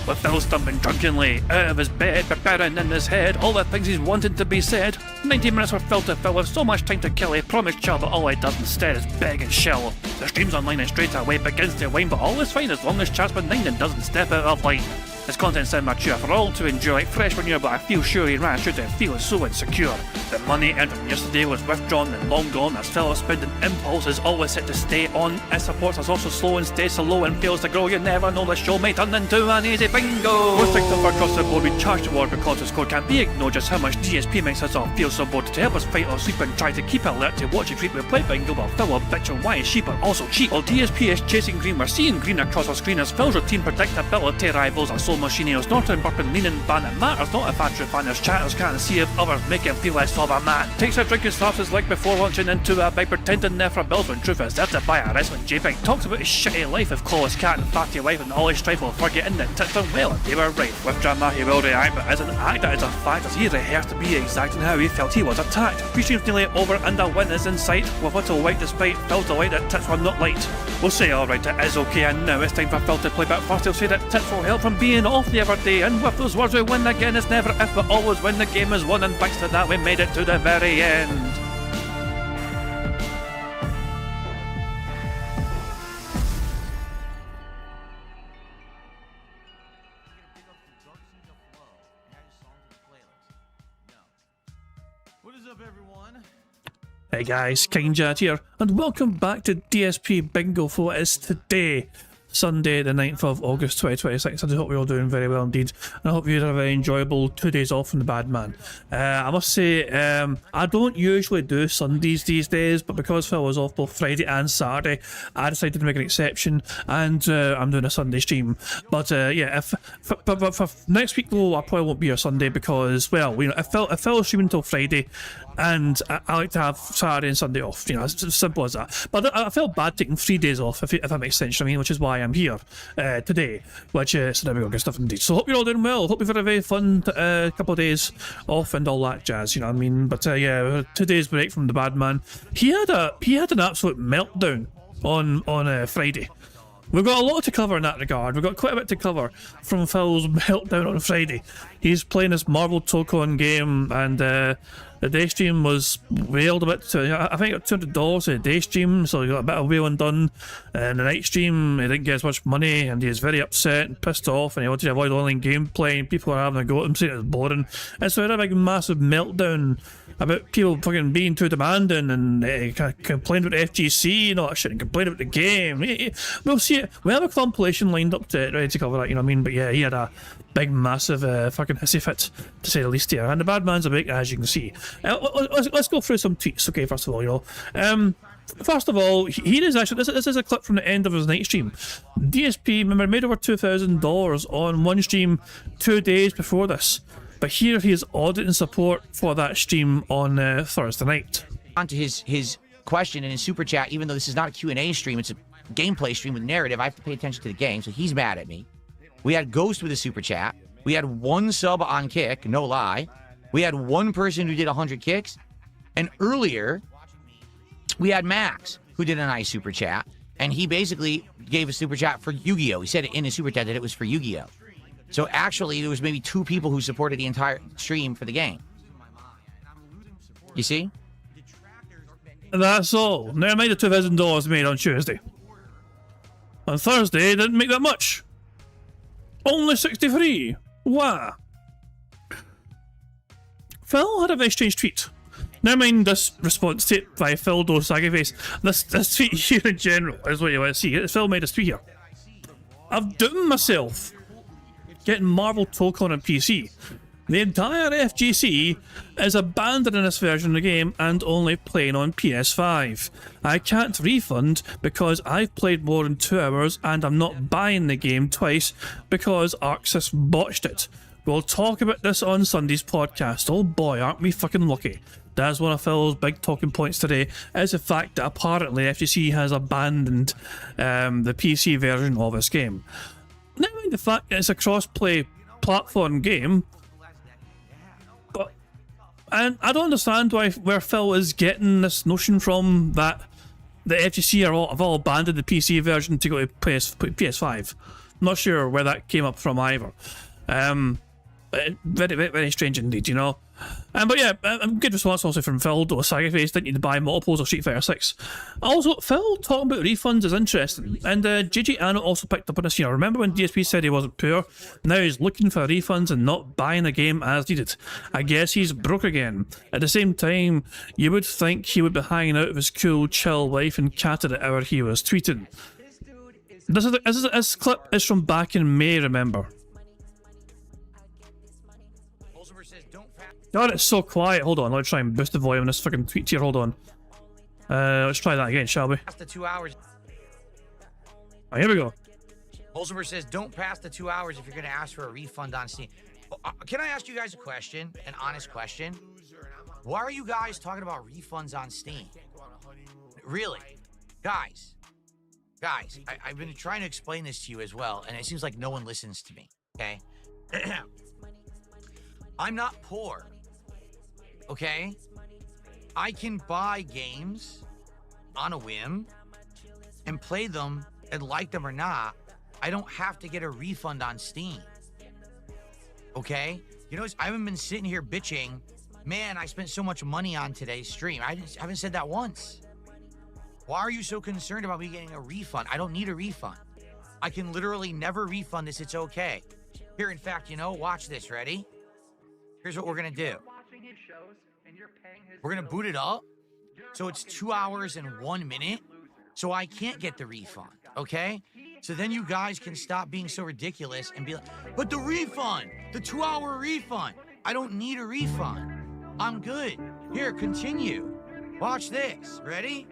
with Phil stumbling drunkenly out of his bed, preparing in his head all the things he's wanted to be said. 90 minutes for Phil to fill with so much time to kill. He promised Chill, but all he does instead is beg and shill. The stream's online and straight away begins to wane, but all is fine as long as Chad's benign and doesn't step out of line. His content's immature for all to enjoy, like fresh manure, but I feel sure he ran through to feel so insecure. The money earned from yesterday was withdrawn and long gone, as Phil's spending impulse is always set to stay on. His supports is also slow and stays so low and fails to grow. You never know, the show may turn into an easy bingo. Most victims across the board we charge the war because the score can't be ignored. Just how much DSP makes us all feel so bored. To help us fight or sleep and try to keep alert to watch it creep, we play bingo while Phil will bitch on why his sheep are also cheap. While DSP is chasing green, we're seeing green across our screen as Phil's routine predictability rivals our soul machineers. Norton burping leaning ban, it matters not if Andrew fanners chatters can't see if others make him feel less of a man. Takes a drink and slaps his leg before launching into a bike, pretending there for bills when truth is there to buy a wrestling JPEG. Talks about his shitty life of Clawless Cat and fatty wife and all his strife while forgetting that tits are well and they were right. With drama he will react, but as an actor it's a fact as he rehearsed to be exact in how he felt he was attacked. 3 streams nearly over and a win is in sight, with little white despite Phil's delight that tits were not light. We'll say alright, it is okay, and now it's time for Phil to play, but first he'll say that tits will help from being off the other day, and with those words we win again. It's never if but always when the game is won, and thanks to that we made it to the very end. What is up, everyone? Hey guys, King Jad here, and welcome back to DSP Bingo for what is today, Sunday the 9th of August 2026. I just hope you're all doing very well indeed, and I hope you had a very enjoyable 2 days off from the bad man. I must say, I don't usually do Sundays these days, but because Phil was off both Friday and Saturday, I decided to make an exception, and I'm doing a Sunday stream. But yeah, but for next week though, I probably won't be a Sunday because, well, you know, if Phil is streaming until Friday, and I like to have Saturday and Sunday off, you know, it's as simple as that. But I felt bad taking 3 days off, if that makes sense, I mean, which is why I'm here today, which, so there we go, good stuff indeed. So hope you're all doing well, hope you've had a very fun couple of days off and all that jazz, you know what I mean. But yeah, 2 days break from the bad man. He had an absolute meltdown on Friday. We've got a lot to cover in that regard. We've got quite a bit to cover from Phil's meltdown on Friday. He's playing this Marvel Tokon game, and the day stream was whaled a bit. I think it got $200 a day stream, so he got a bit of whaling done. And the night stream, he didn't get as much money, and he was very upset and pissed off, and he wanted to avoid online gameplay, and people were having a go at him, saying it was boring. And so he had a big, massive meltdown about people fucking being too demanding, and complained about the FGC and all that shit, and complained about the game. We'll see it. We have a compilation lined up ready to cover that, you know what I mean. But yeah, he had a big, massive fucking hissy fit, to say the least here. And the bad man's a bit, as you can see. Let's go through some tweets, okay, first of all, you know. First of all, here is actually, this is a clip from the end of his night stream. DSP, remember, made over $2,000 on one stream 2 days before this. But here he is auditing support for that stream on Thursday night. On to his question in his super chat, even though this is not a Q&A stream, it's a gameplay stream with narrative, I have to pay attention to the game, so he's mad at me. We had Ghost with a super chat. We had 1 sub on Kick, no lie. We had 1 person who did 100 kicks. And earlier, we had Max, who did a nice super chat. And he basically gave a super chat for Yu-Gi-Oh! He said in his super chat that it was for Yu-Gi-Oh! So actually, there was maybe 2 people who supported the entire stream for the game. You see? That's all. Never mind the $2,000 made on Tuesday. On Thursday, didn't make that much. Only 63. Wow. Phil had a very strange tweet. Never mind this response to it by Phil Dos Agaface. This tweet here in general is what you want to see. Phil made this tweet here. I've doomed myself getting Marvel Tokon on PC. The entire FGC is abandoning this version of the game and only playing on PS5. I can't refund because I've played more than 2 hours and I'm not buying the game twice because Arxis botched it. We'll talk about this on Sunday's podcast. Oh boy, aren't we fucking lucky. That's one of Phil's big talking points today, is the fact that apparently FGC has abandoned the PC version of this game. Never mind the fact that it's a cross-play platform game, and I don't understand where Phil is getting this notion from that the FGC have all abandoned the PC version to go to PS5. Not sure where that came up from either. Very, very, very strange indeed, you know. But yeah, good response also from Phil. Though Sagaface didn't need to buy multiples of Street Fighter 6. Also, Phil talking about refunds is interesting, and JJ Anno also picked up on this. You know, remember when DSP said he wasn't poor? Now he's looking for refunds and not buying a game as needed. I guess he's broke again. At the same time, you would think he would be hanging out with his cool, chill wife and cat at the hour he was tweeting. This clip is from back in May, remember? God, it's so quiet. Hold on, let's try and boost the volume on this fucking tweet here. Hold on. Let's try that again, shall we? Past the 2 hours. Oh, here we go. Holzberg says, don't pass the 2 hours if you're going to ask for a refund on Steam. Can I ask you guys a question? An honest question? Why are you guys talking about refunds on Steam? Really? Guys, I've been trying to explain this to you as well, and it seems like no one listens to me, okay? I'm not poor, okay? I can buy games on a whim and play them and like them or not. I don't have to get a refund on Steam, okay? You know, I haven't been sitting here bitching, man, I spent so much money on today's stream. I haven't said that once. Why are you so concerned about me getting a refund? I don't need a refund. I can literally never refund this. It's okay. Here, in fact, you know, watch this. Ready? Here's what we're going to do. We're going to boot it up. So it's 2 hours and 1 minute. So I can't get the refund. Okay? So then you guys can stop being so ridiculous and be like, but the refund, the 2 hour refund. I don't need a refund. I'm good. Here, continue. Watch this. Ready?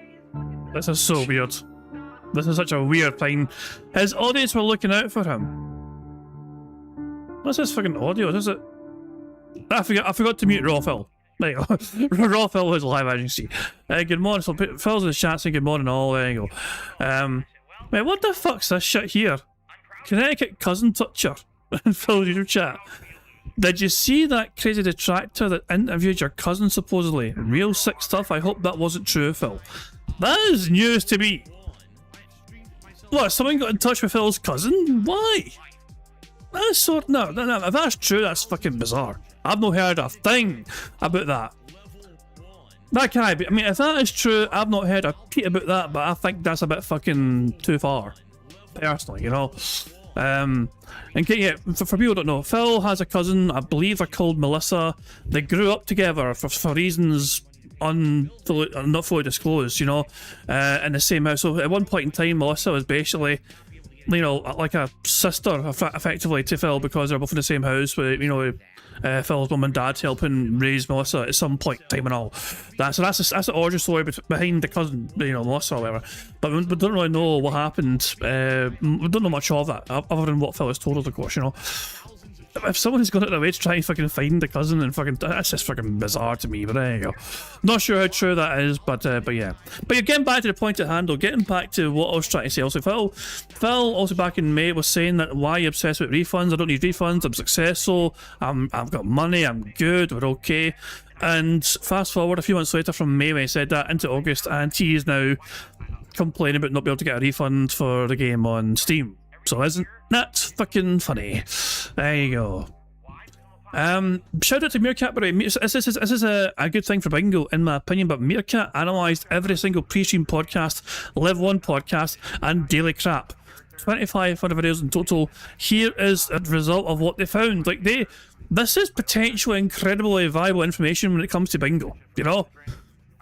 This is so weird. This is such a weird thing. His audience were looking out for him. What's this fucking audio? Is it? I forgot to mute Raw Phil. There you go. Raw Phil is live, as you see. Good morning. So Phil's in the chat saying good morning all. There you go. Wait, what the fuck's this shit here? Connecticut cousin toucher in Phil's YouTube chat. Did you see that crazy detractor that interviewed your cousin supposedly? Real sick stuff. I hope that wasn't true, Phil. That is news to me. What, someone got in touch with Phil's cousin? Why? That's so... No, if that's true, that's fucking bizarre. I've not heard a thing about that. That can't be... I mean, if that is true, I've not heard a peep about that, but I think that's a bit fucking too far. Personally, you know? And yeah, for people who don't know, Phil has a cousin, I believe they're called Melissa. They grew up together for reasons... not fully disclosed, you know, in the same house. So at one point in time, Melissa was basically, you know, like a sister, effectively, to Phil, because they're both in the same house with, you know, Phil's mum and dad helping raise Melissa at some point in time and all. So that's the origin story behind the cousin, you know, Melissa or whatever. But we don't really know what happened. We don't know much of that, other than what Phil has told us, of course, you know. If someone has gone out of their way to try and fucking find the cousin and fucking... That's just fucking bizarre to me, but there you go. Not sure how true that is, but yeah. But you're getting back to the point at hand, though. Getting back to what I was trying to say. Also, Phil also back in May was saying that why are you obsessed with refunds? I don't need refunds. I'm successful. I've got money. I'm good. We're okay. And fast forward a few months later from May when he said that into August, and he is now complaining about not being able to get a refund for the game on Steam. So isn't that fucking funny? There you go. Shout out to Meerkat, by the way. This is a good thing for Bingo, in my opinion, but Meerkat analysed every single pre-stream podcast, Live 1 podcast, and Daily Crap. 2,500 videos in total. Here is a result of what they found. Like, this is potentially incredibly valuable information when it comes to Bingo, you know?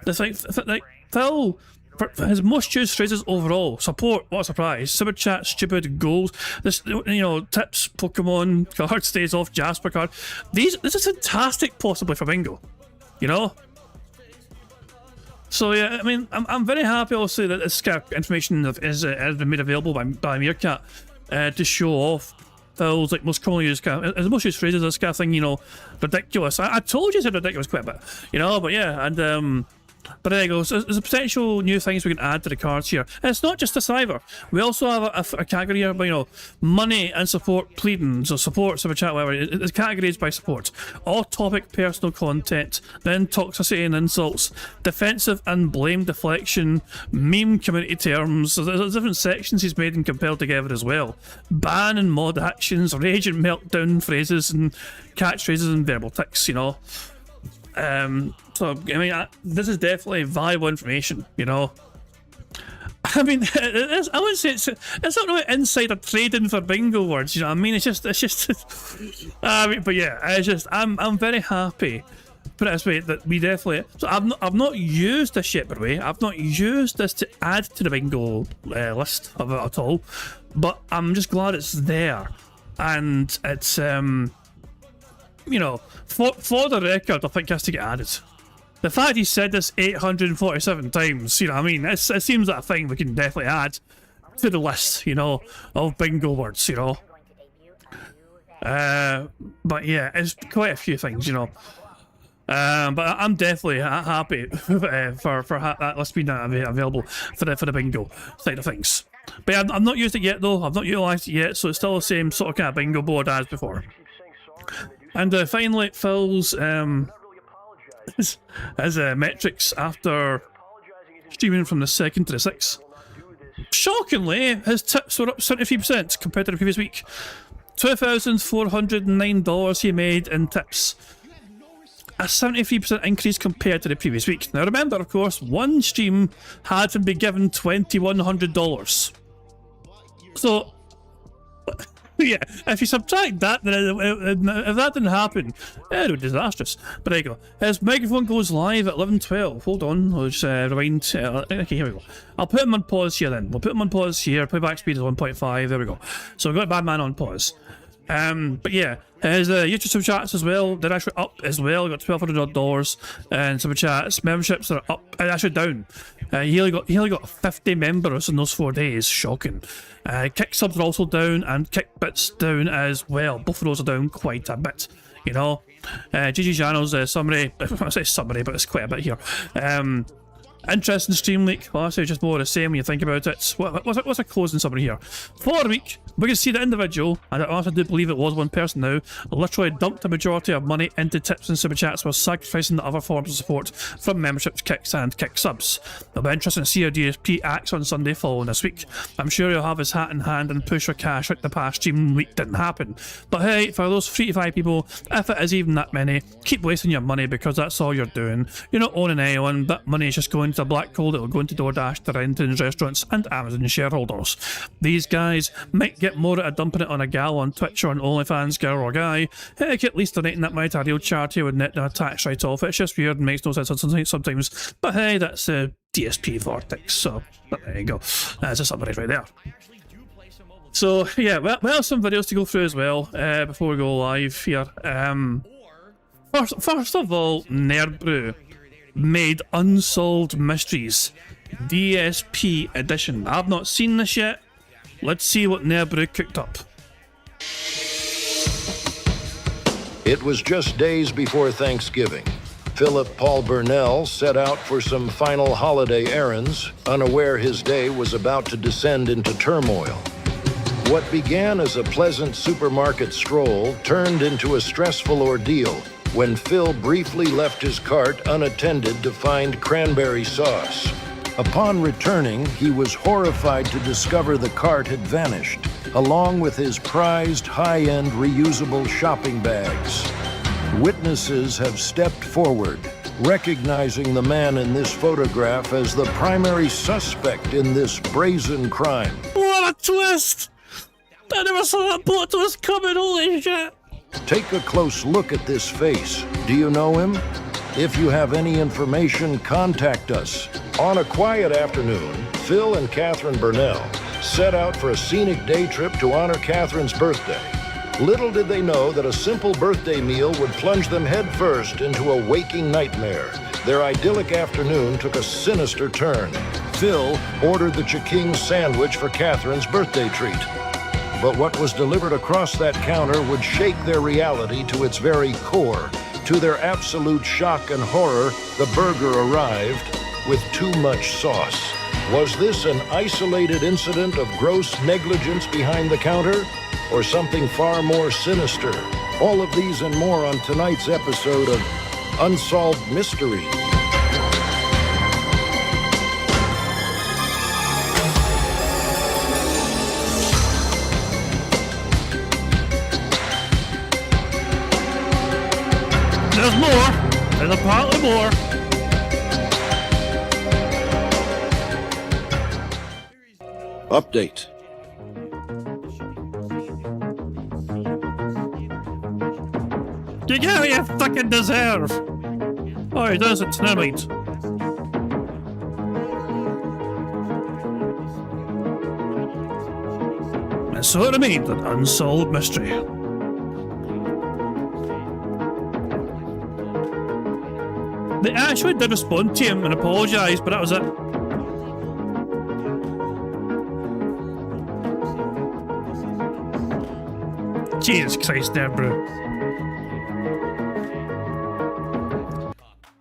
It's like Phil... For his most used phrases overall: support, what a surprise, super chat, stupid, goals, this, you know, tips, Pokemon card, stays off, Jasper card. This is fantastic, possibly for Bingo, you know. So yeah, I mean, I'm very happy also that this kind of information has been made available by Meerkat to show off Phil's like most commonly used kind of, his most used phrases, this kind of thing, you know, ridiculous. I told you it's ridiculous quite a bit, you know, but yeah, and But there you go. So there's potential new things we can add to the cards here. And it's not just this either. We also have a category here, but, you know, money and support pleadings, or support, super chat, whatever. It's categories by support. Off-topic personal content, then toxicity and insults, defensive and blame deflection, meme community terms. So there's different sections he's made and compiled together as well. Ban and mod actions, rage and meltdown phrases, and catchphrases and verbal tics, you know. So, I mean, this is definitely valuable information, you know. I mean, I wouldn't say it's not really insider trading for bingo words, you know what I mean? It's just, I mean, but yeah, I'm very happy, put it this way, that we definitely, so I've not used this yet, by the way. I've not used this to add to the bingo list of it at all, but I'm just glad it's there, and it's, you know, for the record, I think it has to get added. The fact he said this 847 times, you know what I mean? It seems like a thing we can definitely add to the list, you know, of bingo words, you know. But yeah, it's quite a few things, you know. But I'm definitely happy for that list being available for the bingo side of things. But yeah, I've not used it yet though. I've not utilised it yet, so it's still the same sort of kind of bingo board as before. And finally, Phil's his metrics after streaming from the 2nd to the 6th. Shockingly, his tips were up 73% compared to the previous week. $2,409 he made in tips. A 73% increase compared to the previous week. Now remember, of course, one stream had him be given $2,100. So, yeah, if you subtract that, then if that didn't happen, it would be disastrous. But there you go. His microphone goes live at 11:12. Hold on, I'll just rewind. Okay, here we go. I'll put him on pause here then. We'll put him on pause here. Playback speed is 1.5. There we go. So we've got Badman on pause. But yeah, his YouTube super chats as well, they're actually up as well. Got $1,200 and super chats. Memberships are up, actually down. He only got 50 members in those 4 days. Shocking. Kick subs are also down, and kick bits down as well. Both of those are down quite a bit, you know. GG channels summary. I say summary, but it's quite a bit here. Interesting stream leak. Well, I say just more of the same when you think about it. What's a closing summary here? For the week, we can see the individual, and I honestly do believe it was one person now, literally dumped a majority of money into tips and super chats while sacrificing the other forms of support from memberships, kicks, and kick subs. It'll be interesting to see how DSP acts on Sunday following this week. I'm sure he'll have his hat in hand and push for cash like the past stream week didn't happen. But hey, for those 3 to 5 people, if it is even that many, keep wasting your money because that's all you're doing. You're not owning anyone, that money is just going to a black hole that will go into DoorDash, the rentings, restaurants, and Amazon shareholders. These guys might get more out of dumping it on a gal on Twitch or an OnlyFans girl or guy. Heck, at least donating that money to a real charity would net a tax write-off. It's just weird and makes no sense sometimes. But hey, that's a DSP Vortex, so there you go. That's a summary right there. So yeah, well, some videos to go through as well before we go live here. First of all, Nerd Brew made Unsolved Mysteries DSP edition. I've not seen this yet. Let's see what Nerd Brew cooked up. It was just days before Thanksgiving. Philip Paul Burnell set out for some final holiday errands, unaware his day was about to descend into turmoil. What began as a pleasant supermarket stroll turned into a stressful ordeal when Phil briefly left his cart unattended to find cranberry sauce. Upon returning, he was horrified to discover the cart had vanished, along with his prized high-end reusable shopping bags. Witnesses have stepped forward, recognizing the man in this photograph as the primary suspect in this brazen crime. What a twist! I never saw that plot twist coming, holy shit! Take a close look at this face. Do you know him? If you have any information, contact us. On a quiet afternoon, Phil and Catherine Burnell set out for a scenic day trip to honor Catherine's birthday. Little did they know that a simple birthday meal would plunge them headfirst into a waking nightmare. Their idyllic afternoon took a sinister turn. Phil ordered the Chiking sandwich for Catherine's birthday treat. But what was delivered across that counter would shake their reality to its very core. To their absolute shock and horror, the burger arrived with too much sauce. Was this an isolated incident of gross negligence behind the counter, or something far more sinister? All of these and more on tonight's episode of Unsolved Mysteries. There's more. There's apparently more. Update. You get what you fucking deserve. Oh, he does it tonight. And so it remained an unsolved mystery. They actually did respond to him and apologise, but that was it. Jesus Christ, there, bro.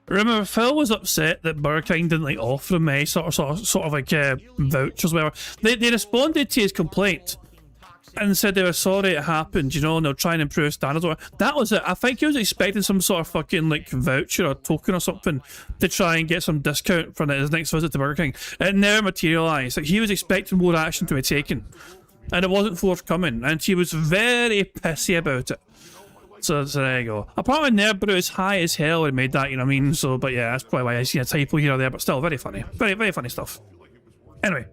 Remember, Phil was upset that Burger King didn't like offer him sort of like vouchers, whatever. They responded to his complaint and said they were sorry it happened, you know, and they'll try and improve standards. That was it. I think he was expecting some sort of fucking like voucher or token or something to try and get some discount for his next visit to Burger King. It never materialised. Like, he was expecting more action to be taken, and it wasn't forthcoming, and he was very pissy about it. So there you go. Apparently Nerdbrew is high as hell when he made that, you know what I mean? So, but yeah, that's probably why I see a typo here or there, but still very funny. Very, very funny stuff. Anyway.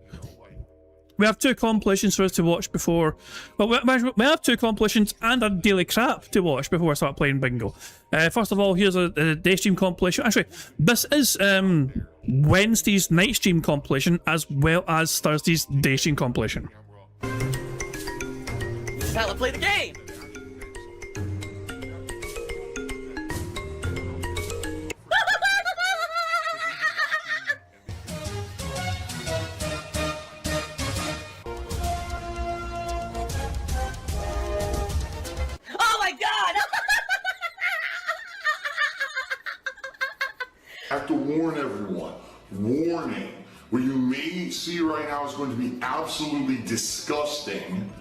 We have 2 compilations for us to watch before... Well, we have 2 compilations and a daily crap to watch before I start playing bingo. First of all, here's a day stream compilation. Actually, this is Wednesday's night stream compilation as well as Thursday's day stream compilation. Now let's play the game! I have to warn everyone. Warning. What you may see right now is going to be absolutely disgusting.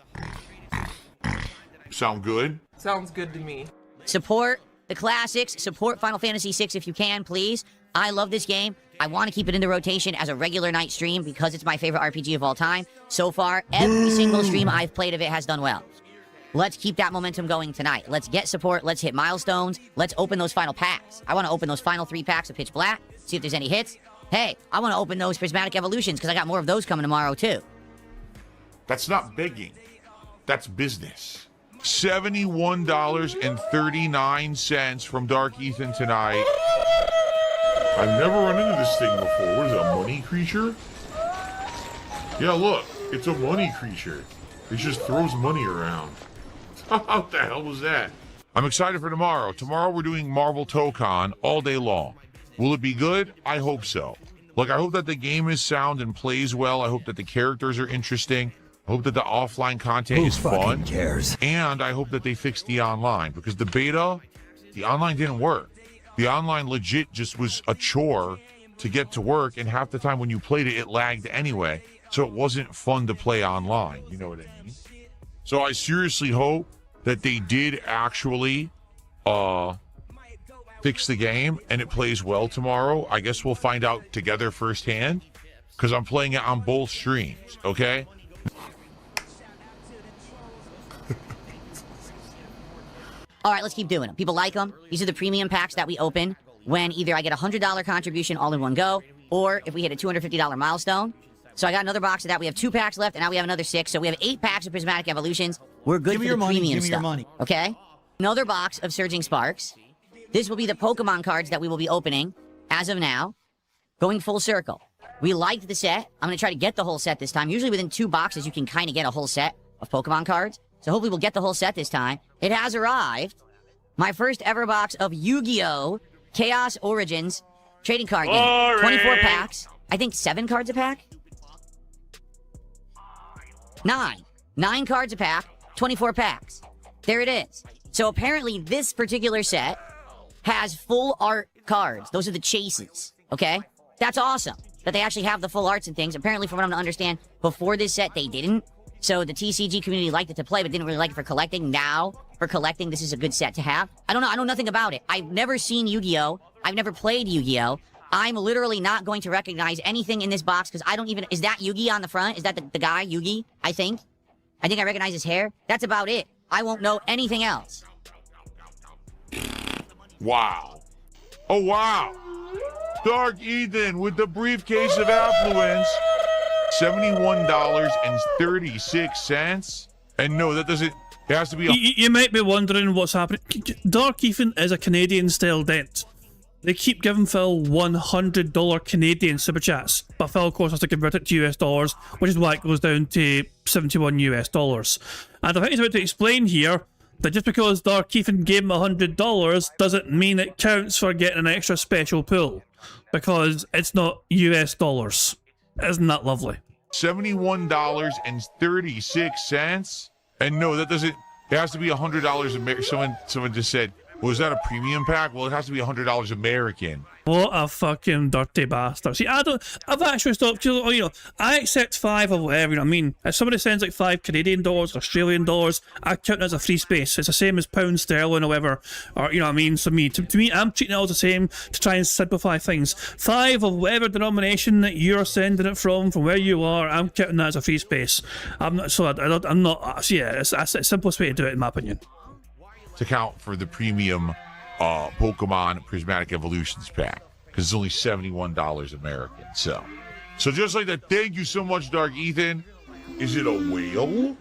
Sound good? Sounds good to me. Support the classics. Support Final Fantasy VI if you can, please. I love this game. I want to keep it in the rotation as a regular night stream because it's my favorite RPG of all time. So far, every single stream I've played of it has done well. Let's keep that momentum going tonight. Let's get support. Let's hit milestones. Let's open those final packs. I want to open those final 3 packs of Pitch Black, see if there's any hits. Hey, I want to open those Prismatic Evolutions because I got more of those coming tomorrow, too. That's not begging. That's business. $71.39 from Dark Ethan tonight. I've never run into this thing before. What is it, a money creature? Yeah, look. It's a money creature. It just throws money around. What the hell was that? I'm excited for tomorrow. Tomorrow we're doing Marvel ToeCon all day long. Will it be good? I hope so. Look, I hope that the game is sound and plays well. I hope that the characters are interesting. I hope that the offline content is fun. Cares? And I hope that they fix the online, because the beta, the online didn't work. The online legit just was a chore to get to work, and half the time when you played it, it lagged anyway. So it wasn't fun to play online. You know what I mean? So I seriously hope that they did actually fix the game and it plays well tomorrow. I guess we'll find out together firsthand because I'm playing it on both streams, okay? All right, let's keep doing them. People like them. These are the premium packs that we open when either I get a $100 contribution all in one go, or if we hit a $250 milestone. So I got another box of that. We have 2 packs left, and now we have another 6. So we have 8 packs of Prismatic Evolutions. We're good for the premium stuff. Okay? Another box of Surging Sparks. This will be the Pokemon cards that we will be opening as of now. Going full circle. We liked the set. I'm going to try to get the whole set this time. Usually within 2 boxes, you can kind of get a whole set of Pokemon cards. So hopefully we'll get the whole set this time. It has arrived. My first ever box of Yu-Gi-Oh! Chaos Origins trading card game. 24 packs. I think 7 cards a pack? 9 cards a pack, 24 packs. There it is. So apparently this particular set has full art cards. Those are the chases, okay? That's awesome that they actually have the full arts and things. Apparently, from what I'm to understand, before this set, they didn't. So the TCG community liked it to play, but didn't really like it for collecting. Now, for collecting, this is a good set to have. I don't know. I know nothing about it. I've never seen Yu-Gi-Oh! I've never played Yu-Gi-Oh! I'm literally not going to recognize anything in this box because I don't even... Is that Yugi on the front? Is that the guy, Yugi? I think I recognize his hair. That's about it. I won't know anything else. Wow. Oh, wow. Dark Ethan with the briefcase of affluence. $71.36. And no, that doesn't... It has to be... You might be wondering what's happening. Dark Ethan is a Canadian-style dent. They keep giving Phil $100 Canadian super chats, but Phil, of course, has to convert it to US dollars, which is why it goes down to 71 US dollars. And I think he's about to explain here that just because Dark Ethan gave him $100 doesn't mean it counts for getting an extra special pull, because it's not US dollars. Isn't that lovely? $71.36. And no, that doesn't... It has to be $100 Someone just said, was that a premium pack? Well, it has to be $100 American. What a fucking dirty bastard. See, I've actually stopped, I accept 5 or whatever, you know what I mean? If somebody sends like 5 Canadian dollars, Australian dollars, I count it as a free space. It's the same as pound sterling or whatever, or, you know what I mean? So to me, I'm treating it all the same to try and simplify things. 5 of whatever denomination that you're sending it from where you are, I'm counting that as a free space. I'm not, so I'm not, so yeah, that's the simplest way to do it in my opinion. To count for the premium Pokemon Prismatic Evolutions pack, because it's only $71 American. So just like that, thank you so much, Dark Ethan. Is it a whale?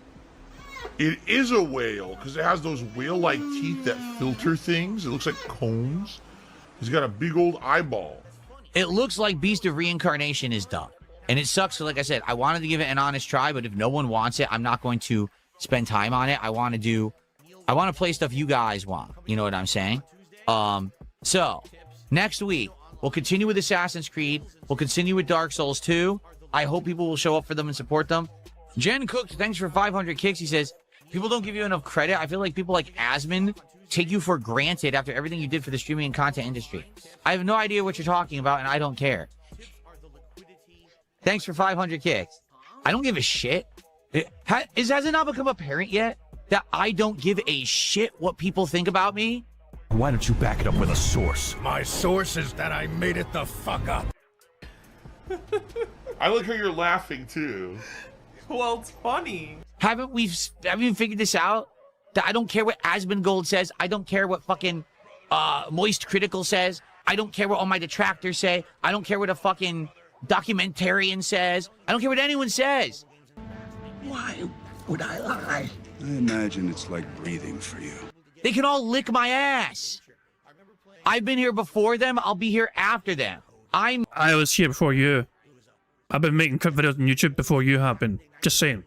It is a whale, because it has those whale-like teeth that filter things. It looks like combs. He's got a big old eyeball. It looks like Beast of Reincarnation is done. And it sucks, so like I said, I wanted to give it an honest try, but if no one wants it, I'm not going to spend time on it. I want to play stuff you guys want. You know what I'm saying? So, next week, we'll continue with Assassin's Creed. We'll continue with Dark Souls 2. I hope people will show up for them and support them. Jen Cook, thanks for 500 kicks. He says, people don't give you enough credit. I feel like people like Asmon take you for granted after everything you did for the streaming and content industry. I have no idea what you're talking about, and I don't care. Thanks for 500 kicks. I don't give a shit. Has it not become apparent yet that I don't give a shit what people think about me? Why don't you back it up with a source? My source is that I made it the fuck up. I like how you're laughing, too. Well, it's funny. Haven't we figured this out? That I don't care what Asmongold says. I don't care what fucking Moist Critical says. I don't care what all my detractors say. I don't care what a fucking documentarian says. I don't care what anyone says. Why would I lie? I imagine it's like breathing for you. They can all lick my ass. I've been here before them. I'll be here after them. I was here before you. I've been making videos on YouTube before you have been. Just saying.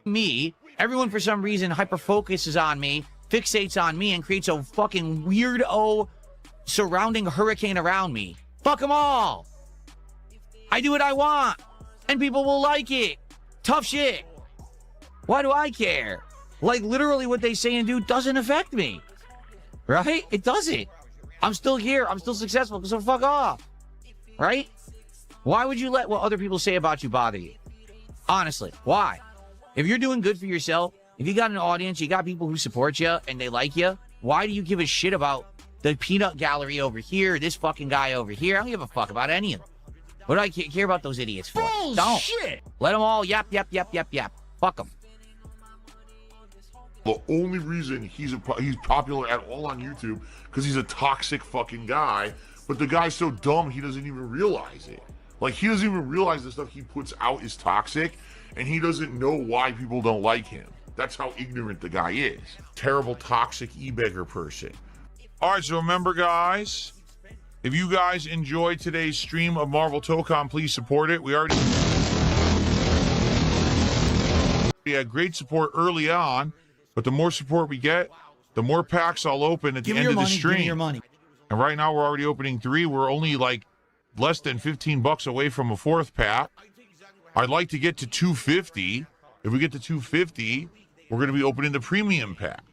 Me. Everyone, for some reason, hyper-focuses on me, fixates on me, and creates a fucking weirdo surrounding hurricane around me. Fuck them all. I do what I want, and people will like it. Tough shit. Why do I care? Like, literally what they say and do doesn't affect me. Right? It doesn't. I'm still here. I'm still successful, so fuck off. Right? Why would you let what other people say about you bother you? Honestly, why? If you're doing good for yourself, if you got an audience, you got people who support you and they like you, why do you give a shit about the peanut gallery over here, this fucking guy over here? I don't give a fuck about any of them. What do I care about those idiots for? Don't. Shit. Let them all yap. Fuck them. The only reason he's popular at all on YouTube because he's a toxic fucking guy, but the guy's so dumb he doesn't even realize it. Like, he doesn't even realize the stuff he puts out is toxic, and he doesn't know why people don't like him. That's how ignorant the guy is. Terrible, toxic e-beggar person. All right, so remember, guys, if you guys enjoyed today's stream of Marvel Tocon, please support it. We had great support early on, but the more support we get, the more packs I'll open at the end of the stream. Give me your money. And right now we're already opening 3. We're only like less than $15 away from a 4th pack. I'd like to get to 250. If we get to 250, we're going to be opening the premium pack.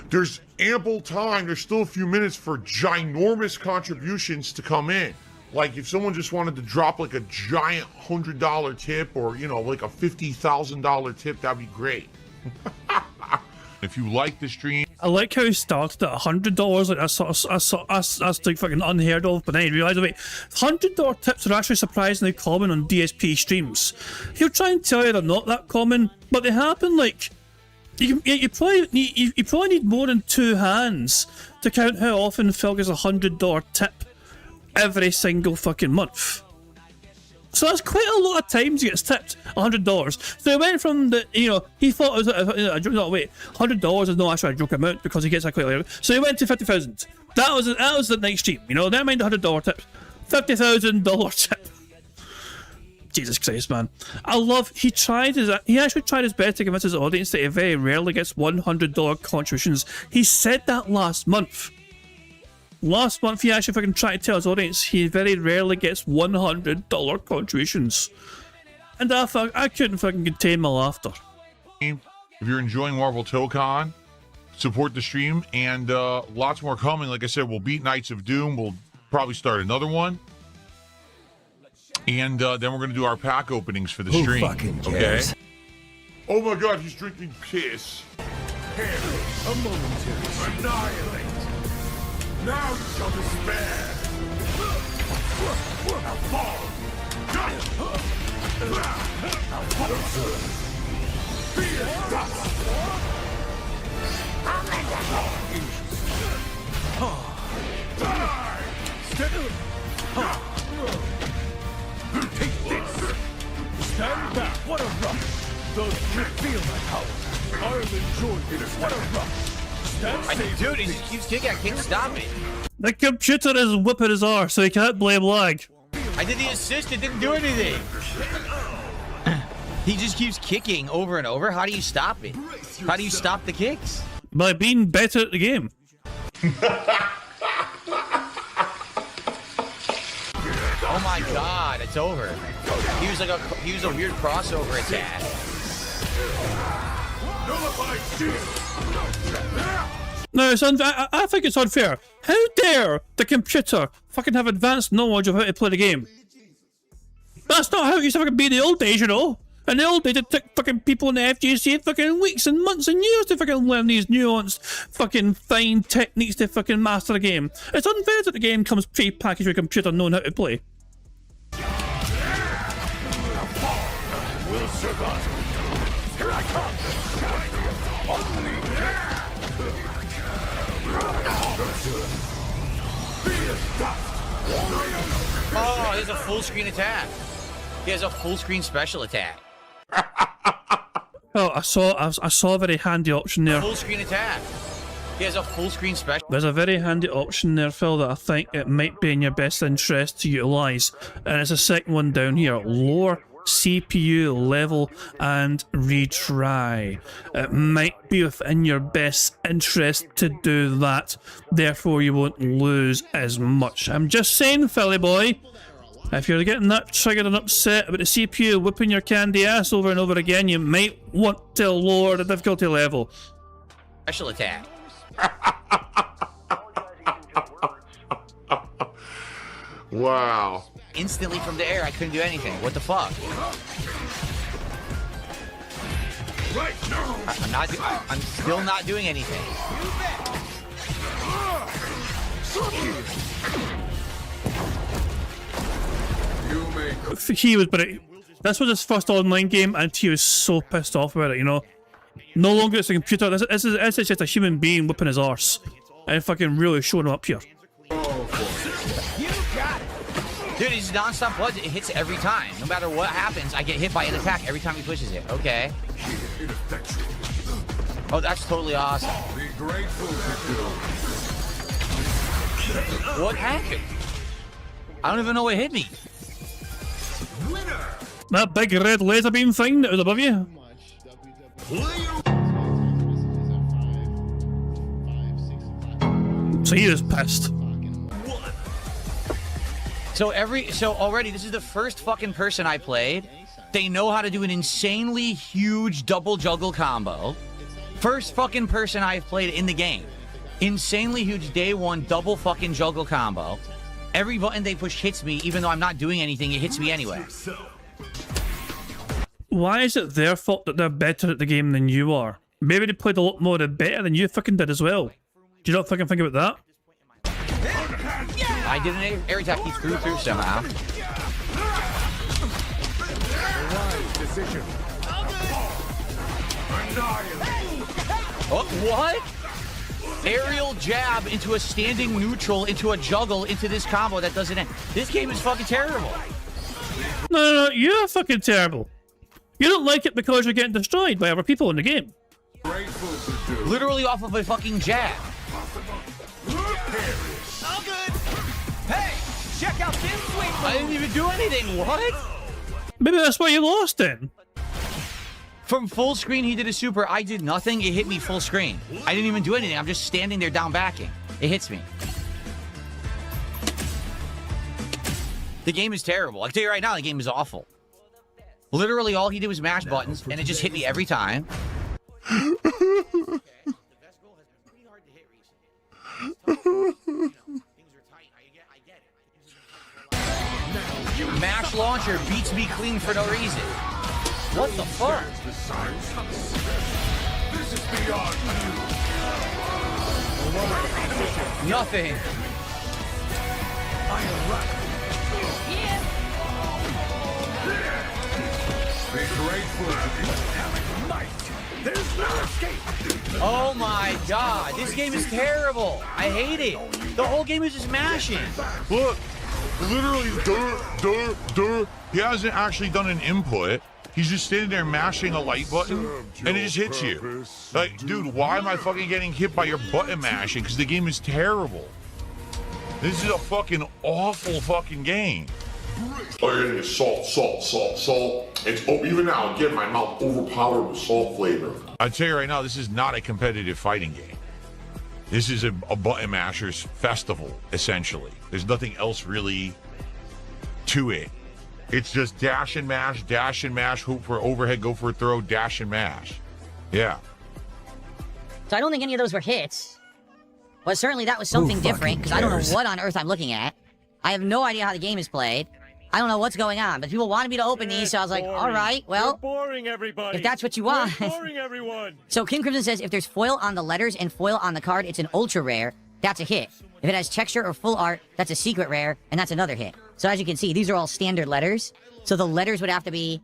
There's ample time. There's still a few minutes for ginormous contributions to come in. Like if someone just wanted to drop like a giant $100 tip or, you know, like a $50,000 tip, that'd be great. If you like the stream, I like how he started at $100. Like that's like fucking unheard of. But then he realised, wait, $100 tips are actually surprisingly common on DSP streams. He'll try and tell you they're not that common, but they happen. Like you probably need more than 2 hands to count how often Phil gets a $100 tip every single fucking month. So that's quite a lot of times he gets tipped $100. So he went from the, you know, he thought it was a joke. No, wait, $100 is not actually a joke amount because he gets that quite later. So he went to 50,000. That was the next stream, you know. Never mind the $100 tip, $50,000 tip. Jesus Christ, man! He actually tried his best to convince his audience that he very rarely gets $100 contributions. He said that last month. Last month, he actually fucking tried to tell his audience he very rarely gets $100 contributions. And I couldn't fucking contain my laughter. if you're enjoying Marvel ToeCon, support the stream, and lots more coming. Like I said, we'll beat Knights of Doom. We'll probably start another one. And then we're going to do our pack openings for the stream. Fucking cares? Okay? Oh my god, he's drinking piss. A momentary annihilate. Now you shall despair. Now fall. Be it dust. Die. Take this. Stand back. What a rush. Those you feel my power. I'll enjoy it. What a rush. Dude, he just keeps kicking. I can't stop it. The computer is whipping his arse, so he can't blame lag. I did the assist. It didn't do anything. He just keeps kicking over and over. How do you stop it? How do you stop the kicks? By being better at the game. Oh my god, it's over. He was a weird crossover attack. No, I think it's unfair. How dare the computer fucking have advanced knowledge of how to play the game? That's not how it used to fucking be in the old days, you know? In the old days, it took fucking people in the FGC fucking weeks and months and years to fucking learn these nuanced, fucking fine techniques to fucking master the game. It's unfair that the game comes pre-packaged with a computer knowing how to play. Will survive. Here I come. Oh, he has a full screen attack. He has a full screen special attack. Oh, I saw a very handy option there. Full screen attack. He has a full screen special. There's a very handy option there, Phil, that I think it might be in your best interest to utilise. And it's the second one down here. Lower CPU level and retry. It might be within your best interest to do that, therefore you won't lose as much. I'm just saying, Philly boy, if you're getting that triggered and upset about the CPU whipping your candy ass over and over again, you might want to lower the difficulty level. Special attack. Wow. Instantly from the air, I couldn't do anything. What the fuck? Right now. I'm still not doing anything. He was, but this was his first online game, and he was so pissed off about it. You know, no longer it's a computer. This is just a human being whipping his arse, and fucking really showing him up here. Dude, he's non-stop blood. It hits every time. No matter what happens, I get hit by an attack every time he pushes it. Okay. Oh, that's totally awesome. What happened? I don't even know what hit me. That big red laser beam thing that was above you. So he was pissed. So already this is the first fucking person I played. They know how to do an insanely huge double juggle combo. First fucking person I've played in the game. Insanely huge day one double fucking juggle combo. Every button they push hits me, even though I'm not doing anything, it hits me anyway. Why is it their fault that they're better at the game than you are? Maybe they played a lot more better than you fucking did as well. Do you not fucking think about that? I did an air attack, he threw through somehow. Oh, what? Aerial jab into a standing neutral, into a juggle, into this combo that doesn't end. This game is fucking terrible. No, you're fucking terrible. You don't like it because you're getting destroyed by other people in the game. Literally off of a fucking jab. All good. Hey, check out this swing. I didn't even do anything. What? Maybe that's why you lost then. From full screen, he did a super. I did nothing. It hit me full screen. I didn't even do anything. I'm just standing there down backing. It hits me. The game is terrible. I can tell you right now, the game is awful. Literally, all he did was mash buttons, and it just hit me every time. Mash launcher beats me clean for no reason. What the fuck? This is beyond you. Nothing. Be grateful to be might. There's no escape. Oh my god, this game is terrible. I hate it. The whole game is just mashing. Look, literally, he hasn't actually done an input. He's just standing there mashing a light button, and it just hits you. Like, dude, why am I fucking getting hit by your button mashing? Because the game is terrible. This is a fucking awful fucking game. Oh, you're getting salt. It's even now, again, my mouth overpowered with salt flavor. I tell you right now, this is not a competitive fighting game. This is a button mashers festival, essentially. There's nothing else really to it. It's just dash and mash, hope for overhead, go for a throw, dash and mash. Yeah. So I don't think any of those were hits. But certainly that was something different, because I don't know what on earth I'm looking at. I have no idea how the game is played. I don't know what's going on, but people wanted me to open these, so I was like, all right, well, boring everybody. if that's what you want. Boring everyone. So King Crimson says if there's foil on the letters and foil on the card, it's an ultra rare. That's a hit. If it has texture or full art, that's a secret rare, and that's another hit. So as you can see, these are all standard letters. So the letters would have to be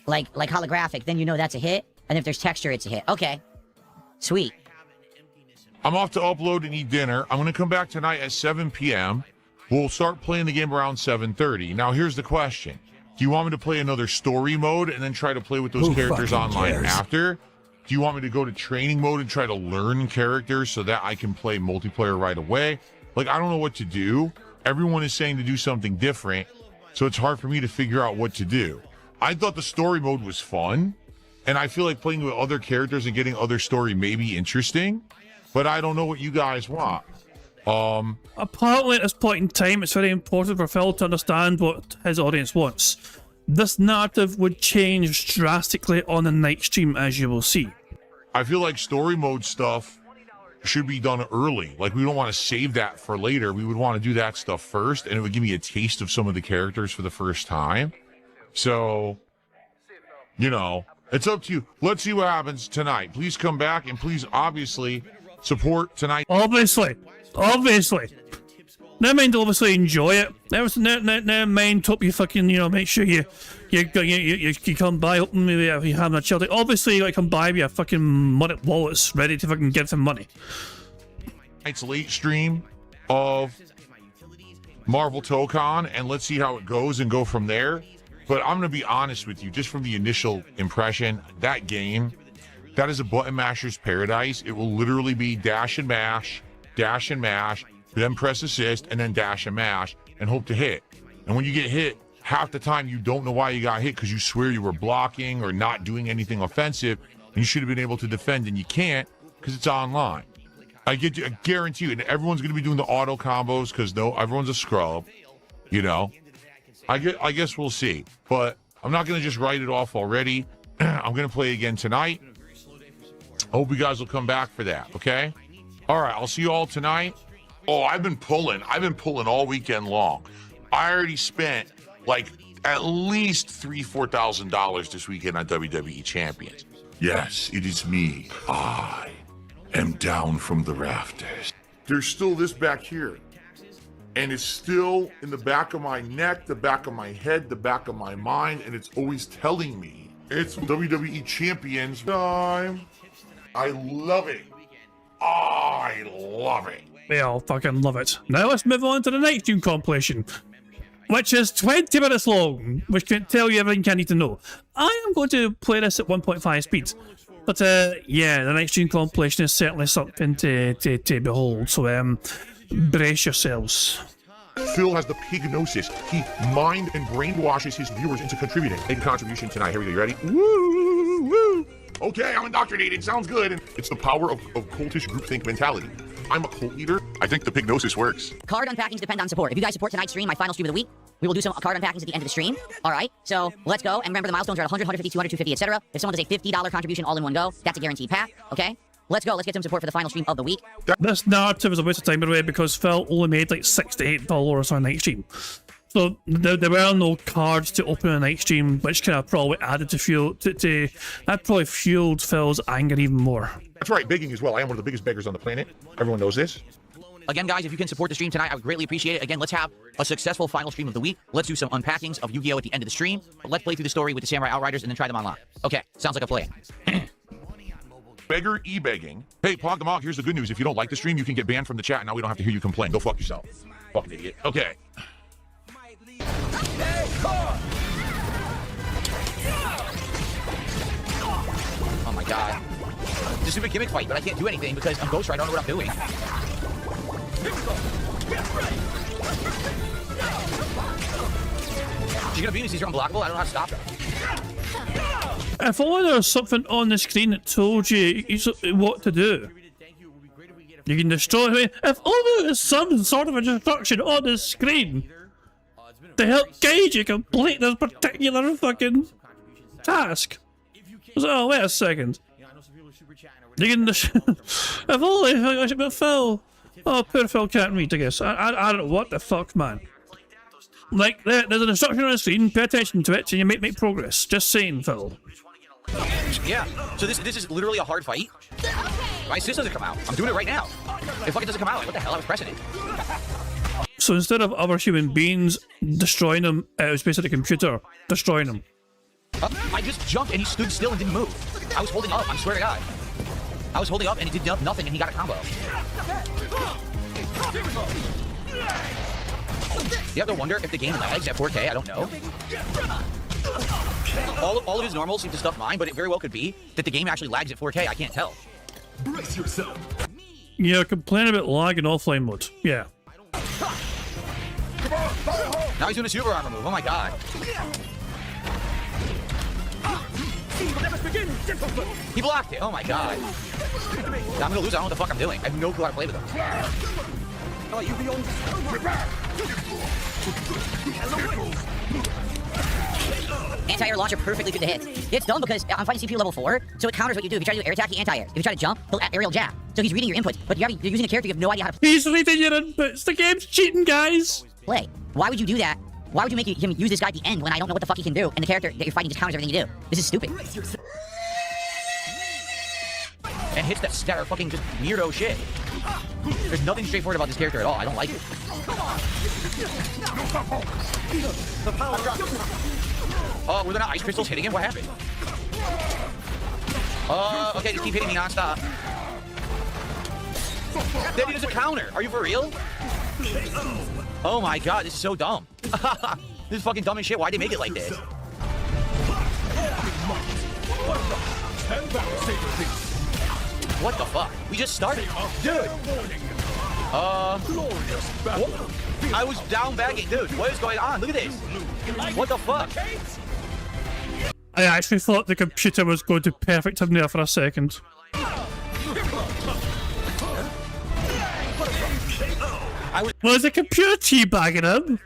like holographic. Then you know that's a hit. And if there's texture, it's a hit. Okay. Sweet. I'm off to upload and eat dinner. I'm going to come back tonight at 7 p.m. We'll start playing the game around 7:30. Now, here's the question. Do you want me to play another story mode and then try to play with those characters online after? Do you want me to go to training mode and try to learn characters so that I can play multiplayer right away? Like, I don't know what to do. Everyone is saying to do something different, so it's hard for me to figure out what to do. I thought the story mode was fun, and I feel like playing with other characters and getting other story may be interesting, but I don't know what you guys want. Apparently at this point in time, it's very important for Phil to understand what his audience wants. This narrative would change drastically on the night stream, as you will see. I feel like story mode stuff should be done early. Like, we don't want to save that for later. We would want to do that stuff first, and it would give me a taste of some of the characters for the first time. So, you know, it's up to you. Let's see what happens tonight. Please come back, and please, obviously, support tonight. Obviously. Never mind, obviously enjoy it. Never mind, hope you fucking, make sure you come by, open maybe if you have a child. Obviously, you gotta come by with your fucking money wallets ready to fucking give some money. Tonight's late stream of Marvel Tokon, and let's see how it goes and go from there. But I'm gonna be honest with you, just from the initial impression, that game, that is a button masher's paradise. It will literally be dash and mash, then press assist, and then dash and mash, and hope to hit. And when you get hit, half the time you don't know why you got hit because you swear you were blocking or not doing anything offensive, and you should have been able to defend, and you can't because it's online. I guarantee you, and everyone's going to be doing the auto combos because everyone's a scrub, I guess we'll see. But I'm not going to just write it off already. I'm going to play again tonight. I hope you guys will come back for that, okay? All right, I'll see you all tonight. Oh, I've been pulling all weekend long. I already spent like at least $4,000 this weekend on WWE Champions. Yes, it is me. I am down from the rafters. There's still this back here. And it's still in the back of my neck, the back of my head, the back of my mind, and it's always telling me it's WWE Champions time. I love it. I love it. We all fucking love it. Now let's move on to the next June compilation, which is 20 minutes long, which can tell you everything you need to know. I am going to play this at 1.5 speed. But yeah, the next June compilation is certainly something to behold, so brace yourselves. Phil has the pignosis. He mind and brainwashes his viewers into contributing. Make a contribution tonight. Here we go. You ready? Woo, woo. Okay, I'm indoctrinated. Sounds good. And it's the power of cultish groupthink mentality. I'm a cult leader. I think the pignosis works. Card unpackings depend on support. If you guys support tonight's stream, my final stream of the week, we will do some card unpackings at the end of the stream. All right, so let's go. And remember, the milestones are at 100, 150, 200, 250, etc. If someone does a $50 contribution all in one go, that's a guaranteed pack, okay? Let's go. Let's get some support for the final stream of the week. This narrative is a waste of time, by the way, because Phil only made like $68 on night stream. So there were no cards to open a night stream, which kind of probably added to fuel that probably fueled Phil's anger even more. That's right, begging as well. I am one of the biggest beggars on the planet. Everyone knows this. Again, guys, if you can support the stream tonight, I would greatly appreciate it. Again, let's have a successful final stream of the week. Let's do some unpackings of Yu-Gi-Oh! At the end of the stream. But let's play through the story with the Samurai Outriders and then try them online. Okay, sounds like a plan. Beggar e-begging. Hey, Pog the Mog, here's the good news. If you don't like the stream, you can get banned from the chat, and now we don't have to hear you complain. Go fuck yourself. Fucking idiot. Okay. Oh my god. It's a stupid gimmick fight, but I can't do anything because I'm Ghost Rider. I don't know what I'm doing. She's gonna beat me, she's unblockable. I don't know how to stop her. If only there was something on the screen that told you what to do. You can destroy me. If only there's some sort of instruction on the screen to help guide you complete this particular fucking task. So, wait a second. You can if only I should be Phil. Oh, poor Phil can't read, I guess. I don't know what the fuck, man. Like, there's an instruction on the screen, pay attention to it, and you make progress. Just saying, Phil. Yeah, so this is literally a hard fight. My assist doesn't come out. I'm doing it right now. It fucking doesn't come out. Like, what the hell? I was pressing it. So instead of other human beings destroying them, it was basically a computer destroying them. I just jumped and he stood still and didn't move. I was holding up, I swear to God. I was holding up and he did nothing and he got a combo. You have to wonder if the game lags at 4K, I don't know. All of his normals seem to stuff mine, but it very well could be that the game actually lags at 4K, I can't tell. Brace yourself. Yeah, complain about lag in offline mode. Yeah. Now he's doing a super armor move, oh my god. He blocked it, oh my god. I'm gonna lose, I don't know what the fuck I'm doing. I have no clue how to play with him. Anti-air launcher perfectly through the hit. It's dumb because I'm fighting CPU level 4, so it counters what you do. If you try to do air attack, he anti-air. If you try to jump, he'll aerial jab. So he's reading your inputs, but you're using a character you have no idea how to He's reading your inputs. The game's cheating, guys. play. Why would you do that? Why would you make him use this guy at the end when I don't know what the fuck he can do, and the character that you're fighting just counters everything you do? This is stupid. And hits that are fucking just weirdo shit. There's nothing straightforward about this character at all. I don't like it. Oh, were there not ice crystals hitting him? What happened? Okay, just keep hitting me non-stop. Then he does a counter. Are you for real? Oh my god, this is so dumb. This is fucking dumb as shit. Why'd they make it like this? What the fuck? We just started. Dude. I was down bagging. Dude, what is going on? Look at this. What the fuck? I actually thought the computer was going to perfect him there for a second. Was the computer teabagging him?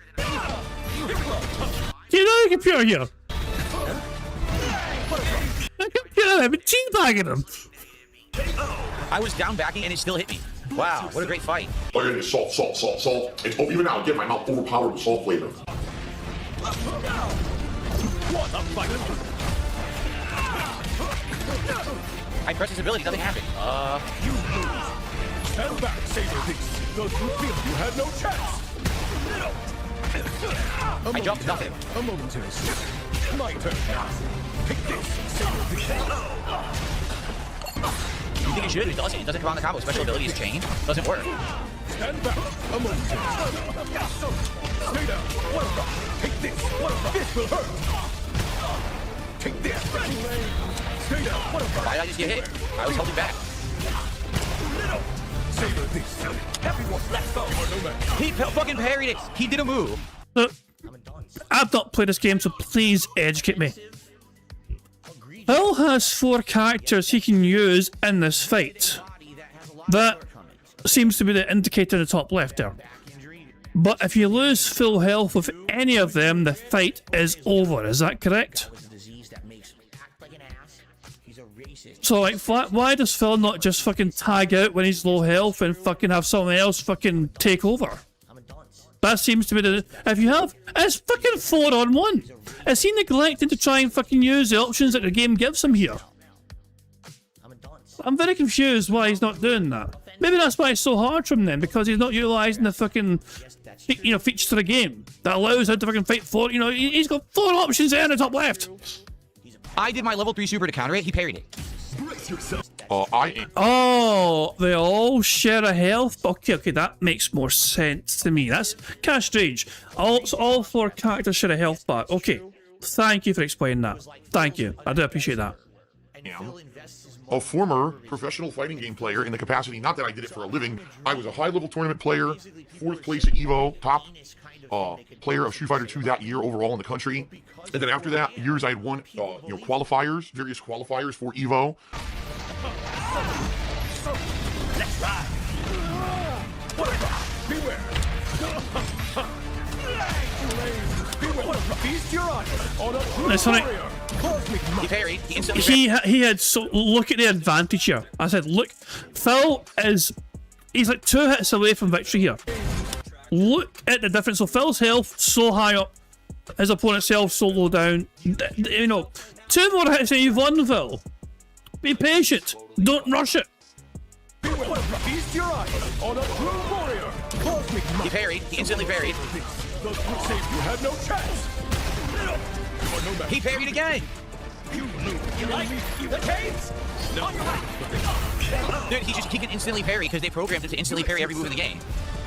Do you know the computer here? The computer had been teabagging him. I was down backing and it still hit me. Wow, what a great fight. All you're getting is salt, salt, salt, salt. It's even now, again, my mouth overpowered with salt flavor. I press his ability, nothing happened. You lose. Stand back, Saber Beast. Those who feel you had no chance. I jumped nothing. A momentary slip. My turn. Take this, Saber Beast. You think it should? It doesn't. It doesn't come on the combo. Special ability is chain. Doesn't work. Stand back. A momentary slip. Stay down. What a rock. Take this. What a rock. This will hurt. Take this. Stay down. What a rock. Why did I just get hit? I was holding back. Saber Beast. Everyone, let's go. He fucking parried it. He did a move. Look, I've not played this game, so please educate me. Phil has 4 characters he can use in this fight. That seems to be the indicator in the top left there. But if you lose full health with any of them, the fight is over. Is that correct? So, like, why does Phil not just fucking tag out when he's low health and fucking have someone else fucking take over? That seems to be the... If you have... It's fucking 4-on-1. Is he neglecting to try and fucking use the options that the game gives him here? I'm very confused why he's not doing that. Maybe that's why it's so hard from them, because he's not utilising the fucking... You know, features of the game that allows him to fucking fight 4... You know, he's got 4 options there in the top left. I did my level 3 super to counter it. He parried it. Oh, they all share a health. Okay, that makes more sense to me. That's kind of strange. All 4 characters share a health bar. Okay, thank you for explaining that. Thank you. I do appreciate that. A former professional fighting game player in the capacity, not that I did it for a living. I was a high-level tournament player, 4th place at EVO, top player of Street Fighter 2 that year overall in the country. And then after that, years I had won, qualifiers, various qualifiers for EVO. Let's ride. Beware. Beware. Feast your eyes on a true That's funny. warrior. He parried. He instantly parried. He had so look at the advantage here. I said, look, Phil he's like 2 hits away from victory here. Look at the difference. So Phil's health so high up, his opponent's health so low down. You know, 2 more hits and you've won, Phil. Be patient. Don't rush it. Feast your eyes on a true warrior. He parried. He instantly parried. Those who say you had no chance. He parried again. You like the chains? On your way. Dude, he can instantly parry because they programmed it to instantly parry every move in the game.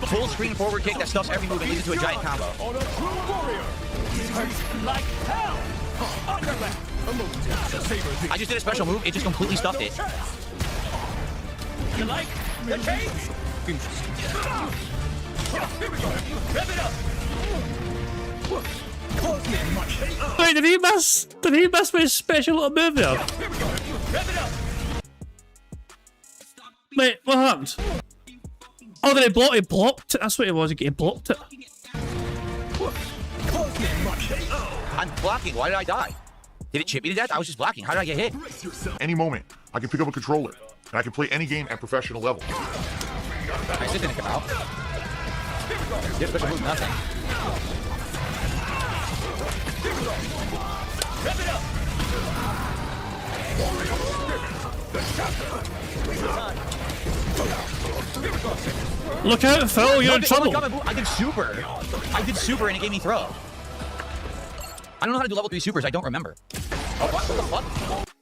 Full screen forward kick that stuffs every move and leads it to a giant combo. On a true warrior. Like hell. On your left. I just did a special move. It just completely stuffed it. You like the chains? Interesting. Here we go. Rev it up. Wait, did he miss my special little move there? Here we go. Rev it up. Wait, what happened? Oh, did he blocked it? That's what it was, he blocked it. I'm blocking. Why did I die? Did it chip me to death? I was just blocking. How did I get hit? Any moment, I can pick up a controller, and I can play any game at professional level. I still didn't come out. This special move, nothing. Rev it up. Look out, Phil, you're in trouble. I did super. I did super and it gave me throw. I don't know how to do level 3 supers. I don't remember. Oh, what the fuck?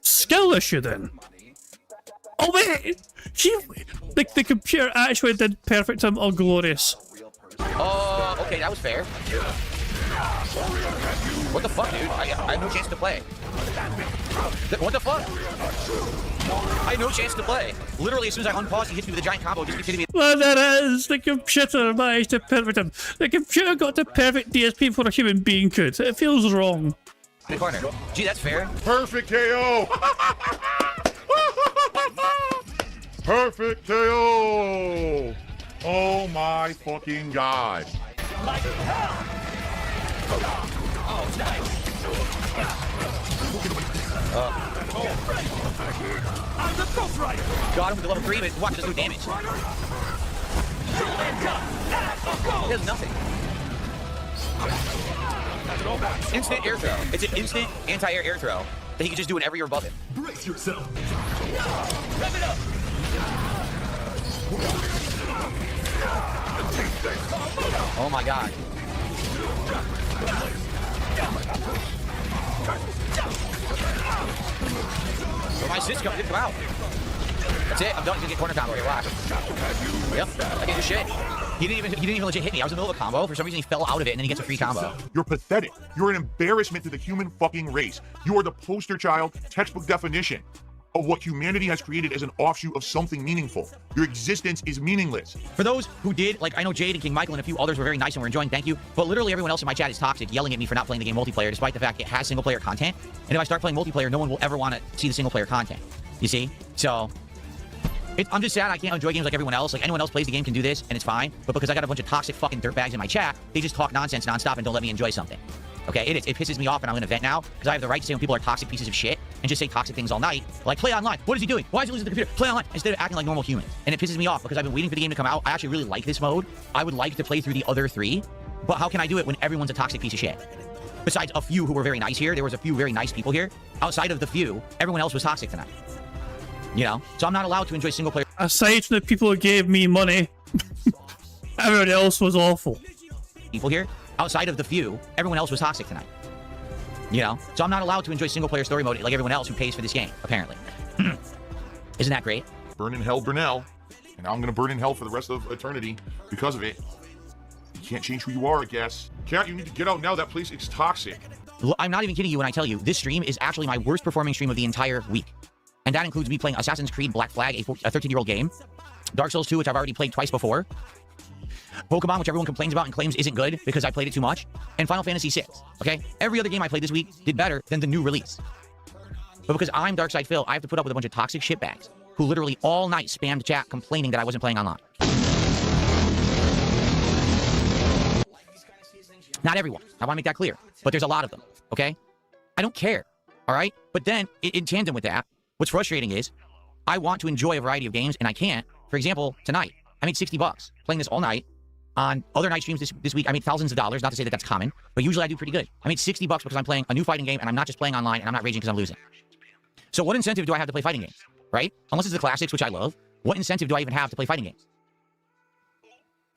Skill issue then. Oh wait, the computer actually did perfect him. Oh, glorious. Oh, okay, that was fair. What the fuck, dude? I have no chance to play. What the fuck? I had no chance to play. Literally, as soon as I unpause, he hits me with a giant combo. Just keeps hitting me. Well, there is. The computer managed to perfect him. The computer got to perfect DSP before a human being could. It feels wrong. In the corner. Gee, that's fair. Perfect KO! Perfect KO! Oh my fucking god. Like hell. Oh, nice. I'm the Ghost Rider. Got him with the level 3, but watch, does no damage. He does nothing. Instant air throw. It's an instant anti-air air throw that he can just do whenever you're above him. Brace yourself. Rev it up. Oh my god. So my assist didn't come out. That's it. I'm done. He's gonna get corner combo here. Watch. Yep. I can't do shit. He didn't even legit hit me. I was in the middle of a combo. For some reason, he fell out of it, and then he gets a free combo. You're pathetic. You're an embarrassment to the human fucking race. You are the poster child, textbook definition of what humanity has created as an offshoot of something meaningful. Your existence is meaningless. For those who did, like, I know Jade and King Michael and a few others were very nice and were enjoying, thank you. But literally everyone else in my chat is toxic, yelling at me for not playing the game multiplayer, despite the fact it has single-player content. And if I start playing multiplayer, no one will ever want to see the single-player content. You see? So... I'm just sad I can't enjoy games like everyone else. Like, anyone else plays the game can do this, and it's fine. But because I got a bunch of toxic fucking dirtbags in my chat, they just talk nonsense nonstop and don't let me enjoy something. Okay? It pisses me off, and I'm gonna vent now, because I have the right to say when people are toxic pieces of shit, and just say toxic things all night. Like, play online. What is he doing? Why is he losing the computer? Play online. Instead of acting like normal humans. And it pisses me off, because I've been waiting for the game to come out. I actually really like this mode. I would like to play through the other 3. But how can I do it when everyone's a toxic piece of shit? Besides a few who were very nice here, there was a few very nice people here. Outside of the few, everyone else was toxic tonight. You know? So I'm not allowed to enjoy single-player... Aside from the people who gave me money, everybody else was awful. People here, outside of the few, everyone else was toxic tonight. You know? So I'm not allowed to enjoy single-player story mode like everyone else who pays for this game, apparently. Isn't that great? Burn in hell, Burnell. And I'm gonna burn in hell for the rest of eternity because of it. You can't change who you are, I guess. Cat, you need to get out now. That place is toxic. I'm not even kidding you when I tell you, this stream is actually my worst performing stream of the entire week. And that includes me playing Assassin's Creed Black Flag, a 13-year-old game. Dark Souls 2, which I've already played twice before. Pokemon, which everyone complains about and claims isn't good because I played it too much. And Final Fantasy VI, okay? Every other game I played this week did better than the new release. But because I'm Darkside Phil, I have to put up with a bunch of toxic shitbags who literally all night spammed chat complaining that I wasn't playing online. Not everyone. I want to make that clear. But there's a lot of them, okay? I don't care, all right? But then, in tandem with that, what's frustrating is I want to enjoy a variety of games, and I can't. For example, tonight, I made $60 playing this all night. On other night streams this week, I made thousands of dollars. Not to say that that's common, but usually I do pretty good. I made $60 because I'm playing a new fighting game, and I'm not just playing online, and I'm not raging because I'm losing. So what incentive do I have to play fighting games, right? Unless it's the classics, which I love. What incentive do I even have to play fighting games?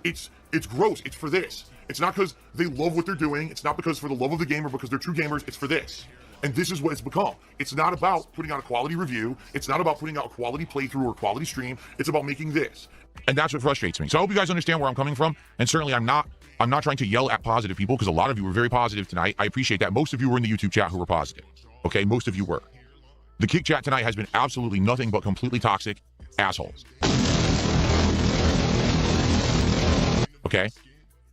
It's gross. It's for this. It's not because they love what they're doing. It's not because for the love of the game or because they're true gamers. It's for this. And this is what it's become. It's not about putting out a quality review. It's not about putting out a quality playthrough or quality stream. It's about making this. And that's what frustrates me. So I hope you guys understand where I'm coming from. And certainly I'm not trying to yell at positive people because a lot of you were very positive tonight. I appreciate that. Most of you were in the YouTube chat who were positive. Okay, most of you were. The Kick chat tonight has been absolutely nothing but completely toxic assholes. Okay?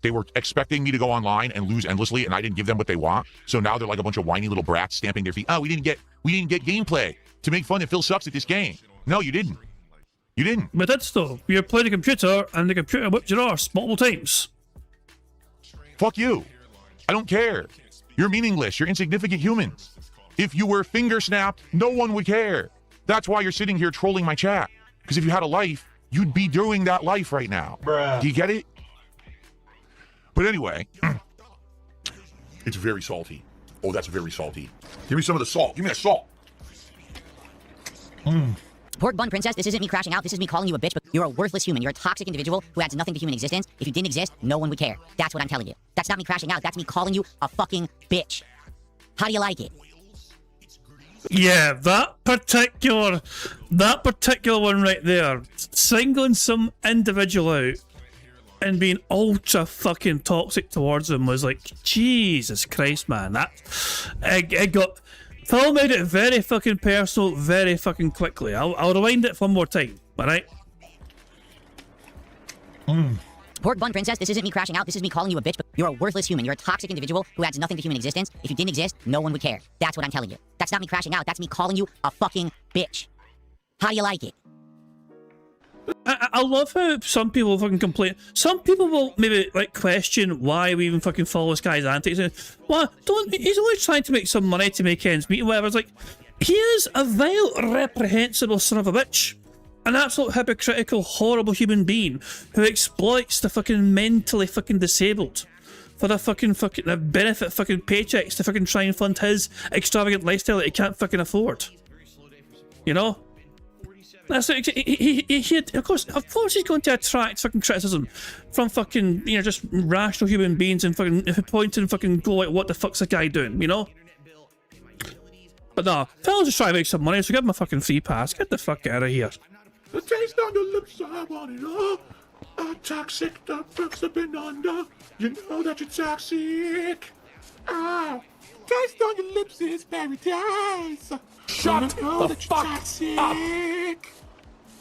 They were expecting me to go online and lose endlessly, and I didn't give them what they want. So now they're like a bunch of whiny little brats stamping their feet. Oh, we didn't get gameplay to make fun that Phil sucks at this game. No, you didn't. You didn't. But that's though. You played a computer, and the computer whipped your arse multiple times. Fuck you. I don't care. You're meaningless. You're insignificant humans. If you were finger snapped, no one would care. That's why you're sitting here trolling my chat. Because if you had a life, you'd be doing that life right now. Bruh. Do you get it? But anyway, it's very salty. Oh, that's very salty. Give me some of the salt. Give me that salt. Pork bun princess, this isn't me crashing out. This is me calling you a bitch, but you're a worthless human. You're a toxic individual who adds nothing to human existence. If you didn't exist, no one would care. That's what I'm telling you. That's not me crashing out. That's me calling you a fucking bitch. How do you like it? Yeah, that particular one right there, singling some individual out and being ultra fucking toxic towards him was like, Jesus Christ, man. Phil made it very fucking personal, very fucking quickly. I'll rewind it one more time, alright? Pork bun princess, this isn't me crashing out. This is me calling you a bitch, but you're a worthless human. You're a toxic individual who adds nothing to human existence. If you didn't exist, no one would care. That's what I'm telling you. That's not me crashing out. That's me calling you a fucking bitch. How do you like it? I love how some people fucking complain. Some people will maybe like question why we even fucking follow this guy's antics. Well, he's only trying to make some money to make ends meet and whatever. It's like, He is a vile, reprehensible son of a bitch. An absolute hypocritical, horrible human being who exploits the fucking mentally fucking disabled for the fucking the benefit fucking paychecks to fucking try and fund his extravagant lifestyle that he can't fucking afford. You know? That's what of course he's going to attract fucking criticism from fucking, you know, just rational human beings and fucking point and fucking go like, what the fuck's that guy doing, you know? But no, fellas just trying to make some money, so give him a fucking free pass. Get the fuck out of here. The taste on your lips, I want it all. A toxic, the perks have been under. You know that you're toxic. Ah, taste on your lips is paradise. Shut the fuck up!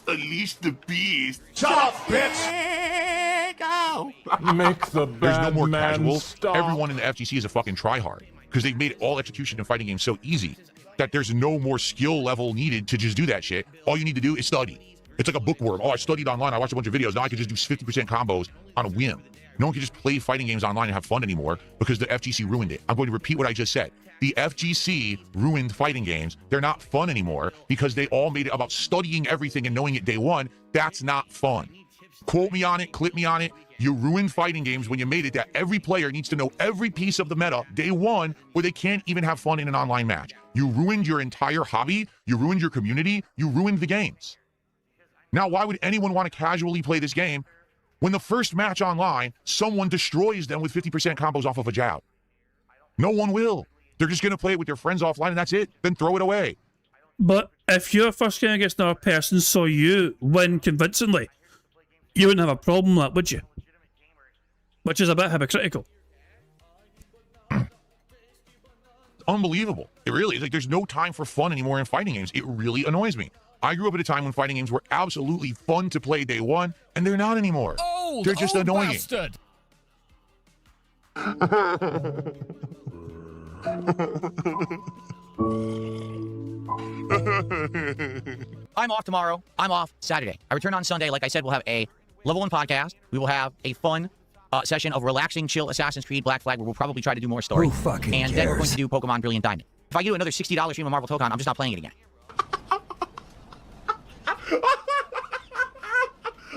Unleash the beast. Shut up, bitch! Go. Make the bad There's no more man casuals. stop. Everyone in the FGC is a fucking tryhard because they've made all execution and fighting games so easy that there's no more skill level needed to just do that shit. All you need to do is study. It's like a bookworm. Oh, I studied online. I watched a bunch of videos. Now I can just do 50% combos on a whim. No one can just play fighting games online and have fun anymore because the FGC ruined it. I'm going to repeat what I just said. The FGC ruined fighting games. They're not fun anymore because they all made it about studying everything and knowing it day one. That's not fun. Quote me on it, clip me on it. You ruined fighting games when you made it that every player needs to know every piece of the meta day one, or they can't even have fun in an online match. You ruined your entire hobby. You ruined your community. You ruined the games. Now, why would anyone want to casually play this game when the first match online, someone destroys them with 50% combos off of a jab? No one will. They're just going to play it with their friends offline and that's it. Then throw it away. But if your first game against another person saw you win convincingly, you wouldn't have a problem with that, would you? Which is a bit hypocritical. Unbelievable. It really is. Like, there's no time for fun anymore in fighting games. It really annoys me. I grew up at a time when fighting games were absolutely fun to play day one, and they're not anymore. They're just annoying. Bastard. I'm off tomorrow. I'm off Saturday. I return on Sunday. Like I said, we'll have a level 1 podcast. We will have a fun session of relaxing, chill Assassin's Creed Black Flag, where we'll probably try to do more story. Who fucking and then we're going cares? to do Pokemon Brilliant Diamond. If I do another $60 stream of Marvel Tokon, I'm just not playing it again.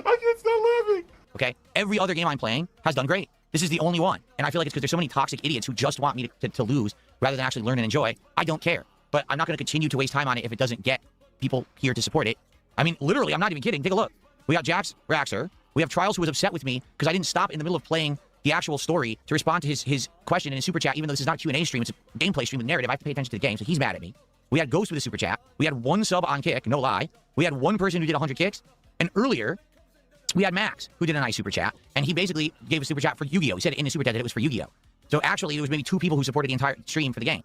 I can't stop laughing. Okay? Every other game I'm playing has done great. This is the only one. And I feel like it's because there's so many toxic idiots who just want me to lose rather than actually learn and enjoy. I don't care. But I'm not going to continue to waste time on it if it doesn't get people here to support it. I mean, literally, I'm not even kidding. Take a look. We got Jax Raxer. We have Trials, who was upset with me because I didn't stop in the middle of playing the actual story to respond to his question in his super chat, even though this is not a Q&A stream. It's a gameplay stream with narrative. I have to pay attention to the game, so he's mad at me. We had Ghost with a super chat. We had one sub on Kick, no lie. We had one person who did 100 kicks. And earlier, we had Max, who did a nice super chat, and he basically gave a super chat for Yu-Gi-Oh! He said in his super chat that it was for Yu-Gi-Oh! So actually, there was maybe 2 people who supported the entire stream for the game.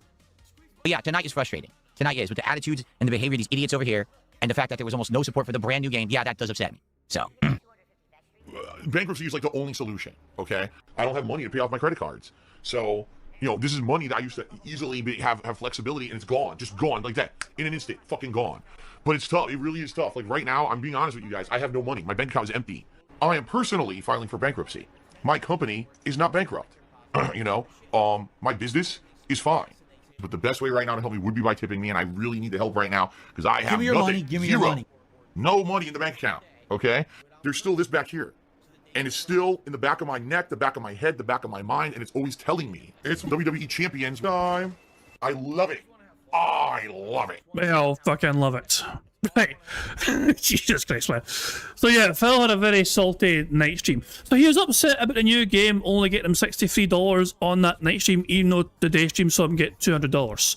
But yeah, tonight is frustrating. Tonight is, with the attitudes and the behavior of these idiots over here, and the fact that there was almost no support for the brand new game. Yeah, that does upset me. So... Bankruptcy is like the only solution, okay? I don't have money to pay off my credit cards. So, you know, this is money that I used to easily have flexibility, and it's gone. Just gone like that. In an instant. Fucking gone. But it's tough. It really is tough. Like, right now, I'm being honest with you guys. I have no money. My bank account is empty. I am personally filing for bankruptcy. My company is not bankrupt. You know? My business is fine. But the best way right now to help me would be by tipping me, and I really need the help right now, because I have Give me your nothing. money. Give me Zero. your money. No money in the bank account, okay? There's still this back here. And it's still in the back of my neck, the back of my head, the back of my mind, and it's always telling me it's WWE Champions time. I love it. I love it. Well, fucking love it. Right. Jesus Christ, man. So yeah, Phil had a very salty night stream. So he was upset about the new game only getting him $63 on that night stream, even though the day stream saw him get $200.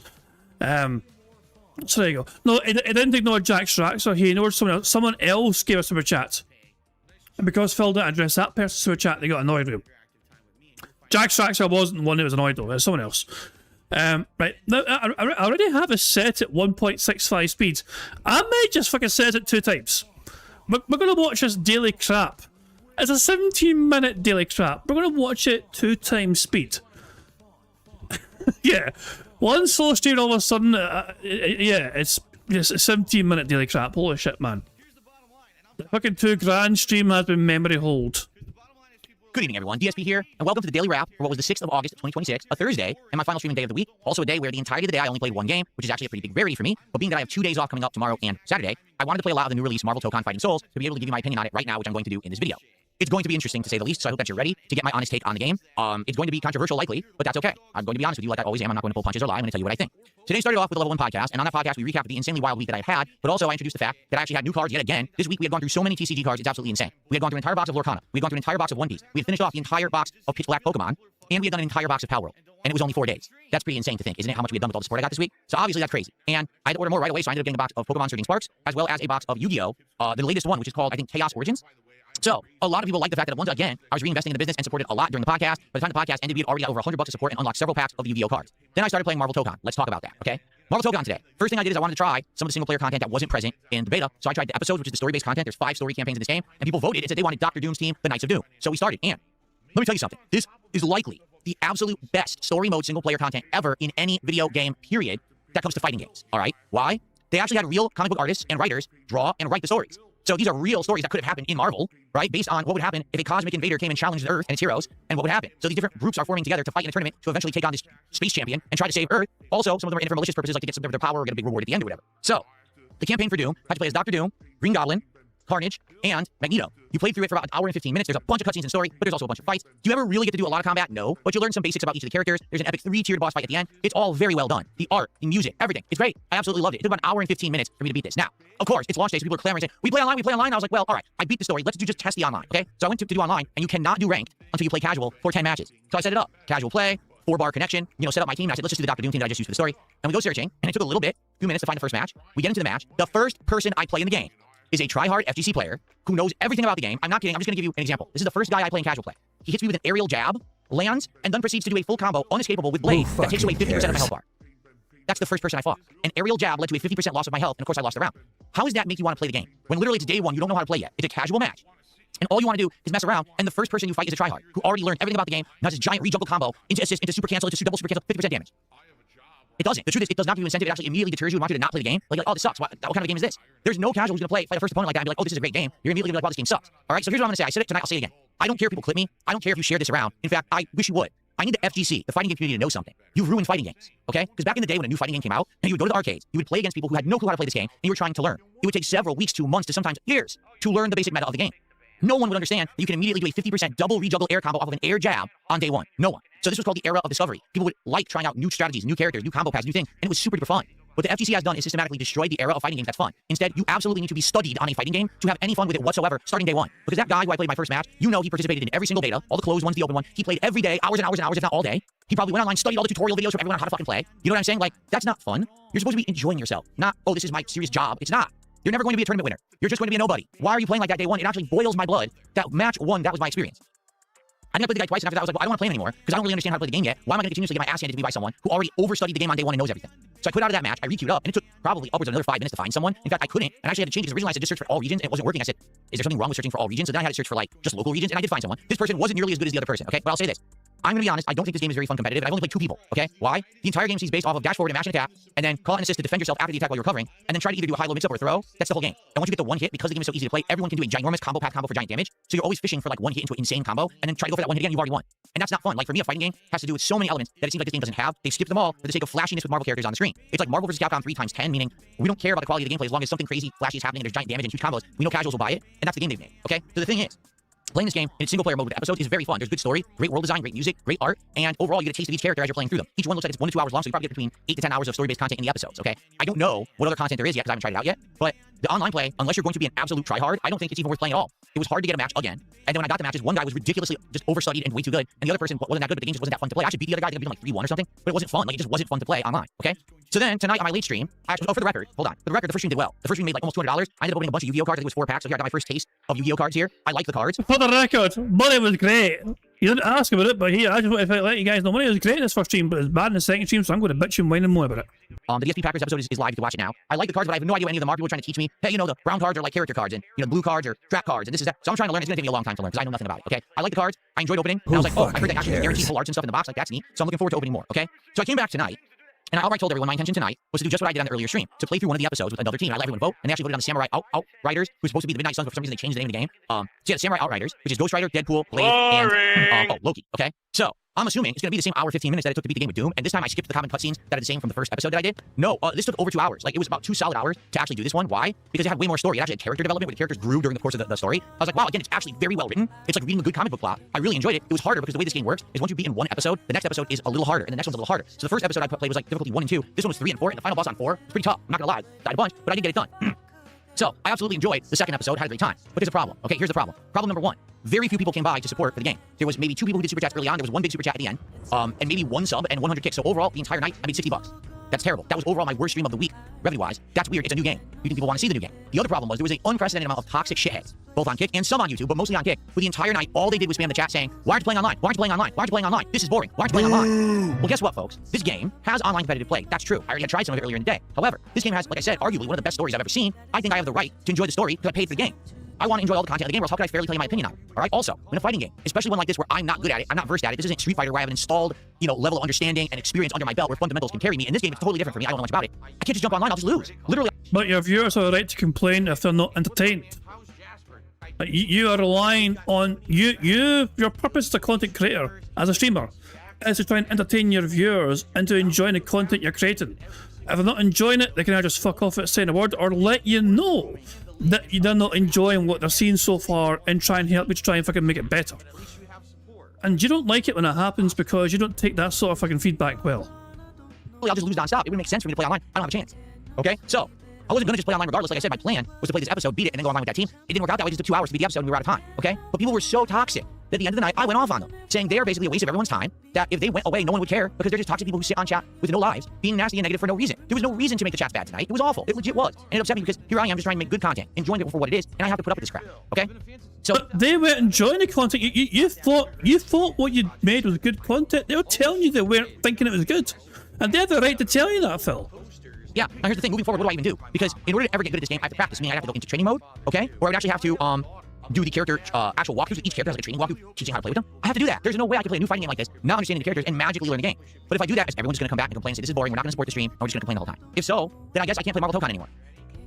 So there you go. No, he didn't ignore Jack Strack, so he ignored someone else. Someone else gave a super chat. And because Phil didn't address that person's super chat, they got annoyed with him. Jack Straxer wasn't the one who was annoyed though, it was someone else. Right, now I already have it set at 1.65 speeds. I may just fucking set it 2 times. We're gonna watch this daily crap. It's a 17-minute daily crap. We're gonna watch it 2 times speed. Yeah, one slow stream all of a sudden, yeah, it's a 17-minute daily crap. Holy shit, man. The fucking $2 grand stream has been memory hold. Good evening, everyone. DSP here, and welcome to the Daily Wrap for what was the 6th of August, 2026, a Thursday, and my final streaming day of the week. Also a day where the entirety of the day I only played one game, which is actually a pretty big rarity for me. But being that I have 2 days off coming up tomorrow and Saturday, I wanted to play a lot of the new release Marvel Tokon Fighting Souls to be able to give you my opinion on it right now, which I'm going to do in this video. It's going to be interesting, to say the least, so I hope that you're ready to get my honest take on the game. It's going to be controversial, likely, but that's okay. I'm going to be honest with you like I always am. I'm not going to pull punches or lie. I'm going to tell you what I think. Today started off with a level 1 podcast, and on that podcast, we recapped the insanely wild week that I've had, but also I introduced the fact that I actually had new cards yet again. This week, we had gone through so many TCG cards, it's absolutely insane. We had gone through an entire box of Lorcana. We had gone through an entire box of One Piece. We had finished off the entire box of Pitch Black Pokemon, and we had done an entire box of Palworld. And it was only 4 days. That's pretty insane to think, isn't it, how much we had done with all the support I got this week? So obviously that's crazy. And I had to order more right away, so I ended up getting a box of Pokemon Surging Sparks, as well as a box of Yu-Gi-Oh! The latest one, which is called, I think, Chaos Origins. So, a lot of people like the fact that once again, I was reinvesting in the business and supported a lot during the podcast. By the time the podcast ended, we had already got over $100 of support and unlocked several packs of Yu-Gi-Oh! Cards. Then I started playing Marvel Tokon. Let's talk about that, okay? Marvel Tokon today. First thing I did is I wanted to try some of the single-player content that wasn't present in the beta. So I tried the episodes, which is the story-based content. There's 5 story campaigns in this game, and people voted and said they wanted Doctor Doom's team, the Knights of Doom. So we started, and let me tell you something. This is likely the absolute best story mode single-player content ever in any video game, period, that comes to fighting games, all right? Why? They actually had real comic book artists and writers draw and write the stories. So these are real stories that could have happened in Marvel, right? Based on what would happen if a cosmic invader came and challenged the Earth and its heroes, and what would happen. So these different groups are forming together to fight in a tournament to eventually take on this space champion and try to save Earth. Also, some of them are in it for malicious purposes, like to get some of their power or get a big reward at the end or whatever. So, the campaign for Doom had to play as Doctor Doom, Green Goblin, Carnage, and Magneto. You played through it for about an hour and 15 minutes. There's a bunch of cutscenes and story, but there's also a bunch of fights. Do you ever really get to do a lot of combat? No. But you learn some basics about each of the characters. There's an epic 3-tiered boss fight at the end. It's all very well done. The art, the music, everything. It's great. I absolutely loved it. It took about an hour and 15 minutes for me to beat this. Now, of course, it's launch day, so people are clamoring saying, we play online, we play online. And I was like, well, all right, I beat the story. Let's just test the online, okay? So I went to do online, and you cannot do ranked until you play casual for 10 matches. So I set it up. Casual play, 4-bar connection, set up my team, and I said, let's just do the Doctor Doom team that I just used for the story. And we go searching, and it took a little bit, a few minutes to find the first match. We get into the match. The first person I play in the game is a try-hard FGC player who knows everything about the game. I'm not kidding. I'm just going to give you an example. This is the first guy I play in casual play. He hits me with an aerial jab, lands, and then proceeds to do a full combo, unescapable, with blade that takes away 50% of my health bar. That's the first person I fought. An aerial jab led to a 50% loss of my health, and of course I lost the round. How does that make you want to play the game? When literally it's day 1, you don't know how to play yet. It's a casual match. And all you want to do is mess around, and the first person you fight is a tryhard who already learned everything about the game, and has this giant re-juggle combo into assist, into super cancel, into double super cancel, 50% damage. It doesn't. The truth is, it does not give you incentive. It actually immediately deters you and wants you to not play the game. Like, oh, this sucks. What kind of game is this? There's no casual who's going to fight a first opponent like that and be like, oh, this is a great game. You're immediately going to be like, wow, this game sucks. All right, so here's what I'm going to say. I said it tonight. I'll say it again. I don't care if people clip me. I don't care if you share this around. In fact, I wish you would. I need the FGC, the fighting game community, to know something. You've ruined fighting games, okay? Because back in the day when a new fighting game came out, and you would go to the arcades, you would play against people who had no clue how to play this game, and you were trying to learn. It would take several weeks to months to sometimes years to learn the basic meta of the game. No one would understand that you can immediately do a 50% double re-juggle air combo off of an air jab on day 1. No one. So this was called the era of discovery. People would like trying out new strategies, new characters, new combo paths, new things, and it was super duper fun. What the FGC has done is systematically destroyed the era of fighting games that's fun. Instead, you absolutely need to be studied on a fighting game to have any fun with it whatsoever starting day 1. Because that guy who I played my first match, he participated in every single beta, all the closed ones, the open one. He played every day, hours and hours and hours, if not all day. He probably went online, studied all the tutorial videos from everyone on how to fucking play. You know what I'm saying? Like, that's not fun. You're supposed to be enjoying yourself. Not, oh, this is my serious job. It's not. You're never going to be a tournament winner. You're just going to be a nobody. Why are you playing like that day 1? It actually boils my blood. That match 1, that was my experience. I think I played the guy twice, and after that I was like, well, I don't want to play him anymore, because I don't really understand how to play the game yet. Why am I going to continuously get my ass handed to me by someone who already overstudied the game on day 1 and knows everything? So I quit out of that match, I re-queued up, and it took probably upwards of another 5 minutes to find someone. In fact, I couldn't, and I actually had to change, because originally I said just search for all regions, and it wasn't working. I said, is there something wrong with searching for all regions? So then I had to search for, like, just local regions, and I did find someone. This person wasn't nearly as good as the other person, okay? But I'll say this. I'm going to be honest, I don't think this game is very fun competitive, and I've only played 2 people, okay? Why? The entire game seems based off of dash forward and mash and attack, and then call and assist to defend yourself after the attack while you're recovering, and then try to either do a high-low mix-up or a throw. That's the whole game. And once you get the one hit, because the game is so easy to play, everyone can do a ginormous combo path combo for giant damage, so you're always fishing for, like, one hit into an insane combo, and then try to go for that one hit again, you've already won. And that's not fun. Like, for me, a fighting game has to do with so many elements that it seems like this game doesn't have. They've skipped them all for the sake of flashiness with Marvel characters on the screen. It's like Marvel vs. Capcom 3x10, meaning we don't care about the quality of the gameplay as long as something crazy, flashy is happening and there's giant damage and huge combos. We know casuals will buy it, and that's the game they've made, okay? So the thing is, playing this game in its single-player mode with episodes is very fun. There's good story, great world design, great music, great art, and overall you get a taste of each character as you're playing through them. Each one looks like it's 1 to 2 hours long, so you probably get between 8 to 10 hours of story-based content in the episodes, okay? I don't know what other content there is yet because I haven't tried it out yet, but the online play, unless you're going to be an absolute tryhard, I don't think it's even worth playing at all. It was hard to get a match again, and then when I got the matches, one guy was ridiculously just overstudied and way too good, and the other person wasn't that good, but the game just wasn't that fun to play. I actually beat the other guy, I think I beat him like 3-1 or something, but it wasn't fun. Like, it just wasn't fun to play online, okay? So then, tonight on my late stream, I actually, for the record, the first stream did well. The first stream made like almost $200. I ended up opening a bunch of Yu-Gi-Oh cards. I think it was 4 packs, so here I got my first taste of Yu-Gi-Oh cards here. I like the cards. For the record, money was great. You didn't ask about it, but here, I just wanted to let you guys know money was great in this first stream, but it's bad in the second stream, so I'm going to bitch and whine and more about it. The DSP Packers episode is live. You can watch it now. I like the cards, but I have no idea what any of them are. People are trying to teach me, hey, the brown cards are like character cards, and, the blue cards are trap cards, and this is that. So I'm trying to learn. It's going to take me a long time to learn, because I know nothing about it, okay? I like the cards. I enjoyed opening. And I was like, oh, I heard they actually guarantee full arts and stuff in the box. Like, that's neat. So I'm looking forward to opening more, okay? So I came back tonight, And I outright told everyone my intention tonight was to do just what I did on the earlier stream, to play through one of the episodes with another team. I let everyone vote, and they actually voted on the Samurai Outriders, who's supposed to be the Midnight Suns, but for some reason they changed the name of the game. So yeah, the Samurai Outriders, which is Ghost Rider, Deadpool, Blade, and Loki. Okay, so I'm assuming it's going to be the same hour 15 minutes that it took to beat the game with Doom, and this time I skipped the common cutscenes that are the same from the first episode that I did. No, this took over 2 hours. Like, it was about 2 solid hours to actually do this one. Why? Because it had way more story. It actually had character development, where the characters grew during the course of the story. I was like, wow, again, it's actually very well written. It's like reading a good comic book plot. I really enjoyed it. It was harder because the way this game works is once you beat in one episode, the next episode is a little harder, and the next one's a little harder. So the first episode I played was like difficulty 1 and 2. This one was 3 and 4, and the final boss on 4 was pretty tough. I'm not gonna lie, died a bunch, but I did get it done. So, I absolutely enjoyed the second episode, had a great time. But there's a problem. Okay, here's the problem. Problem number 1. Very few people came by to support for the game. There was maybe 2 people who did super chats early on. There was 1 big super chat at the end. And maybe 1 sub and 100 kicks. So overall, the entire night, I made $60. That's terrible. That was overall my worst stream of the week, revenue-wise. That's weird. It's a new game. You think people want to see the new game. The other problem was there was an unprecedented amount of toxic shitheads, both on Kick and some on YouTube, but mostly on Kick, who the entire night, all they did was spam the chat saying, why aren't you playing online? Why aren't you playing online? Why aren't you playing online? This is boring. Why aren't you playing online? Well, guess what, folks? This game has online competitive play. That's true. I already had tried some of it earlier in the day. However, this game has, like I said, arguably one of the best stories I've ever seen. I think I have the right to enjoy the story because I paid for the game. I want to enjoy all the content of the game, or else how can I fairly tell you my opinion on it? All right. Also, in a fighting game, especially one like this where I'm not good at it, I'm not versed at it. This isn't Street Fighter where I have an installed, level of understanding and experience under my belt where fundamentals can carry me. In this game, it's totally different for me. I don't know much about it. I can't just jump online. I'll just lose. Literally. But your viewers have a right to complain if they're not entertained. You are relying on your purpose as a content creator, as a streamer, is to try and entertain your viewers into enjoying the content you're creating. If they're not enjoying it, they can either just fuck off at saying a word or let you know that they're not enjoying what they're seeing so far and try and help you to try and fucking make it better. And you don't like it when it happens because you don't take that sort of fucking feedback well. I'll just lose nonstop. It wouldn't make sense for me to play online. I don't have a chance. Okay? So, I wasn't going to just play online regardless. Like I said, my plan was to play this episode, beat it, and then go online with that team. It didn't work out that way. It just took 2 hours to beat the episode and we were out of time. Okay? But people were so toxic that at the end of the night, I went off on them, saying they are basically a waste of everyone's time, that if they went away, no one would care because they're just toxic people who sit on chat with no lives, being nasty and negative for no reason. There was no reason to make the chats bad tonight. It was awful. It legit was. And it upset me because here I am just trying to make good content, enjoying it for what it is, and I have to put up with this crap. Okay? So, but they weren't enjoying the content. You thought what you made was good content. They were telling you they weren't thinking it was good. And they had the right to tell you that, Phil. Yeah, now here's the thing. Moving forward, what do I even do? Because in order to ever get good at this game, I have to practice. Meaning I have to go into training mode, okay? Or I would actually have to do the character actual walkthroughs with each character, has like a training walkthrough teaching how to play with them. I have to do that. There's no way I can play a new fighting game like this, not understanding the characters, and magically learn the game. But if I do that, everyone's just going to come back and complain and say, this is boring, we're not going to support the stream, and we're just going to complain the whole time. If so, then I guess I can't play Marvel Tokon anymore.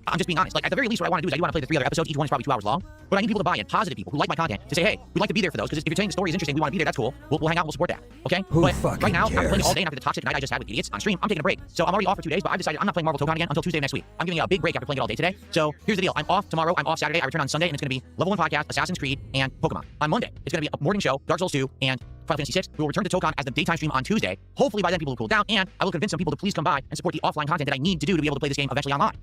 I'm just being honest. Like, at the very least, what I want to do is I do want to play the 3 other episodes. Each one is probably 2 hours long. But I need people to buy in, positive people who like my content, to say, hey, we'd like to be there for those. Because if you're saying the story is interesting, we want to be there, that's cool. We'll hang out, we'll support that. Okay? But right now, I'm playing all day, and after the toxic night I just had with idiots on stream, I'm taking a break. So I'm already off for 2 days, but I've decided I'm not playing Marvel Tokon again until Tuesday of next week. I'm giving it a big break after playing it all day today. So here's the deal. I'm off tomorrow, I'm off Saturday, I return on Sunday, and it's going to be Level 1 Podcast, Assassin's Creed, and Pokemon. On Monday, it's going to be a morning show, Dark Souls 2, and Final Fantasy 6. We will return to Tokon as the daytime stream on Tuesday. Hopefully by then people will cool down, and I will convince some people to please come by and support the offline content that I need to do to be able to play this game eventually online.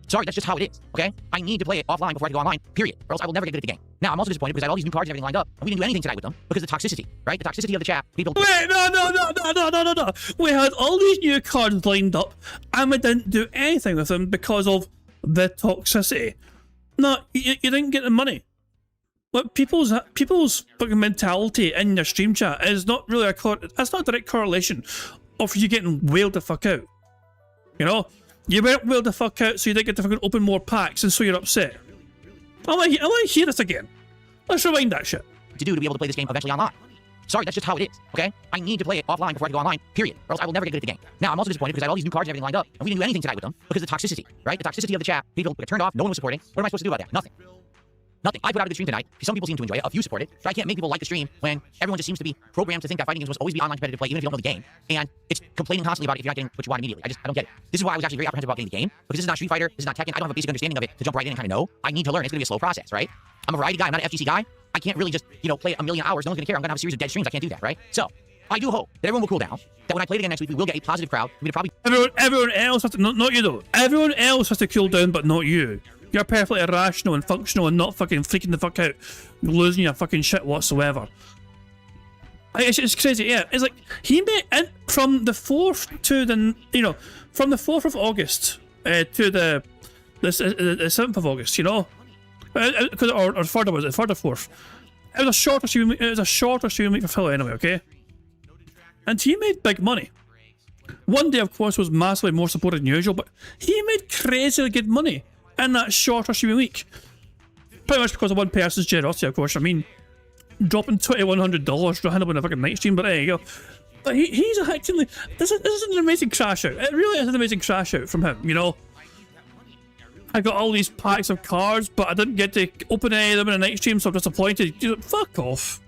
Sorry, that's just how it is, okay? I need to play it offline before I can go online, period. Or else I will never get good at the game. Now, I'm also disappointed because I had all these new cards and everything lined up, and we didn't do anything tonight with them because of the toxicity, right? The toxicity of the chat. People. Wait, no. We had all these new cards lined up, and we didn't do anything with them because of the toxicity. No, you didn't get the money. Look, people's fucking mentality in their stream chat is not really that's not a direct correlation of you getting wailed the fuck out. You know? You weren't wailed the fuck out, so you didn't get to fucking open more packs, and so you're upset. I want to hear this again. Let's rewind that shit. To be able to play this game eventually online. Sorry, that's just how it is, okay? I need to play it offline before I can go online, period. Or else I will never get good at the game. Now, I'm also disappointed because I had all these new cards and everything lined up, and we didn't do anything tonight with them because of the toxicity, right? The toxicity of the chat. People get turned off, no one was supporting. What am I supposed to do about that? Nothing. Nothing. I put out a good stream tonight. Some people seem to enjoy it. A few support it. But I can't make people like the stream when everyone just seems to be programmed to think that fighting games must always be online competitive play, even if you don't know the game. And it's complaining constantly about it if you're not getting what you want immediately. I don't get it. This is why I was actually very apprehensive about getting the game, because this is not Street Fighter, this is not Tekken. I don't have a basic understanding of it to jump right in and kind of know. I need to learn. It's going to be a slow process, right? I'm a variety guy. I'm not an FGC guy. I can't really just, play it a million hours. No one's going to care. I'm going to have a series of dead streams. I can't do that, right? So, I do hope that everyone will cool down. That when I play it again next week, we will get a positive crowd. We're probably everyone else has to, not you though. Everyone else has to cool down, but not you. You're perfectly rational and functional and not fucking freaking the fuck out, losing your fucking shit whatsoever. It's crazy, yeah. It's like he made from the 4th to the from the 4th of August to the 7th of August, or 3rd was it? 3rd or 4th. It was a shorter stream week for Phil anyway, okay? And he made big money. One day, of course, was massively more supported than usual, but he made crazily good money in that shorter streaming week. Pretty much because of one person's generosity, of course. I mean, dropping $2,100 to handle in a fucking night stream, but there you go. But he's actually this is an amazing crash out. It really is an amazing crash out from him. You know, I got all these packs of cards, but I didn't get to open any of them in a night stream, so I'm disappointed. Fuck off.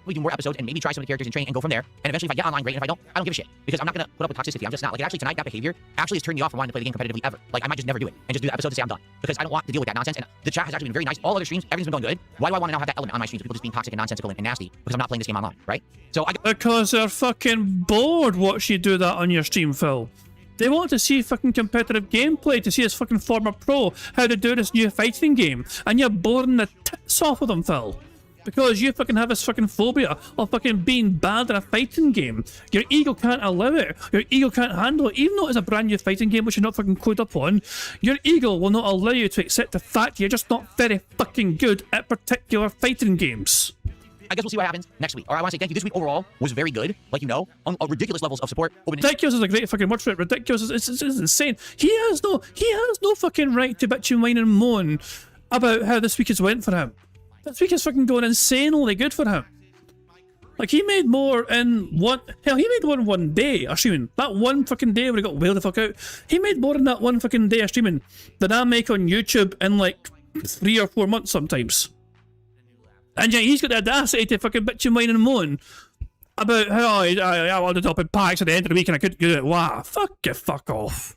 We do more episodes and maybe try some of the characters and train and go from there. And eventually, if I get online, great. And if I don't give a shit because I'm not gonna put up with toxicity. I'm just not. Like actually, tonight that behavior actually has turned me off from wanting to play the game competitively ever. Like I might just never do it and just do the episode to say I'm done because I don't want to deal with that nonsense. And the chat has actually been very nice. All other streams, everything's been going good. Why do I want to now have that element on my streams of people just being toxic and nonsensical and nasty because I'm not playing this game online, right? So because they're fucking bored watching you do that on your stream, Phil. They want to see fucking competitive gameplay, to see this fucking former pro how to do this new fighting game, and you're boring the tits off of them, Phil. Because you fucking have this fucking phobia of fucking being bad in a fighting game. Your ego can't allow it. Your ego can't handle it. Even though it's a brand new fighting game which you're not fucking clued up on, your ego will not allow you to accept the fact you're just not very fucking good at particular fighting games. I guess we'll see what happens next week. Or I want to say thank you. This week overall was very good. Like, you know, on ridiculous levels of support. Ridiculous is a great fucking word for it. Ridiculous is insane. He has no fucking right to bitch and whine and moan about how this week has went for him. This week is fucking going insanely good for him. Like, he made more in one... Hell, he made more in one day of streaming. That one fucking day where he got whaled the fuck out. He made more in that one fucking day of streaming than I make on YouTube in, like, 3 or 4 months sometimes. And yeah, he's got the audacity to fucking bitch and whine and moan about how I wanted to open packs at the end of the week and I couldn't do it. Wow, fuck off.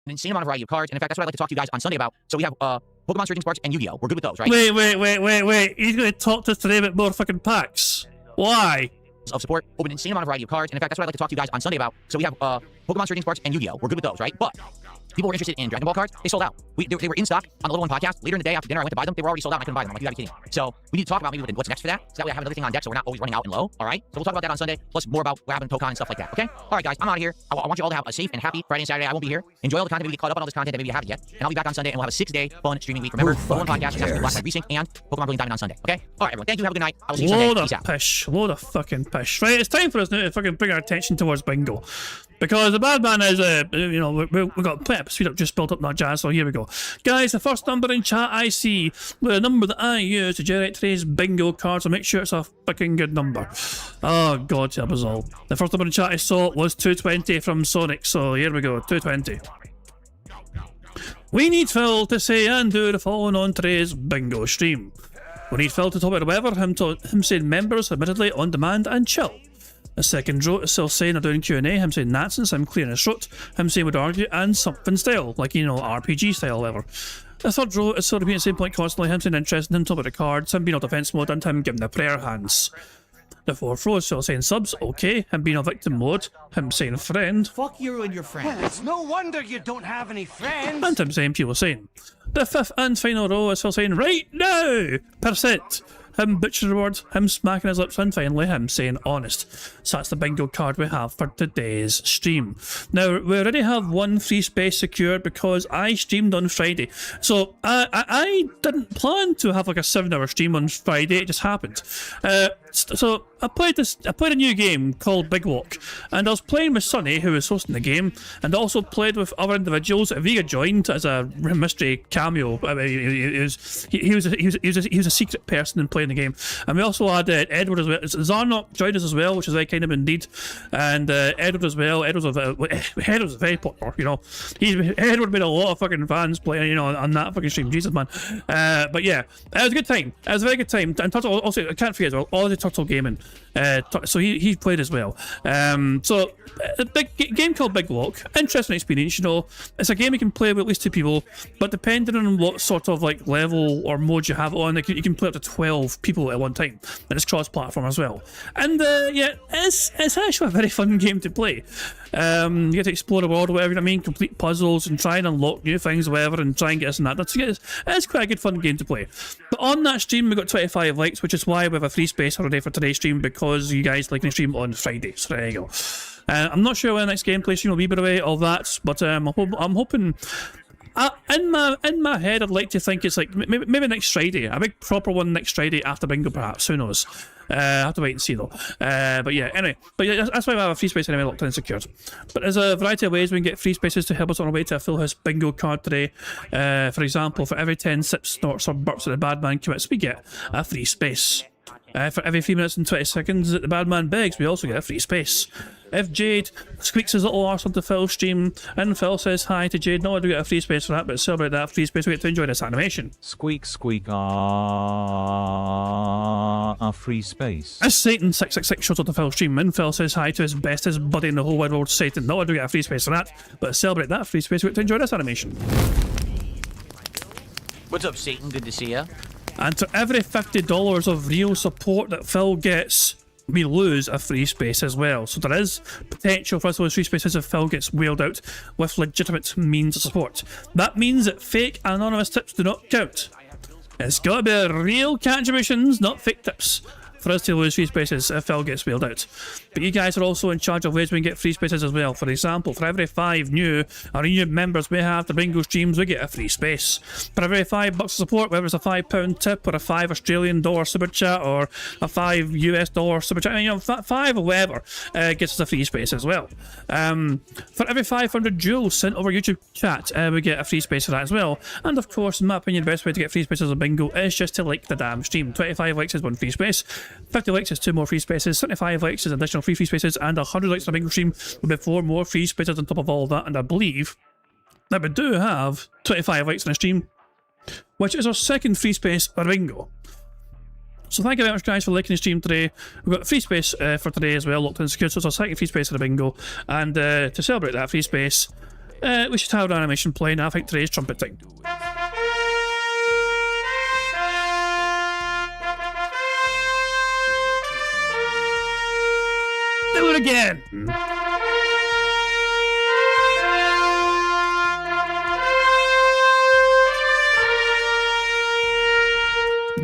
An insane amount of variety of cards. And in fact, that's what I'd like to talk to you guys on Sunday about. So we have Pokemon Surging Sparks and Yu-Gi-Oh! We're good with those, right? Wait. He's going to talk to us today about more fucking packs. Why? Of support, open an insane amount of variety of cards. And in fact, that's what I'd like to talk to you guys on Sunday about. So we have Pokemon Surging Sparks and Yu-Gi-Oh! We're good with those, right? But people were interested in Dragon Ball cards. They sold out. They were in stock on the Little One podcast. Later in the day after dinner, I went to buy them. They were already sold out and I couldn't buy them. I'm like, you gotta be kidding me. So we need to talk about maybe what's next for that. So that way I have another thing on deck so we're not always running out and low. All right? So we'll talk about that on Sunday, plus more about what happened in Pokemon and stuff like that. Okay? All right, guys, I'm out of here. I want you all to have a safe and happy Friday and Saturday. I won't be here. Enjoy all the content. Maybe get caught up on all this content that maybe you haven't yet. And I'll be back on Sunday and we'll have a 6-day fun streaming week. Remember, Little One podcast is Black Light Resync and Pokemon Brilliant Diamond on Sunday. Okay? All right, everyone. Thank you. Have a good night. I will see you Sunday. Peace out. Load of fucking pish. Right, it's time for us now to fucking bring our attention towards bingo. Because the bad man is, you know, we've got plenty of speed up just built up that jazz, so here we go. Guys, the first number in chat I see, the number that I use to generate today's bingo card, so make sure it's a fucking good number. Oh god, that was all. The first number in chat I saw was 220 from Sonic, so here we go, 220. We need Phil to say and do the following on today's bingo stream. We need Phil to talk about the weather, him saying members, admittedly, on demand and chill. The second row is still saying they're doing Q&A, him saying nonsense, him clearing his throat, him saying would argue, and something style, like, you know, RPG style, whatever. The third row is sort of being at the same point constantly, him saying interesting, him talking about the cards, him being on defense mode, and him giving the prayer hands. The fourth row is still saying subs, okay, him being on victim mode, him saying friend. Fuck you and your friends. It's no wonder you don't have any friends. And him saying people saying. The fifth and final row is still saying right now, percent. Him butchering the word, him smacking his lips, and finally him saying honest. So that's the bingo card we have for today's stream. Now, we already have one free space secured because I streamed on Friday. So, I didn't plan to have like a 7-hour stream on Friday, it just happened. So, I played a new game called Big Walk, and I was playing with Sonny, who was hosting the game, and also played with other individuals. Vega joined as a mystery cameo. I mean, he was a secret person in playing the game, and we also had Edward as well. Zarnok joined us as well, which is very kind of indeed, and Edward as well. Edward was very popular, you know. Edward made a lot of fucking fans playing, you know, on that fucking stream. Jesus, man. But yeah, it was a good time. It was a very good time. And Turtle also, I can't forget as well, all the Turtle Gaming. So he played as well. So a big game called Big Walk, interesting experience. You know, it's a game you can play with at least 2 people, but depending on what sort of like level or mode you have it on, you can play up to 12 people at one time, and it's cross-platform as well. And yeah, it's actually a very fun game to play. You get to explore the world or whatever, you know what I mean, complete puzzles and try and unlock new things or whatever, and try and get this and that. It's quite a good fun game to play. But on that stream we got 25 likes, which is why we have a free space already for today's stream, because you guys like the stream on Friday. So there you go. I'm not sure when the next gameplay stream will be, by the way, all that, but I'm hoping. In my head, I'd like to think it's like maybe next Friday, a big proper one next Friday after bingo, perhaps. Who knows? I have to wait and see though. But yeah, anyway, that's why we have a free space anyway, locked in and secured. But there's a variety of ways we can get free spaces to help us on our way to a full house bingo card today. For example, for every 10 sips, snorts, or burps that the bad man commits, we get a free space. For every 3 minutes and 20 seconds that the bad man begs, we also get a free space. If Jade squeaks his little arse onto Phil's stream and Phil says hi to Jade, not only do we get a free space for that, but to celebrate that free space, we get to enjoy this animation. Squeak, squeak, a free space. As Satan 666 shows onto Phil's stream and Phil says hi to his bestest buddy in the whole wide world, Satan, not only do we get a free space for that, but to celebrate that free space, we get to enjoy this animation. What's up, Satan? Good to see ya. And to every $50 of real support that Phil gets, we lose a free space as well. So there is potential for us to lose free spaces if Phil gets wheeled out with legitimate means of support. That means that fake anonymous tips do not count. It's got to be real contributions, not fake tips, for us to lose free spaces if Phil gets wheeled out. But you guys are also in charge of ways we can get free spaces as well. For example, for every 5 new or renewed members we have to Bingo streams, we get a free space. For every $5 of support, whether it's a £5 tip or a $5 Australian dollar super chat or a $5 US dollar super chat, I mean, you know, 5 or whatever, gets us a free space as well. For every 500 jewels sent over YouTube chat, we get a free space for that as well. And of course, in my opinion, the best way to get free spaces on Bingo is just to like the damn stream. 25 likes is 1 free space, 50 likes is 2 more free spaces, 75 likes is additional free spaces, and 100 likes on a Bingo stream will be 4 more free spaces on top of all of that. And I believe that we do have 25 likes on a stream, which is our second free space for Bingo. So thank you very much, guys, for liking the stream today. We've got a free space for today as well, locked in secure, so it's our second free space for the Bingo. And to celebrate that free space, we should have an animation playing. I think today's trumpeting. Do it again!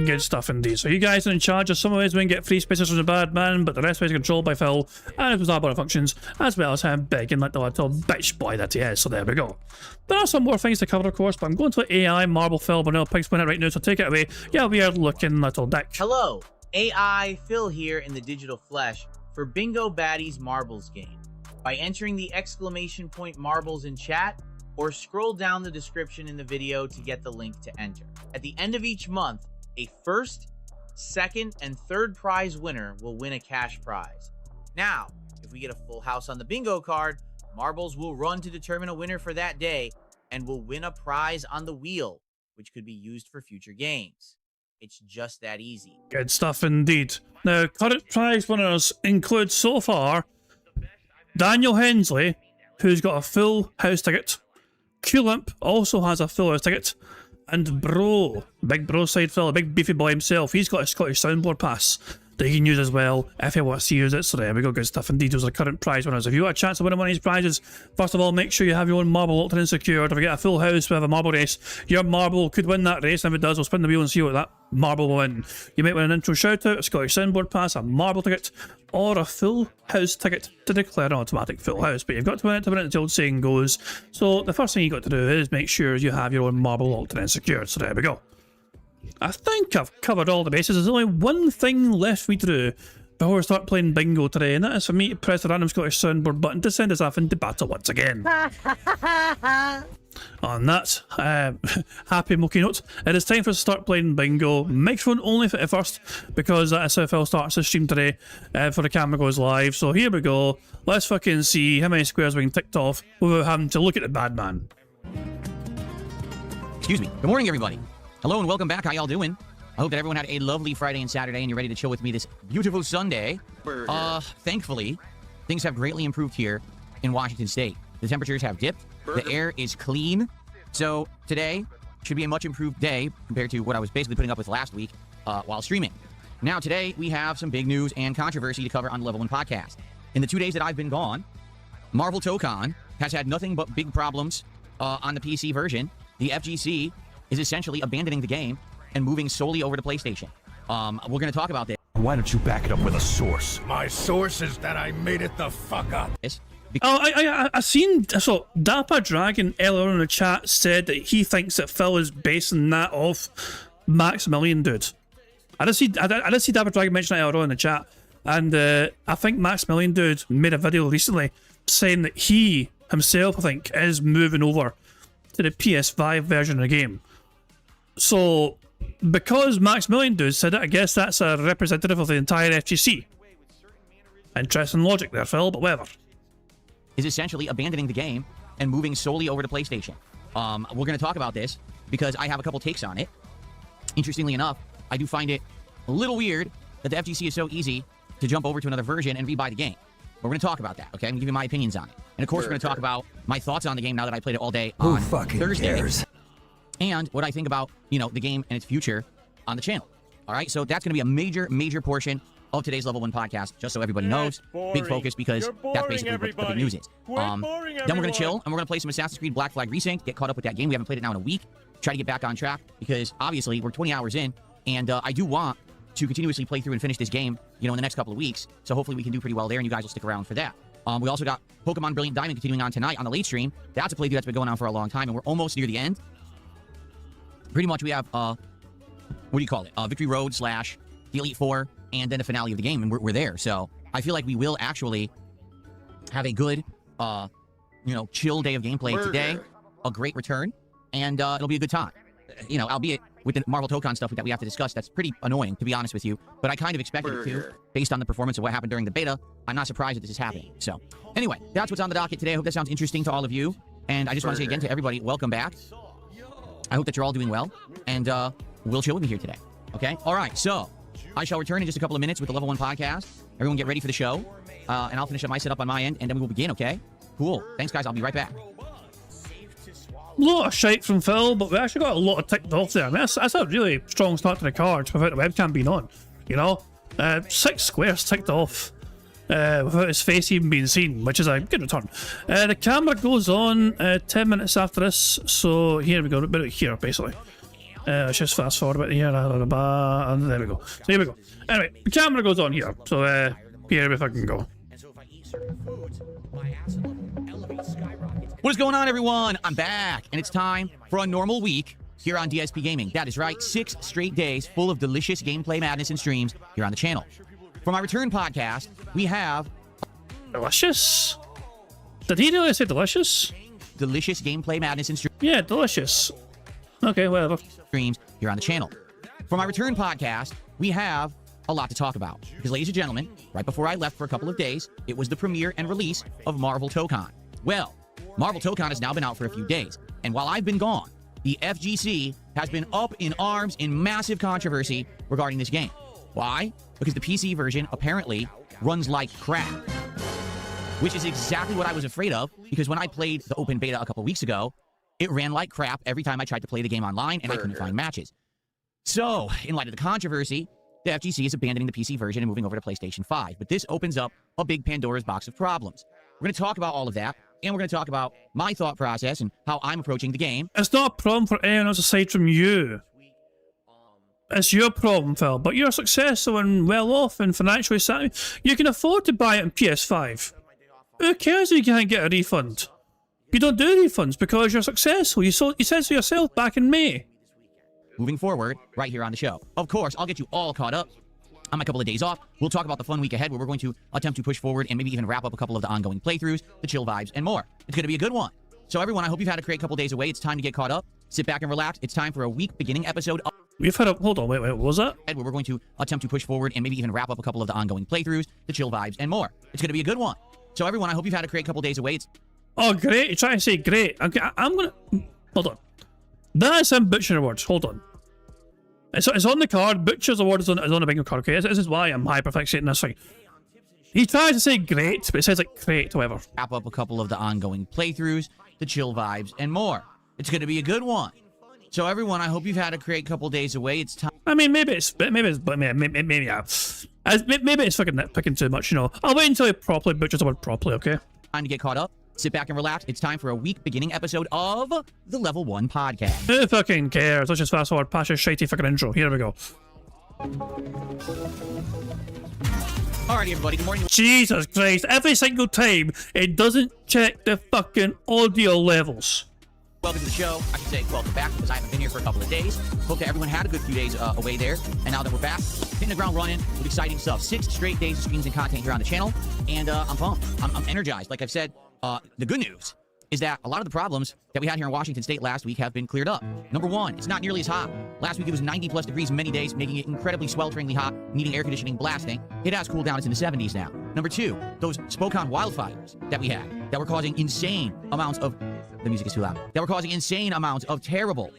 Good stuff indeed. So you guys are in charge of some ways we can get free spaces from the bad man, but the rest of it is controlled by Phil and his bizarre body functions, as well as him begging like the little bitch boy that he is. So there we go. There are some more things to cover, of course, but I'm going to let AI Marble Phil Burnell Pigs point it right now, so take it away. Yeah, weird looking little dick. Hello, AI Phil here in the digital flesh for Bingo Baddies Marbles game. By entering the exclamation point marbles in chat, or scroll down the description in the video to get the link to enter. At the end of each month, a first, second, and third prize winner will win a cash prize. Now, if we get a full house on the bingo card, marbles will run to determine a winner for that day and will win a prize on the wheel, which could be used for future games. It's just that easy. Good stuff indeed. Now, current prize winners include so far Daniel Hensley, who's got a full house ticket. Q-Limp also has a full house ticket. And Bro, big Bro side Phil, a big beefy boy himself, he's got a Scottish soundboard pass that he can use as well if he wants to use it. So there we go, good stuff indeed. Those are current prize winners. If you want a chance to win one of these prizes, first of all, make sure you have your own marble locked and secured. If we get a full house, we have a marble race. Your marble could win that race, and if it does, we'll spin the wheel and see what that marble will win. You might win an intro shout out, a Scottish soundboard pass, a marble ticket, or a full house ticket to declare an automatic full house. But you've got to win it, as the old saying goes. So the first thing you got to do is make sure you have your own marble locked and secured. So there we go. I think I've covered all the bases. There's only one thing left for me to do before we start playing Bingo today, and that is for me to press the random Scottish soundboard button to send us off into battle once again. On that happy mokey note, it is time for us to start playing Bingo. Microphone only at first, because that is how Phil starts the stream today before the camera goes live. So here we go. Let's fucking see how many squares we can tick off without having to look at the bad man. Excuse me. Good morning, everybody. Hello and welcome back. How y'all doing? I hope that everyone had a lovely Friday and Saturday and you're ready to chill with me this beautiful Sunday. Thankfully, things have greatly improved here in Washington State. The temperatures have dipped. The air is clean. So today should be a much improved day compared to what I was basically putting up with last week while streaming. Now, today we have some big news and controversy to cover on the Level 1 podcast. In the 2 days that I've been gone, Marvel Tokon has had nothing but big problems on the PC version. The FGC is essentially abandoning the game and moving solely over to PlayStation. We're going to talk about this. Why don't you back it up with a source? My source is that I made it the fuck up. I seen, so Dapper Dragon earlier in the chat said that he thinks that Phil is basing that off Maximilian Dude. I did see Dapper Dragon mention that earlier in the chat, and I think Maximilian Dude made a video recently saying that he himself, I think, is moving over to the PS5 version of the game. So because Maximilian Dude said it, I guess that's a representative of the entire FGC. Interesting logic there, Phil, but whatever. Is essentially abandoning the game and moving solely over to PlayStation. We're going to talk about this because I have a couple takes on it. Interestingly enough, I do find it a little weird that the FGC is so easy to jump over to another version and rebuy the game. We're going to talk about that, okay? I'm going to give you my opinions on it. And of course, we're going to talk about my thoughts on the game now that I played it all day on Thursday. And what I think about, you know, the game and its future on the channel. All right, so that's going to be a major portion of today's Level 1 podcast, just so everybody knows. Big focus because that's basically what the big news is. Then we're going to chill, and we're going to play some Assassin's Creed Black Flag Resync, get caught up with that game. We haven't played it now in a week. Try to get back on track because, obviously, we're 20 hours in, and I do want to continuously play through and finish this game, you know, in the next couple of weeks. So hopefully we can do pretty well there, and you guys will stick around for that. We also got Pokemon Brilliant Diamond continuing on tonight on the late stream. That's a playthrough that's been going on for a long time, and we're almost near the end. Pretty much we have, what do you call it? Victory Road / the Elite Four, and then the finale of the game, and we're there. So I feel like we will actually have a good, you know, chill day of gameplay today. A great return, and it'll be a good time. You know, albeit with the Marvel Tokon stuff that we have to discuss, that's pretty annoying, to be honest with you. But I kind of expected it to, based on the performance of what happened during the beta. I'm not surprised that this is happening. So, anyway, that's what's on the docket today. I hope that sounds interesting to all of you. And I just want to say again to everybody, welcome back. I hope that you're all doing well, and we'll chill with me here today. Okay? All right, so I shall return in just a couple of minutes with the Level 1 podcast. Everyone get ready for the show, and I'll finish up my setup on my end, and then we will begin, okay? Cool. Thanks, guys. I'll be right back. A lot of shite from Phil, but we actually got a lot of ticked off there. I mean, that's a really strong start to the cards without the webcam being on, you know? 6 squares ticked off without his face even being seen, which is a good return. The camera goes on 10 minutes after this, so here we go, about here, basically. Let's just fast forward a bit here, and there we go. So here we go. Anyway, the camera goes on here, so here we fucking go. What is going on, everyone? I'm back, and it's time for a normal week here on DSP Gaming. That is right, 6 straight days full of delicious gameplay madness and streams here on the channel. For my return podcast, we have... Delicious? Did he really say delicious? Delicious gameplay madness and streams. Yeah, delicious. Okay, whatever. Streams here on the channel. For my return podcast, we have a lot to talk about. Because, ladies and gentlemen, right before I left for a couple of days, it was the premiere and release of Marvel Tokon. Well, Marvel Tokon has now been out for a few days, and while I've been gone, the FGC has been up in arms in massive controversy regarding this game. Why? Because the PC version apparently runs like crap, which is exactly what I was afraid of, because when I played the open beta a couple weeks ago, it ran like crap every time I tried to play the game online, and I couldn't find matches. So, in light of the controversy, the FGC is abandoning the PC version and moving over to PlayStation 5, but this opens up a big Pandora's box of problems. We're going to talk about all of that, and we're going to talk about my thought process and how I'm approaching the game. It's not a problem for anyone else aside from you. It's your problem, Phil, but you're successful and well off and financially savvy. You can afford to buy it on PS5. Who cares if you can't get a refund? You don't do refunds because you're successful. You said so yourself back in May. Moving forward, right here on the show. Of course, I'll get you all caught up on my couple of days off. We'll talk about the fun week ahead where we're going to attempt to push forward and maybe even wrap up a couple of the ongoing playthroughs, the chill vibes, and more. It's going to be a good one. So everyone, I hope you've had a great couple days away. It's time to get caught up. Sit back and relax. It's time for a week beginning episode of... We've had a... Hold on, wait, what was that? Where we're going to attempt to push forward and maybe even wrap up a couple of the ongoing playthroughs, the chill vibes, and more. It's going to be a good one. So everyone, I hope you've had a great couple days away. It's... Oh, great. You're trying to say great. Okay, I'm going to... Hold on. That's in Butcher Awards. Hold on. It's on the card. Butcher's Award is on the bingo card, okay? This is why I'm hyperfixating this thing. He tries to say great, but it says like great, however. Wrap up a couple of the ongoing playthroughs, the chill vibes, and more. It's going to be a good one. So everyone, I hope you've had a great couple days away. It's time... I mean, maybe it's fucking nitpicking too much, you know. I'll wait until he properly butchers the word properly, okay? Time to get caught up. Sit back and relax. It's time for a week beginning episode of the Level 1 podcast. Who fucking cares? Let's just fast forward past your shitey fucking intro. Here we go. Alrighty, everybody. Good morning. Jesus Christ. Every single time, it doesn't check the fucking audio levels. Welcome to the show. I should say welcome back because I haven't been here for a couple of days. Hope that everyone had a good few days away there. And now that we're back, hitting the ground running with exciting stuff. 6 straight days of streams and content here on the channel. And I'm pumped. I'm energized. Like I've said, the good news is that a lot of the problems that we had here in Washington State last week have been cleared up. Number one, it's not nearly as hot. Last week it was 90 plus degrees many days, making it incredibly swelteringly hot, needing air conditioning blasting. It has cooled down. It's in the 70s now. Number two, those Spokane wildfires that we had that were causing insane amounts of, the music is too loud, that were causing insane amounts of terrible,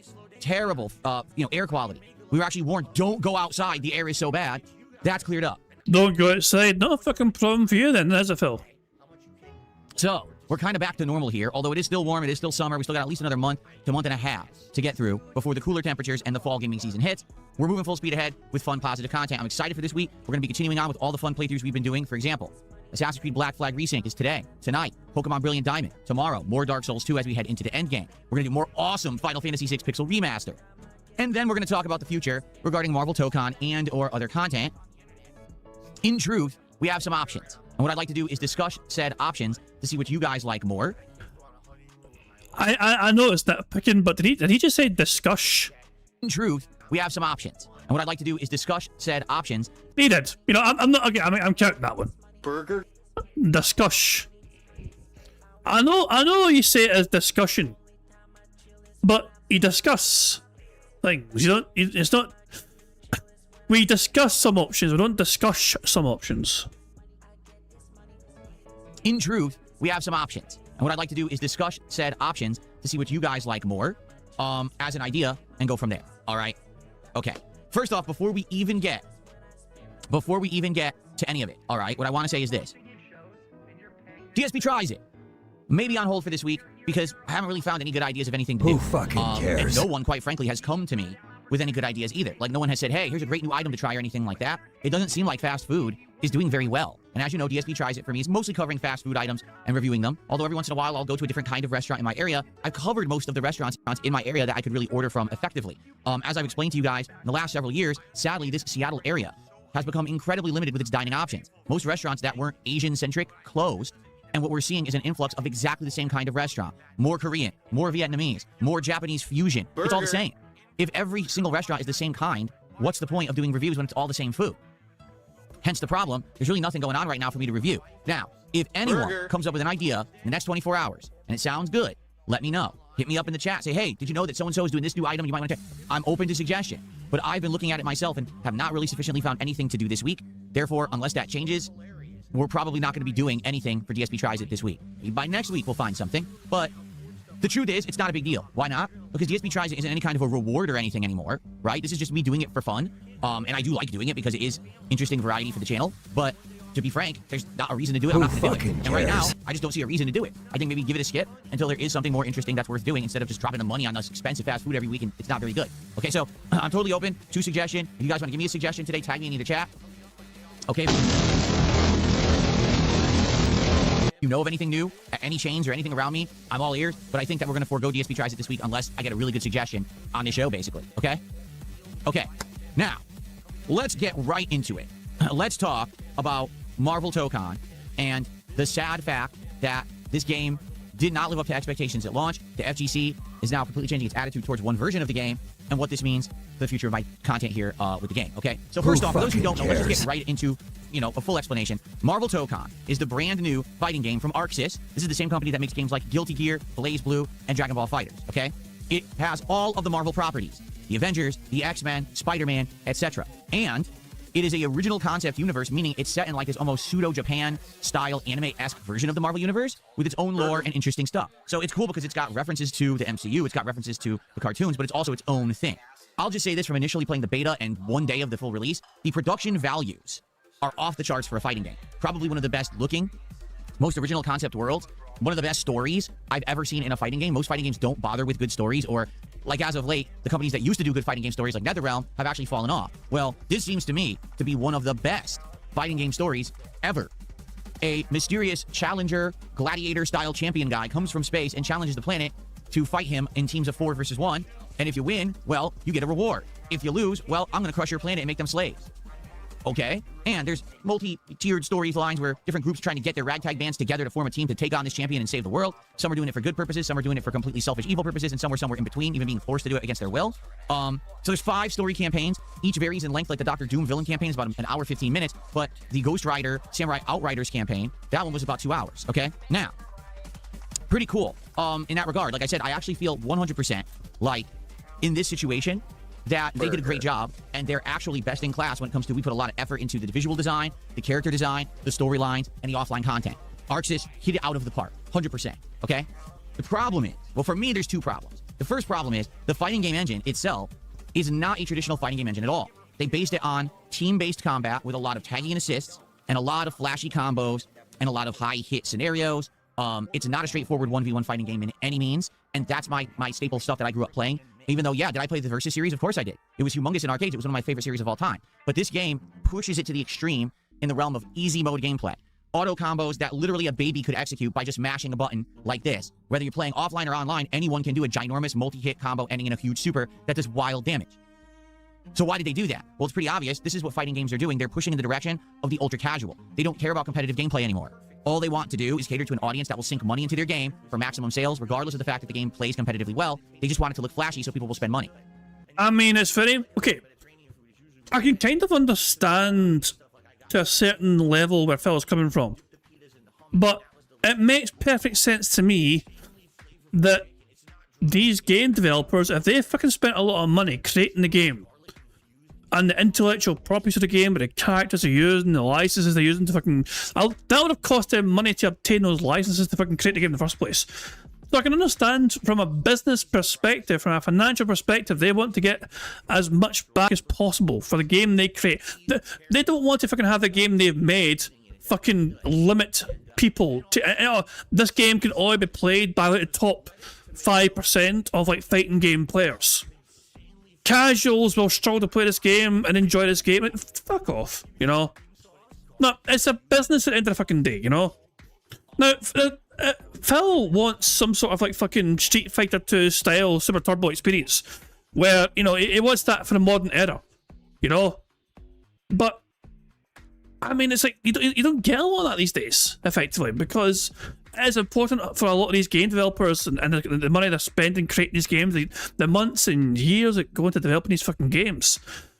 air quality. We were actually warned, don't go outside. The air is so bad. That's cleared up. Don't go outside. Not a fucking problem for you then, is it, Phil? So, we're kind of back to normal here, although it is still warm, it is still summer. We still got at least another month to month and a half to get through before the cooler temperatures and the fall gaming season hits. We're moving full speed ahead with fun, positive content. I'm excited for this week. We're going to be continuing on with all the fun playthroughs we've been doing. For example, Assassin's Creed Black Flag Resync is today, tonight. Pokemon Brilliant Diamond, tomorrow. More Dark Souls 2 as we head into the end game. We're going to do more awesome Final Fantasy VI Pixel Remaster. And then we're going to talk about the future regarding Marvel Tokon and or other content. In truth, we have some options. And what I'd like to do is discuss said options to see what you guys like more. I noticed that picking, but did he just say discuss? In truth, we have some options. And what I'd like to do is discuss said options. He did. You know, I'm not, okay, I'm counting that one. Burger? Discuss. I know you say it as discussion, but you discuss things. You don't, it's not, we discuss some options, we don't discuss some options. In truth, we have some options. And what I'd like to do is discuss said options to see what you guys like more as an idea and go from there. All right? Okay. First off, before we even get to any of it, all right, what I want to say is this. DSP tries it. Maybe on hold for this week because I haven't really found any good ideas of anything to do. Who fucking cares? And no one, quite frankly, has come to me with any good ideas either. Like, no one has said, hey, here's a great new item to try or anything like that. It doesn't seem like fast food is doing very well. And as you know, DSP Tries It for me is mostly covering fast food items and reviewing them. Although every once in a while, I'll go to a different kind of restaurant in my area. I've covered most of the restaurants in my area that I could really order from effectively. As I've explained to you guys, in the last several years, sadly, this Seattle area has become incredibly limited with its dining options. Most restaurants that weren't Asian-centric closed. And what we're seeing is an influx of exactly the same kind of restaurant. More Korean, more Vietnamese, more Japanese fusion. Burger. It's all the same. If every single restaurant is the same kind, what's the point of doing reviews when it's all the same food? Hence the problem. There's really nothing going on right now for me to review. Now, if anyone comes up with an idea in the next 24 hours and it sounds good, let me know. Hit me up in the chat. Say, hey, did you know that so-and-so is doing this new item? You might want to try. I'm open to suggestion. But I've been looking at it myself and have not really sufficiently found anything to do this week. Therefore, unless that changes, we're probably not going to be doing anything for DSP Tries It this week. By next week, we'll find something. But the truth is, it's not a big deal. Why not? Because DSP Tries It isn't any kind of a reward or anything anymore, right? This is just me doing it for fun. And I do like doing it because it is interesting variety for the channel. But to be frank, there's not a reason to do it. I'm not going to do it. And right now, I just don't see a reason to do it. I think maybe give it a skip until there is something more interesting that's worth doing instead of just dropping the money on this expensive fast food every week and it's not very good. Okay, so I'm totally open to suggestion. If you guys want to give me a suggestion today, tag me in either chat. Okay. You know of anything new, any chains or anything around me, I'm all ears, but I think that we're going to forego DSP Tries It this week unless I get a really good suggestion on this show, basically, okay? Okay, now, let's get right into it. Let's talk about Marvel Tokon and the sad fact that this game did not live up to expectations at launch. The FGC is now completely changing its attitude towards one version of the game and what this means for the future of my content here with the game, okay? So first off, for those who don't know, let's just get right into, a full explanation. Marvel Tokon is the brand new fighting game from ArcSys. This is the same company that makes games like Guilty Gear, Blaze Blue, and Dragon Ball FighterZ, okay? It has all of the Marvel properties, the Avengers, the X-Men, Spider-Man, etc. And it is a original concept universe, meaning it's set in like this almost pseudo-Japan style anime-esque version of the Marvel universe with its own lore and interesting stuff. So it's cool because it's got references to the MCU, it's got references to the cartoons, but it's also its own thing. I'll just say this from initially playing the beta and one day of the full release, the production values are off the charts for a fighting game. Probably one of the best looking, most original concept worlds, one of the best stories I've ever seen in a fighting game. Most fighting games don't bother with good stories, or like as of late, the companies that used to do good fighting game stories like NetherRealm have actually fallen off. Well, this seems to me to be one of the best fighting game stories ever. A mysterious challenger, gladiator-style champion guy comes from space and challenges the planet to fight him in teams of 4 versus 1. And if you win, well, you get a reward. If you lose, well, I'm going to crush your planet and make them slaves. Okay? And there's multi-tiered storylines where different groups trying to get their ragtag bands together to form a team to take on this champion and save the world. Some are doing it for good purposes, some are doing it for completely selfish evil purposes, and some are somewhere in between, even being forced to do it against their will. So there's 5 story campaigns. Each varies in length, like the Dr. Doom villain campaign is about an hour, 15 minutes, but the Ghost Rider Samurai Outriders campaign, that one was about 2 hours, okay? Now, pretty cool in that regard. Like I said, I actually feel 100% like in this situation that they did a great job, and they're actually best in class when it comes to, we put a lot of effort into the visual design, the character design, the storylines, and the offline content. Arxis hit it out of the park, 100%, okay? The problem is, well, for me, there's two problems. The first problem is the fighting game engine itself is not a traditional fighting game engine at all. They based it on team-based combat with a lot of tagging and assists and a lot of flashy combos and a lot of high-hit scenarios. It's not a straightforward 1v1 fighting game in any means, and that's my staple stuff that I grew up playing. Even though, yeah, did I play the Versus series? Of course I did. It was humongous in arcades. It was one of my favorite series of all time. But this game pushes it to the extreme in the realm of easy mode gameplay. Auto combos that literally a baby could execute by just mashing a button like this. Whether you're playing offline or online, anyone can do a ginormous multi-hit combo ending in a huge super that does wild damage. So why did they do that? Well, it's pretty obvious. This is what fighting games are doing. They're pushing in the direction of the ultra-casual. They don't care about competitive gameplay anymore. All they want to do is cater to an audience that will sink money into their game for maximum sales, regardless of the fact that the game plays competitively well. They just want it to look flashy so people will spend money. I mean, it's very... Okay. I can kind of understand to a certain level where Phil's coming from. But it makes perfect sense to me that these game developers, if they fucking spent a lot of money creating the game, and the intellectual properties of the game, with the characters they're using, the licenses they're using to fucking... that would have cost them money to obtain those licenses to fucking create the game in the first place. So I can understand from a business perspective, from a financial perspective, they want to get as much back as possible for the game they create. They don't want to fucking have the game they've made fucking limit people to... this game can only be played by like the top 5% of like fighting game players. Casuals will struggle to play this game and enjoy this game. Like, fuck off, you know? No, it's a business at the end of the fucking day, you know? Now, Phil wants some sort of like fucking Street Fighter 2 style Super Turbo experience where, you know, it wants that for the modern era, you know? But, I mean, it's like, you don't get a lot of that these days, effectively, because it's important for a lot of these game developers and the money they're spending creating these games, the months and years that go into developing these fucking games,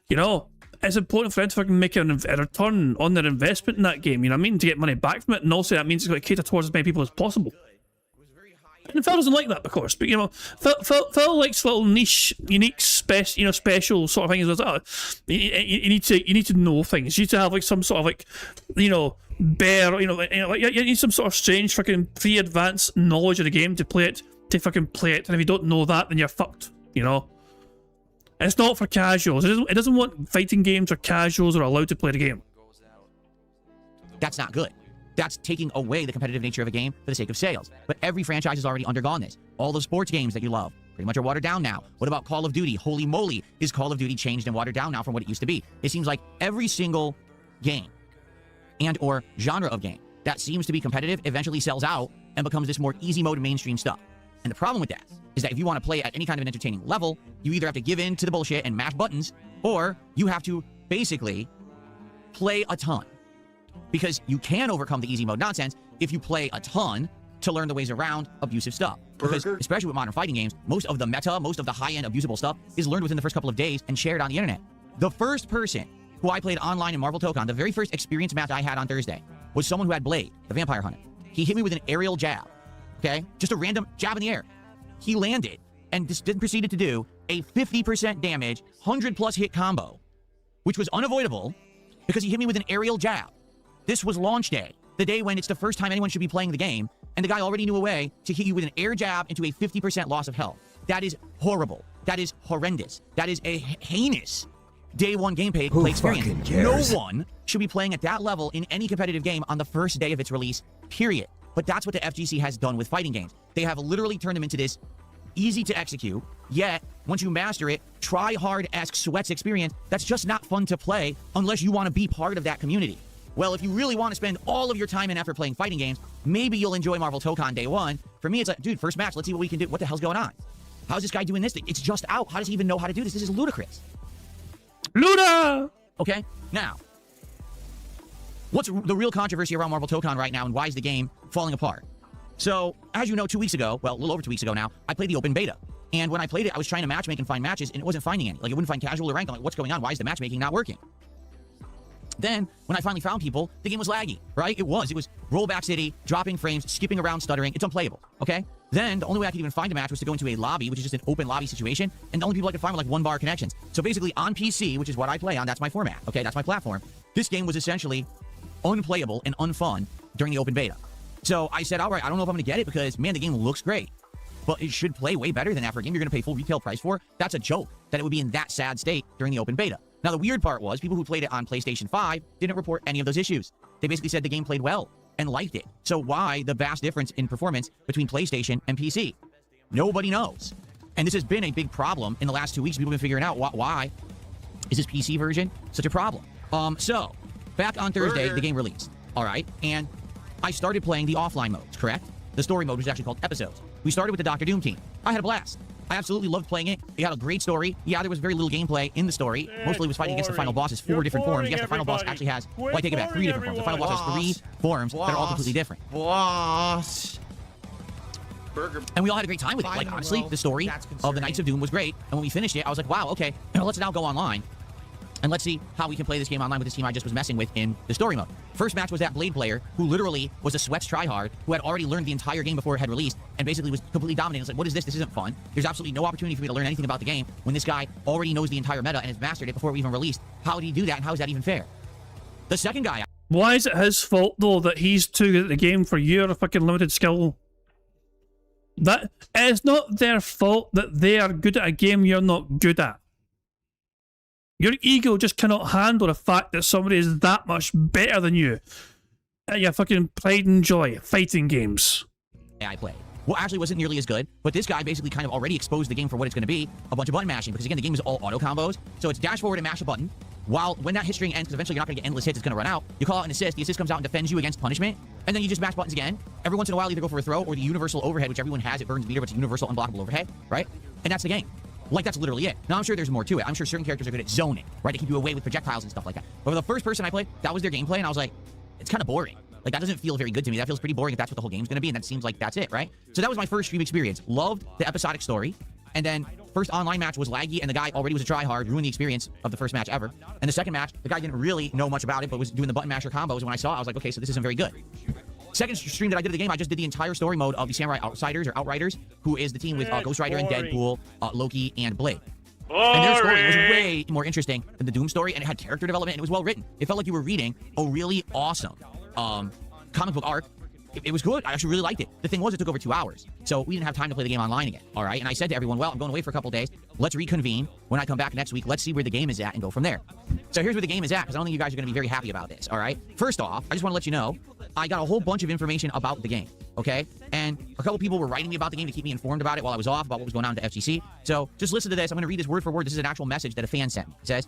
you know? It's important for them to fucking make a return on their investment in that game, you know what I mean? To get money back from it, and also that means it's got to cater towards as many people as possible. And Phil doesn't like that, of course, but you know, Phil likes little niche, unique, special sort of things. You need to know things. You need to have like some sort of like, you know, you need some sort of strange fucking pre-advanced knowledge of the game to fucking play it. And if you don't know that, then you're fucked, you know. And it's not for casuals. It doesn't want fighting games or casuals are allowed to play the game. That's not good. That's taking away the competitive nature of a game for the sake of sales. But every franchise has already undergone this. All the sports games that you love pretty much are watered down now. What about Call of Duty? Holy moly, is Call of Duty changed and watered down now from what it used to be? It seems like every single game and or genre of game that seems to be competitive eventually sells out and becomes this more easy mode mainstream stuff. And the problem with that is that if you want to play at any kind of an entertaining level, you either have to give in to the bullshit and mash buttons, or you have to basically play a ton. Because you can overcome the easy mode nonsense if you play a ton to learn the ways around abusive stuff. Because, especially with modern fighting games, most of the meta, most of the high-end abusable stuff is learned within the first couple of days and shared on the internet. The first person who I played online in Marvel Tokon, the very first experience match I had on Thursday, was someone who had Blade, the Vampire Hunter. He hit me with an aerial jab, okay? Just a random jab in the air. He landed and then proceeded to do a 50% damage, 100+ hit combo, which was unavoidable because he hit me with an aerial jab. This was launch day, the day when it's the first time anyone should be playing the game, and the guy already knew a way to hit you with an air jab into a 50% loss of health. That is horrible. That is horrendous. That is a heinous day one gameplay experience. No one should be playing at that level in any competitive game on the first day of its release, period. But that's what the FGC has done with fighting games. They have literally turned them into this easy to execute, yet once you master it, try hard-esque sweats experience that's just not fun to play unless you want to be part of that community. Well, if you really want to spend all of your time and effort playing fighting games, maybe you'll enjoy Marvel Tokon day one. For me, it's like, dude, first match, let's see what we can do. What the hell's going on? How's this guy doing this thing? It's just out. How does he even know how to do this? This is ludicrous. Luda! Okay, now, what's the real controversy around Marvel Tokon right now, and why is the game falling apart? So, as you know, 2 weeks ago, well, a little over 2 weeks ago now, I played the open beta. And when I played it, I was trying to matchmake and find matches, and it wasn't finding any. Like, it wouldn't find casual or rank. I'm like, what's going on? Why is the matchmaking not working? Then, when I finally found people, the game was laggy, right? It was rollback city, dropping frames, skipping around, stuttering. It's unplayable, okay? Then, the only way I could even find a match was to go into a lobby, which is just an open lobby situation, and the only people I could find were like 1-bar connections. So basically, on PC, which is what I play on, that's my format, okay? That's my platform. This game was essentially unplayable and unfun during the open beta. So I said, all right, I don't know if I'm going to get it because, man, the game looks great. But it should play way better than that for a game you're going to pay full retail price for. That's a joke that it would be in that sad state during the open beta. Now, the weird part was people who played it on PlayStation 5 didn't report any of those issues. They basically said the game played well and liked it. So why the vast difference in performance between PlayStation and PC? Nobody knows. And this has been a big problem in the last 2 weeks. People have been figuring out why is this PC version such a problem. So, back on Thursday, the game released. All right, and I started playing the offline modes, correct? The story mode, which is actually called Episodes. We started with the Dr. Doom team. I had a blast. I absolutely loved playing it. It had a great story. Yeah, there was very little gameplay in the story. Mostly it was fighting against the final bosses, 4 different forms. Yes, the final boss actually has, well, I take it back, 3 different forms. The final boss has 3 forms that are all completely different. Boss. And we all had a great time with it. Like, honestly, the story of the Knights of Doom was great. And when we finished it, I was like, wow, okay, let's now go online. And let's see how we can play this game online with this team I just was messing with in the story mode. First match was that Blade player, who literally was a sweats tryhard, who had already learned the entire game before it had released, and basically was completely dominating. It's like, what is this? This isn't fun. There's absolutely no opportunity for me to learn anything about the game when this guy already knows the entire meta and has mastered it before we even released. How did he do that, and how is that even fair? The second guy... Why is it his fault, though, that he's too good at the game for your fucking limited skill? That it's not their fault that they are good at a game you're not good at. Your ego just cannot handle the fact that somebody is that much better than you at your fucking pride and joy fighting games. I played. Well, actually wasn't nearly as good, but this guy basically kind of already exposed the game for what it's going to be, a bunch of button mashing, because again, the game is all auto combos, so it's dash forward and mash a button, while when that hit string ends, because eventually you're not going to get endless hits, it's going to run out, you call out an assist, the assist comes out and defends you against punishment, and then you just mash buttons again. Every once in a while, either go for a throw or the universal overhead, which everyone has, it burns meter, but it's a universal unblockable overhead, right? And that's the game. Like, that's literally it. Now, I'm sure there's more to it. I'm sure certain characters are good at zoning, right? They keep you away with projectiles and stuff like that. But for the first person I played, that was their gameplay, and I was like, it's kind of boring. Like, that doesn't feel very good to me. That feels pretty boring if that's what the whole game's going to be, and that seems like that's it, right? So that was my first stream experience. Loved the episodic story, and then first online match was laggy, and the guy already was a tryhard, ruined the experience of the first match ever. And the second match, the guy didn't really know much about it, but was doing the button masher combos, and when I saw it, I was like, okay, so this isn't very good. Second stream that I did of the game, I just did the entire story mode of the Samurai Outsiders, or Outriders, who is the team with Ghost Rider and Deadpool, Loki, and Blade. And their story was way more interesting than the Doom story, and it had character development, and it was well written. It felt like you were reading a really awesome comic book arc. It was good. I actually really liked it. The thing was, it took over 2 hours, so we didn't have time to play the game online again, all right? And I said to everyone, well, I'm going away for a couple days. Let's reconvene when I come back next week. Let's see where the game is at and go from there. So here's where the game is at, because I don't think you guys are going to be very happy about this, all right? First off, I just want to let you know, I got a whole bunch of information about the game, okay? And a couple people were writing me about the game to keep me informed about it while I was off, about what was going on at the FCC. So just listen to this. I'm going to read this word for word. This is an actual message that a fan sent me. It says,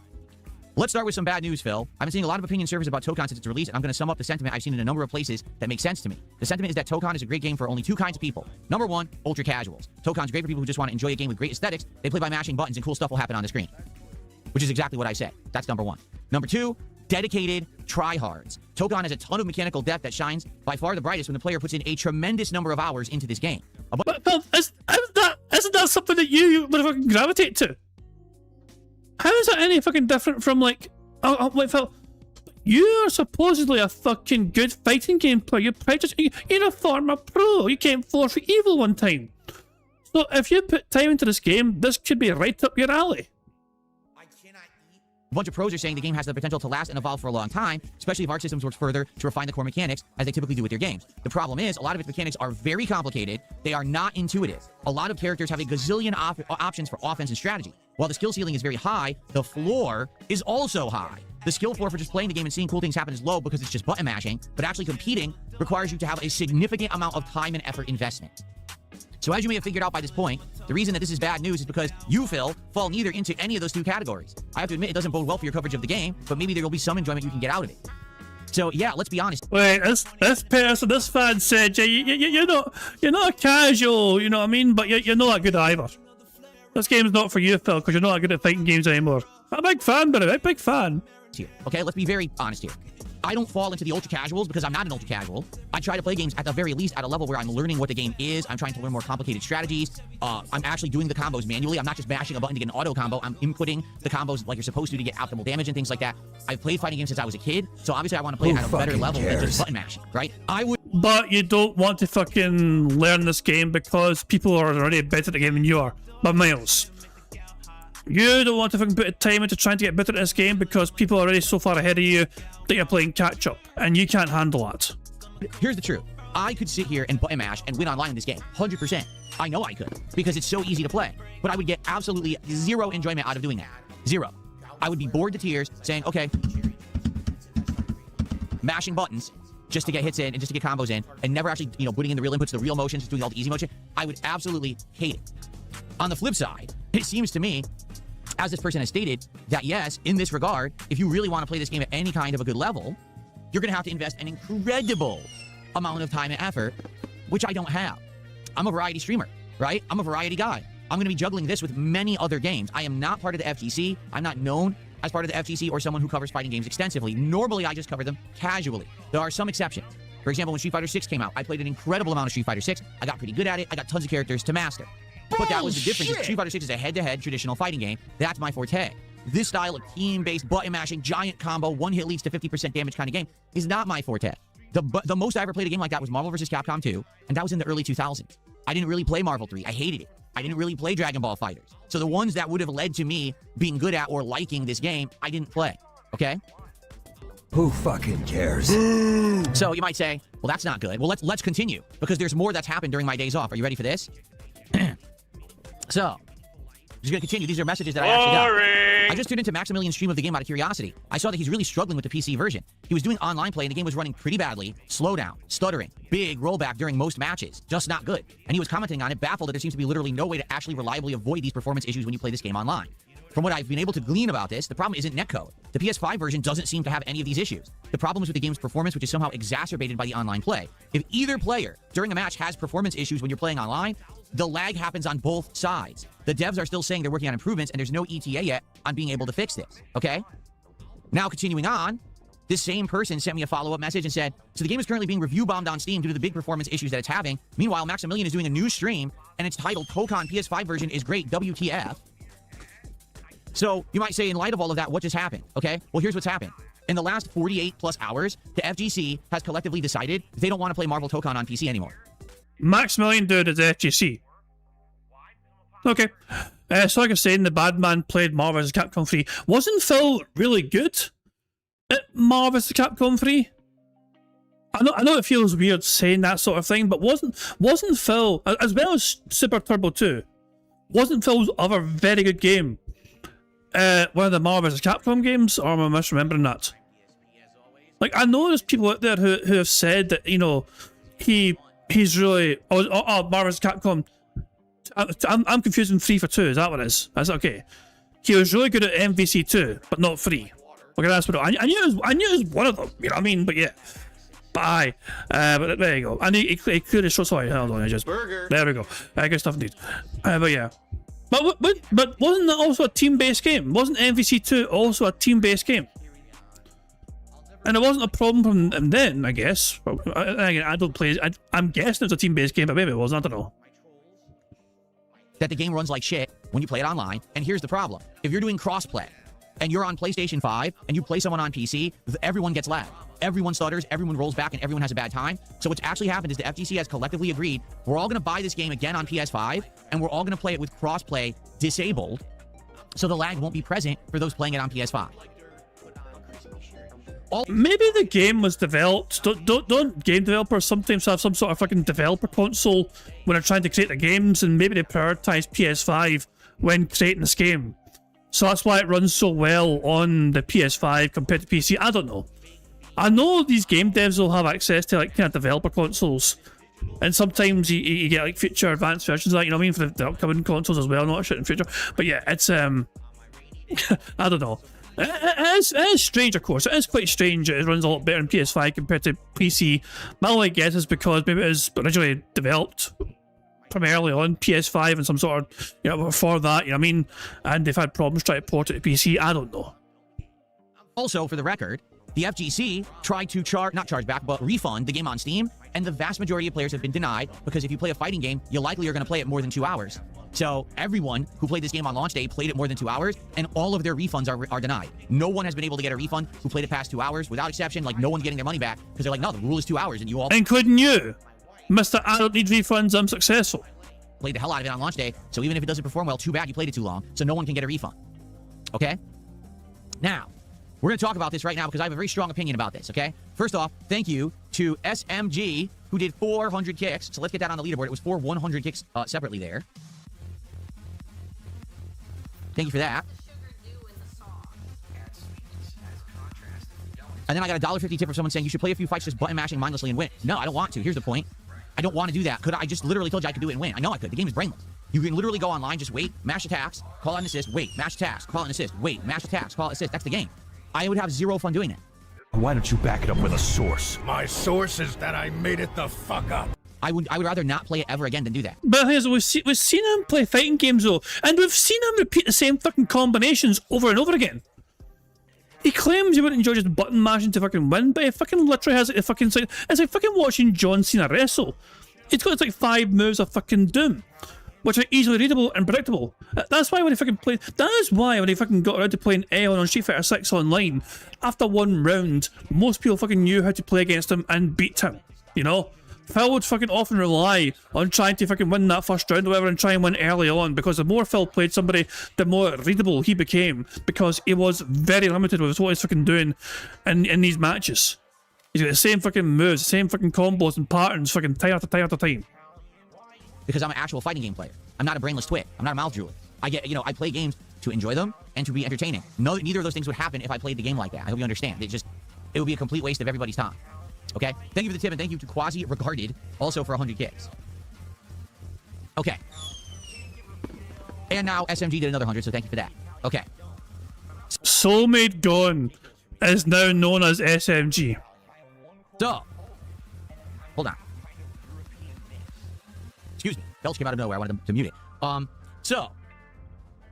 let's start with some bad news, Phil. I've been seeing a lot of opinion surveys about Tokon since its release, and I'm going to sum up the sentiment I've seen in a number of places that make sense to me. The sentiment is that Tokon is a great game for only 2 kinds of people. Number 1, ultra casuals. Tokon's great for people who just want to enjoy a game with great aesthetics. They play by mashing buttons and cool stuff will happen on the screen. Which is exactly what I said. That's number 1. Number 2, dedicated tryhards. Tokon has a ton of mechanical depth that shines by far the brightest when the player puts in a tremendous number of hours into this game. But isn't that something that you fucking gravitate to? How is that any fucking different from, like, wait, Phil, you're supposedly a fucking good fighting game player. You're a former pro. You came 4 for evil one time. So if you put time into this game, this could be right up your alley. A bunch of pros are saying the game has the potential to last and evolve for a long time, especially if Arc Systems works further to refine the core mechanics, as they typically do with their games. The problem is, a lot of its mechanics are very complicated, they are not intuitive. A lot of characters have a gazillion options for offense and strategy. While the skill ceiling is very high, the floor is also high. The skill floor for just playing the game and seeing cool things happen is low because it's just button mashing, but actually competing requires you to have a significant amount of time and effort investment. So as you may have figured out by this point, the reason that this is bad news is because you, Phil, fall neither into any of those 2 categories. I have to admit, it doesn't bode well for your coverage of the game, but maybe there will be some enjoyment you can get out of it. So yeah, let's be honest. Wait, this fan said, you're not a casual, you know what I mean? But you're not that good either. This game's not for you, Phil, because you're not that good at fighting games anymore. I'm a big fan, but I'm a big fan. Here, okay, let's be very honest here. I don't fall into the ultra casuals because I'm not an ultra casual. I try to play games at the very least at a level where I'm learning what the game is. I'm trying to learn more complicated strategies. I'm actually doing the combos manually. I'm not just mashing a button to get an auto combo. I'm inputting the combos like you're supposed to get optimal damage and things like that. I've played fighting games since I was a kid, so obviously I want to play at a better level than just button mashing, right? But you don't want to fucking learn this game because people are already better at the game than you are. By miles. You don't want to fucking put time into trying to get better at this game because people are already so far ahead of you that you're playing catch up, and you can't handle that. Here's the truth. I could sit here and button mash and win online in this game, 100%. I know I could, because it's so easy to play. But I would get absolutely zero enjoyment out of doing that. Zero. I would be bored to tears saying, okay, mashing buttons just to get hits in and just to get combos in, and never actually, putting in the real inputs, the real motions, doing all the easy motion. I would absolutely hate it. On the flip side, it seems to me, as this person has stated, that yes, in this regard, if you really want to play this game at any kind of a good level, you're going to have to invest an incredible amount of time and effort, which I don't have. I'm a variety streamer, right? I'm a variety guy. I'm going to be juggling this with many other games. I am not part of the FGC. I'm not known as part of the FGC or someone who covers fighting games extensively. Normally, I just cover them casually. There are some exceptions. For example, when Street Fighter 6 came out, I played an incredible amount of Street Fighter 6. I got pretty good at it. I got tons of characters to master. But that was the difference. Street Fighter 6 is a head-to-head traditional fighting game. That's my forte. This style of team-based, button-mashing, giant combo, one hit leads to 50% damage kind of game is not my forte. The most I ever played a game like that was Marvel vs. Capcom 2, and that was in the early 2000s. I didn't really play Marvel 3. I hated it. I didn't really play Dragon Ball FighterZ. So the ones that would have led to me being good at or liking this game, I didn't play. Okay? Who fucking cares? So you might say, well, that's not good. Well, let's continue, because there's more that's happened during my days off. Are you ready for this? So, I'm just going to continue. These are messages that I actually got. I just tuned into Maximilian's stream of the game out of curiosity. I saw that he's really struggling with the PC version. He was doing online play and the game was running pretty badly. Slowdown, stuttering, big rollback during most matches. Just not good. And he was commenting on it, baffled that there seems to be literally no way to actually reliably avoid these performance issues when you play this game online. From what I've been able to glean about this, the problem isn't netcode. The PS5 version doesn't seem to have any of these issues. The problem is with the game's performance, which is somehow exacerbated by the online play. If either player during a match has performance issues when you're playing online, the lag happens on both sides. The devs are still saying they're working on improvements, and there's no ETA yet on being able to fix this, okay? Now, continuing on, this same person sent me a follow-up message and said, so the game is currently being review bombed on Steam due to the big performance issues that it's having. Meanwhile, Maximilian is doing a new stream, and it's titled Kokon PS5 version is great, WTF. So, you might say, in light of all of that, what just happened, okay? Well, here's what's happened. In the last 48 plus hours, the FGC has collectively decided they don't want to play Marvel Tokon on PC anymore. Maximilian dude is FGC. Okay. So like I was saying, the bad man played Marvel vs. Capcom 3. Wasn't Phil really good at Marvel vs. Capcom 3? I know it feels weird saying that sort of thing, but wasn't Phil, as well as Super Turbo 2, wasn't Phil's other very good game one of the Marvel vs. Capcom games, or am I misremembering that? Like, I know there's people out there who have said that, he's really... Marvel vs. Capcom... I'm confusing 3 for 2, is that what it is? That's okay. He was really good at MVC 2, but not 3. Okay, that's what I knew it was one of them, you know what I mean? But yeah. But aye. But there you go. And he clearly showed... Sorry, hold on, there we go. Good stuff indeed. But yeah. But wasn't that also a team-based game? Wasn't MVC 2 also a team-based game? And it wasn't a problem from him then, I guess. Again, I don't play... I'm guessing it's a team-based game, but maybe it wasn't, I don't know. That the game runs like shit when you play it online. And here's the problem. If you're doing crossplay and you're on PlayStation 5 and you play someone on PC, everyone gets lag. Everyone stutters, everyone rolls back, and everyone has a bad time. So what's actually happened is the FGC has collectively agreed, we're all going to buy this game again on PS5, and we're all going to play it with crossplay disabled, so the lag won't be present for those playing it on PS5. Maybe the game was developed. Don't game developers sometimes have some sort of fucking developer console when they're trying to create the games, and maybe they prioritize PS5 when creating this game. So that's why it runs so well on the PS5 compared to PC. I don't know. I know these game devs will have access to like kind of developer consoles, and sometimes you get like future advanced versions of that, you know what I mean, for the upcoming consoles as well, not shit in future. But yeah, it's I don't know. It is strange, of course. It is quite strange. It runs a lot better in PS5 compared to PC. My only guess is because maybe it was originally developed primarily on PS5 and some sort of, for that, you know what I mean? And they've had problems trying to port it to PC. I don't know. Also, for the record, the FGC tried to not charge back, but refund the game on Steam, and the vast majority of players have been denied because if you play a fighting game, you likely are going to play it more than 2 hours. So everyone who played this game on launch day played it more than 2 hours, and all of their refunds are denied. No one has been able to get a refund who played it past 2 hours, without exception. Like, no one's getting their money back because they're like, no, the rule is 2 hours, and you all... Including you. Mr. I don't need refunds, I'm successful. Played the hell out of it on launch day, so even if it doesn't perform well, too bad you played it too long, so no one can get a refund. Okay? Now, we're going to talk about this right now because I have a very strong opinion about this, okay? First off, thank you to SMG, who did 400 kicks. So let's get that on the leaderboard. It was 100 kicks separately there. Thank you for that. And then I got a $1.50 tip from someone saying you should play a few fights just button mashing mindlessly and win. No, I don't want to. Here's the point. I don't want to do that. I just literally told you I could do it and win. I know I could. The game is brainless. You can literally go online, just wait, mash attacks, call out an assist, wait, mash attacks, call out an assist, wait, mash attacks, call out assist. That's the game. I would have zero fun doing it. Why don't you back it up with a source? My source is that I made it the fuck up. I would rather not play it ever again than do that. But the thing is, we've seen him play fighting games though, and we've seen him repeat the same fucking combinations over and over again. He claims he wouldn't enjoy just button mashing to fucking win, but he fucking literally has like a fucking... It's like fucking watching John Cena wrestle. He's got like 5 moves of fucking doom, which are easily readable and predictable. That's why when he fucking played... That is why when he fucking got around to playing Aeon on Street Fighter 6 online, after 1 round, most people fucking knew how to play against him and beat him, you know? Phil would fucking often rely on trying to fucking win that first round or whatever and try and win early on, because the more Phil played somebody, the more readable he became, because he was very limited with what he's fucking doing in these matches. He's got the same fucking moves, the same fucking combos and patterns fucking time after time after time. Because I'm an actual fighting game player. I'm not a brainless twit. I'm not a mouth drooler. I play games to enjoy them and to be entertaining. Neither of those things would happen if I played the game like that. I hope you understand. It would be a complete waste of everybody's time. Okay? Thank you for the tip, and thank you to Quasi Regarded also for 100 kicks. Okay. And now SMG did another 100, so thank you for that. Okay. Soulmate Gone is now known as SMG. So, hold on. Excuse me. Belch came out of nowhere. I wanted to mute it. So,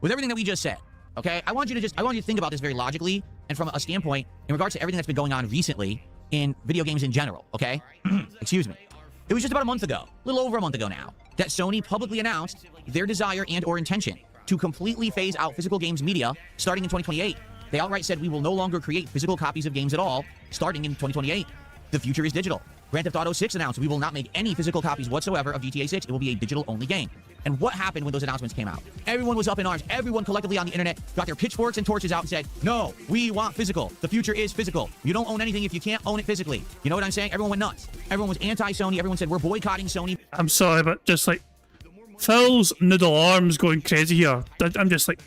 with everything that we just said, okay, I want you to think about this very logically and from a standpoint in regards to everything that's been going on recently in video games in general, okay? Excuse me. It was just about a month ago, a little over a month ago now, that Sony publicly announced their desire and or intention to completely phase out physical games media starting in 2028. They outright said we will no longer create physical copies of games at all starting in 2028. The future is digital. Grand Theft Auto 6 announced we will not make any physical copies whatsoever of GTA 6. It will be a digital-only game. And what happened when those announcements came out? Everyone was up in arms. Everyone collectively on the internet got their pitchforks and torches out and said, no, we want physical. The future is physical. You don't own anything if you can't own it physically. You know what I'm saying? Everyone went nuts. Everyone was anti-Sony. Everyone said, we're boycotting Sony. I'm sorry, but just like, Phil's noodle arms going crazy here. I'm just like,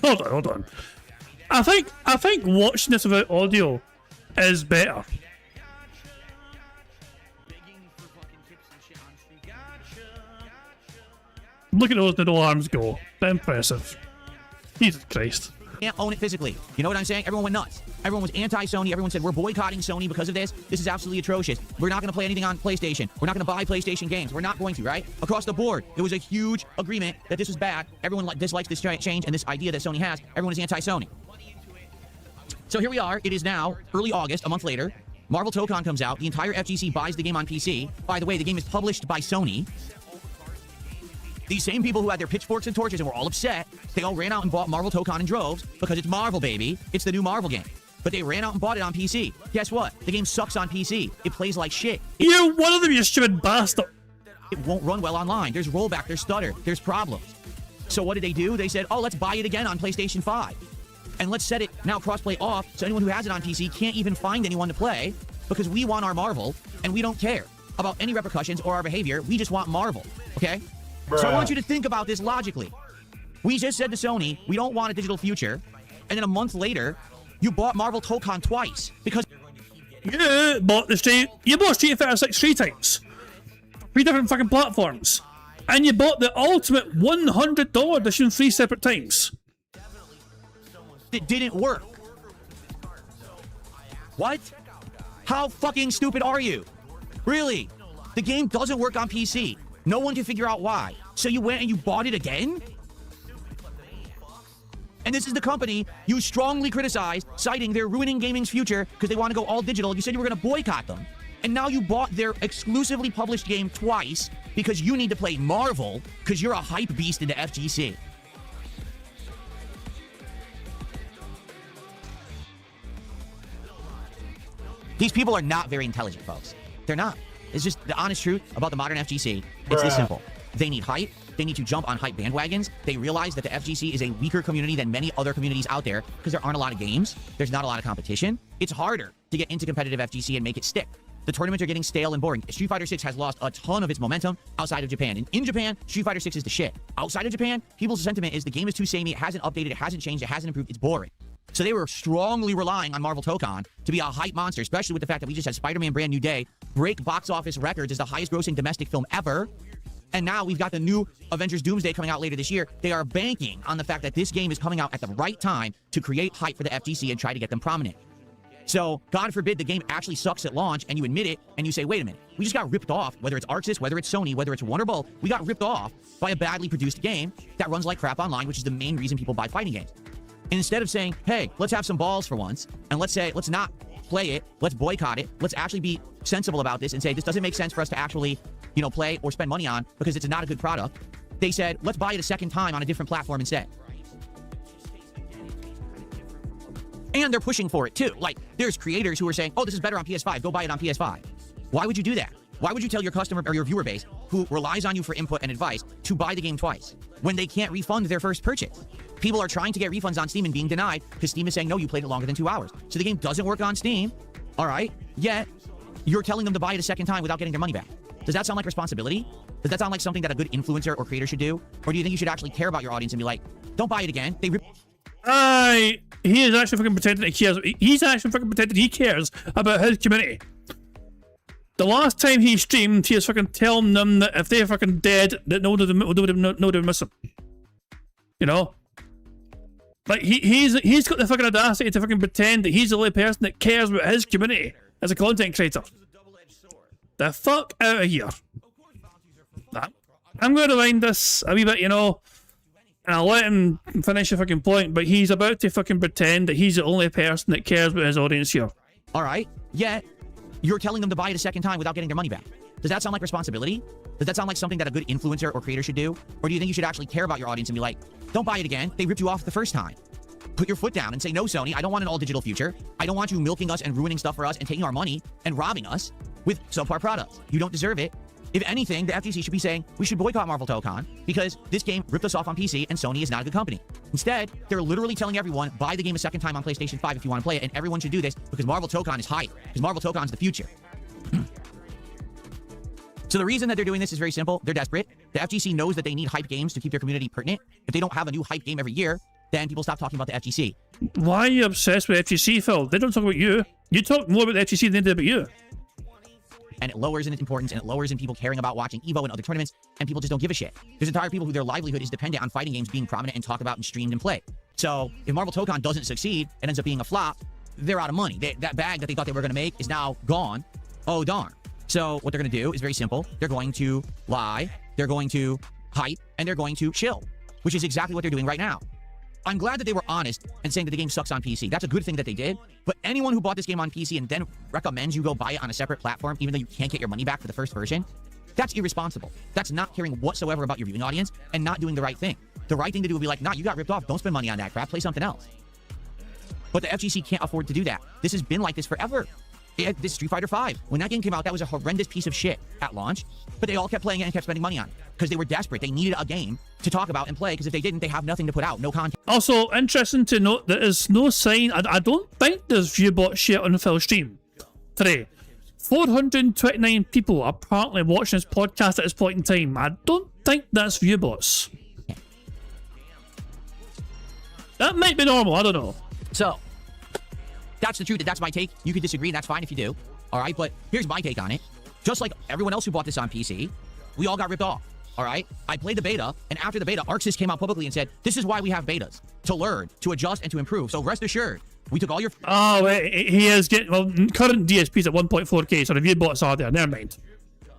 hold on. I think watching this without audio is better. Look at those noodle arms go. They're impressive. Jesus Christ. Can't own it physically. You know what I'm saying? Everyone went nuts. Everyone was anti-Sony. Everyone said, we're boycotting Sony because of this. This is absolutely atrocious. We're not going to play anything on PlayStation. We're not going to buy PlayStation games. We're not going to, right? Across the board, there was a huge agreement that this was bad. Everyone dislikes this change and this idea that Sony has. Everyone is anti-Sony. So here we are. It is now early August, a month later. Marvel Tokon comes out. The entire FGC buys the game on PC. By the way, the game is published by Sony. These same people who had their pitchforks and torches and were all upset, they all ran out and bought Marvel Tokon in droves because it's Marvel, baby. It's the new Marvel game. But they ran out and bought it on PC. Guess what? The game sucks on PC. It plays like shit. You're one of them, you stupid bastard. It won't run well online. There's rollback, there's stutter, there's problems. So what did they do? They said, oh, let's buy it again on PlayStation 5. And let's set it now crossplay off so anyone who has it on PC can't even find anyone to play because we want our Marvel and we don't care about any repercussions or our behavior. We just want Marvel, okay? Bruh. So I want you to think about this logically. We just said to Sony, we don't want a digital future. And then a month later, you bought Marvel Tokon twice because... You bought Street Fighter 6 3 times. 3 different fucking platforms. And you bought the ultimate $100 edition 3 separate times. It didn't work. What? How fucking stupid are you? Really? The game doesn't work on PC. No one can figure out why. So you went and you bought it again? And this is the company you strongly criticized, citing they're ruining gaming's future because they want to go all digital. You said you were going to boycott them. And now you bought their exclusively published game twice because you need to play Marvel because you're a hype beast in the FGC. These people are not very intelligent, folks. They're not. It's just the honest truth about the modern FGC. It's this simple. They need hype. They need to jump on hype bandwagons. They realize that the FGC is a weaker community than many other communities out there because there aren't a lot of games. There's not a lot of competition. It's harder to get into competitive FGC and make it stick. The tournaments are getting stale and boring. Street Fighter 6 has lost a ton of its momentum outside of Japan. And in Japan, Street Fighter 6 is the shit. Outside of Japan, people's sentiment is the game is too samey, it hasn't updated, it hasn't changed, it hasn't improved, it's boring. So they were strongly relying on Marvel Tokon to be a hype monster, especially with the fact that we just had Spider-Man Brand New Day break box office records as the highest grossing domestic film ever. And now we've got the new Avengers Doomsday coming out later this year. They are banking on the fact that this game is coming out at the right time to create hype for the FGC and try to get them prominent. So, God forbid the game actually sucks at launch and you admit it and you say, wait a minute, we just got ripped off, whether it's Arxis, whether it's Sony, whether it's Warner Bros., we got ripped off by a badly produced game that runs like crap online, which is the main reason people buy fighting games. And instead of saying, hey, let's have some balls for once, and let's not play it, let's boycott it, let's actually be sensible about this and say, this doesn't make sense for us to actually, play or spend money on because it's not a good product. They said, let's buy it a second time on a different platform instead. And they're pushing for it too. Like, there's creators who are saying, oh, this is better on PS5, go buy it on PS5. Why would you do that? Why would you tell your customer or your viewer base who relies on you for input and advice to buy the game twice when they can't refund their first purchase? People are trying to get refunds on Steam and being denied because Steam is saying, no, you played it longer than 2 hours. So the game doesn't work on Steam, all right? Yet, you're telling them to buy it a second time without getting their money back. Does that sound like responsibility? Does that sound like something that a good influencer or creator should do? Or do you think you should actually care about your audience and be like, don't buy it again? He is actually fucking pretending that he cares. He's actually fucking pretending he cares about his community. The last time he streamed, he was fucking telling them that if they're fucking dead, that nobody would miss them. You know? Like, he's got the fucking audacity to fucking pretend that he's the only person that cares about his community as a content creator. The fuck out of here. I'm going to rewind this a wee bit, and I'll let him finish the fucking point, but he's about to fucking pretend that he's the only person that cares about his audience here. All right, yet you're telling them to buy it a second time without getting their money back. Does that sound like responsibility? Does that sound like something that a good influencer or creator should do? Or do you think you should actually care about your audience and be like, don't buy it again, they ripped you off the first time. Put your foot down and say, no, Sony, I don't want an all-digital future. I don't want you milking us and ruining stuff for us and taking our money and robbing us with subpar products. You don't deserve it. If anything, the FGC should be saying, we should boycott Marvel Tokon because this game ripped us off on PC and Sony is not a good company. Instead, they're literally telling everyone, buy the game a second time on PlayStation 5 if you want to play it, and everyone should do this because Marvel Tokon is hype, because Marvel Tokon is the future. So the reason that they're doing this is very simple. They're desperate. The FGC knows that they need hype games to keep their community pertinent. If they don't have a new hype game every year, then people stop talking about the FGC. Why are you obsessed with FGC, Phil? They don't talk about you. You talk more about the FGC than they do about you. And it lowers in its importance, and it lowers in people caring about watching EVO and other tournaments, and people just don't give a shit. There's entire people who their livelihood is dependent on fighting games being prominent and talked about and streamed and played. So if Marvel Tokon doesn't succeed and ends up being a flop, they're out of money. That bag that they thought they were going to make is now gone. Oh, darn. So what they're going to do is very simple. They're going to lie, they're going to hype, and they're going to chill, which is exactly what they're doing right now. I'm glad that they were honest and saying that the game sucks on PC. That's a good thing that they did. But anyone who bought this game on PC and then recommends you go buy it on a separate platform, even though you can't get your money back for the first version, that's irresponsible. That's not caring whatsoever about your viewing audience and not doing the right thing. The right thing to do would be like, nah, you got ripped off. Don't spend money on that crap. Play something else. But the FGC can't afford to do that. This has been like this forever. This Street Fighter 5, when that game came out, that was a horrendous piece of shit at launch, but they all kept playing it and kept spending money on it because they were desperate. They needed a game to talk about and play because if they didn't, they have nothing to put out, no content. Also, interesting to note, there is no sign, I don't think there's viewbot shit on Phil's stream today. 429 people are apparently watching this podcast at this point in time. I don't think that's viewbots. That might be normal, I don't know. So, that's the truth. That's my take. You can disagree, and that's fine if you do. All right, but here's my take on it. Just like everyone else who bought this on PC, we all got ripped off. All right, I played the beta, and after the beta, Arxis came out publicly and said, this is why we have betas, to learn, to adjust, and to improve. So rest assured, we took all your... Oh, wait, he is getting... Well, current DSP's at 1.4K, so the viewbots are there. Never mind.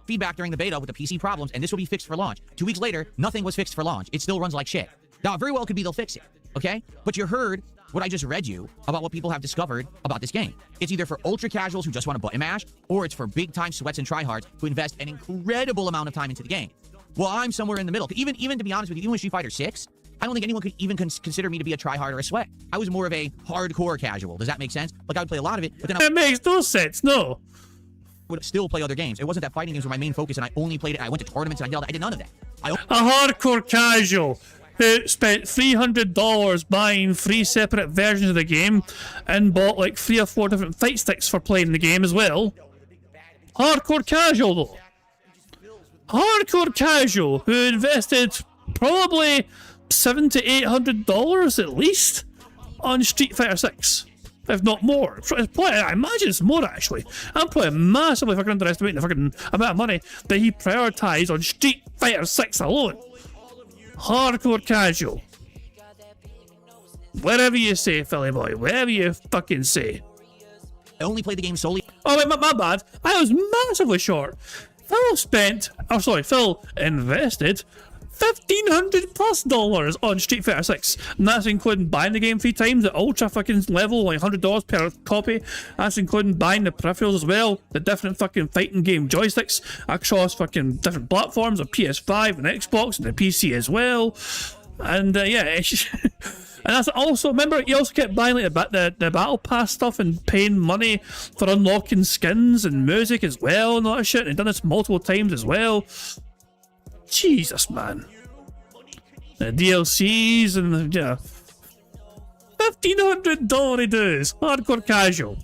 Feedback during the beta with the PC problems, and this will be fixed for launch. 2 weeks later, nothing was fixed for launch. It still runs like shit. Now, it very well could be they'll fix it. okay? But you heard what I just read you about what people have discovered about this game. It's either for ultra casuals who just want to button mash, or it's for big time sweats and tryhards who invest an incredible amount of time into the game. Well, I'm somewhere in the middle. Even to be honest with you, even with Street Fighter 6, I don't think anyone could even consider me to be a tryhard or a sweat. I was more of a hardcore casual. Does that make sense? Like, I would play a lot of it, but then It makes no sense, no. would still play other games. It wasn't that fighting games were my main focus, and I only played it. I went to tournaments and I did none of that. A hardcore casual who spent $300 buying 3 separate versions of the game and bought like 3 or 4 different fight sticks for playing the game as well. Hardcore casual though. Hardcore casual who invested probably $700 to $800 at least on Street Fighter 6. If not more. I imagine it's more actually. I'm probably massively fucking underestimating the fucking amount of money that he prioritised on Street Fighter 6 alone. Hardcore casual. Whatever you say, Philly boy. Whatever you fucking say. I only played the game solely. Oh wait, my bad. I was massively short. Phil invested $1,500+ on Street Fighter 6, and that's including buying the game 3 times at ultra fucking level, like $100 per copy. That's including buying the peripherals as well, the different fucking fighting game joysticks across fucking different platforms, on PS5 and Xbox and the PC as well. And yeah, and that's also, remember, you also kept buying like the battle pass stuff and paying money for unlocking skins and music as well and all that shit, and done this multiple times as well. Jesus, man. The DLCs and the, yeah. $1,500 dues. Hardcore casual.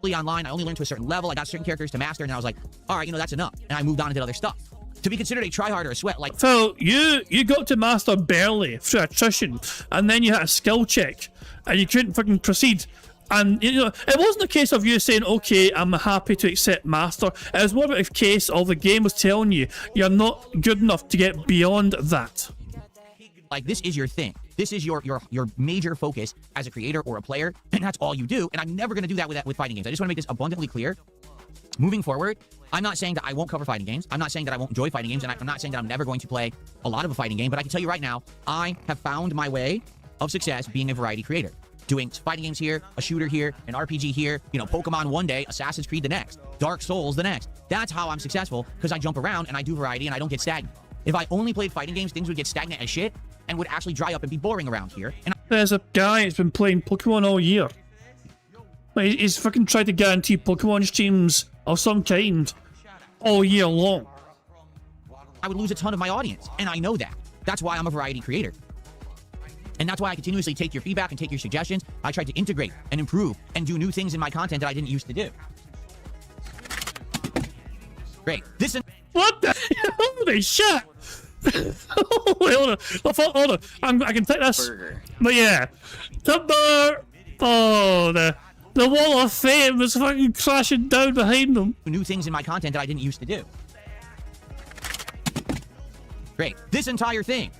Online, I only learned to a certain level. I got certain characters to master, and I was like, all right, that's enough. And I moved on and did other stuff. To be considered a tryhard or a sweat, like Phil, you got to master barely through attrition, and then you had a skill check, and you couldn't fucking proceed. And it wasn't a case of you saying, okay, I'm happy to accept master. It was more of a case of the game was telling you you're not good enough to get beyond that. Like, this is your thing. This is your major focus as a creator or a player, and that's all you do. And I'm never going to do that with fighting games. I just want to make this abundantly clear. Moving forward, I'm not saying that I won't cover fighting games. I'm not saying that I won't enjoy fighting games, and I'm not saying that I'm never going to play a lot of a fighting game. But I can tell you right now, I have found my way of success being a variety creator. Doing fighting games here, a shooter here, an RPG here, Pokemon one day, Assassin's Creed the next, Dark Souls the next. That's how I'm successful, because I jump around and I do variety and I don't get stagnant. If I only played fighting games, things would get stagnant as shit and would actually dry up and be boring around here. And there's a guy that's been playing Pokemon all year. He's fucking tried to guarantee Pokemon streams of some kind all year long. I would lose a ton of my audience, and I know that. That's why I'm a variety creator. And that's why I continuously take your feedback and take your suggestions. I try to integrate and improve and do new things in my content that I didn't used to do. Great. What the holy shit? Wait, hold on. I can take this. But yeah. Timber. Oh, the wall of fame is fucking crashing down behind them. New things in my content that I didn't used to do. Great. This entire thing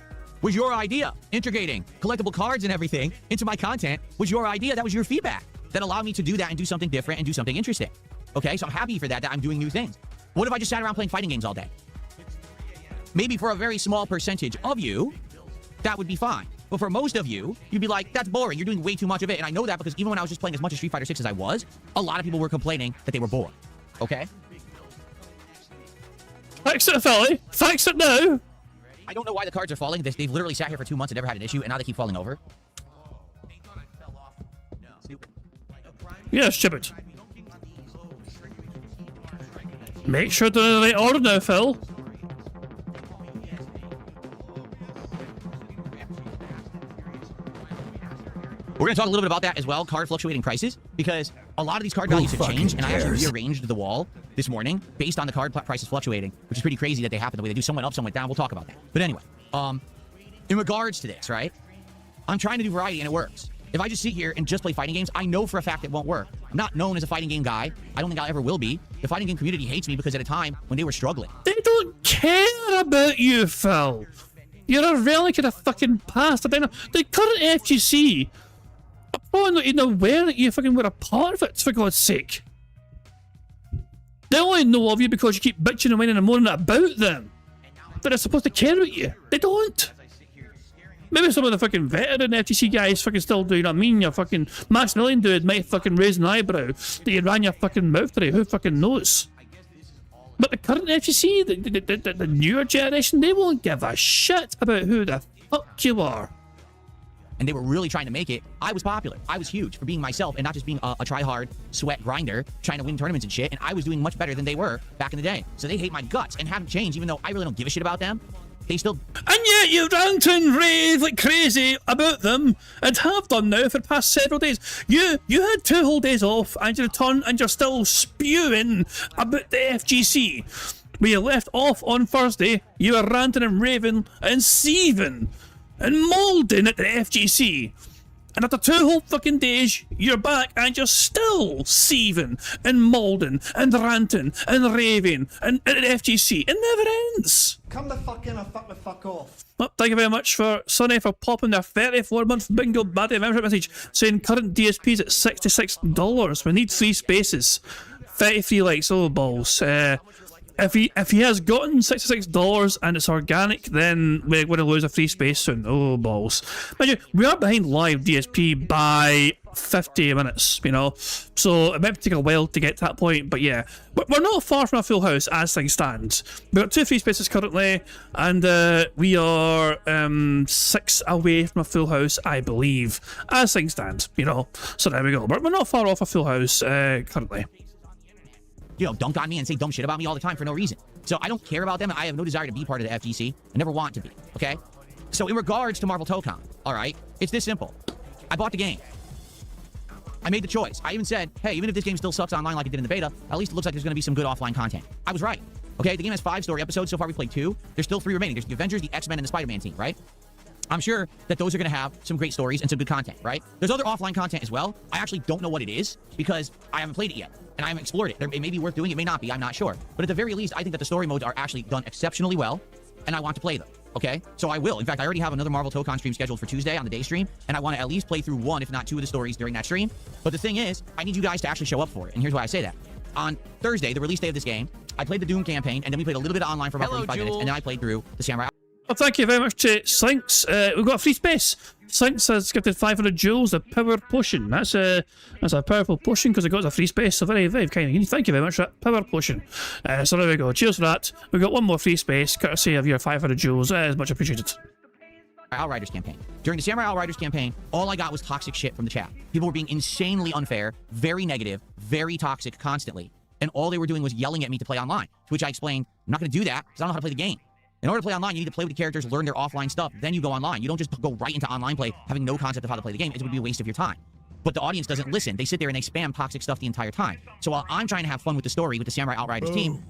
was your idea. Integrating collectible cards and everything into my content was your idea. That was your feedback that allowed me to do that and do something different and do something interesting. Okay, so I'm happy for that I'm doing new things. What if I just sat around playing fighting games all day? Maybe for a very small percentage of you, that would be fine. But for most of you, you'd be like, that's boring. You're doing way too much of it. And I know that because even when I was just playing as much of Street Fighter 6 as I was, a lot of people were complaining that they were bored. Okay? Fix it, Philly. Fix it now. I don't know why the cards are falling. They've literally sat here for 2 months and never had an issue, and now they keep falling over. Yeah, stupid. Make sure they're in the right order now, Phil. We're going to talk a little bit about that as well, card fluctuating prices, because a lot of these card values have changed, and I actually rearranged the wall this morning based on the card prices fluctuating, which is pretty crazy that they happen the way they do. Some went up, some went down. We'll talk about that. But anyway, in regards to this, right, I'm trying to do variety, and it works. If I just sit here and just play fighting games, I know for a fact it won't work. I'm not known as a fighting game guy. I don't think I ever will be. The fighting game community hates me because at a time when they were struggling. They don't care about you, Phil. You're a relic of the fucking past. The current FGC are probably not even aware that you fucking were a part of it, for God's sake. They only know of you because you keep bitching and whining and moaning about them. But they're supposed to care about you. They don't. Maybe some of the fucking veteran FTC guys fucking still do, you know what I mean? Your fucking Maximilian dude might fucking raise an eyebrow that you ran your fucking mouth through. Who fucking knows? But the current FTC, the newer generation, they won't give a shit about who the fuck you are. And they were really trying to make it. I was popular. I was huge for being myself and not just being a try-hard, sweat grinder, trying to win tournaments and shit. And I was doing much better than they were back in the day. So they hate my guts and haven't changed, even though I really don't give a shit about them. They still... And yet you rant and rave like crazy about them, and have done now for the past several days. You had 2 whole days off, and you returned, and you're still spewing about the FGC. When you left off on Thursday, you were ranting and raving and seething and moulding at the FGC. And after 2 whole fucking days, you're back and you're still seething and moulding and ranting and raving and at the FGC. It never ends. Come the fuck in or fuck the fuck off. Well, thank you very much for Sonny for popping their 34-month Bingo Baddie membership message saying current DSP's at $66. We need 3 spaces. 33 likes, oh balls. If he has gotten $66 and it's organic, then we're going to lose a free space soon. Oh, balls. Mind you, we are behind live DSP by 50 minutes, you know, so it might take a while to get to that point, but yeah, we're not far from a full house as things stand. We've got 2 free spaces currently, and we are 6 away from a full house, I believe, as things stand, you know, so there we go. But we're not far off a full house currently. You know, dunk on me and say dumb shit about me all the time for no reason. So I don't care about them, and I have no desire to be part of the FGC. I never want to be, okay? So in regards to Marvel ToeCon, all right, it's this simple. I bought the game. I made the choice. I even said, hey, even if this game still sucks online like it did in the beta, at least it looks like there's going to be some good offline content. I was right, okay? The game has 5 story episodes. So far we played 2. There's still 3 remaining. There's the Avengers, the X-Men, and the Spider-Man team, right? I'm sure that those are going to have some great stories and some good content, right? There's other offline content as well. I actually don't know what it is because I haven't played it yet. And I haven't explored it. It may be worth doing, it may not be, I'm not sure. But at the very least, I think that the story modes are actually done exceptionally well, and I want to play them, okay? So I will. In fact, I already have another Marvel ToeCon stream scheduled for Tuesday on the day stream, and I want to at least play through 1, if not 2 of the stories during that stream. But the thing is, I need you guys to actually show up for it, and here's why I say that. On Thursday, the release day of this game, I played the Doom campaign, and then we played a little bit of online for about 45 minutes, and then I played through the Samurai. Well, thank you very much to Slinks. We've got a free space. Slinks has gifted 500 joules, a power potion. That's a powerful potion because it got us a free space. So very, very kind of you. Thank you very much for that power potion. So there we go. Cheers for that. We've got 1 more free space, courtesy of your 500 joules. It's much appreciated. Outriders campaign. During the Samurai Outriders campaign, all I got was toxic shit from the chat. People were being insanely unfair, very negative, very toxic constantly. And all they were doing was yelling at me to play online. To which I explained, I'm not going to do that because I don't know how to play the game. In order to play online, you need to play with the characters, learn their offline stuff, then you go online. You don't just go right into online play having no concept of how to play the game. It would be a waste of your time. But the audience doesn't listen. They sit there and they spam toxic stuff the entire time. So while I'm trying to have fun with the story with the Samurai Outriders team...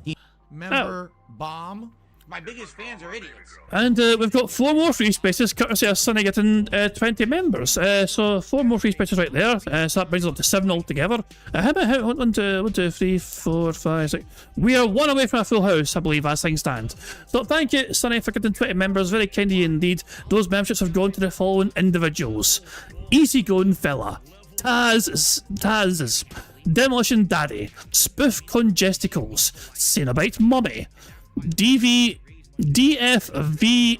Member bomb. My biggest fans are idiots. And we've got 4 more free spaces, courtesy of Sonny getting 20 members. So 4 more free spaces right there. So that brings us up to 7 altogether. How about 1, 2, 3, 4, 5, 6. We are 1 away from a full house, I believe, as things stand. So thank you, Sonny, for getting 20 members. Very kind of you indeed. Those memberships have gone to the following individuals: Easygoing Fella, Taz, Demolition Daddy, Spoof Congesticles, Cenobite Mummy, DFV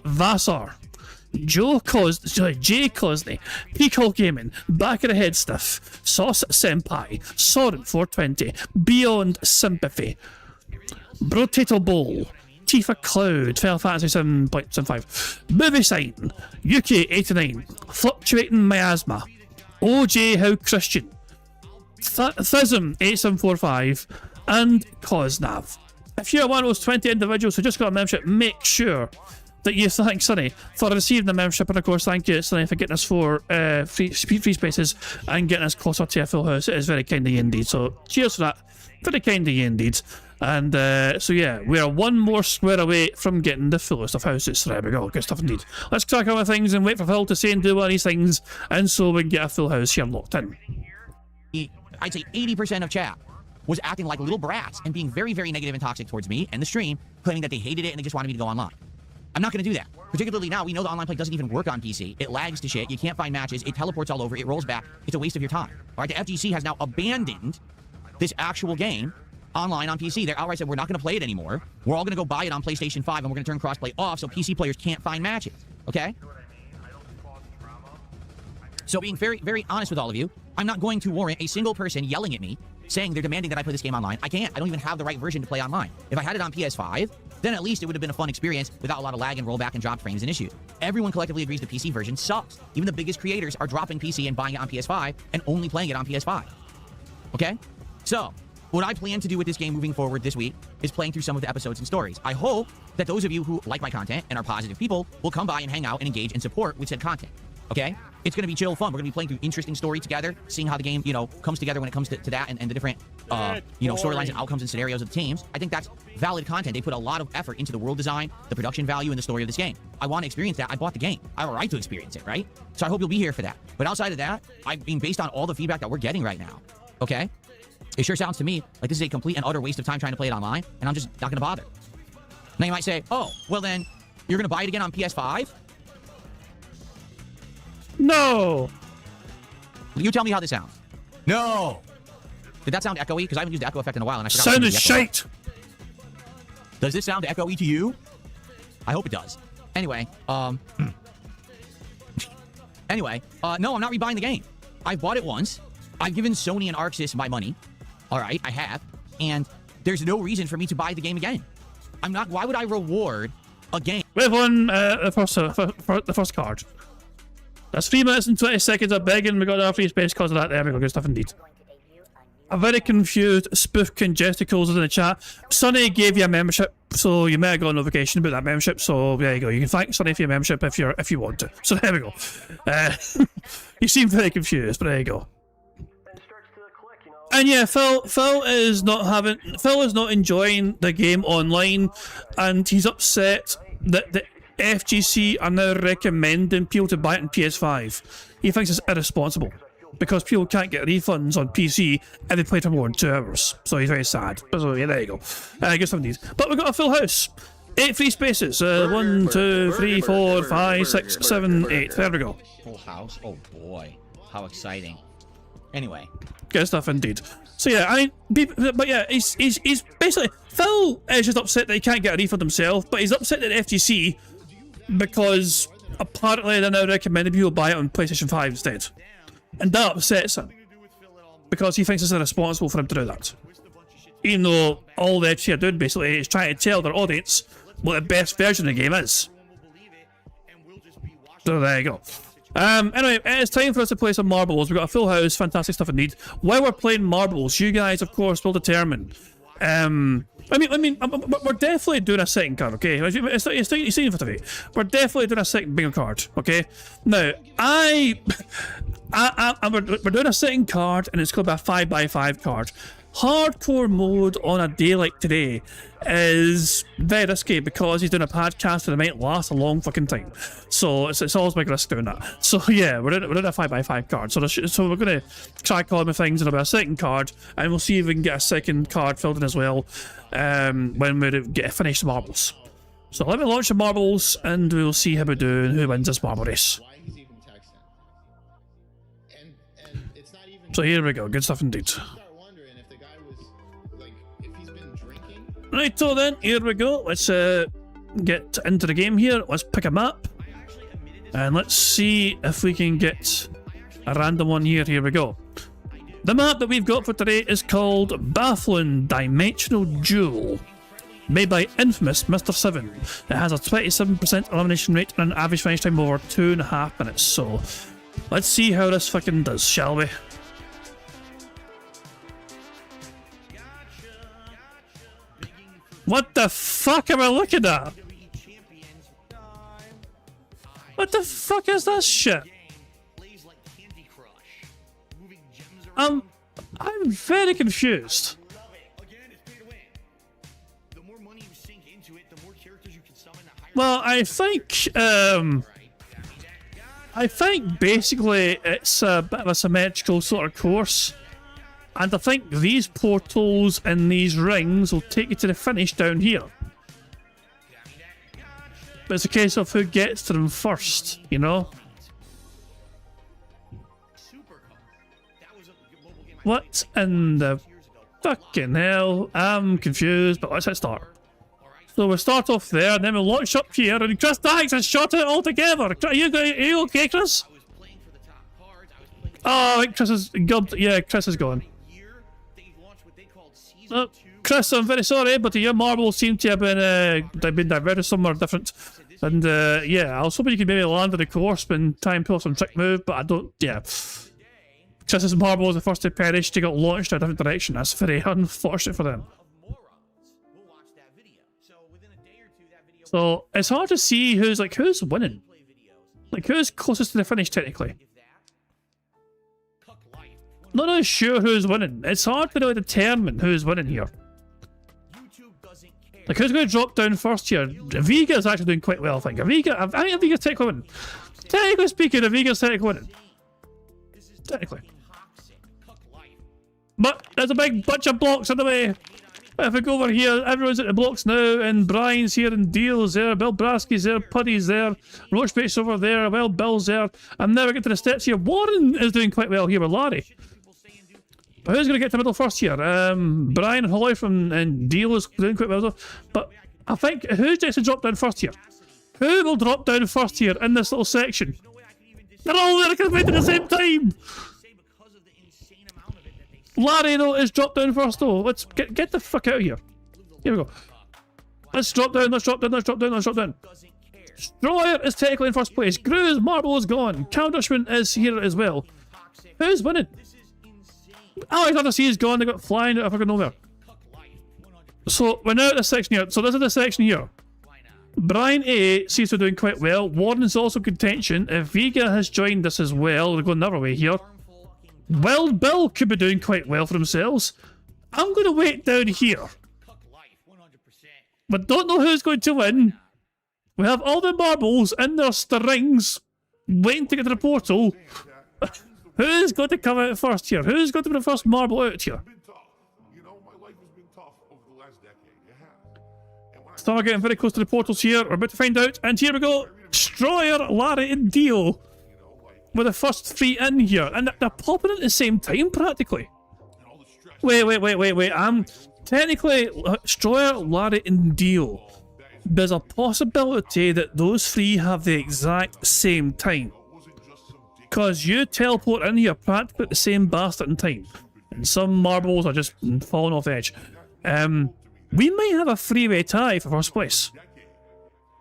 Vassar, Jay Cosney, Peacock Gaming, Back of the Head Stuff, Sauce Senpai, Soren 420, Beyond Sympathy, Brotato Bowl, Tifa Cloud, Final Fantasy 7.75, Movie Sign, UK 89, Fluctuating Miasma, OJ How Christian, Thism 8745, and Cosnav. If you're one of those 20 individuals who just got a membership, make sure that you thank Sonny for receiving the membership, and of course thank you, Sonny, for getting us 4 free spaces and getting us closer to a full house. It is very kind of you indeed, so cheers for that. Very kind of you indeed. And so yeah, we are 1 more square away from getting the fullest of houses. So there we go, good stuff indeed. Let's crack on with things and wait for Phil to say and do one of these things, and so we can get a full house here locked in. I'd say 80% of chat was acting like little brats and being very, very negative and toxic towards me and the stream, claiming that they hated it and they just wanted me to go online. I'm not going to do that. Particularly now, we know the online play doesn't even work on PC. It lags to shit. You can't find matches. It teleports all over. It rolls back. It's a waste of your time. All right, the FGC has now abandoned this actual game online on PC. They're outright said, we're not going to play it anymore. We're all going to go buy it on PlayStation 5, and we're going to turn crossplay off so PC players can't find matches. Okay? So being very, very honest with all of you, I'm not going to warrant a single person yelling at me saying they're demanding that I play this game online. I can't. I don't even have the right version to play online. If I had it on PS5, then at least it would have been a fun experience without a lot of lag and rollback and drop frames and issues. Everyone collectively agrees the PC version sucks. Even the biggest creators are dropping PC and buying it on PS5 and only playing it on PS5. Okay? So, what I plan to do with this game moving forward this week is playing through some of the episodes and stories. I hope that those of you who like my content and are positive people will come by and hang out and engage and support with said content. Okay? It's going to be chill fun. We're going to be playing through interesting story together, seeing how the game, comes together when it comes to that and the different, storylines and outcomes and scenarios of the teams. I think that's valid content. They put a lot of effort into the world design, the production value, and the story of this game. I want to experience that. I bought the game. I have a right to experience it, right? So I hope you'll be here for that. But outside of that, I mean, based on all the feedback that we're getting right now, okay? It sure sounds to me like this is a complete and utter waste of time trying to play it online, and I'm just not going to bother. Now you might say, oh, well then, you're going to buy it again on PS5? No! You tell me how this sounds. No! Did that sound echoey? Because I haven't used the echo effect in a while, and I forgot. Sounded shite! Does this sound echoey to you? I hope it does. Anyway, Anyway, no, I'm not rebuying the game. I bought it once. I've given Sony and Arxis my money. All right, I have. And there's no reason for me to buy the game again. I'm not... Why would I reward a game? We've won the first card. That's 3 minutes and 20 seconds of begging. We got our free space because of that. There we go. Good stuff indeed. A very confused spoof congesticles in the chat. Sonny gave you a membership, so you may have got a notification about that membership. So there you go. You can thank Sonny for your membership if you want to. So there we go. You seem very confused, but there you go. And yeah, Phil is not enjoying the game online, and he's upset that the FGC are now recommending people to buy it on PS5. He thinks it's irresponsible because people can't get refunds on PC and they play for more than 2 hours. So he's very sad. So yeah, there you go. Good stuff indeed. But we've got a full house. 8 free spaces. 1, 2, 3, 4, 5, 6, 7, 8. There we go. Full house? Oh boy. How exciting. Anyway. Good stuff indeed. So yeah, I mean, but yeah, he's basically... Phil is just upset that he can't get a refund himself, but he's upset at the FGC because apparently they're now recommending people buy it on PlayStation 5 instead. And that upsets him because he thinks it's irresponsible for him to do that. Even though all the FGC are doing basically is trying to tell their audience what the best version of the game is. So there you go. Anyway, it's time for us to play some marbles. We've got a full house, fantastic stuff indeed. While we're playing marbles, you guys, of course, will determine. I mean, we're definitely doing a second card, okay? It's seen for today. We're definitely doing a second bingo card, okay? Now, we're doing a second card, and it's going to be a 5x5 card. Hardcore mode on a day like today is very risky because he's doing a podcast and it might last a long fucking time. So it's always big risk doing that. So yeah, we're doing a 5x5 card. So we're going to crack on with things and there'll be a second card, and we'll see if we can get a second card filled in as well when we get finished the marbles. So let me launch the marbles and we'll see how we do and who wins this marble race. So here we go, good stuff indeed. Right, so then, here we go. Let's get into the game here. Let's pick a map. And let's see if we can get a random one here. Here we go. The map that we've got for today is called Baffling Dimensional Duel. Made by infamous Mr. 7. It has a 27% elimination rate and an average finish time of over 2.5 minutes. So, let's see how this fucking does, shall we? What the fuck am I looking at? What the fuck is this shit? I'm very confused. Well, I think basically it's a bit of a symmetrical sort of course. And I think these portals and these rings will take you to the finish down here. But it's a case of who gets to them first, you know? What in the fucking hell? I'm confused, but let's hit start. So we'll start off there, and then we'll launch up here, and Chris Dax has shot it all together. Are you okay, Chris? Oh, I think Chris is good. Yeah, Chris is gone. Chris, I'm very sorry, but your marbles seem to have been diverted somewhere different. And yeah, I was hoping you could maybe land on the course and try and pull some trick move, but I don't. Yeah. Chris's marble was the first to perish. They got launched in a different direction. That's very unfortunate for them. So it's hard to see who's winning. Like, who's closest to the finish, technically? Not really sure who's winning. It's hard to really determine who's winning here. Like, who's going to drop down first here? Viga's actually doing quite well, I think. I think Viga's technically winning. Technically speaking, Viga's technically winning. Technically. But there's a big bunch of blocks in the way. If we go over here, everyone's at the blocks now, and Brian's here, and Deal's there, Bill Brasky's there, Puddy's there, Roachbait's over there, well, Bill's there. I'm never getting to the steps here. Warren is doing quite well here with Larry. But who's going to get to the middle first here? Brian and Holly and Deal is doing quite well as well. But I think, who gets to drop down first here? Who will drop down first here in this little section? They're all there at the same time! Larry, though, is dropped down first, though. Let's get the fuck out of here. Here we go. Let's drop down, let's drop down, let's drop down, let's drop down. Stroyer is technically in first place. Gru's marble is gone. Caldishman is here as well. Who's winning? Alex Undersea is gone. They got flying out of fucking nowhere. So we're now at this section here. So this is the section here. Brian A seems to be doing quite well. Warren's also contention. If Vega has joined us as well, they're going the other way here. Wild Bill could be doing quite well for themselves. I'm going to wait down here. But don't know who's going to win. We have all the marbles in their strings waiting to get to the portal. Who's going to come out first here? Who's going to be the first marble out here? So we're getting very close to the portals here. We're about to find out. And here we go. Stroyer, Larry and Dio. With the first 3 in here, and they're popping at the same time practically. Wait. I'm technically Stroyer, Larry, and Dio. There's a possibility that those 3 have the exact same time. Because you teleport in here practically at the same bastard in time. And some marbles are just falling off the edge. We might have a 3-way tie for first place.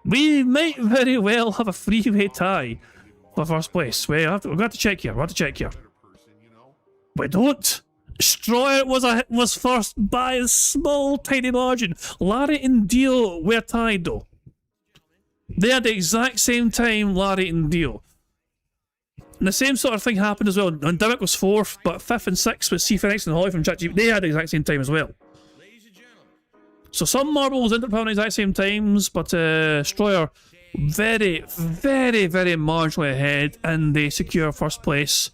We might very well have a 3-way tie for first place. We've got to check here. We don't. Stroyer was first by a small, tiny margin. Larry and Dio were tied though. They had the exact same time, Larry and Dio. And the same sort of thing happened as well. And Dimmick was 4th, but 5th and 6th with C Phoenix and Holly from ChatGPT. They had the exact same time as well. So some marbles ended up having the exact same times, but Stroyer very marginally ahead, and they secure first place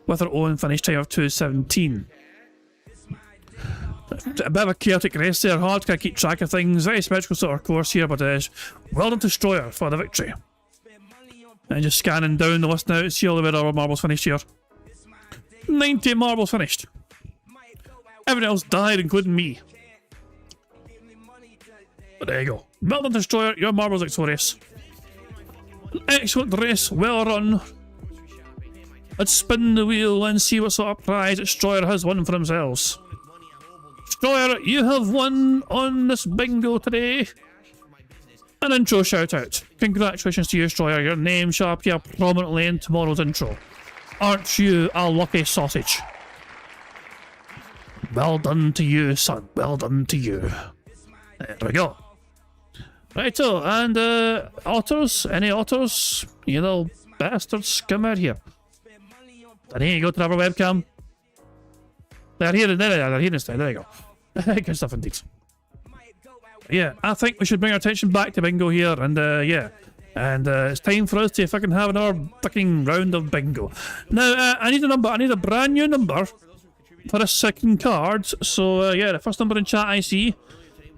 with their own finish time of 2:17. A bit of a chaotic race there, hard to keep track of things, very symmetrical sort of course here, but well done to Stroyer for the victory. And just scanning down the list now to see all the way our marbles finished here. 90 marbles finished. Everyone else died, including me. But there you go. Well done to Stroyer, your marbles victorious. Excellent race, well run. Let's spin the wheel and see what sort of prize Stroyer has won for themselves. Stroyer, you have won on this bingo today. An intro shout out. Congratulations to you, Stroyer. Your name shall appear prominently in tomorrow's intro. Aren't you a lucky sausage? Well done to you, son. Well done to you. There we go. Righto, and otters? Any otters? You little bastards, come out here. And here you go to our webcam. They're here, they're here instead, there you go. Good stuff indeed. Yeah, I think we should bring our attention back to bingo here, and yeah. And it's time for us to fucking have another fucking round of bingo. Now, I need a number, I need a brand new number for a second card. So, yeah, the first number in chat I see,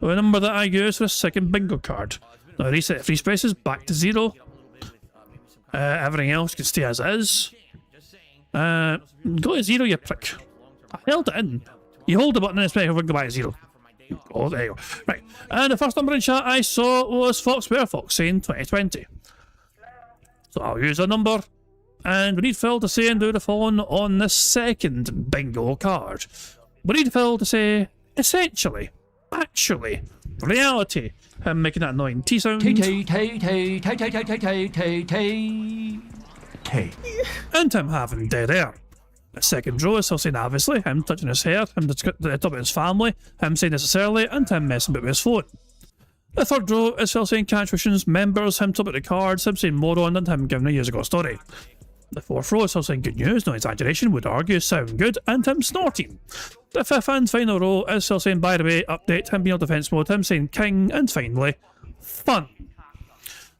the number that I use for a second bingo card. Now, reset free spaces back to 0. Everything else can stay as is. Go to 0, you prick. I held it in. You hold the button and expect it to go back to 0. Oh, there you go. Right. And the first number in chat I saw was Fox saying 2020. So I'll use a number and we need Phil to say and do the following on the second bingo card. We need Phil to say, essentially, actually, reality, him making that annoying T sound. T. And him having dead air. The second row is still saying obviously, him touching his hair, him talking about his family, him saying necessarily, and him messing about with his phone. The third row is still saying contributions, members, him talking about the cards, him saying moron, and him giving a years ago story. The fourth row is still saying good news, no exaggeration, would argue, sound good, and him snorting. The fifth and final row is still saying, by the way, update, him being on defense mode, him saying king, and finally, fun.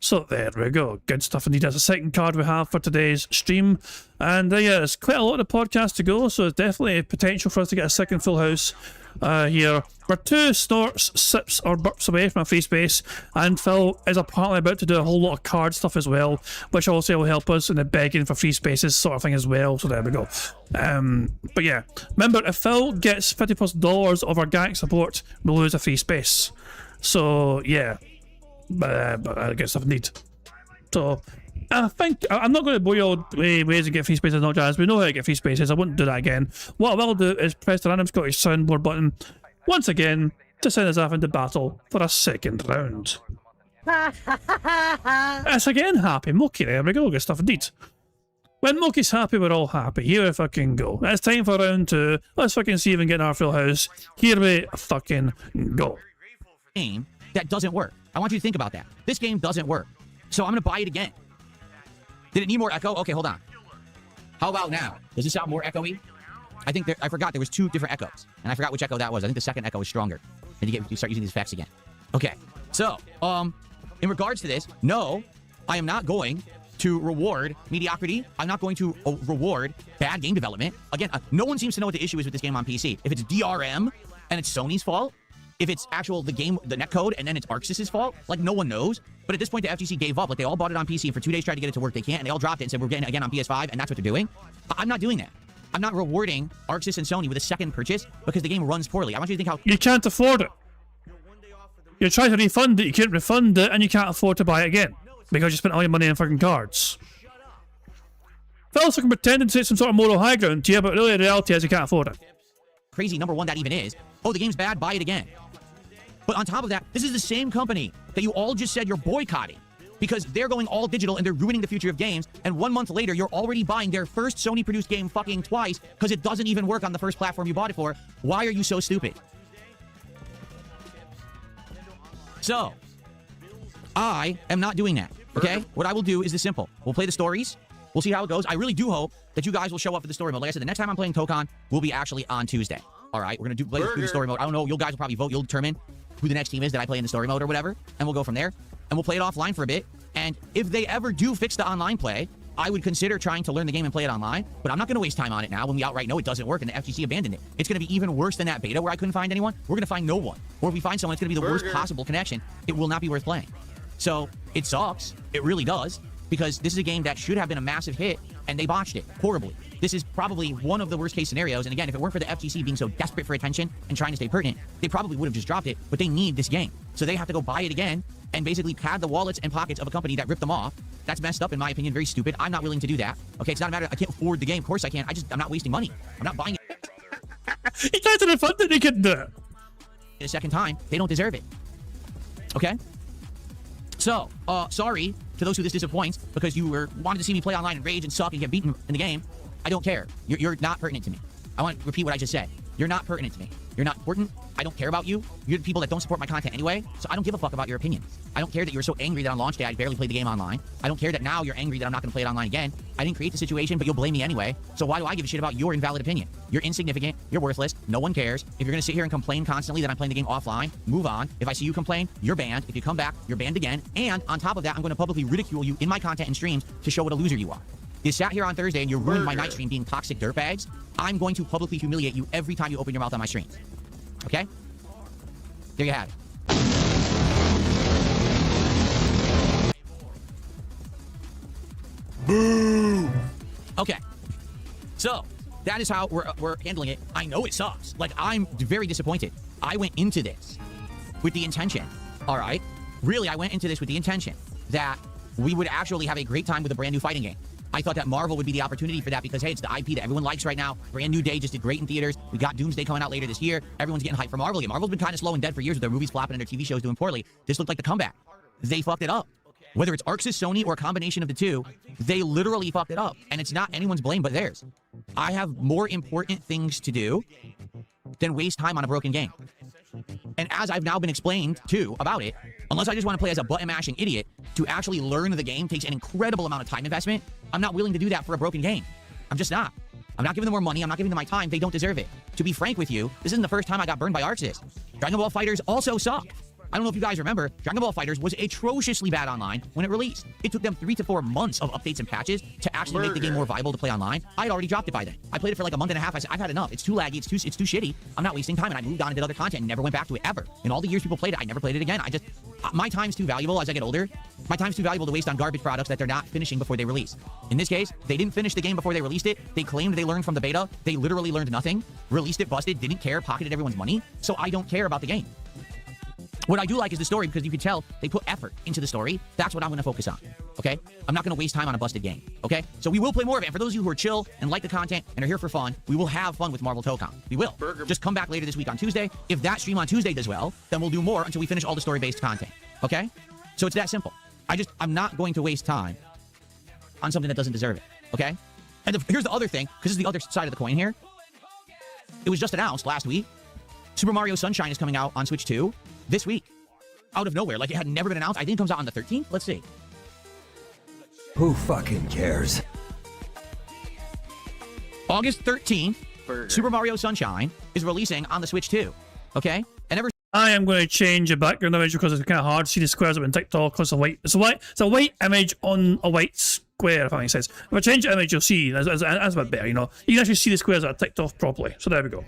So there we go, good stuff indeed. That's the second card we have for today's stream. And yeah, there's quite a lot of the podcast to go, so there's definitely potential for us to get a second full house here. We're 2 snorts, sips, or burps away from a free space, and Phil is apparently about to do a whole lot of card stuff as well, which also will help us in the begging for free spaces sort of thing as well, so there we go. But yeah, remember, if Phil gets $50+ of organic support, we'll lose a free space. So yeah. But I guess I've need. So I think I'm not going to bore you all ways to get free spaces, not jazz. We know how to get free spaces. I wouldn't do that again. What I will do is press the random Scottish soundboard button once again to send us off into battle for a second round. It's again happy Moki. There we go. Good stuff indeed. When Moki's happy, we're all happy. Here we fucking go. It's time for round 2. Let's fucking see if we can get our full house. Here we fucking go. Game that doesn't work. I want you to think about that. This game doesn't work. So I'm going to buy it again. Did it need more echo? Okay, hold on. How about now? Does it sound more echoey? I forgot there was 2 different echoes. And I forgot which echo that was. I think the second echo was stronger. And you start using these effects again. Okay. So, in regards to this, no, I am not going to reward mediocrity. I'm not going to reward bad game development. Again, no one seems to know what the issue is with this game on PC. If it's DRM and it's Sony's fault, if it's the netcode, and then it's Arxis' fault, like no one knows. But at this point, the FTC gave up. Like they all bought it on PC and for 2 days tried to get it to work. They can't, and they all dropped it and said we're getting it again on PS5, and that's what they're doing. I'm not doing that. I'm not rewarding Arxis and Sony with a second purchase because the game runs poorly. I want you to think how you can't afford it. You're trying to refund it, you can't refund it, and you can't afford to buy it again because you spent all your money on fucking cards. Phil's fucking pretending to take some sort of moral high ground to you, but really the reality is you can't afford it. Crazy number 1 that even is. Oh, the game's bad, buy it again. But on top of that, this is the same company that you all just said you're boycotting because they're going all digital and they're ruining the future of games. And 1 month later, you're already buying their first Sony-produced game fucking twice because it doesn't even work on the first platform you bought it for. Why are you so stupid? So, I am not doing that, okay? What I will do is this simple. We'll play the stories. We'll see how it goes. I really do hope that you guys will show up for the story mode. Like I said, the next time I'm playing Tokon will be actually on Tuesday. All right, we're going to play through the story mode. I don't know. You guys will probably vote. You'll determine who the next team is that I play in the story mode or whatever, and we'll go from there. And we'll play it offline for a bit. And if they ever do fix the online play, I would consider trying to learn the game and play it online. But I'm not going to waste time on it now when we outright know it doesn't work and the FTC abandoned it. It's going to be even worse than that beta where I couldn't find anyone. We're going to find no one. Or if we find someone, it's going to be the worst possible connection. It will not be worth playing. So it sucks. It really does. Because this is a game that should have been a massive hit, and they botched it horribly. This is probably one of the worst case scenarios. And again, if it weren't for the FTC being so desperate for attention and trying to stay pertinent, they probably would have just dropped it. But they need this game. So they have to go buy it again and basically pad the wallets and pockets of a company that ripped them off. That's messed up, in my opinion. Very stupid. I'm not willing to do that. Okay, it's not a matter. I can't afford the game. Of course I can. I'm not wasting money. I'm not buying it. He tries to refund it, he can do it. A second time, they don't deserve it. Okay? So, sorry to those who this disappoints because you wanted to see me play online and rage and suck and get beaten in the game. I don't care. You're not pertinent to me. I want to repeat what I just said. You're not pertinent to me. You're not important. I don't care about you. You're the people that don't support my content anyway, so I don't give a fuck about your opinion. I don't care that you were so angry that on launch day I barely played the game online. I don't care that now you're angry that I'm not going to play it online again. I didn't create the situation, but you'll blame me anyway. So why do I give a shit about your invalid opinion? You're insignificant. You're worthless. No one cares. If you're going to sit here and complain constantly that I'm playing the game offline, move on. If I see you complain, you're banned. If you come back, you're banned again. And on top of that, I'm going to publicly ridicule you in my content and streams to show what a loser you are. You sat here on Thursday and you ruined my night stream being toxic dirtbags. I'm going to publicly humiliate you every time you open your mouth on my streams. Okay? There you have it. Boo! Okay. So, that is how we're handling it. I know it sucks. Like, I'm very disappointed. I went into this with the intention, all right? Really, I went into this with the intention that we would actually have a great time with a brand new fighting game. I thought that Marvel would be the opportunity for that because, hey, it's the IP that everyone likes right now. Brand New Day just did great in theaters. We got Doomsday coming out later this year. Everyone's getting hyped for Marvel. Yeah, Marvel's been kind of slow and dead for years with their movies flopping and their TV shows doing poorly. This looked like the comeback. They fucked it up. Whether it's Arxis, Sony, or a combination of the two, they literally fucked it up. And it's not anyone's blame but theirs. I have more important things to do than waste time on a broken game. And as I've now been explained, too, about it, unless I just want to play as a button-mashing idiot, to actually learn the game takes an incredible amount of time investment. I'm not willing to do that for a broken game. I'm just not. I'm not giving them more money. I'm not giving them my time. They don't deserve it. To be frank with you, this isn't the first time I got burned by Arxis. Dragon Ball FighterZ also sucked. I don't know if you guys remember, Dragon Ball FighterZ was atrociously bad online when it released. It took them 3 to 4 months of updates and patches to actually make the game more viable to play online. I had already dropped it by then. I played it for like a month and a half. I said, I've had enough. It's too laggy. It's too shitty. I'm not wasting time. And I moved on and did other content and never went back to it ever. In all the years people played it, I never played it again. My time's too valuable as I get older. My time's too valuable to waste on garbage products that they're not finishing before they release. In this case, they didn't finish the game before they released it. They claimed they learned from the beta. They literally learned nothing. Released it busted, didn't care, pocketed everyone's money. So I don't care about the game. What I do like is the story because you can tell they put effort into the story. That's what I'm going to focus on, okay? I'm not going to waste time on a busted game, okay? So we will play more of it. And for those of you who are chill and like the content and are here for fun, we will have fun with Marvel Tokon. We will. Just come back later this week on Tuesday. If that stream on Tuesday does well, then we'll do more until we finish all the story-based content, okay? So it's that simple. I'm not going to waste time on something that doesn't deserve it, okay? And here's the other thing, because this is the other side of the coin here. It was just announced last week. Super Mario Sunshine is coming out on Switch 2 this week. Out of nowhere. Like, it had never been announced. I think it comes out on the 13th. Let's see. Who fucking cares? August 13th, Super Mario Sunshine is releasing on the Switch 2. Okay? And ever I am going to change the background image because it's kind of hard to see the squares that have been ticked off because it's a white image on a white square, if that makes sense. If I change the image, you'll see that's a bit better, you know. You can actually see the squares that are ticked off properly. So there we go.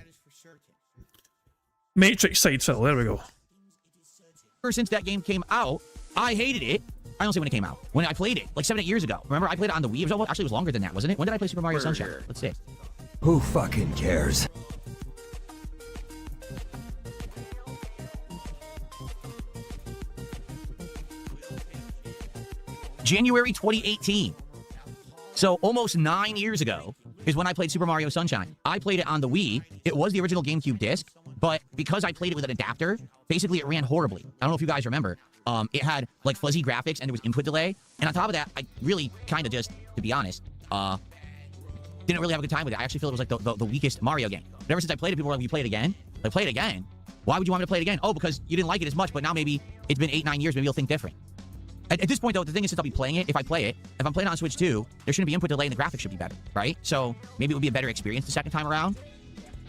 Matrix side fill, there we go. Ever since that game came out, I hated it. I don't say when it came out. When I played it, like 7-8 years ago. Remember, I played it on the Wii. Actually, it was longer than that, wasn't it? When did I play Super Mario Sunshine? Let's see. Who fucking cares? January 2018. So almost 9 years ago is when I played Super Mario Sunshine. I played it on the Wii. It was the original GameCube disc, but because I played it with an adapter, basically it ran horribly. I don't know if you guys remember. It had like fuzzy graphics and there was input delay. And on top of that, I really kind of just, to be honest, didn't really have a good time with it. I actually feel it was like the weakest Mario game. But ever since I played it, people were like, you play it again? Like, play it again? Why would you want me to play it again? Oh, because you didn't like it as much, but now maybe it's been 8-9 years, maybe you'll think different. At this point, though, the thing is, since I'll be playing it, if I play it, if I'm playing it on Switch 2, there shouldn't be input delay and the graphics should be better, right? So maybe it would be a better experience the second time around.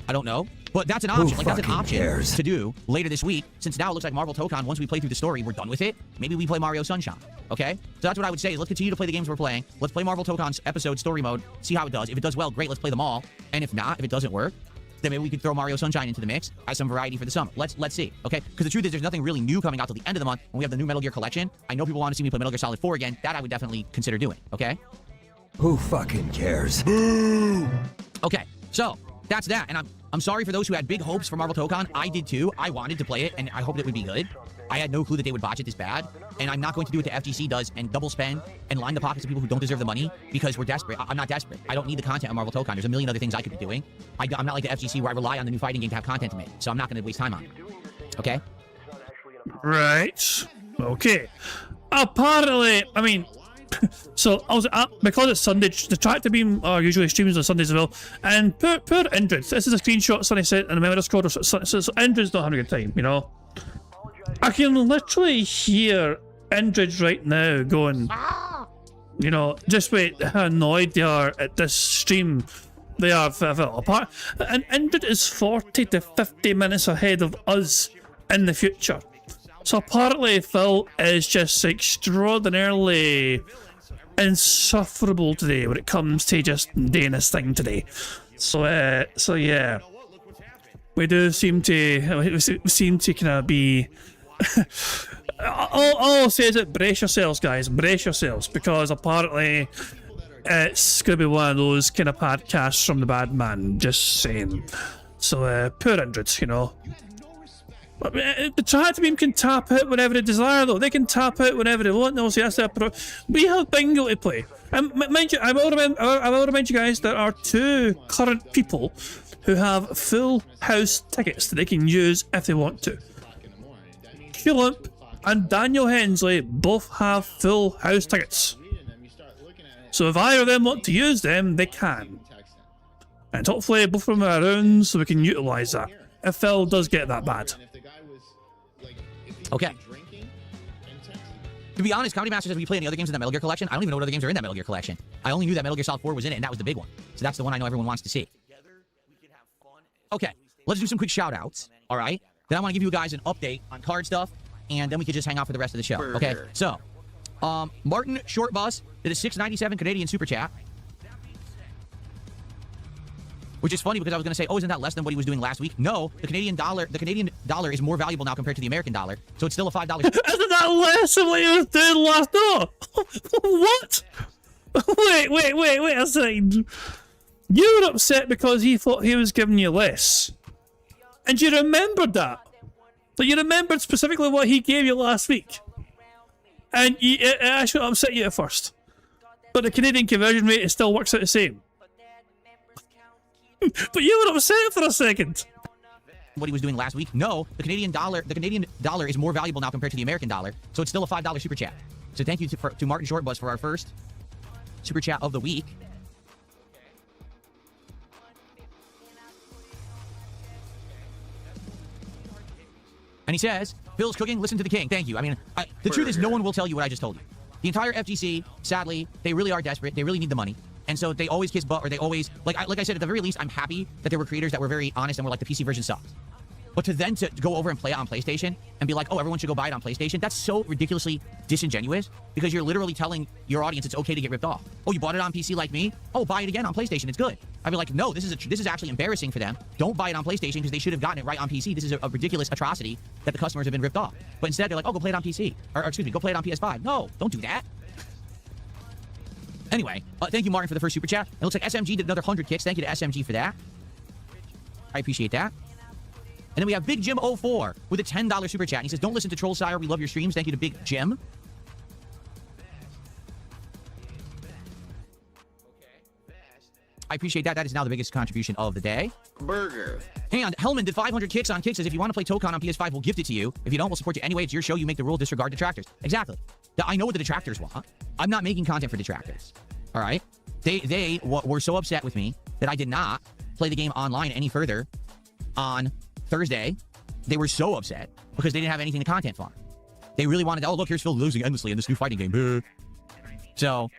I don't know. But that's an option. Like, that's an option to do later this week. Since now it looks like Marvel Tokon, once we play through the story, we're done with it. Maybe we play Mario Sunshine, okay? So that's what I would say. Let's continue to play the games we're playing. Let's play Marvel Tokon's episode story mode, see how it does. If it does well, great, let's play them all. And if not, if it doesn't work, then maybe we could throw Mario Sunshine into the mix as some variety for the summer. Let's see, okay? Because the truth is, there's nothing really new coming out till the end of the month when we have the new Metal Gear collection. I know people want to see me play Metal Gear Solid 4 again. That I would definitely consider doing, okay? Who fucking cares? Okay, so that's that. And I'm sorry for those who had big hopes for Marvel Tokon. I did too. I wanted to play it, and I hoped it would be good. I had no clue that they would botch it this bad, and I'm not going to do what the FGC does and double spend and line the pockets of people who don't deserve the money because we're desperate. I'm not desperate. I don't need the content on Marvel Tokon. There's a million other things I could be doing. I'm not like the FGC where I rely on the new fighting game to have content to make, so I'm not going to waste time on it. Okay? Right. Okay. Apparently, I mean, so I was at, because it's Sunday, the Tractor Beam are usually streams on Sundays as well, and poor Indrid. This is a screenshot Sunny sent in the member Discord. So Indrid's not having a good time, you know. I can literally hear Indrid right now going, you know, just wait how annoyed they are at this stream. They are apart. And Indrid is 40 to 50 minutes ahead of us in the future. So apparently Phil is just extraordinarily insufferable today when it comes to just doing this thing today. So yeah. We do seem to kind of be all I'll say is that brace yourselves, guys, brace yourselves, because apparently it's gonna be one of those kind of podcasts from the bad man, just saying. So poor Indrid, you know. The chat team can tap out whenever they desire, though. They can tap out whenever they want. No, see, that's we have bingo to play. And mind you, I will remind you guys there are 2 current people who have full house tickets that they can use if they want to. Culump and Daniel Hensley both have full house tickets. So if either of them want to use them, they can. And hopefully both of them are around so we can utilise that. If Phil does get that bad. Okay. To be honest, Comedy Master says we play any other games in that Metal Gear collection. I don't even know what other games are in that Metal Gear collection. I only knew that Metal Gear Solid 4 was in it, and that was the big one. So that's the one I know everyone wants to see. Okay, let's do some quick shout-outs, all right? Then I want to give you guys an update on card stuff, and then we could just hang out for the rest of the show, okay? So, Martin Shortbus did a $6.97 Canadian Super Chat. Which is funny because I was going to say, oh, isn't that less than what he was doing last week? No, the Canadian dollar is more valuable now compared to the American dollar, so it's still a $5. Isn't that less than what he was doing last? No! What? Wait a second. You were upset because he thought he was giving you less. And you remembered that. But you remembered specifically what he gave you last week. And it actually upset you at first. But the Canadian conversion rate still works out the same. But you were upset for a second. What he was doing last week? No, the Canadian dollar is more valuable now compared to the American dollar, so it's still a $5 super chat. So thank you to Martin Shortbus for our first super chat of the week. And he says, Phil's cooking, listen to the king. Thank you. I mean, the truth is no one will tell you what I just told you. The entire FGC, sadly, they really are desperate. They really need the money. And so they always kiss butt, or they always, like I said, at the very least, I'm happy that there were creators that were very honest and were like, the PC version sucks. But to go over and play it on PlayStation and be like, oh, everyone should go buy it on PlayStation, that's so ridiculously disingenuous because you're literally telling your audience it's okay to get ripped off. Oh, you bought it on PC like me? Oh, buy it again on PlayStation. It's good. I'd be like, no, this is actually embarrassing for them. Don't buy it on PlayStation because they should have gotten it right on PC. This is a ridiculous atrocity that the customers have been ripped off. But instead, they're like, oh, go play it on PC. Or excuse me, go play it on PS5. No, don't do that. Anyway, thank you, Martin, for the first super chat. It looks like SMG did another 100 kicks. Thank you to SMG for that. I appreciate that. And then we have Big Jim 04 with a $10 super chat. And he says, don't listen to Troll Sire. We love your streams. Thank you to Big Jim. I appreciate that. That is now the biggest contribution of the day. Burger. And Hellman did 500 kicks on Kicks. Says, if you want to play Tokon on PS5, we'll gift it to you. If you don't, we'll support you anyway. It's your show. You make the rule. Disregard detractors. Exactly. I know what the detractors want. I'm not making content for detractors. All right? They were so upset with me that I did not play the game online any further on Thursday. They were so upset because they didn't have anything to content farm. They really wanted to, oh, look, here's Phil losing endlessly in this new fighting game. So,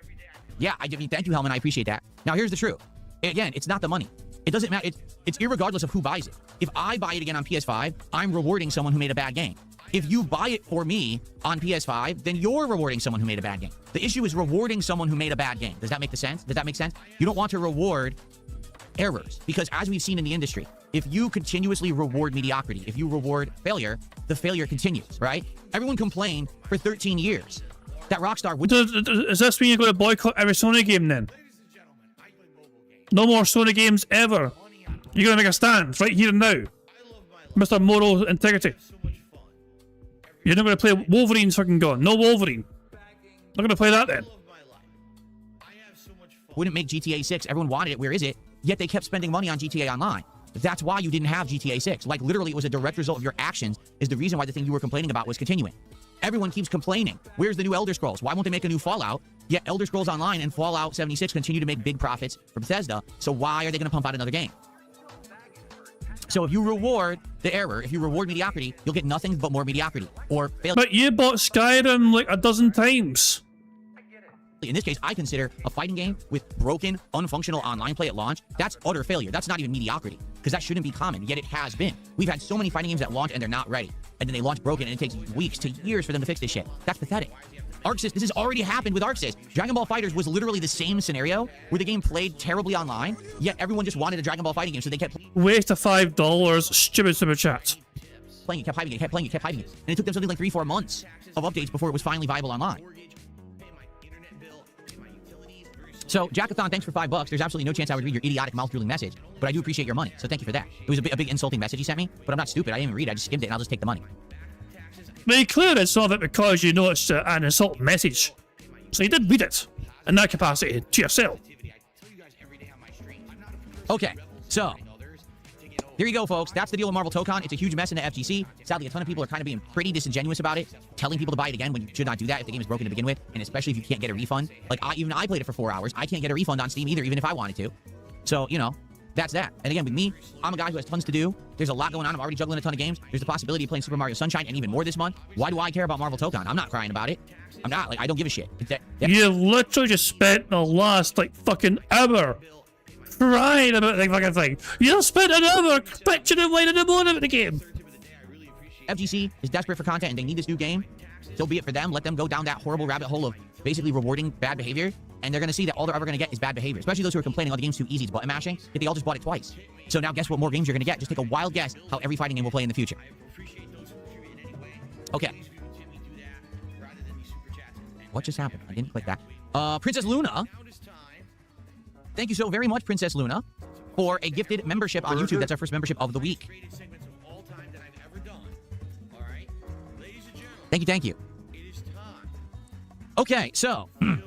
yeah, I mean, thank you, Hellman. I appreciate that. Now, here's the truth. Again, it's not the money. It doesn't matter. It's irregardless of who buys it. If I buy it again on PS5, I'm rewarding someone who made a bad game. If you buy it for me on PS5, then you're rewarding someone who made a bad game. The issue is rewarding someone who made a bad game. Does that make sense? Does that make sense? You don't want to reward errors because, as we've seen in the industry, if you continuously reward mediocrity, if you reward failure, the failure continues, right? Everyone complained for 13 years that Rockstar would... Does this mean you're going to boycott every Sony game then? No more Sony games ever. You're going to make a stand right here and now. Mr. Moral Integrity. You're not going to play Wolverine's fucking gone. No Wolverine. Not going to play that then. Wouldn't make GTA 6. Everyone wanted it. Where is it? Yet they kept spending money on GTA Online. That's why you didn't have GTA 6. Like, literally, it was a direct result of your actions is the reason why the thing you were complaining about was continuing. Everyone keeps complaining. Where's the new Elder Scrolls? Why won't they make a new Fallout? Yet Elder Scrolls Online and Fallout 76 continue to make big profits for Bethesda. So why are they going to pump out another game? So if you reward the error, if you reward mediocrity, you'll get nothing but more mediocrity or failure. But you bought Skyrim like a dozen times. In this case, I consider a fighting game with broken, unfunctional online play at launch, that's utter failure. That's not even mediocrity, because that shouldn't be common, yet it has been. We've had so many fighting games that launch and they're not ready, and then they launch broken and it takes weeks to years for them to fix this shit. That's pathetic. ArcSys, this has already happened with ArcSys. Dragon Ball FighterZ was literally the same scenario where the game played terribly online, yet everyone just wanted a Dragon Ball fighting game, so they kept... Waste of $5, stupid super chat. Playing it, kept hyping it, kept playing it, kept hyping it. And it took them something like 3-4 months of updates before it was finally viable online. So, Jackathon, thanks for $5. There's absolutely no chance I would read your idiotic mouth-drooling message, but I do appreciate your money, so thank you for that. It was a big insulting message he sent me, but I'm not stupid. I didn't even read it. I just skimmed it, and I'll just take the money. But clearly it's not it because you know it's an insulting message. So you did read it in that capacity to yourself. Okay, so here you go, folks. That's the deal with Marvel Tokon. It's a huge mess in the FGC. Sadly, a ton of people are kind of being pretty disingenuous about it, telling people to buy it again when you should not do that if the game is broken to begin with, and especially if you can't get a refund. Like, even I played it for 4 hours. I can't get a refund on Steam either, even if I wanted to. So, you know, that's that. And again, with me, I'm a guy who has tons to do. There's a lot going on. I'm already juggling a ton of games. There's the possibility of playing Super Mario Sunshine and even more this month. Why do I care about Marvel Tokon? I'm not crying about it. I'm not. Like, I don't give a shit. You literally just spent the last, like, fucking hour crying about the fucking thing. You spent an hour bitching and whining and moaning about the game. FGC is desperate for content and they need this new game. So be it for them. Let them go down that horrible rabbit hole of basically rewarding bad behavior. And they're going to see that all they're ever going to get is bad behavior. Especially those who are complaining, oh, the game's too easy, it's button mashing. Yet they all just bought it twice. So now guess what more games you're going to get? Just take a wild guess how every fighting game will play in the future. Okay. What just happened? I didn't click that. Princess Luna. Thank you so very much, Princess Luna, for a gifted membership on YouTube. That's our first membership of the week. Thank you, thank you. Okay, so now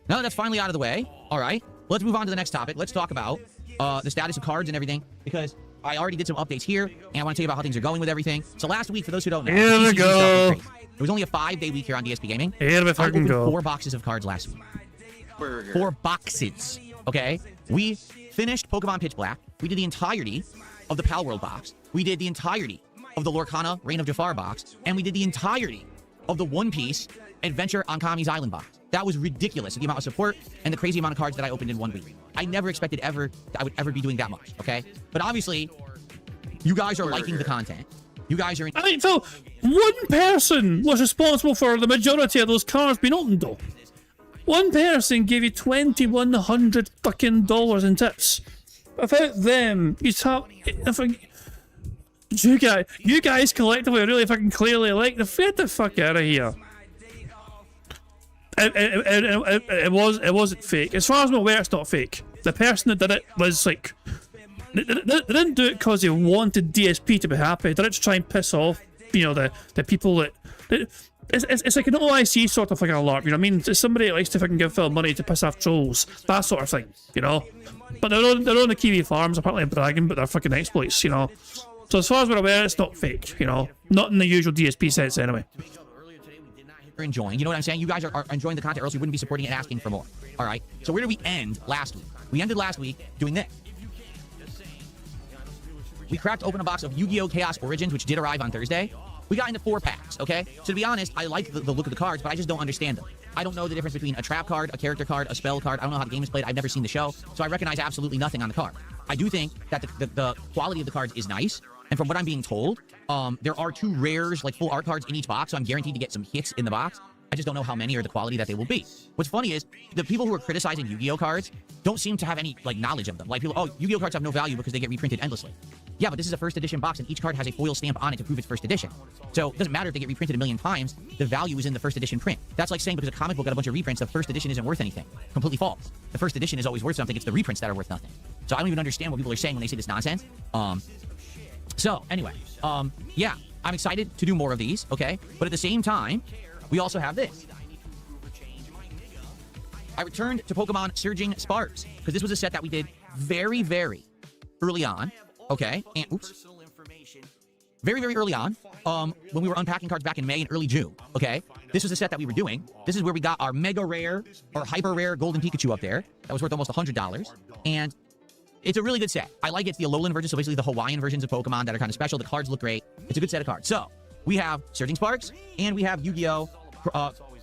that that's finally out of the way, all right, let's move on to the next topic. Let's talk about the status of cards and everything, because I already did some updates here, and I want to tell you about how things are going with everything. So last week, for those who don't know, here we go. It was only a 5-day week here on DSP Gaming. Here we fucking go. 4 boxes of cards last week. 4 boxes. Okay, we finished Pokemon Pitch Black. We did the entirety of the Pal World box. We did the entirety of the Lorcana Reign of Jafar box. And we did the entirety of the One Piece Adventure on Kami's Island box. That was ridiculous, the amount of support and the crazy amount of cards that I opened in 1 week. I never expected I would ever be doing that much, okay? But obviously, you guys are liking the content. You guys are... I mean, Phil, one person was responsible for the majority of those cards being opened, though. One person gave you $2,100 fucking dollars in tips. Without them, you'd have... You guys collectively really fucking clearly like the get the fuck out of here. It wasn't fake. As far as I'm aware, it's not fake. The person that did it was like... They didn't do it because they wanted DSP to be happy. They didn't try and piss off, you know, the people that... It's like an OIC sort of fucking alert, you know what I mean? It's somebody that likes to fucking give Phil money to piss off trolls, that sort of thing, you know? But they're on the Kiwi farms, apparently bragging about their fucking exploits, you know? So as far as we're aware, it's not fake, you know? Not in the usual DSP sense, anyway. You're enjoying, you know what I'm saying? You guys are enjoying the content, or else you wouldn't be supporting it and asking for more. All right? So where did we end last week? We ended last week doing this. We cracked open a box of Yu-Gi-Oh! Chaos Origins, which did arrive on Thursday. We got into 4 packs, okay? So to be honest, I like the look of the cards, but I just don't understand them. I don't know the difference between a trap card, a character card, a spell card. I don't know how the game is played. I've never seen the show, so I recognize absolutely nothing on the card. I do think that the quality of the cards is nice, and from what I'm being told, there are 2 rares, like full art cards in each box, so I'm guaranteed to get some hits in the box. I just don't know how many or the quality that they will be. What's funny is the people who are criticizing Yu-Gi-Oh cards don't seem to have any like knowledge of them. Like people, oh, Yu-Gi-Oh cards have no value because they get reprinted endlessly. Yeah, but this is a first edition box and each card has a foil stamp on it to prove it's first edition. So it doesn't matter if they get reprinted 1,000,000 times, the value is in the first edition print. That's like saying because a comic book got a bunch of reprints, the first edition isn't worth anything. Completely false. The first edition is always worth something. It's the reprints that are worth nothing. So I don't even understand what people are saying when they say this nonsense. So anyway, yeah, I'm excited to do more of these, okay? But at the same time, we also have this. I returned to Pokemon Surging Sparks because this was a set that we did very, very early on, okay? And oops, very, very early on, when we were unpacking cards back in May and early June, okay? This was a set that we were doing. This is where we got our mega rare or hyper rare Golden Pikachu up there. That was worth almost $100, and it's a really good set. I like it. It's the Alolan version, so basically the Hawaiian versions of Pokemon that are kind of special. The cards look great. It's a good set of cards. So we have Surging Sparks and we have Yu-Gi-Oh!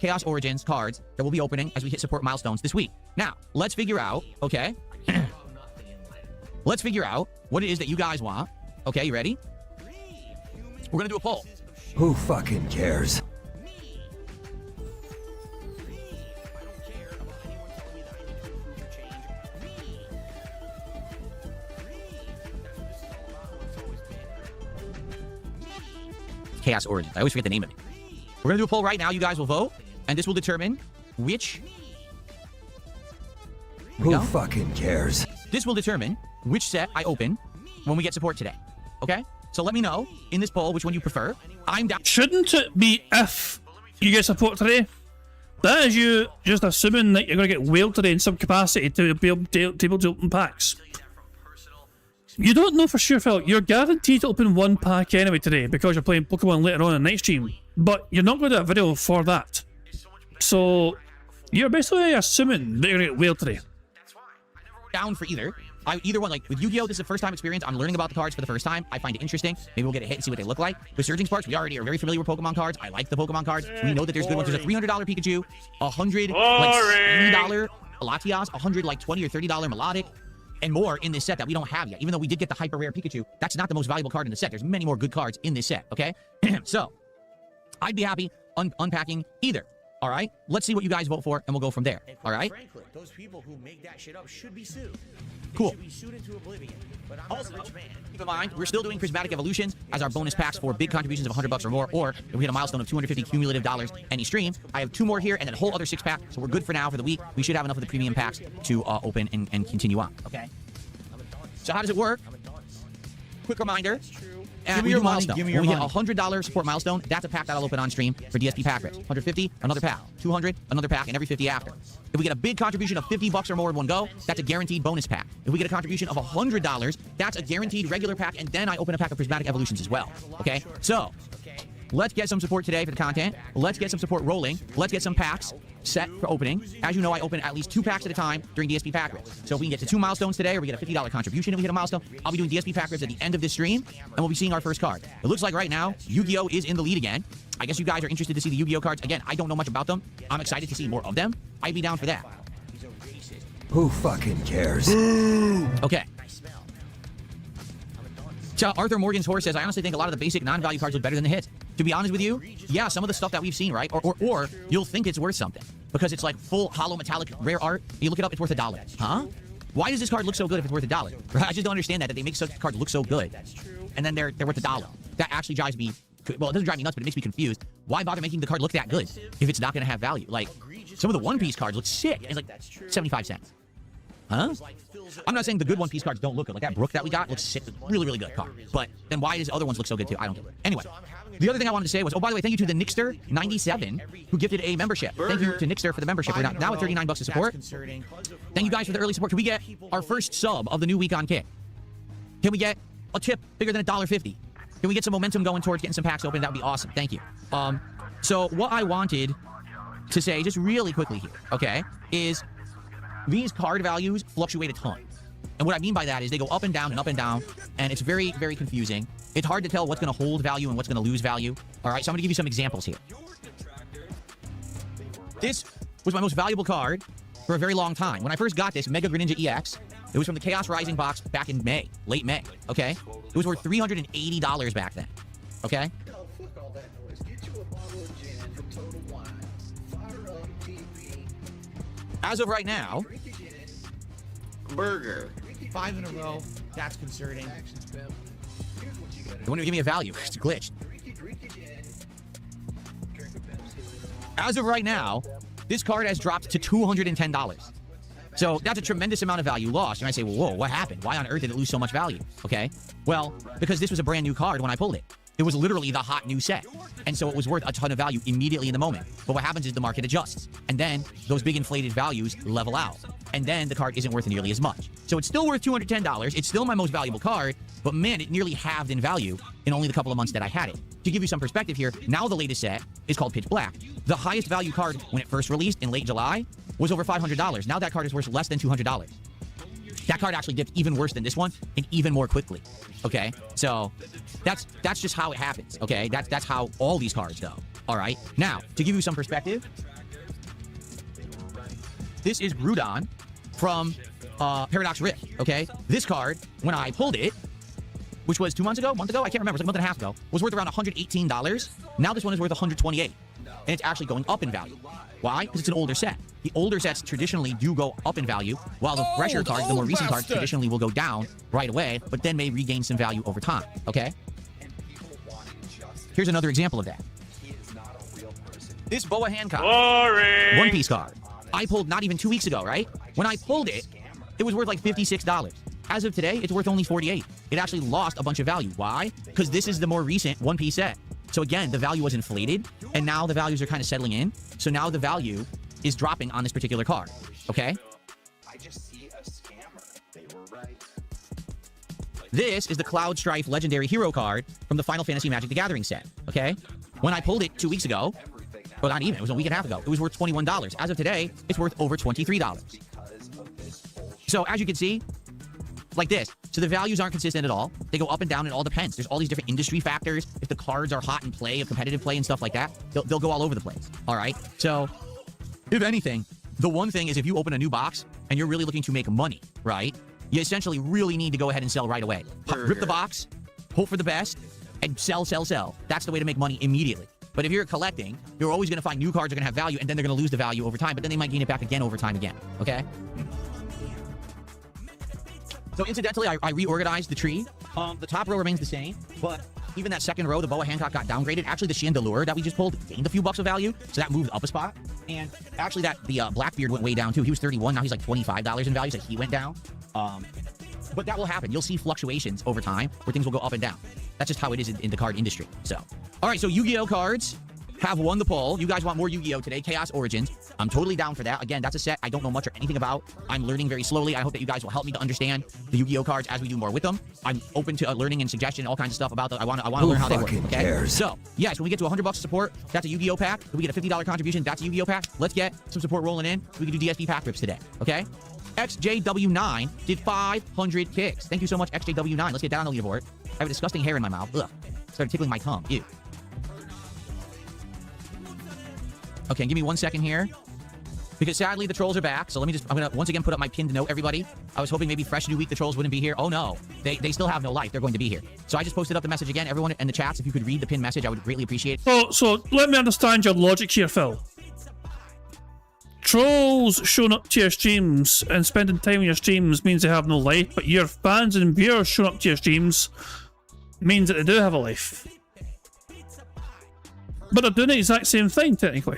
Chaos Origins cards that we'll be opening as we hit support milestones this week. Now, let's figure out, okay? Let's figure out what it is that you guys want. Okay, you ready? We're gonna do a poll. Who fucking cares? Chaos Origins. I always forget the name of it. We're gonna do a poll right now. You guys will vote, and this will determine which Who fucking cares? This will determine which set I open when we get support today. Okay? So let me know in this poll which one you prefer. I'm down. Shouldn't it be if you get support today? That is you just assuming that you're going to get whaled today in some capacity to be able to open packs. You don't know for sure, Phil. You're guaranteed to open one pack anyway today because you're playing Pokemon later on in the night stream. But you're not going to do a video for that. So you're basically assuming that you're going to get whaled today. Down for either. Either one, like with Yu-Gi-Oh, this is a first-time experience. I'm learning about the cards for the first time. I find it interesting. Maybe we'll get a hit and see what they look like. With Surging Sparks, we already are very familiar with Pokemon cards. I like the Pokemon cards. We know that there's good ones. There's a $300 Pikachu, $100 like $70 Latias, $100 like $20 or $30 Melodic, and more in this set that we don't have yet. Even though we did get the hyper rare Pikachu, that's not the most valuable card in the set. There's many more good cards in this set. Okay, so I'd be happy unpacking either. All right, let's see what you guys vote for, and we'll go from there. All right. Frankly, those people who make that shit up should be sued. Cool. Should be sued into oblivion. But I'm Also, not a rich man. keep in mind, we're still doing Prismatic Evolutions as our bonus packs for big contributions of $100 or more, or if we hit a milestone of $250 cumulative dollars any stream. I have 2 more here, and then a whole other 6-pack, so we're good for now for the week. We should have enough of the premium packs to open and continue on. Okay. So how does it work? Quick reminder. Give me your money, give me your when we money. hit a $100 support milestone, that's a pack that I'll open on stream for DSP pack rips. 150, another pack. 200, another pack, and every 50 after. If we get a big contribution of $50 or more in one go, that's a guaranteed bonus pack. If we get a contribution of $100, that's a guaranteed regular pack, and then I open a pack of Prismatic Evolutions as well. Okay? So, let's get some support today for the content. Let's get some support rolling. Let's get some packs set for opening. As you know, I open at least 2 packs at a time during DSP pack rips. So if we can get to 2 milestones today, or we get a $50 contribution and we hit a milestone, I'll be doing DSP pack rips at the end of this stream, and we'll be seeing our first card. It looks like right now, Yu-Gi-Oh is in the lead again. I guess you guys are interested to see the Yu-Gi-Oh cards. Again, I don't know much about them. I'm excited to see more of them. I'd be down for that. Who fucking cares? Okay. So Arthur Morgan's horse says, I honestly think a lot of the basic non-value cards look better than the hits. To be honest with you, yeah, some of the stuff that we've seen, right? Or you'll think it's worth something because it's like full hollow metallic rare art. You look it up, it's worth $1. Huh? Why does this card look so good if it's worth $1? Right? I just don't understand that they make such cards look so good, and then they're worth $1. That actually drives me. Well, it doesn't drive me nuts, but it makes me confused. Why bother making the card look that good if it's not going to have value? Like some of the One Piece cards look sick. It's like 75 cents. Huh? I'm not saying the good One Piece cards don't look good. Like that Brook that we got looks sick. Really, really good card. But then why does other ones look so good too? I don't get it. Anyway, the other thing I wanted to say was, oh, by the way, thank you to the Nixter97 who gifted a membership. Thank you to Nixter for the membership. We're now at $39 to support. Thank you guys for the early support. Can we get our first sub of the new week on Kick? Can we get a tip bigger than $1.50? Can we get some momentum going towards getting some packs open? That would be awesome. Thank you. So what I wanted to say just really quickly here, okay, is these card values fluctuate a ton. And what I mean by that is they go up and down, and it's very, very confusing. It's hard to tell what's going to hold value and what's going to lose value. All right, so I'm going to give you some examples here. This was my most valuable card for a very long time. When I first got this, Mega Greninja EX, it was from the Chaos Rising box back in May, late May, okay? It was worth $380 back then, okay? As of right now, Burger. 5 in a row. That's concerning. they won't even give me a value. It's glitched. As of right now, this card has dropped to $210. So that's a tremendous amount of value lost. And I say, well, whoa, what happened? Why on earth did it lose so much value? Okay. Well, because this was a brand new card when I pulled it. It was literally the hot new set. And so it was worth a ton of value immediately in the moment. But what happens is the market adjusts. And then those big inflated values level out. And then the card isn't worth nearly as much. So it's still worth $210. It's still my most valuable card. But man, it nearly halved in value in only the couple of months that I had it. To give you some perspective here, now the latest set is called Pitch Black. The highest value card when it first released in late July was over $500. Now that card is worth less than $200. That card actually dipped even worse than this one and even more quickly. Okay, so that's just how it happens. Okay, that's how all these cards go. All right, now to give you some perspective, this is Groudon from Paradox Rift. Okay, this card when I pulled it, which was 2 months ago, month ago, I can't remember, it was like a month and a half ago, was worth around $118. Now this one is worth $128, and it's actually going up in value. Why? Because it's an older set. The older sets traditionally do go up in value, while the fresher cards, the more recent cards, traditionally will go down right away, but then may regain some value over time, okay? Here's another example of that. This Boa Hancock One Piece card. I pulled not even 2 weeks ago, right? When I pulled it, it was worth like $56. As of today, it's worth only $48. It actually lost a bunch of value. Why? Because this is the more recent one-piece set. So again, the value was inflated, and now the values are kind of settling in. So now the value is dropping on this particular card. Okay? I just see a scammer. They were right. This is the Cloud Strife Legendary Hero card from the Final Fantasy Magic the Gathering set. Okay? When I pulled it 2 weeks ago, well, not even, it was a week and a half ago, it was worth $21. As of today, it's worth over $23. So as you can see, like this. So the values aren't consistent at all. They go up and down. It all depends. There's all these different industry factors. If the cards are hot in play, of competitive play and stuff like that, they'll go all over the place. All right? So if anything, the one thing is if you open a new box and you're really looking to make money, right? You essentially really need to go ahead and sell right away. Rip the box, hope for the best, and sell, sell, sell. That's the way to make money immediately. But if you're collecting, you're always going to find new cards are going to have value, and then they're going to lose the value over time, but then they might gain it back again over time again. Okay? So incidentally, I reorganized the tree. The top row remains the same, but even that second row, the Boa Hancock got downgraded. Actually, the Chandelure that we just pulled gained a few bucks of value, so that moved up a spot. And actually, the Blackbeard went way down too. He was 31, now he's like $25 in value, so he went down. But that will happen. You'll see fluctuations over time where things will go up and down. That's just how it is in the card industry. So, all right, so Yu-Gi-Oh cards have won the poll. You guys want more Yu-Gi-Oh today, Chaos Origins. I'm totally down for that. Again, that's a set I don't know much or anything about. I'm learning very slowly. I hope that you guys will help me to understand the Yu-Gi-Oh cards as we do more with them. I'm open to learning and suggestion, all kinds of stuff about them. I want to learn how they work. Okay. Cares? So, yes, when we get to $100 of support, that's a Yu-Gi-Oh pack. If we get a $50 contribution, that's a Yu-Gi-Oh pack. Let's get some support rolling in. We can do DSP pack rips today. Okay. XJW9 did 500 kicks. Thank you so much, XJW9. Let's get down on the leaderboard. I have a disgusting hair in my mouth. Ugh. Started tickling my tongue. Ew. Okay, give me 1 second here. Because sadly, the trolls are back. So I'm going to once again put up my pinned note, everybody. I was hoping maybe fresh new week the trolls wouldn't be here. Oh no, they still have no life. They're going to be here. So I just posted up the message again. Everyone in the chats, if you could read the pinned message, I would greatly appreciate it. So let me understand your logic here, Phil. Trolls showing up to your streams and spending time on your streams means they have no life, but your fans and viewers showing up to your streams means that they do have a life. But they're doing the exact same thing, technically.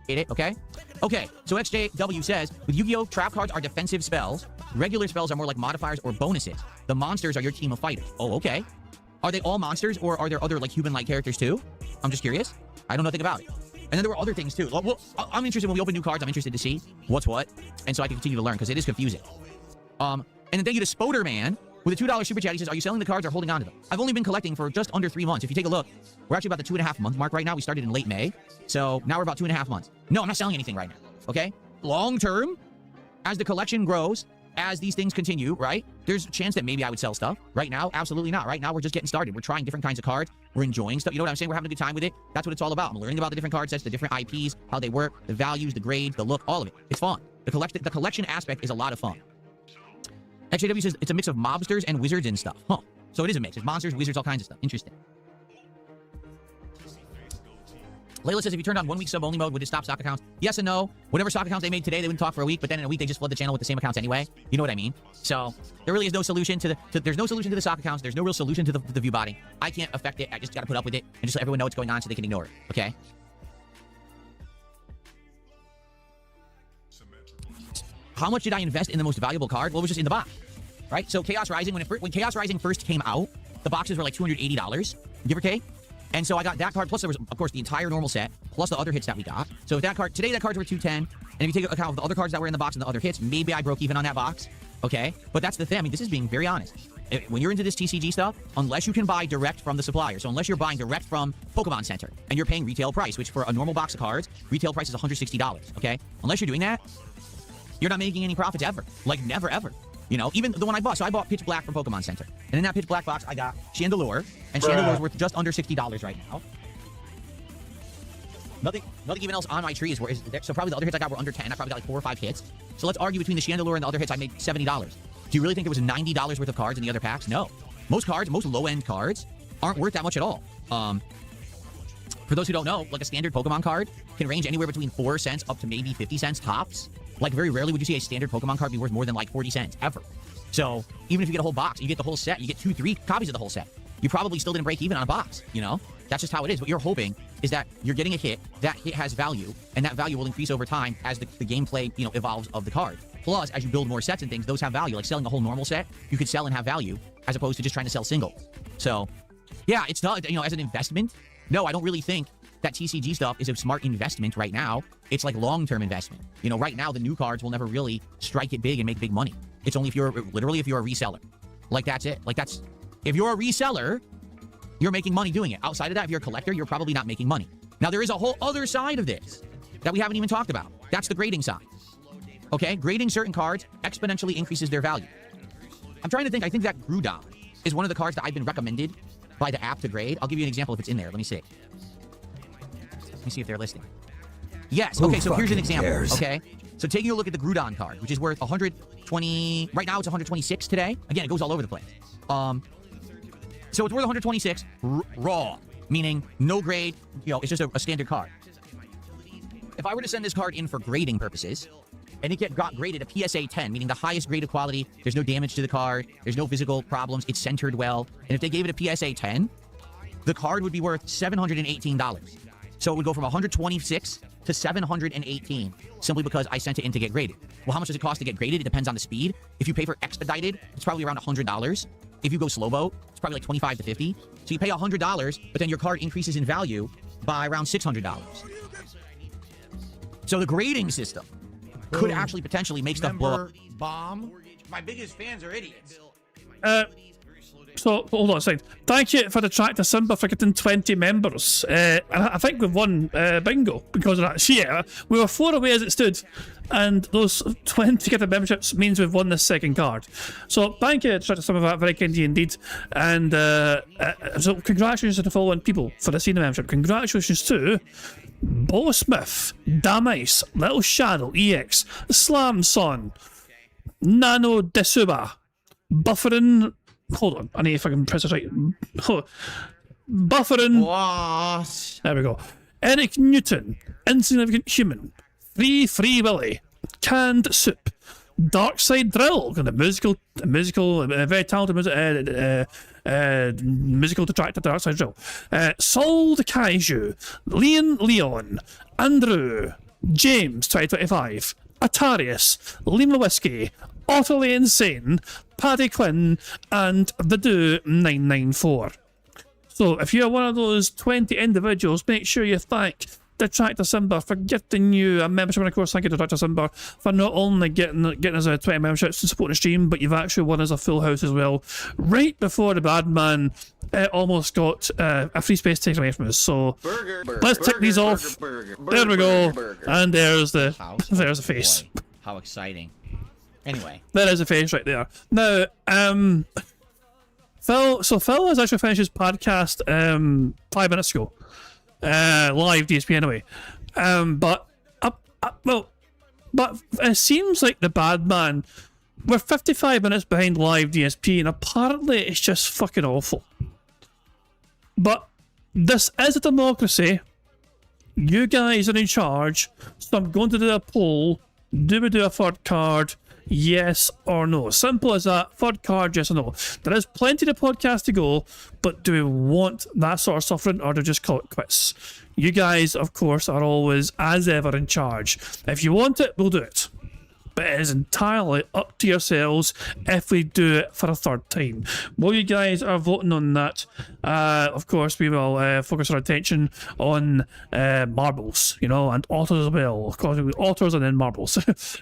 Okay? Okay, so XJW says, with Yu-Gi-Oh! Trap cards are defensive spells. Regular spells are more like modifiers or bonuses. The monsters are your team of fighters. Oh, okay. Are they all monsters, or are there other, like, human-like characters, too? I'm just curious. I don't know nothing about it. And then there were other things, too. Well, I'm interested when we open new cards. I'm interested to see what's what, and so I can continue to learn, because it is confusing. And then thank you to Spoderman with a $2 super chat. He says, are you selling the cards or holding on to them? I've only been collecting for just under 3 months. If you take a look, we're actually about the 2.5 month mark right now. We started in late May. So now we're about 2.5 months. No, I'm not selling anything right now. Okay? Long term, as the collection grows, as these things continue, right? There's a chance that maybe I would sell stuff. Right now, absolutely not. Right now, we're just getting started. We're trying different kinds of cards. We're enjoying stuff. You know what I'm saying? We're having a good time with it. That's what it's all about. I'm learning about the different card sets, the different IPs, how they work, the values, the grades, the look, all of it. It's fun. The collection aspect is a lot of fun. XJW says it's a mix of mobsters and wizards and stuff. Huh. So it is a mix. It's monsters, wizards, all kinds of stuff. Interesting. Layla says, if you turned on 1 week sub-only mode, would it stop stock accounts? Yes and no. Whatever stock accounts they made today, they wouldn't talk for a week, but then in a week, they just flood the channel with the same accounts anyway. You know what I mean? So there really is no solution to there's no solution to the stock accounts. There's no real solution to the view botting. I can't affect it. I just got to put up with it and just let everyone know what's going on so they can ignore it. Okay? How much did I invest in the most valuable card? Well, it was just in the box, right? So Chaos Rising, when Chaos Rising first came out, the boxes were like $280, give or take. And so I got that card, plus there was, of course, the entire normal set, plus the other hits that we got. So if that card, today that card's worth $210, and if you take account of the other cards that were in the box and the other hits, maybe I broke even on that box, okay? But that's the thing, I mean, this is being very honest. When you're into this TCG stuff, unless you can buy direct from the supplier, so unless you're buying direct from Pokemon Center, and you're paying retail price, which for a normal box of cards, retail price is $160, okay? Unless you're doing that, you're not making any profits ever. Like, never, ever. You know, even the one I bought. So I bought Pitch Black from Pokemon Center. And in that Pitch Black box, I got Chandelure. And Chandelure's worth just under $60 right now. Nothing even else on my tree is worth. So probably the other hits I got were under 10. I probably got like 4 or 5 hits. So let's argue between the Chandelure and the other hits, I made $70. Do you really think there was $90 worth of cards in the other packs? No. Most cards, most low-end cards, aren't worth that much at all. For those who don't know, like a standard Pokemon card can range anywhere between 4 cents up to maybe 50 cents tops. Like, very rarely would you see a standard Pokemon card be worth more than like 40 cents, ever. So, even if you get a whole box, you get the whole set, you get 2-3 copies of the whole set, you probably still didn't break even on a box, you know? That's just how it is. What you're hoping is that you're getting a hit, that hit has value, and that value will increase over time as the gameplay, you know, evolves of the card. Plus, as you build more sets and things, those have value. Like selling a whole normal set, you could sell and have value, as opposed to just trying to sell singles. So, yeah, it's not, you know, as an investment, no, I don't really think that TCG stuff is a smart investment right now. It's like long-term investment. You know, right now, the new cards will never really strike it big and make big money. It's only if you're, literally, if you're a reseller. Like, that's it. Like, that's, if you're a reseller, you're making money doing it. Outside of that, if you're a collector, you're probably not making money. Now, there is a whole other side of this that we haven't even talked about. That's the grading side. Okay? Grading certain cards exponentially increases their value. I'm trying to think. I think that Groudon is one of the cards that I've been recommended by the app to grade. I'll give you an example if it's in there. Let me see. Let me see if they're listing. Yes. Okay, so here's an example. Okay? So taking a look at the Groudon card, which is worth 120... Right now, it's 126 today. Again, it goes all over the place. So it's worth 126 raw, meaning no grade, you know, it's just a standard card. If I were to send this card in for grading purposes, and it got graded a PSA 10, meaning the highest grade of quality, there's no damage to the card, there's no physical problems, it's centered well, and if they gave it a PSA 10, the card would be worth $718. So it would go from 126 to 718, simply because I sent it in to get graded. Well, how much does it cost to get graded? It depends on the speed. If you pay for expedited, it's probably around $100. If you go slow boat, it's probably like $25 to $50. So you pay $100, but then your card increases in value by around $600. So the grading system could actually potentially make stuff blow up. Bomb. My biggest fans are idiots. So, hold on a second. Thank you for the Tractor Simba for getting 20 members. And I think we've won bingo because of that. Yeah, we were 4 away as it stood. And those 20 get the memberships means we've won this second card. So, thank you, Tractor Simba, for that. Very kind indeed. And so, congratulations to the following people for the senior membership. Congratulations to Bo Smith, Damice, Little Shadow, EX, Slam Son, Nano Desuba, Buffering. Hold on, I need if I can press it right. Buffering. What? There we go. Eric Newton, Insignificant Human, Free Willy, Canned Soup, Darkside Drill, and very talented musical detractor, Darkside Drill. Sol the Kaiju, Leon, Andrew, James 2025, Atarius, Lima Whiskey, Utterly Insane, Paddy Quinn, and Vidu994. So if you're one of those 20 individuals, make sure you thank Detractor Simba for getting you a membership, and of course thank you Detractor Simba for not only getting us 20 memberships to support the stream, but you've actually won us a full house as well, right before the bad man almost got a free space taken away from us. So let's tick these off. There we go, and there's the face. Boy, how exciting. Anyway, there is a face right there. Now, Phil has actually finished his podcast 5 minutes ago. Live DSP anyway. But it seems like the bad man, we're 55 minutes behind live DSP, and apparently it's just fucking awful. But this is a democracy. You guys are in charge, so I'm going to do a poll. Do we do a third card? Yes or no? Simple as that. Third card, yes or no? There is plenty of podcast to go, but do we want that sort of suffering, or do we just call it quits? You guys, of course, are always, as ever, in charge. If you want it, we'll do it. But it is entirely up to yourselves if we do it for a third time. While you guys are voting on that, of course, we will focus our attention on marbles, you know, and autos as well. Of course, autos and then marbles.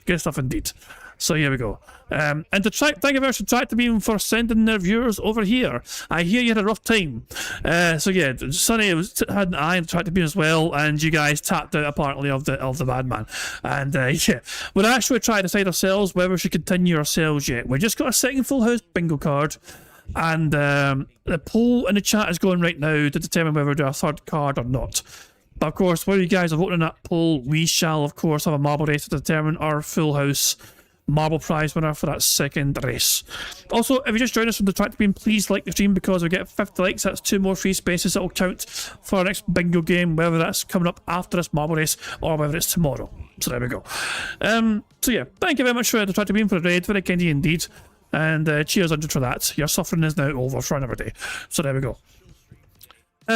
Good stuff indeed. So here we go. And thank you very much to Tractor Beam for sending their viewers over here. I hear you had a rough time. So yeah, Sonny had an eye on Tractor Beam as well, and you guys tapped out apparently of the bad man. And yeah, we're actually trying to decide ourselves whether we should continue ourselves yet. We just got a second full house bingo card, and the poll in the chat is going right now to determine whether we do a third card or not. But of course, while you guys are voting on that poll, we shall of course have a marble race to determine our full house marble prize winner for that second race. Also, if you just joined us from the Tractor Beam, please like the stream, because we get 50 likes. That's 2 more free spaces that will count for our next bingo game, whether that's coming up after this marble race or whether it's tomorrow. So there we go. So yeah, thank you very much for the Tractor Beam for the raid. Very kind indeed. And cheers, Andrew, for that. Your suffering is now over for another day. So there we go.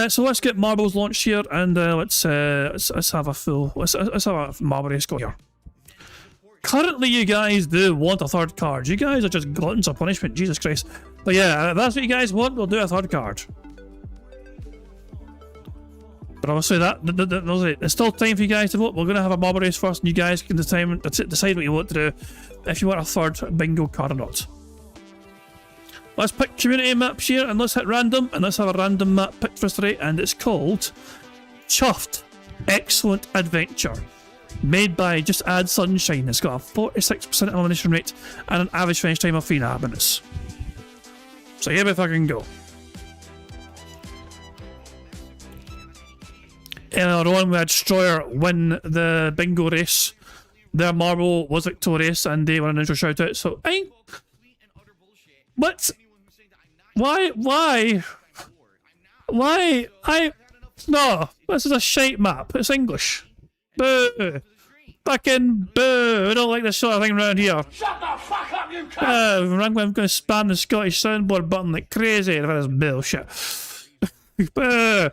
So let's get marbles launched here, and let's have a full let's have a marble race go here. Currently, you guys do want a third card. You guys are just gluttons of punishment, Jesus Christ. But yeah, if that's what you guys want, we'll do a third card. But obviously, it's still time for you guys to vote. We're going to have a marble race first, and you guys can decide what you want to do, if you want a third bingo card or not. Let's pick community maps here, and let's hit random, and let's have a random map picked for us today, and it's called Chuffed Excellent Adventure. Made by Just Add Sunshine. It's got a 46% elimination rate and an average finish time of 3.5 minutes. So here we fucking go. In our one, we had Destroyer win the bingo race. Their marble was victorious and they won an intro shout out. So, what? Why? No, this is a shite map. It's English. Boo! Fucking boo! I don't like this sort of thing around here. Shut the fuck up, you cunt! I'm going to spam the Scottish soundboard button like crazy for this bullshit. Boo!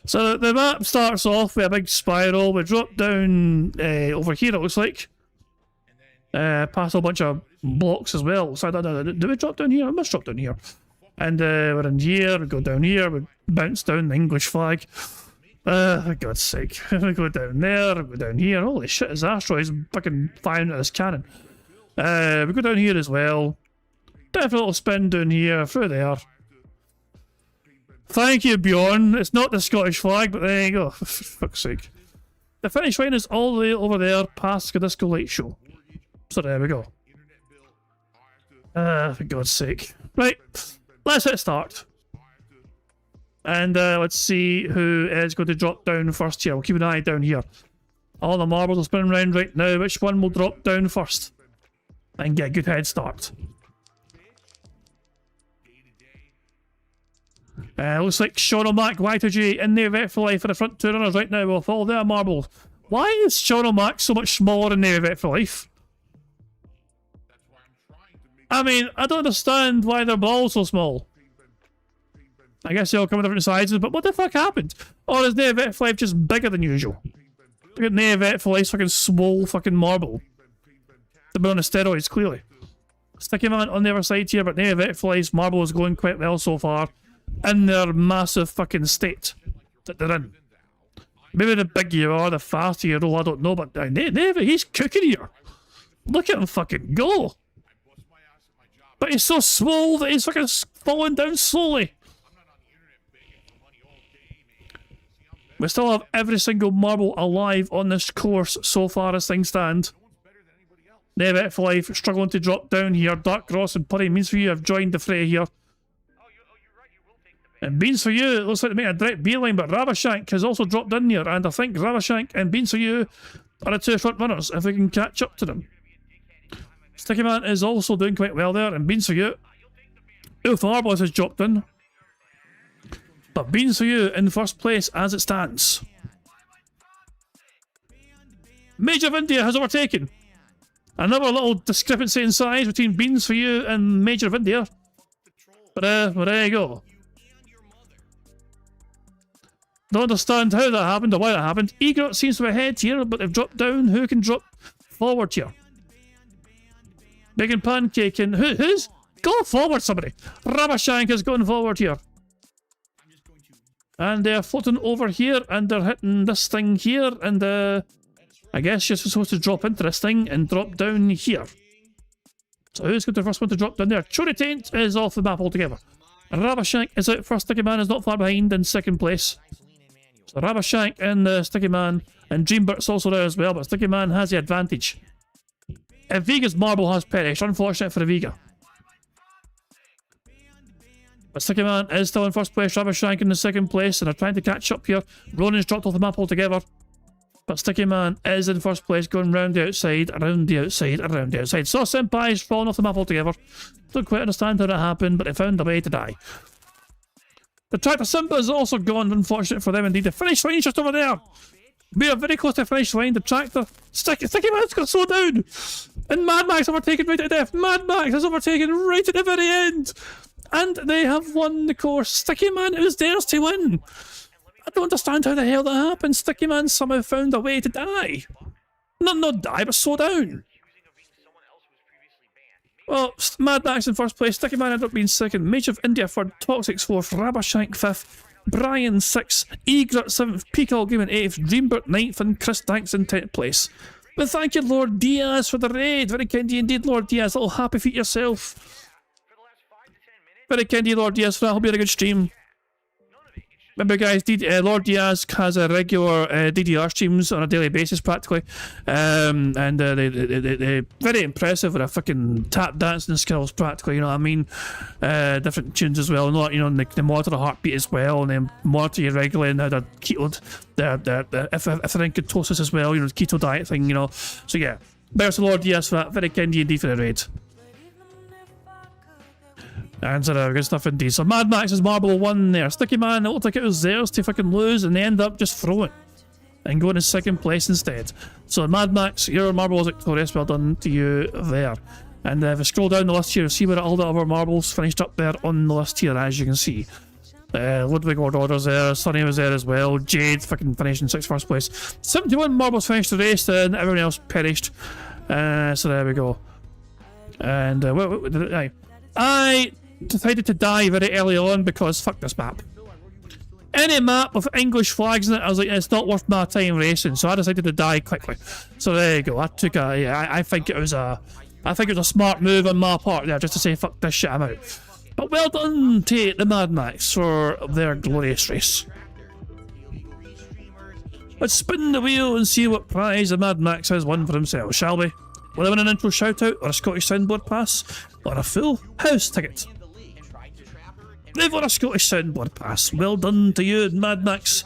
So the map starts off with a big spiral. We drop down over here, it looks like. Past a bunch of blocks as well. So do we drop down here? I must drop down here. And we're in here, we go down here, we bounce down the English flag. For God's sake. We go down there, we go down here. Holy shit, his asteroid's fucking firing at this cannon. We go down here as well. Definitely a little spin down here, through there. Thank you, Bjorn. It's not the Scottish flag, but there you go. For fuck's sake. The finish line is all the way over there, past the Disco Light Show. So there we go. For God's sake. Right, let's hit start. And let's see who is going to drop down first here. We'll keep an eye down here. All the marbles are spinning around right now. Which one will drop down first? And get a good head start. Looks like Sean O'Mac, Y2G in the event for life for the front two runners right now. We'll follow their marbles. Why is Sean O'Mac so much smaller in the event for life? I mean, I don't understand why their balls so small. I guess they all come in different sizes, but what the fuck happened? Or is the event for life just bigger than usual? Look at the event for life's fucking swole fucking marble. They've been on the steroids, clearly. Sticky Man on the other side here, but the event for life's marble is going quite well so far. In their massive fucking state that they're in. Maybe the bigger you are, the faster you roll, I don't know, but he's cooking here. Look at him fucking go. But he's so swole that he's fucking falling down slowly. We still have every single marble alive on this course so far as things stand. Nevet for life, struggling to drop down here. Dark Cross and Putty Means for You have joined the fray here. And Beans for You, it looks like they make a direct beeline, but Ravashank has also dropped in here, and I think Ravashank and Beans for You are the two front runners if we can catch up to them. Sticky Man is also doing quite well there, and Beans for You. Ulf Marbles has dropped in. But Beans for You in first place as it stands. Major of India has overtaken. Another little discrepancy in size between Beans for You and Major of India. But well, there you go. Don't understand how that happened or why that happened. Egret seems to be ahead here, but they've dropped down. Who can drop forward here? Big and Pancake and who's? Go forward, somebody. Ravashank is going forward here. And they're floating over here, and they're hitting this thing here, and I guess you're supposed to drop into this thing and drop down here. So who's going to be the first one to drop down there? Chori Taint is off the map altogether. Ravashank is out first. Sticky Man is not far behind in second place. So Ravashank and Sticky Man, and Dreambird's also there as well, but Sticky Man has the advantage. If Vega's marble has perished, unfortunate for the Vega. But Sticky Man is still in first place, Ravashank in the second place, and they're trying to catch up here. Ronin's dropped off the map altogether. But Sticky Man is in first place, going round the outside, around the outside, around the outside. So Senpai's fallen off the map altogether. Don't quite understand how that happened, but they found a way to die. The Tractor Simba is also gone, unfortunate for them indeed. The finish line is just over there. We are very close to the finish line. The Tractor... Sticky Man's got slowed down. And Mad Max overtaken right to death. Mad Max has overtaken right at the very end. And they have won the course. Sticky Man, it was theirs to win. I don't understand how the hell that happened. Sticky Man somehow found a way to die. Not die, but slow down. Well, Mad Max in first place, Sticky Man ended up being second, Mage of India third, Toxic's fourth, Rabashank fifth, Brian sixth, Egret seventh, Peacock Gaming eighth, Dreambert ninth, and Chris Danks in 10th place. But thank you, Lord Diaz, for the raid. Very kind indeed, Lord Diaz. Little happy feet yourself. Very kind indeed, Lord Diaz, for that. I hope you had a good stream. Remember, guys, Lord Diaz has a regular DDR streams on a daily basis, practically, and they're very impressive with their fucking tap dancing skills, practically. You know what I mean? Different tunes as well. Not, you know, they monitor the heartbeat as well, and they monitor you regularly and how they're ketoed. If they're in ketosis as well, you know, the keto diet thing. You know, so yeah, better to Lord Diaz for that. Very kind indeed for the raid. And good stuff indeed. So Mad Max's marble won there. Sticky Man, it looked like it was theirs to fucking lose, and they end up just throwing and going in second place instead. So Mad Max, your marble was victorious. Well done to you there. And if I scroll down the list here, see where all the other marbles finished up there on the list here, as you can see. Ludwig Order's there, Sonny was there as well, Jade fucking finished in first place. 71 marbles finished the race, and everyone else perished. So there we go. And I decided to die very early on because fuck this map. Any map with English flags in it, I was like, it's not worth my time racing, so I decided to die quickly. So there you go. I took I think it was a smart move on my part there, just to say fuck this shit, I'm out. But well done to the Mad Max for their glorious race. Let's spin the wheel and see what prize the Mad Max has won for himself, shall we? Will I win an intro shout out, or a Scottish soundboard pass, or a full house ticket? They've won a Scottish soundboard pass. Well done to you, Mad Max.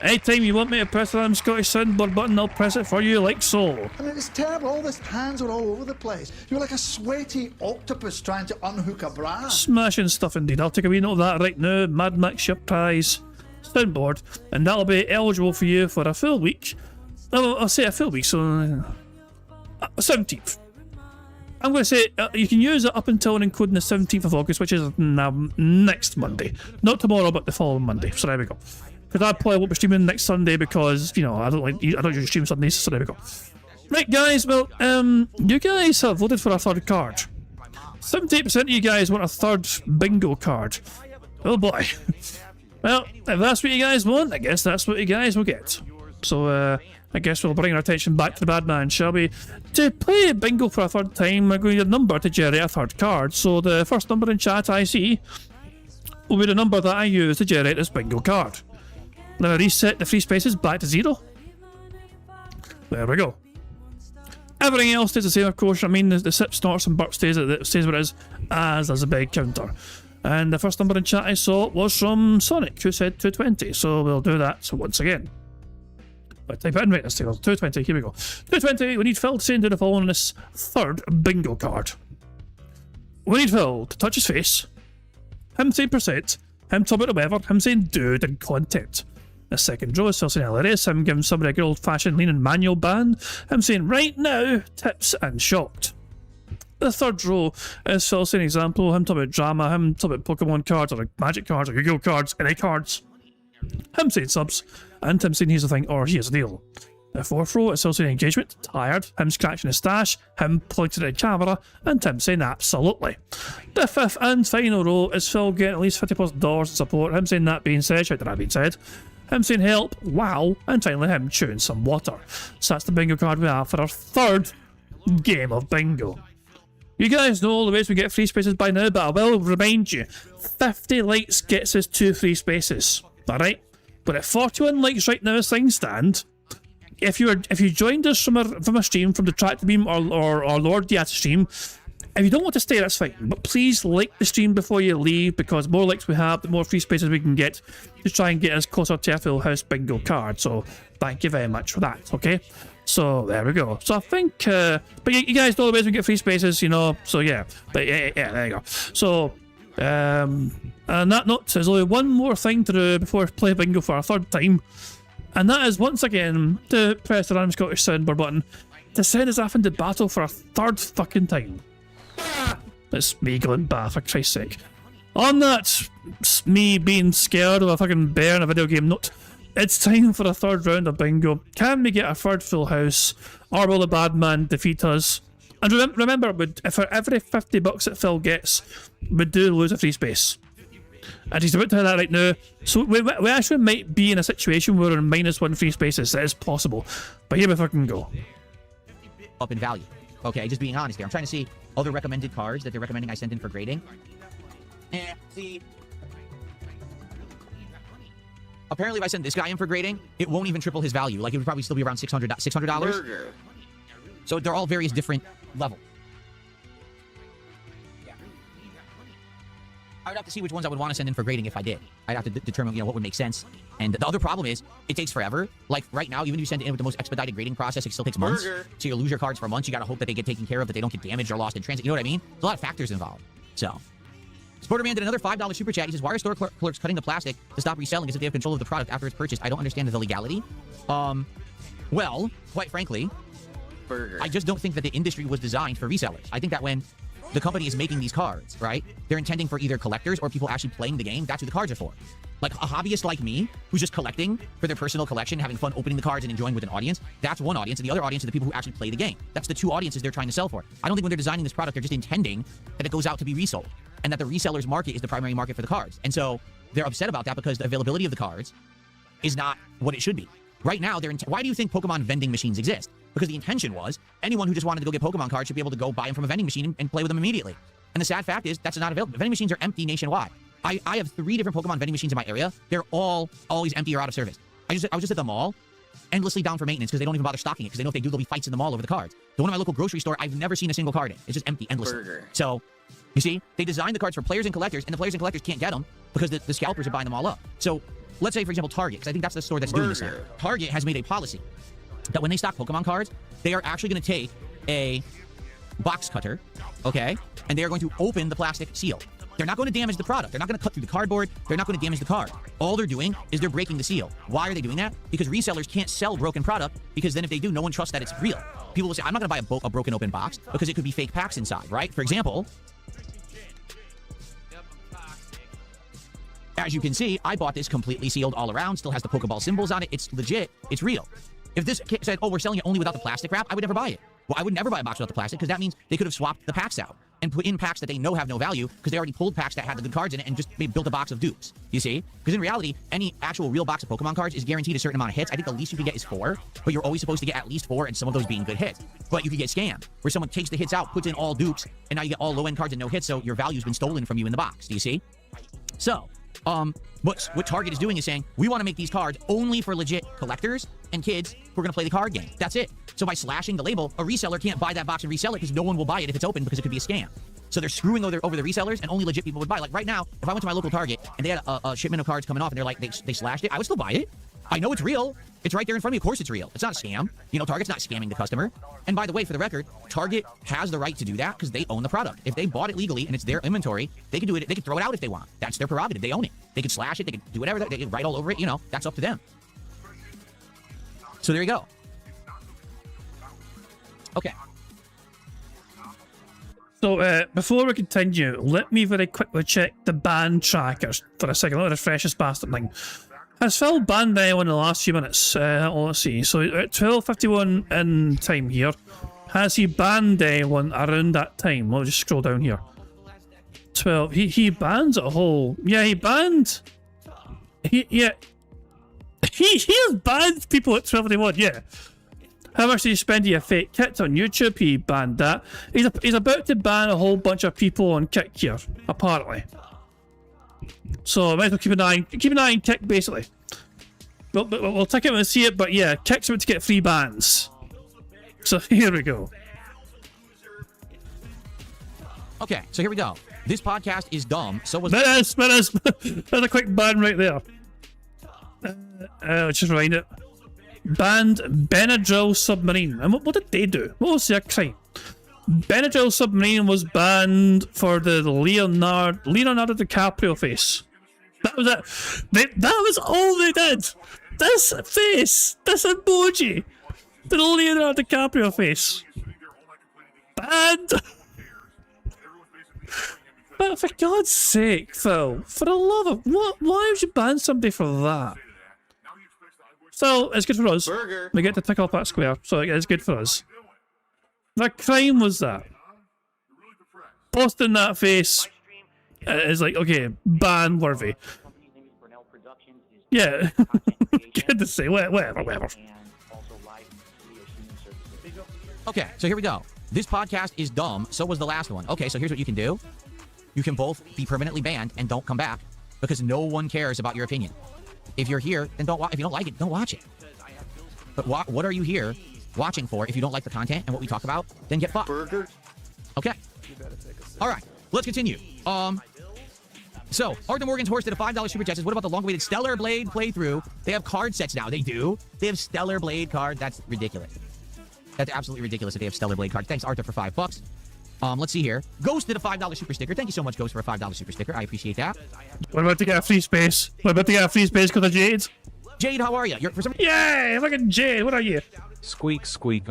Anytime you want me to press the damn Scottish soundboard button, I'll press it for you like so. I mean, it's terrible. All these hands are all over the place. You're like a sweaty octopus trying to unhook a bra. Smashing stuff indeed. I'll take a wee note of that right now. Mad Max, your prize soundboard, and that'll be eligible for you for a full week. I'll say a full week, so 17th. I'm going to say you can use it up until and including the 17th of August, which is next Monday. Not tomorrow, but the following Monday. So there we go. Because I probably won't be streaming next Sunday because, you know, I don't usually stream Sundays, so there we go. Right, guys, well, you guys have voted for a third card. 78% of you guys want a third bingo card. Oh boy. Well, if that's what you guys want, I guess that's what you guys will get. So, I guess we'll bring our attention back to the bad man, shall we? To play bingo for a third time, we're going to need a number to generate a third card. So the first number in chat I see will be the number that I use to generate this bingo card. Then I reset the free spaces back to 0. There we go. Everything else stays the same, of course. I mean, the sip, snorts and burp stays where it is, as there's a big counter. And the first number in chat I saw was from Sonic, who said 220. So we'll do that once again. But type it in right this table. 220, here we go. 220, we need Phil to say and do the following on this third bingo card. We need Phil to touch his face, him saying percent, him talking about the weather, him saying dude and content. The second row is Phil saying hilarious, him giving somebody a good old fashioned lean and manual ban, him saying right now, tips and shocked. The third row is Phil saying example, him talking about drama, him talking about Pokemon cards or like magic cards or Yu-Gi-Oh cards, any cards. Him saying subs, and him saying here's the thing or here's the deal. The fourth row is still saying engagement, tired, him scratching his stash, him pointing at the camera, and him saying absolutely. The fifth and final row is Phil getting at least $50+ in support, him saying that being said, shout that being said, him saying help, wow, and finally him chewing some water. So that's the bingo card we have for our third game of bingo. You guys know all the ways we get free spaces by now, but I will remind you, 50 likes gets us 2 free spaces. Alright? But at 41 likes right now as things stand, if you joined us from a stream, from the Track to Beam or Lord Diaz stream, if you don't want to stay, that's fine. But please like the stream before you leave, because the more likes we have, the more free spaces we can get to try and get us closer to a full house bingo card. So thank you very much for that, okay? So there we go. So I think, but you guys know the ways we get free spaces, you know, so yeah. But yeah, there you go. So, on that note, there's only one more thing to do before we play bingo for a third time, and that is once again to press the random Scottish soundboard button to send us off into battle for a third fucking time. It's me going bah, for Christ's sake. On that, me being scared of a fucking bear in a video game note, it's time for a third round of bingo. Can we get a third full house, or will the bad man defeat us? And remember, for every $50 that Phil gets, we do lose a free space. And he's about to have that right now. So we actually might be in a situation where we're in -1 free spaces. That is possible. But here we fucking go. Up in value. Okay, just being honest here. I'm trying to see other recommended cards that they're recommending I send in for grading. See. Apparently, if I send this guy in for grading, it won't even triple his value. Like, it would probably still be around $600. So they're all various different levels. I would have to see which ones I would want to send in for grading if I did. I'd have to determine, what would make sense. And the other problem is, it takes forever. Like, right now, even if you send it in with the most expedited grading process, it still takes months. So you lose your cards for months. You got to hope that they get taken care of, that they don't get damaged or lost in transit. You know what I mean? There's a lot of factors involved. So, Sporterman did another $5 super chat. He says, why are store clerks cutting the plastic to stop reselling as if they have control of the product after it's purchased? I don't understand the legality. Well, quite frankly, I just don't think that the industry was designed for resellers. I think that when the company is making these cards, right, they're intending for either collectors or people actually playing the game. That's who the cards are for. Like a hobbyist like me, who's just collecting for their personal collection, having fun opening the cards and enjoying with an audience, that's one audience. And the other audience are the people who actually play the game. That's the two audiences they're trying to sell for. I don't think when they're designing this product, they're just intending that it goes out to be resold and that the resellers market is the primary market for the cards. And so they're upset about that because the availability of the cards is not what it should be. Right now, why do you think Pokemon vending machines exist? Because the intention was anyone who just wanted to go get Pokemon cards should be able to go buy them from a vending machine and play with them immediately. And the sad fact is that's not available. Vending machines are empty nationwide. I have 3 different Pokemon vending machines in my area. They're all always empty or out of service. I was just at the mall, endlessly down for maintenance because they don't even bother stocking it because they know if they do, there'll be fights in the mall over the cards. The one at my local grocery store, I've never seen a single card in. It's just empty endlessly. So, you see, they designed the cards for players and collectors, and the players and collectors can't get them because the scalpers are buying them all up. So, let's say, for example, Target, because I think that's the store that's doing this now. Target has made a policy that when they stock Pokemon cards, they are actually going to take a box cutter, okay, and they are going to open the plastic seal. They're not going to damage the product. They're not going to cut through the cardboard. They're not going to damage the card. All they're doing is they're breaking the seal. Why are they doing that? Because resellers can't sell broken product because then if they do, no one trusts that it's real. People will say, I'm not going to buy a broken open box because it could be fake packs inside, right? For example, as you can see, I bought this completely sealed all around, still has the Pokeball symbols on it. It's legit. It's real. If this said, oh, we're selling it only without the plastic wrap, I would never buy it. Well, I would never buy a box without the plastic because that means they could have swapped the packs out and put in packs that they know have no value because they already pulled packs that had the good cards in it and just built a box of dupes. You see? Because in reality, any actual real box of Pokemon cards is guaranteed a certain amount of hits. I think the least you can get is 4, but you're always supposed to get at least 4 and some of those being good hits. But you could get scammed where someone takes the hits out, puts in all dupes, and now you get all low-end cards and no hits, so your value's been stolen from you in the box. Do you see? So, what Target is doing is saying, we want to make these cards only for legit collectors and kids who are going to play the card game. That's it. So by slashing the label, a reseller can't buy that box and resell it because no one will buy it if it's open because it could be a scam. So they're screwing over the resellers and only legit people would buy. Like right now, if I went to my local Target and they had a shipment of cards coming off and they're like, they slashed it, I would still buy it. I know it's real. It's right there in front of me. Of course it's real. It's not a scam. You know, Target's not scamming the customer. And by the way, for the record, Target has the right to do that because they own the product. If they bought it legally and it's their inventory, they can do it. They can throw it out if they want. That's their prerogative. They own it. They can slash it. They can do whatever. They can write all over it. You know, that's up to them. So there you go. Okay. So before we continue, let me very quickly check the ban trackers for a second. Let me refresh this bastard thing. Has Phil banned anyone in the last few minutes? Let's see. So at 12:51 in time here, has he banned anyone around that time? Let me just scroll down here. 12. He bans a whole. Yeah, he banned. He has banned people at 12:51. Yeah. How much did you spend on your fake kit on YouTube? He banned that. He's about to ban a whole bunch of people on Kick here, apparently. So I might as well keep an eye on Kick, basically. We'll take it when we see it, but yeah, Kick's about to get 3 bans. So here we go. Okay, so here we go. This podcast is dumb. So was That's a quick ban right there. Let's just rewind it. Banned Benadryl Submarine. And what did they do? What was their crime? Benadryl Submarine was banned for the Leonardo DiCaprio face. That was it. That was all they did. This face, this emoji, the Leonardo DiCaprio face. Banned. But for God's sake, Phil, for the love of what? Why would you ban somebody for that? So it's good for us. Burger. We get to pick up that square, so it's good for us. What crime was that? Posting that face is like, okay, ban worthy. Yeah. Good to say. Whatever. Okay, so here we go. This podcast is dumb. So was the last one. Okay, so here's what you can do. You can both be permanently banned and don't come back because no one cares about your opinion. If you're here, then don't watch. If you don't like it, don't watch it. But what are you here watching for? If you don't like the content and what we talk about, then get fucked. Burger. Okay. All right. Let's continue. So Arthur Morgan's horse did a $5 super chat. Says, what about the long-awaited Stellar Blade playthrough? They have card sets now. They do. They have Stellar Blade cards. That's ridiculous. That's absolutely ridiculous that they have Stellar Blade cards. Thanks, Arthur, for $5. Let's see here. Ghost did a $5 super sticker. Thank you so much, Ghost, for a $5 super sticker. I appreciate that. What about to get a free space? What about to get a free space because of Jade? Jade, how are you? You're for some. Yay! Look at Jade. What are you? Squeak, squeak,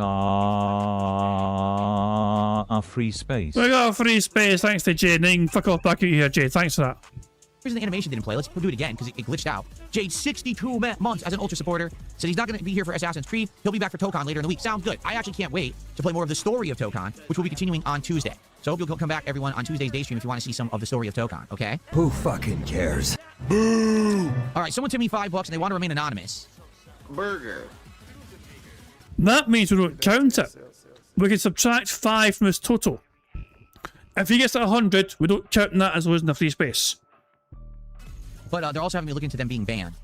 free space. We got a free space thanks to Jade. And you can fuck off back out here, Jade. Thanks for that. Here's the animation didn't play. Let's do it again because it glitched out. Jade, 62 months as an Ultra supporter. Said he's not going to be here for Assassin's Creed. He'll be back for Tokon later in the week. Sounds good. I actually can't wait to play more of the story of Tokon, which will be continuing on Tuesday. So I hope you'll come back, everyone, on Tuesday's day stream if you want to see some of the story of Tokon, okay? Who fucking cares? Boo! All right, someone tipped me $5 and they want to remain anonymous. Burger. That means we don't count it. We can subtract 5 from his total. If he gets at 100, we don't count that as losing the free space. But they're also having me look into them being banned.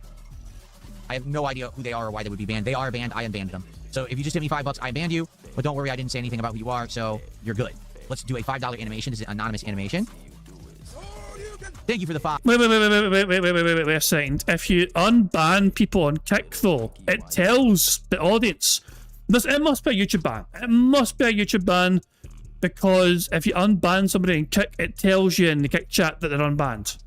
I have no idea who they are or why they would be banned. They are banned. I unbanned them. So if you just hit me $5, I banned you. But don't worry, I didn't say anything about who you are, so you're good. Let's do a $5 animation. This is an anonymous animation. Thank you for the 5. Wait a second. If you unban people on Kick, though, it tells the audience. It must be a YouTube ban. It must be a YouTube ban because if you unban somebody in Kick, it tells you in the Kick chat that they're unbanned.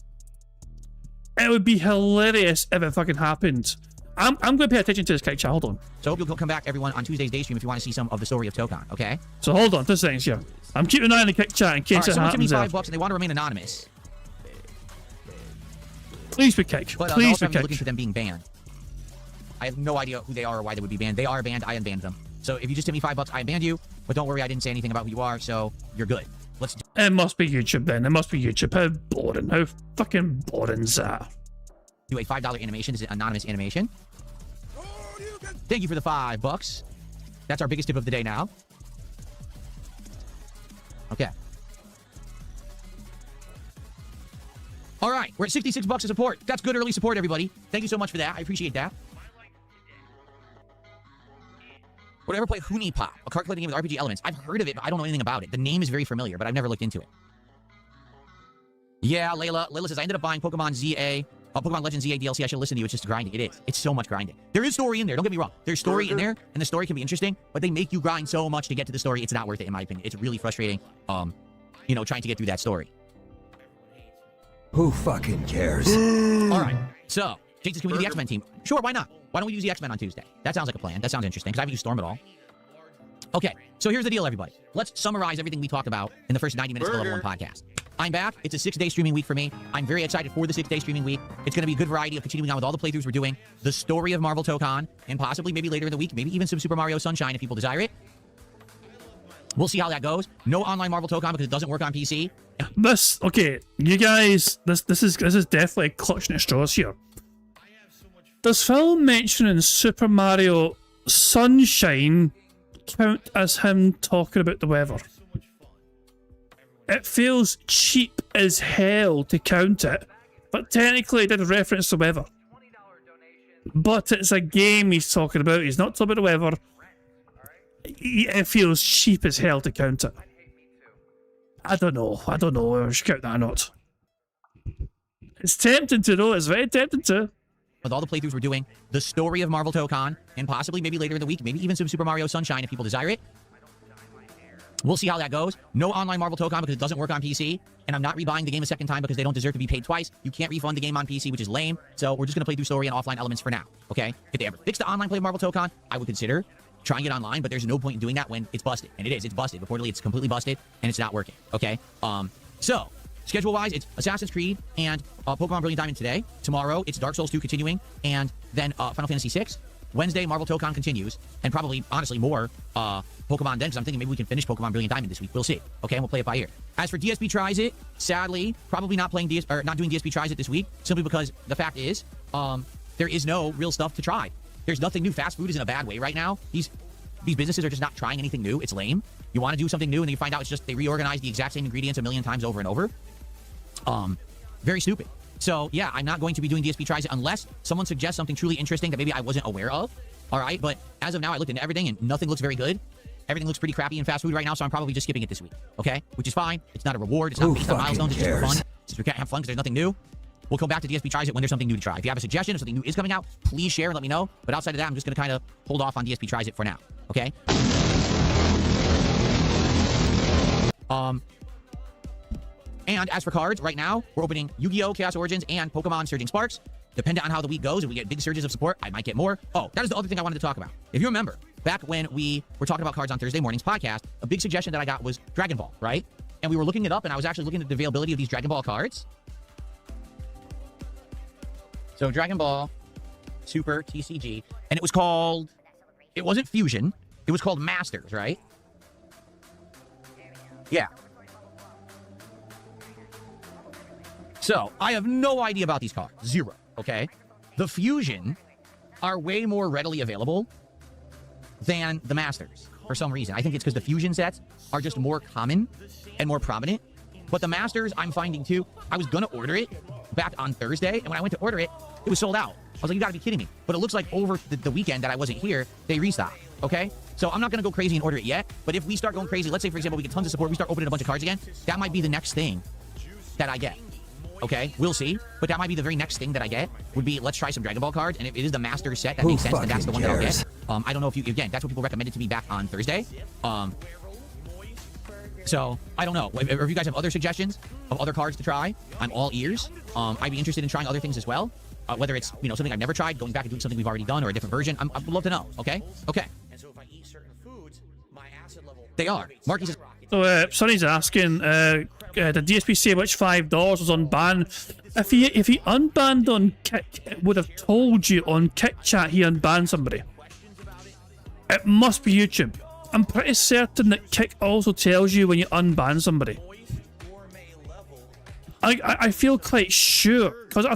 It would be hilarious if it fucking happened. I'm going to pay attention to this Kick chat. Hold on. So I hope you'll come back, everyone, on Tuesday's day stream if you want to see some of the story of Tokon, okay? So hold on, 2 seconds here. I'm keeping an eye on the Kick chat in case it happens. Someone tipped me $5 and they want to remain anonymous. Please be Kick. But Please also be Kick. looking for them being banned. I have no idea who they are or why they would be banned. They are banned. I unbanned them. So if you just hit me $5, I banned you. But don't worry, I didn't say anything about who you are, so you're good. Let's do It must be YouTube then. It must be YouTube. How boring. How fucking boring's that? a $5 animation. This is an anonymous animation. Thank you for the $5. That's our biggest tip of the day now. Okay. All right, we're at $66 of support. That's good early support, everybody. Thank you so much for that. I appreciate that. Would I ever play Huni Pop, a card collecting game with RPG elements? I've heard of it, but I don't know anything about it. The name is very familiar, but I've never looked into it. Yeah, Layla. Layla says, I ended up buying Pokemon ZA, Pokemon Legends ZA DLC. I should listen to you. It's just grinding. It is. It's so much grinding. There is story in there. Don't get me wrong. There's story in there, and the story can be interesting, but they make you grind so much to get to the story. It's not worth it, in my opinion. It's really frustrating, you know, trying to get through that story. Who fucking cares? All right. So, Jake says, can we do the X-Men team? Sure, why not? Why don't we use the X-Men on Tuesday? That sounds like a plan. That sounds interesting, because I haven't used Storm at all. Okay, so here's the deal, everybody. Let's summarize everything we talked about in the first 90 minutes of the Level 1 podcast. I'm back. It's a 6-day streaming week for me. I'm very excited for the 6-day streaming week. It's going to be a good variety of continuing on with all the playthroughs we're doing, the story of Marvel Tokon, and possibly maybe later in the week, maybe even some Super Mario Sunshine if people desire it. We'll see how that goes. No online Marvel Tokon because it doesn't work on PC. Okay, you guys, this is definitely clutching at straws here. Does Phil mentioning Super Mario Sunshine count as him talking about the weather? It feels cheap as hell to count it, but technically it did reference the weather. But it's a game he's talking about. He's not talking about the weather. It feels cheap as hell to count it. I don't know whether we should count that or not. It's tempting to, though. It's very tempting to. With all the playthroughs we're doing, the story of Marvel Tokon, and possibly maybe later in the week, maybe even some Super Mario Sunshine if people desire it. We'll see how that goes. No online Marvel Tokon because it doesn't work on PC, and I'm not rebuying the game a second time because they don't deserve to be paid twice. You can't refund the game on PC, which is lame, so we're just going to play through story and offline elements for now, okay? If they ever fix the online play of Marvel Tokon, I would consider trying it online, but there's no point in doing that when it's busted. And it is. It's busted. Reportedly, it's completely busted, and it's not working, okay? So, schedule-wise, it's Assassin's Creed and Pokemon Brilliant Diamond today. Tomorrow, it's Dark Souls 2 continuing, and then Final Fantasy 6. Wednesday, Marvel Tokon continues, and probably, honestly, more Pokemon then, because I'm thinking maybe we can finish Pokemon Brilliant Diamond this week. We'll see. Okay, and we'll play it by ear. As for DSP Tries It, sadly, probably not doing DSP Tries It this week, simply because the fact is, there is no real stuff to try. There's nothing new. Fast food is in a bad way right now. These businesses are just not trying anything new. It's lame. You want to do something new, and then you find out it's just they reorganize the exact same ingredients a million times over and over. Very stupid. So, yeah, I'm not going to be doing DSP Tries It unless someone suggests something truly interesting that maybe I wasn't aware of. All right, but as of now, I looked into everything, and nothing looks very good. Everything looks pretty crappy in fast food right now, so I'm probably just skipping it this week, okay? Which is fine. It's not a reward. It's not based on milestones. It's just for fun. Since we can't have fun because there's nothing new, we'll come back to DSP Tries It when there's something new to try. If you have a suggestion, if something new is coming out, please share and let me know. But outside of that, I'm just going to kind of hold off on DSP Tries It for now, okay? And as for cards, right now, we're opening Yu-Gi-Oh! Chaos Origins and Pokemon Surging Sparks. Depending on how the week goes, if we get big surges of support, I might get more. Oh, that is the other thing I wanted to talk about. If you remember, back when we were talking about cards on Thursday morning's podcast, a big suggestion that I got was Dragon Ball, right? And we were looking it up, and I was actually looking at the availability of these Dragon Ball cards. So Dragon Ball Super TCG, and it was called, it wasn't Fusion, it was called Masters, right? Yeah. So, I have no idea about these cards. Zero, okay? The Fusion are way more readily available than the Masters, for some reason. I think it's because the Fusion sets are just more common and more prominent. But the Masters, I'm finding too, I was gonna order it back on Thursday, and when I went to order it, it was sold out. I was like, you gotta be kidding me. But it looks like over the weekend that I wasn't here, they restocked, okay? So I'm not gonna go crazy and order it yet, but if we start going crazy, let's say, for example, we get tons of support, we start opening a bunch of cards again, that might be the next thing that I get. Okay, we'll see. But that might be the very next thing that I get, would be, let's try some Dragon Ball cards. And if it is the Master set, that makes sense, then that's the one that I'll get. I don't know if you, again, that's what people recommended to me back on Thursday. So, I don't know. If you guys have other suggestions of other cards to try, I'm all ears. I'd be interested in trying other things as well. Whether it's, you know, something I've never tried, going back and doing something we've already done, or a different version. I would love to know, okay? Okay. They are. Marky says... So, Sonny's asking, did DSP say which $5 was on ban? If he unbanned on Kick, it would have told you on Kick Chat he unbanned somebody. It must be YouTube. I'm pretty certain that Kick also tells you when you unban somebody. I feel quite sure, because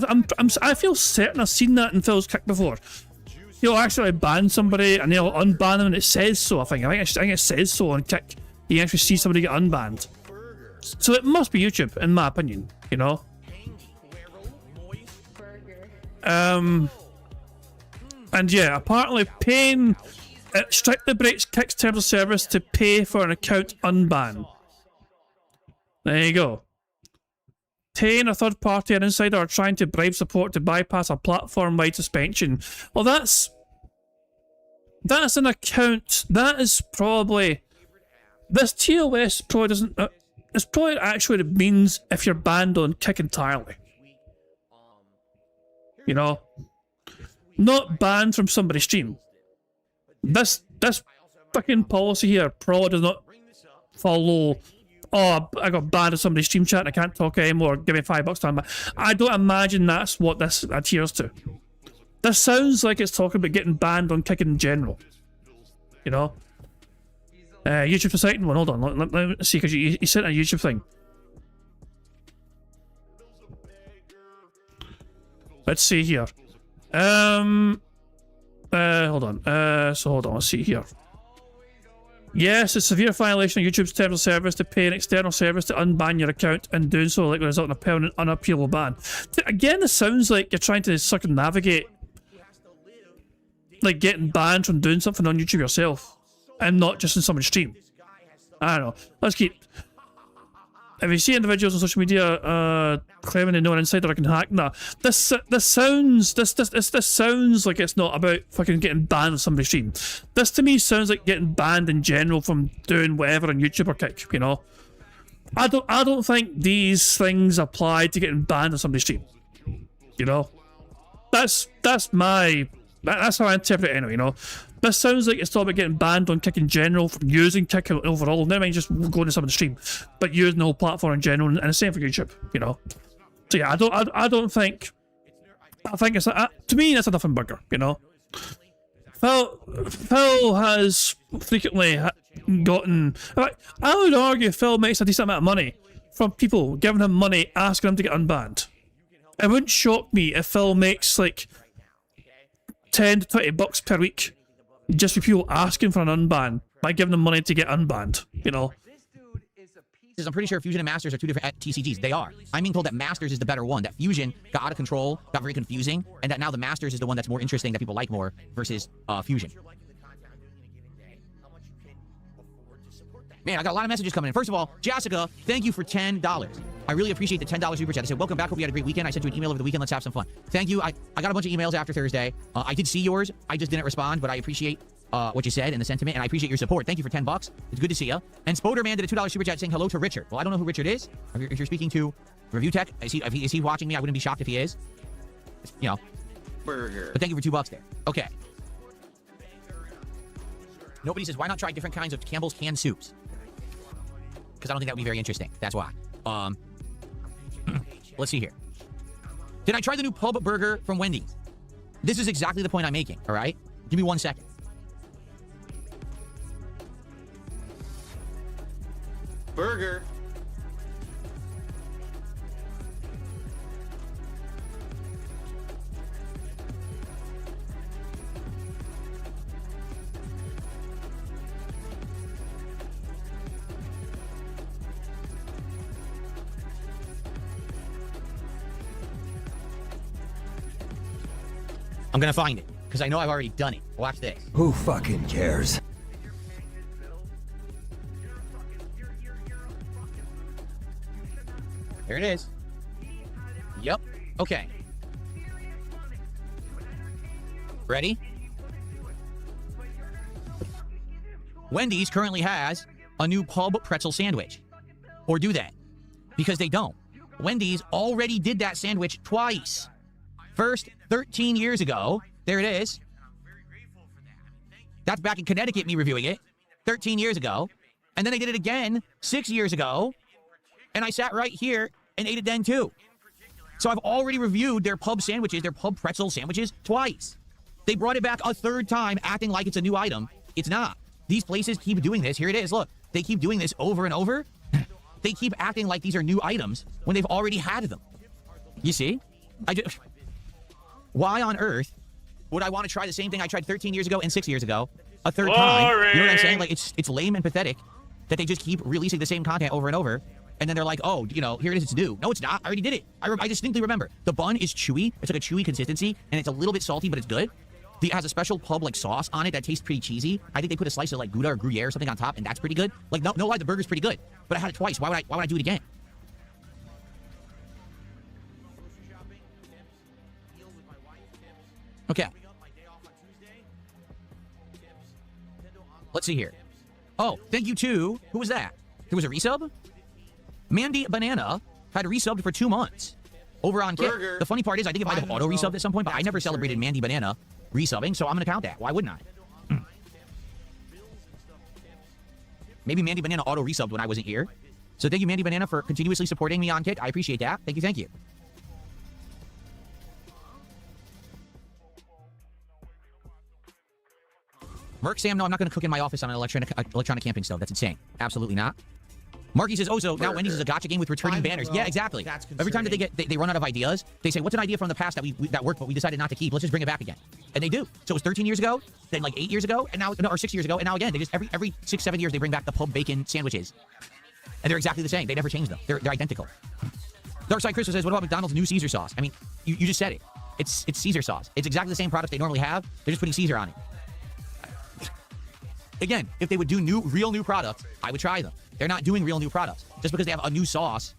I feel certain I've seen that in Phil's Kick before. He'll actually ban somebody and he'll unban them, and it says so. I think it says so on Kick. You actually see somebody get unbanned. So it must be YouTube, in my opinion, you know? And yeah, apparently paying... It strictly breaks Kick's terms of service to pay for an account unban. There you go. Tane, a third party, an insider, are trying to bribe support to bypass a platform-wide suspension. Well, that's an account... That is probably... This TOS probably doesn't... it's probably actually what it means if you're banned on Kick entirely. You know? Not banned from somebody's stream. This fucking policy here probably does not follow... Oh, I got banned on somebody's stream chat and I can't talk anymore. Give me $5 time. I don't imagine that's what this adheres to. This sounds like it's talking about getting banned on Kick in general. You know? YouTube for citing one. Hold on, let me see, because you sent a YouTube thing. Let's see here. Hold on. So hold on, let's see here. Yes, it's a severe violation of YouTube's terms of service to pay an external service to unban your account, and doing so likely result in a permanent, unappealable ban. Again, this sounds like you're trying to circumnavigate, like getting banned from doing something on YouTube yourself. And not just in someone's stream. I don't know. Let's keep... If you see individuals on social media claiming they know an insider can hack, nah. This sounds like it's not about fucking getting banned on somebody's stream. This to me sounds like getting banned in general from doing whatever on YouTube or Kick, you know? I don't think these things apply to getting banned on somebody's stream. You know? That's my That's how I interpret it anyway, you know. This sounds like it's all about getting banned on Kick in general from using Kick overall. Never mind just going to some of the stream, but using the whole platform in general, and the same for YouTube, you know. So yeah, I don't think. I think it's to me that's a nothing burger, you know. Phil has frequently gotten. I would argue Phil makes a decent amount of money from people giving him money, asking him to get unbanned. It wouldn't shock me if Phil makes like 10 to 20 bucks per week just for people asking for an unban by giving them money to get unbanned, you know. I'm pretty sure Fusion and Masters are two different TCGs. They are. I'm being told that Masters is the better one, that Fusion got out of control, got very confusing, and that now the Masters is the one that's more interesting, that people like more, versus Fusion. Man, I got a lot of messages coming in. First of all, Jessica, thank you for $10. I really appreciate the $10 super chat. They said, welcome back. Hope you had a great weekend. I sent you an email over the weekend. Let's have some fun. Thank you. I got a bunch of emails after Thursday. I did see yours. I just didn't respond, but I appreciate what you said and the sentiment, and I appreciate your support. Thank you for $10. It's good to see you. And Spoderman did a $2 super chat saying hello to Richard. Well, I don't know who Richard is. If you're speaking to Review Tech, is he watching me? I wouldn't be shocked if he is. You know. Burger. But thank you for $2 there. Okay. Nobody says, why not try different kinds of Campbell's canned soups? Because I don't think that would be very interesting. That's why. Let's see here. Did I try the new pub burger from Wendy's? This is exactly the point I'm making, all right? Give me 1 second. Burger. I'm gonna find it, because I know I've already done it. Watch this. Who fucking cares? There it is. Yep. Okay. Ready? Wendy's currently has a new pub pretzel sandwich. Or do they? Because they don't. Wendy's already did that sandwich twice. First, 13 years ago. There it is. That's back in Connecticut, me reviewing it. 13 years ago. And then they did it again 6 years ago. And I sat right here and ate it then too. So I've already reviewed their pub sandwiches, their pub pretzel sandwiches, twice. They brought it back a third time, acting like it's a new item. It's not. These places keep doing this. Here it is. Look, they keep doing this over and over. They keep acting like these are new items when they've already had them. You see? Why on earth would I want to try the same thing I tried 13 years ago and 6 years ago a third time? You know what I'm saying? Like, it's lame and pathetic that they just keep releasing the same content over and over. And then they're like, oh, you know, here it is, it's new. No, it's not. I already did it. I distinctly remember. The bun is chewy. It's like a chewy consistency, and it's a little bit salty, but it's good. It has a special pub, like, sauce on it that tastes pretty cheesy. I think they put a slice of, like, Gouda or Gruyere or something on top, and that's pretty good. Like, no lie, the burger's pretty good. But I had it twice. Why would I do it again? Okay. Let's see here. Oh, thank you to... Who was that? There was a resub? Mandy Banana had resubbed for 2 months over on Kick. The funny part is I think it might have auto-resubbed at some point, but I never celebrated Mandy Banana resubbing, so I'm going to count that. Why wouldn't I? Maybe Mandy Banana auto-resubbed when I wasn't here. So thank you, Mandy Banana, for continuously supporting me on Kick. I appreciate that. Thank you, thank you. Merc Sam, no, I'm not going to cook in my office on an electronic camping stove. That's insane. Absolutely not. Marky says, oh, so now Wendy's is a gacha game with returning banners. Yeah, exactly. Every time that they run out of ideas, they say, what's an idea from the past that worked, but we decided not to keep? Let's just bring it back again. And they do. So it was 13 years ago, then like 8 years ago, and now, no, or 6 years ago, and now again, they just, every 6, 7 years, they bring back the pub bacon sandwiches. And they're exactly the same. They never change them. They're identical. Darkside Crystal says, what about McDonald's new Caesar sauce? I mean, you just said it. It's Caesar sauce. It's exactly the same product they normally have. They're just putting Caesar on it. Again, if they would do real new products, I would try them. They're not doing real new products. Just because they have a new sauce,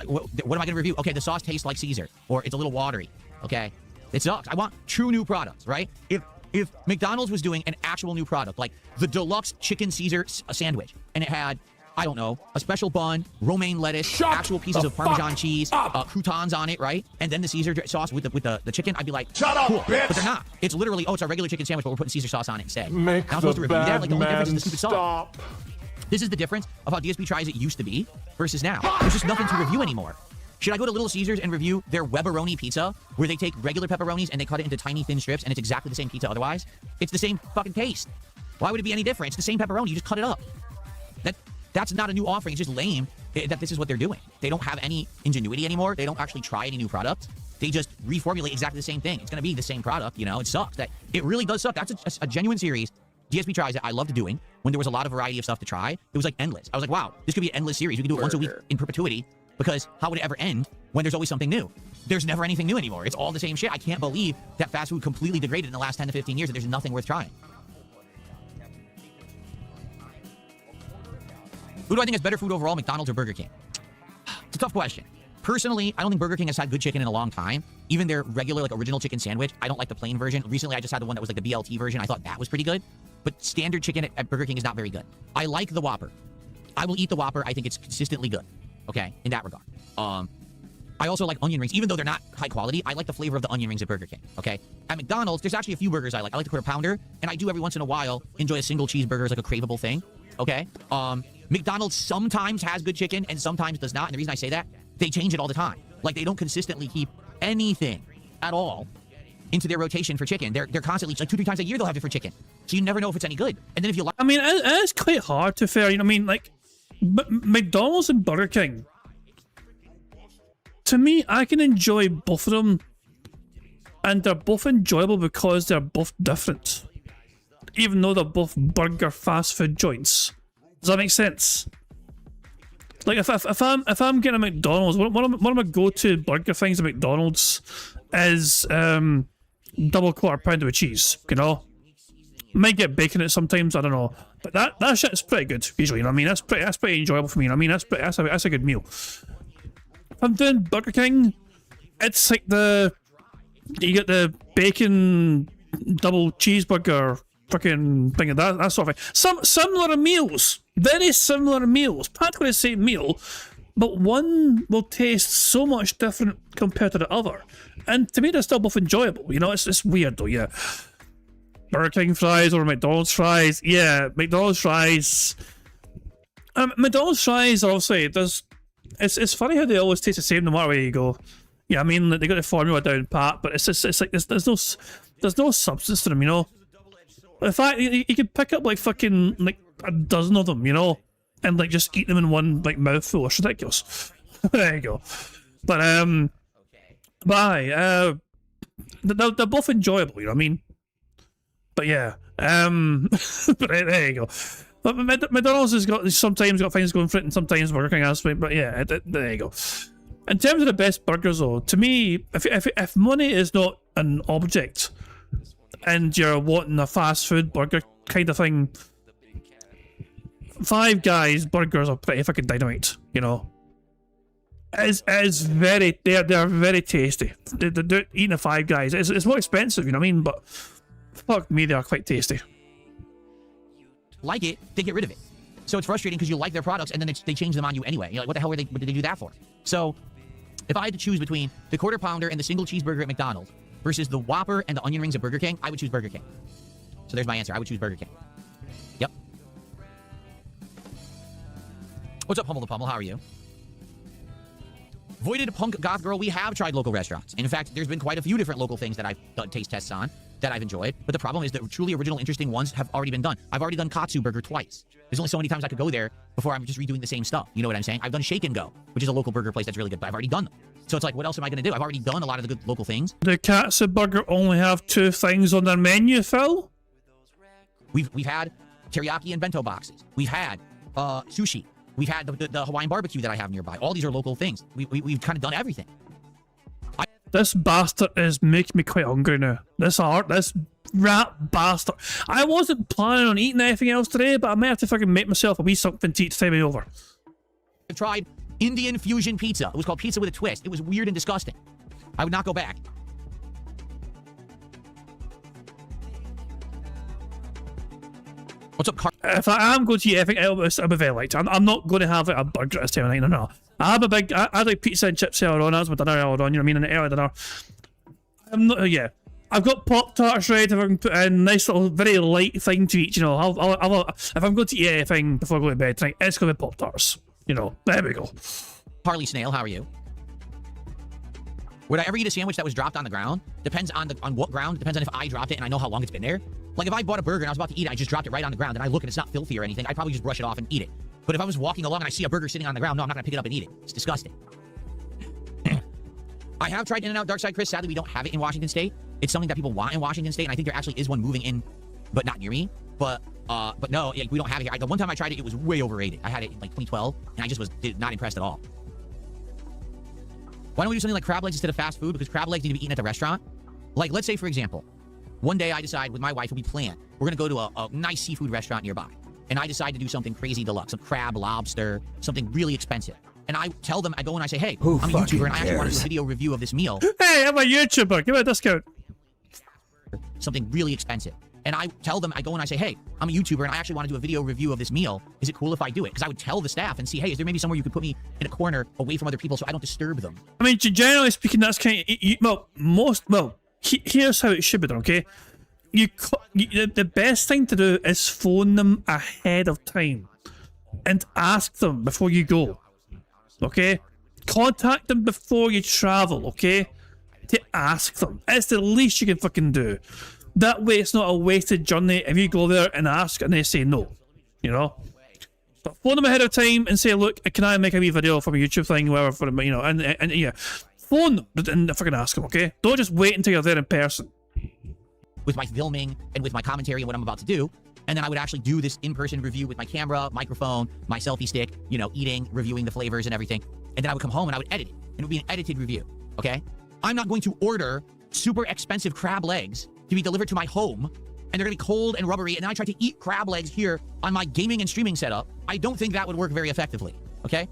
what am I going to review? Okay, the sauce tastes like Caesar, or it's a little watery, okay? It sucks. I want true new products, right? If McDonald's was doing an actual new product, like the deluxe chicken Caesar sandwich, and it had, I don't know, a special bun, romaine lettuce, actual pieces of Parmesan cheese, croutons on it, right? And then the Caesar sauce with the chicken, I'd be like, Shut up, cool. bitch! But they're not. It's literally, oh, it's a regular chicken sandwich, but we're putting Caesar sauce on it instead. Make now I'm supposed to review that? Like, the only difference is the stupid sauce. stop. This is the difference of how DSP Tries It used to be versus now. There's just nothing to review anymore. Should I go to Little Caesars and review their Webberoni pizza, where they take regular pepperonis and they cut it into tiny, thin strips, and it's exactly the same pizza otherwise? It's the same fucking taste. Why would it be any different? It's the same pepperoni. You just cut it up. That's not a new offering. It's just lame that this is what they're doing. They don't have any ingenuity anymore. They don't actually try any new products. They just reformulate exactly the same thing. It's going to be the same product, you know? It sucks. It really does suck. That's a genuine series. DSP Tries It I loved doing when there was a lot of variety of stuff to try. It was like endless. I was like, wow, this could be an endless series. We could do it once a week in perpetuity, because how would it ever end when there's always something new? There's never anything new anymore. It's all the same shit. I can't believe that fast food completely degraded in the last 10 to 15 years, that there's nothing worth trying. Who do I think has better food overall, McDonald's or Burger King? It's a tough question. Personally, I don't think Burger King has had good chicken in a long time. Even their regular, like, original chicken sandwich, I don't like the plain version. Recently, I just had the one that was like the BLT version. I thought that was pretty good. But standard chicken at Burger King is not very good. I like the Whopper. I will eat the Whopper. I think it's consistently good. Okay, in that regard. I also like onion rings. Even though they're not high quality, I like the flavor of the onion rings at Burger King. Okay? At McDonald's, there's actually a few burgers I like. I like the Quarter Pounder, and I do every once in a while enjoy a single cheeseburger as like a craveable thing. Okay? McDonald's sometimes has good chicken and sometimes does not. And the reason I say that, they change it all the time. Like, they don't consistently keep anything at all into their rotation for chicken. They're constantly, like 2-3 times a year, they'll have different chicken. So you never know if it's any good. And then if you like... I mean, it's quite hard to fair, you know what I mean? Like, McDonald's and Burger King, to me, I can enjoy both of them. And they're both enjoyable because they're both different. Even though they're both burger fast food joints. Does that make sense? Like, if I'm getting a McDonald's, one of my go-to burger things at McDonald's is double quarter pounder with cheese, you know? Might get bacon in it sometimes, I don't know. But that shit's pretty good, usually, you know what I mean? That's pretty enjoyable for me, you know what I mean? That's a good meal. If I'm doing Burger King, it's like you get the bacon double cheeseburger fucking thing, that sort of thing. Some similar meals, very similar meals, practically the same meal, but one will taste so much different compared to the other. And to me, they're still both enjoyable. You know, it's weird though, yeah. Burger King fries or McDonald's fries, yeah, McDonald's fries. McDonald's fries, obviously, it's funny how they always taste the same no matter where you go. Yeah, I mean, they got the formula down pat, but it's like there's no substance to them, you know. In fact, you could pick up like fucking like a dozen of them, you know, and like just eat them in one like mouthful. It's ridiculous. There you go. But aye, they're both enjoyable, you know what I mean? But yeah, but there you go. But McDonald's has sometimes got things going for it, and sometimes Burger King has. But yeah, there you go. In terms of the best burgers, though, to me, if money is not an object, and you're wanting a fast food burger kind of thing, Five Guys burgers are pretty fucking dynamite, you know. It's very, they're very tasty. They're eating a Five Guys. It's more expensive, you know what I mean? But fuck me, they are quite tasty. Like it, they get rid of it. So it's frustrating because you like their products and then they change them on you anyway. You're like, what the hell what did they do that for? So if I had to choose between the Quarter Pounder and the single cheeseburger at McDonald's versus the Whopper and the onion rings at Burger King, I would choose Burger King. So there's my answer. I would choose Burger King. Yep. What's up, Hummel the Pummel? How are you? Voided Punk Goth Girl, we have tried local restaurants. In fact, there's been quite a few different local things that I've done taste tests on that I've enjoyed. But the problem is that truly original, interesting ones have already been done. I've already done Katsu Burger twice. There's only so many times I could go there before I'm just redoing the same stuff. You know what I'm saying? I've done Shake and Go, which is a local burger place that's really good, but I've already done them. So it's like, what else am I going to do? I've already done a lot of the good local things. The Katsu Burger only have 2 things on their menu, Phil? We've had teriyaki and bento boxes. We've had sushi. We've had the Hawaiian barbecue that I have nearby. All these are local things. We've kind of done everything. This bastard is making me quite hungry now. This rat bastard. I wasn't planning on eating anything else today, but I might have to fucking make myself a wee something to eat to take me over. I've tried Indian fusion pizza. It was called Pizza with a Twist. It was weird and disgusting. I would not go back. What's up, Car? If I am going to eat anything, I'll be very light. I'm not going to have like a burger at this time of night. No. I had like pizza and chips earlier on. That's my dinner earlier on. You know what I mean? An early dinner. I'm not. Yeah. I've got Pop-Tarts ready. If I can put in a nice little, very light thing to eat, you know, if I'm going to eat anything before I go to bed tonight, it's going to be Pop-Tarts. You know, there we go. Harley Snail, how are you? Would I ever eat a sandwich that was dropped on the ground? Depends on what ground. Depends on if I dropped it and I know how long it's been there. Like if I bought a burger and I was about to eat it, I just dropped it right on the ground and I look and it's not filthy or anything, I'd probably just brush it off and eat it. But if I was walking along and I see a burger sitting on the ground, no, I'm not gonna pick it up and eat it. It's disgusting. I have tried In-N-Out Dark Side, Chris. Sadly, we don't have it in Washington State. It's something that people want in Washington State, and I think there actually is one moving in, but not near me. But no, we don't have it here. The one time I tried it, it was way overrated. I had it in like 2012, and I just was not impressed at all. Why don't we do something like crab legs instead of fast food? Because crab legs need to be eaten at the restaurant. Like, let's say, for example, one day I decide with my wife, we plan, we're going to go to a nice seafood restaurant nearby. And I decide to do something crazy deluxe, some crab, lobster, something really expensive. And I tell them, I go and I say, hey, I'm a YouTuber and I actually want to do a video review of this meal. Hey, I'm a YouTuber. Give me a discount. Something really expensive. And I tell them, I go and I say, hey, I'm a YouTuber and I actually want to do a video review of this meal. Is it cool if I do it? Because I would tell the staff and see, hey, is there maybe somewhere you could put me in a corner away from other people so I don't disturb them? I mean, generally speaking, that's kind of, here's how it should be done, okay? The best thing to do is phone them ahead of time and ask them before you go, okay? Contact them before you travel, okay? To ask them. It's the least you can fucking do. That way it's not a wasted journey if you go there and ask and they say no, you know? But phone them ahead of time and say, look, can I make a wee video from a YouTube thing, whatever, for them, you know, and yeah. Phone them and fucking ask them, okay? Don't just wait until you're there in person. With my filming and with my commentary and what I'm about to do, and then I would actually do this in-person review with my camera, microphone, my selfie stick, you know, eating, reviewing the flavors and everything. And then I would come home and I would edit it. And it would be an edited review, okay? I'm not going to order super expensive crab legs to be delivered to my home, and they're gonna be cold and rubbery, and then I try to eat crab legs here on my gaming and streaming setup. I don't think that would work very effectively, okay?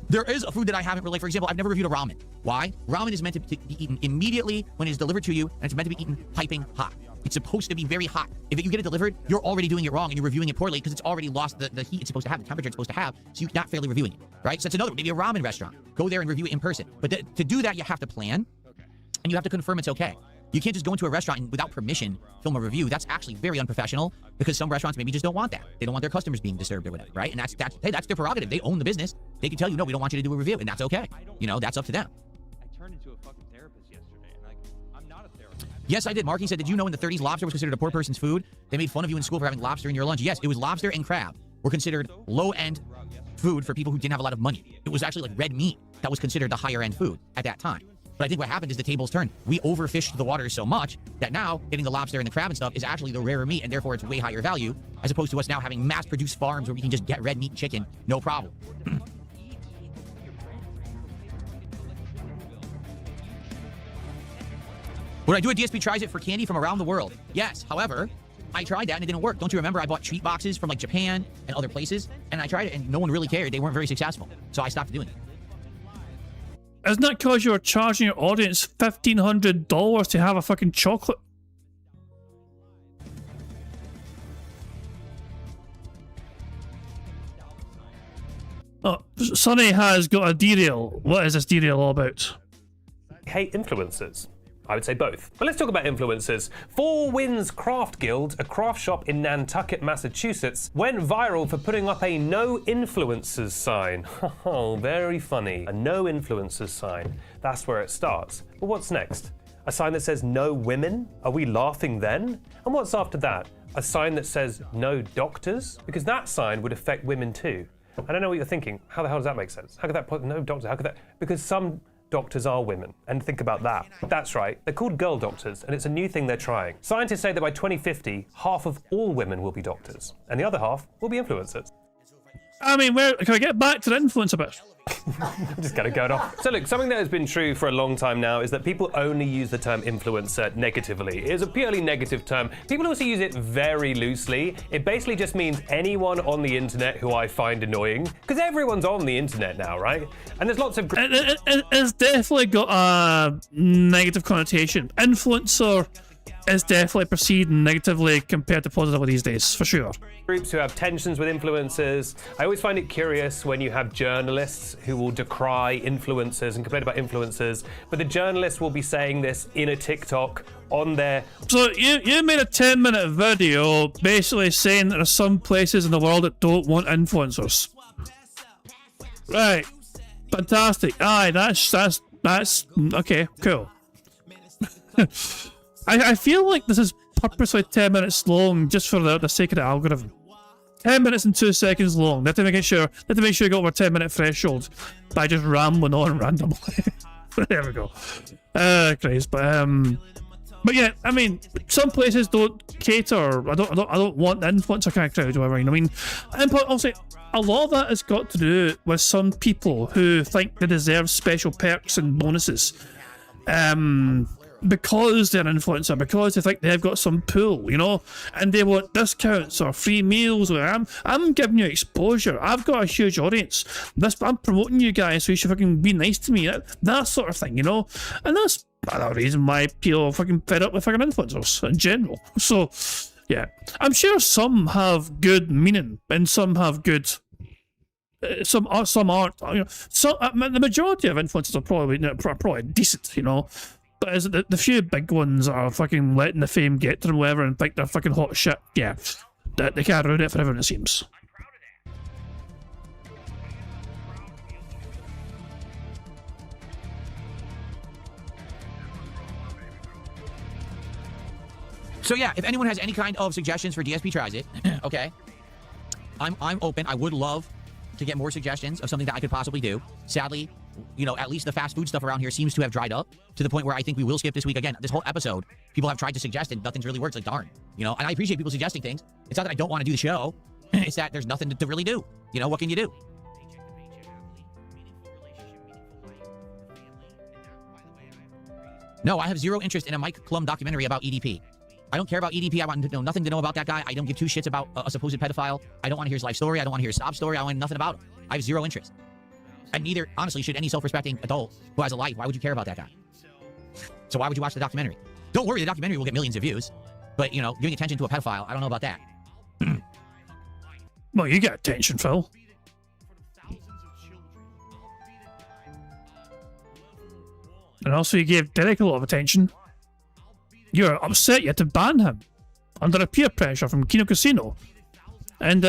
There is a food that I haven't really, for example, I've never reviewed a ramen. Why? Ramen is meant to be eaten immediately when it is delivered to you, and it's meant to be eaten piping hot. It's supposed to be very hot. If you get it delivered, you're already doing it wrong, and you're reviewing it poorly because it's already lost the heat it's supposed to have, the temperature it's supposed to have, so you're not fairly reviewing it, right? So that's another, maybe a ramen restaurant. Go there and review it in person. But to do that, you have to plan, and you have to confirm it's okay. You can't just go into a restaurant and without permission film a review. That's actually very unprofessional because some restaurants maybe just don't want that. They don't want their customers being disturbed or whatever, right? And that's their prerogative. They own the business. They can tell you, no, we don't want you to do a review, and that's okay. You know, that's up to them. I turned into a fucking therapist yesterday, and I'm not a therapist. Yes, I did. Marky said, did you know in the 30s lobster was considered a poor person's food? They made fun of you in school for having lobster in your lunch. Yes, it was lobster and crab were considered low-end food for people who didn't have a lot of money. It was actually like red meat that was considered the higher-end food at that time. But I think what happened is the tables turned. We overfished the waters so much that now getting the lobster and the crab and stuff is actually the rarer meat, and therefore it's way higher value, as opposed to us now having mass-produced farms where we can just get red meat and chicken, no problem. Would I do a DSP tries it for candy from around the world? Yes, however, I tried that and it didn't work. Don't you remember I bought treat boxes from like Japan and other places, and I tried it and no one really cared. They weren't very successful, so I stopped doing it. Isn't that because you're charging your audience $1,500 to have a fucking chocolate? Oh, Sonny has got a derail. What is this derail all about? Hate influencers. I would say both. But let's talk about influencers. Four Winds Craft Guild, a craft shop in Nantucket, Massachusetts, went viral for putting up a no influencers sign. Oh, very funny. A no influencers sign. That's where it starts. But what's next? A sign that says no women? Are we laughing then? And what's after that? A sign that says no doctors? Because that sign would affect women too. I don't know what you're thinking. How the hell does that make sense? How could that put no doctors? How could that? Because some doctors are women, and think about that. That's right, they're called girl doctors, and it's a new thing they're trying. Scientists say that by 2050, half of all women will be doctors, and the other half will be influencers. I mean, can I get back to the influencer bit? Just gotta go off. So look, something that has been true for a long time now is that people only use the term influencer negatively. It is a purely negative term. People also use it very loosely. It basically just means anyone on the internet who I find annoying, because everyone's on the internet now, right? And there's lots of... It's definitely got a negative connotation. Influencer is definitely perceived negatively compared to positively these days, for sure. Groups who have tensions with influencers. I always find it curious when you have journalists who will decry influencers and complain about influencers, but the journalists will be saying this in a TikTok on their... So you made a 10-minute video basically saying there are some places in the world that don't want influencers. Right. Fantastic. Aye, that's okay, cool. I feel like this is purposely 10 minutes long just for the sake of the algorithm. 10 minutes and 2 seconds long. They have to make sure you got over 10-minute threshold by just rambling on randomly. There we go. Christ, but yeah, I mean, some places don't cater. I don't want the influencer kind of crowd, whatever. You know, I mean, and obviously, a lot of that has got to do with some people who think they deserve special perks and bonuses, because they're an influencer, because they think they've got some pull, you know, and they want discounts or free meals. Or I'm giving you exposure. I've got a huge audience. I'm promoting you guys, so you should fucking be nice to me. That sort of thing, you know, and that's another reason why people are fucking fed up with fucking influencers in general. So, yeah, I'm sure some have good meaning and some have good. Some aren't. You know, the majority of influencers are probably decent, you know. But is it the few big ones that are fucking letting the fame get to them, whatever, and think they're fucking hot shit? Yeah, they can't ruin it for everyone, it seems. So yeah, if anyone has any kind of suggestions for DSP Tries It, okay, I'm open. I would love to get more suggestions of something that I could possibly do. Sadly, you know, at least the fast food stuff around here seems to have dried up to the point where I think we will skip this week again. This whole episode, people have tried to suggest and nothing's really worked. Like, darn, you know, and I appreciate people suggesting things. It's not that I don't want to do the show. It's that there's nothing to really do. You know, what can you do? No, I have zero interest in a Mike Klum documentary about EDP. I don't care about EDP. I want to know nothing to know about that guy. I don't give two shits about a supposed pedophile. I don't want to hear his life story. I don't want to hear his sob story. I want nothing about him. I have zero interest. And neither, honestly, should any self-respecting adult who has a life. Why would you care about that guy? So why would you watch the documentary? Don't worry, the documentary will get millions of views. But, you know, giving attention to a pedophile, I don't know about that. Well, you get attention, Phil. And also you gave Derek a lot of attention. You're upset you had to ban him under a peer pressure from Kino Casino and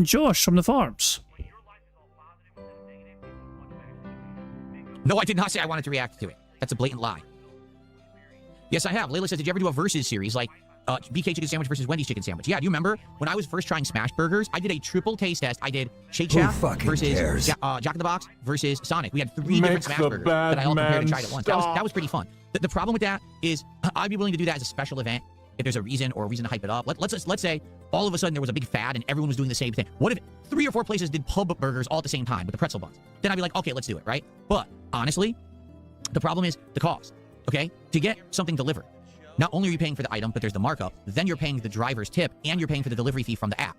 Josh from the Farms. No, I did not say I wanted to react to it. That's a blatant lie. Yes, I have. Layla says, did you ever do a versus series like BK chicken sandwich versus Wendy's chicken sandwich? Yeah, do you remember when I was first trying smash burgers? I did a triple taste test. I did Shake Shack versus Jack in the Box versus Sonic. We had three different smash burgers that I all compared and tried at once. That was pretty fun. The problem with that is I'd be willing to do that as a special event if there's a reason or a reason to hype it up. Let's say all of a sudden there was a big fad and everyone was doing the same thing. What if 3 or 4 places did pub burgers all at the same time with the pretzel buns? Then I'd be like, okay, let's do it, right? But honestly, the problem is the cost, okay? To get something delivered, not only are you paying for the item, but there's the markup, then you're paying the driver's tip, and you're paying for the delivery fee from the app.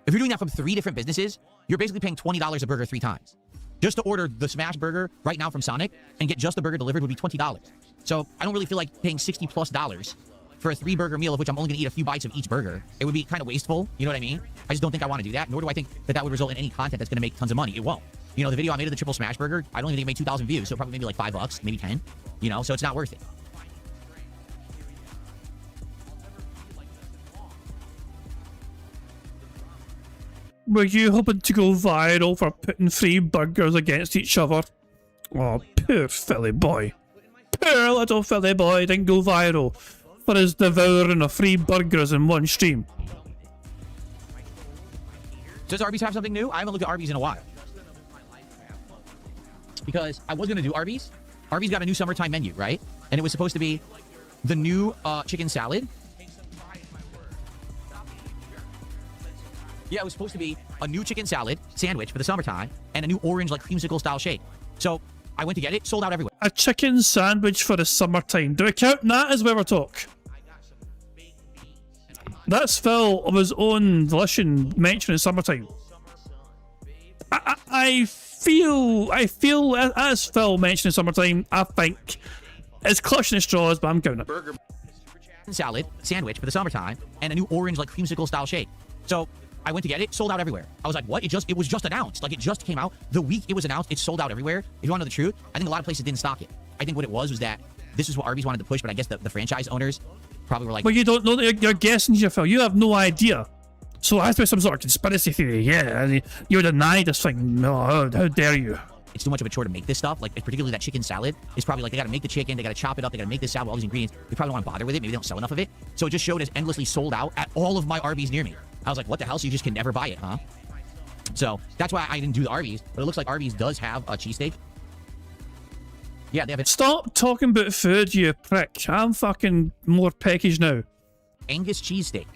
If you're doing that from 3 different businesses, you're basically paying $20 a burger 3 times. Just to order the smash burger right now from Sonic and get just the burger delivered would be $20. So I don't really feel like paying $60+ for a 3-burger meal, of which I'm only gonna eat a few bites of each burger. It would be kind of wasteful, you know what I mean? I just don't think I want to do that, nor do I think that that would result in any content that's gonna make tons of money. It won't. You know, the video I made of the triple smash burger, I don't even think it made 2,000 views, so probably maybe like $5, maybe 10, you know, so it's not worth it. Were you hoping to go viral for putting 3 burgers against each other? Oh, poor Philly boy. Poor little Philly boy didn't go viral for his devouring of 3 burgers in one stream. Does Arby's have something new? I haven't looked at Arby's in a while. Because I was going to do Arby's. Arby's got a new summertime menu, right? And it was supposed to be the new chicken salad. Yeah, it was supposed to be a new chicken salad sandwich for the summertime and a new orange, like, creamsicle style shake. So I went to get it, sold out everywhere. A chicken sandwich for the summertime. Do we count that as Weber Talk? That's Phil of his own volition mentioning summertime. I feel as Phil mentioning summertime, I think it's clutching at straws, but I'm counting it. salad sandwich for the summertime and a new orange like creamsicle style shake. So I went to get it, sold out everywhere. I was like, what? It was just announced. Like, it just came out. The week it was announced, it sold out everywhere. If you want to know the truth, I think a lot of places didn't stock it. I think what it was that this is what Arby's wanted to push, but I guess the franchise owners probably were like... But you don't know, you're guessing here, Phil. You have no idea. So it has to be some sort of conspiracy theory, yeah. And you deny this thing. No, how dare you? It's too much of a chore to make this stuff. Like, particularly that chicken salad is probably like, they got to make the chicken, they got to chop it up, they got to make this salad with all these ingredients. They probably don't want to bother with it. Maybe they don't sell enough of it. So it just showed as endlessly sold out at all of my Arby's near me. I was like, what the hell? So you just can never buy it, huh? So that's why I didn't do the Arby's. But it looks like Arby's does have a cheesesteak. Yeah, they have it. Stop talking about food, you prick. I'm fucking more peckish now. Angus cheesesteak.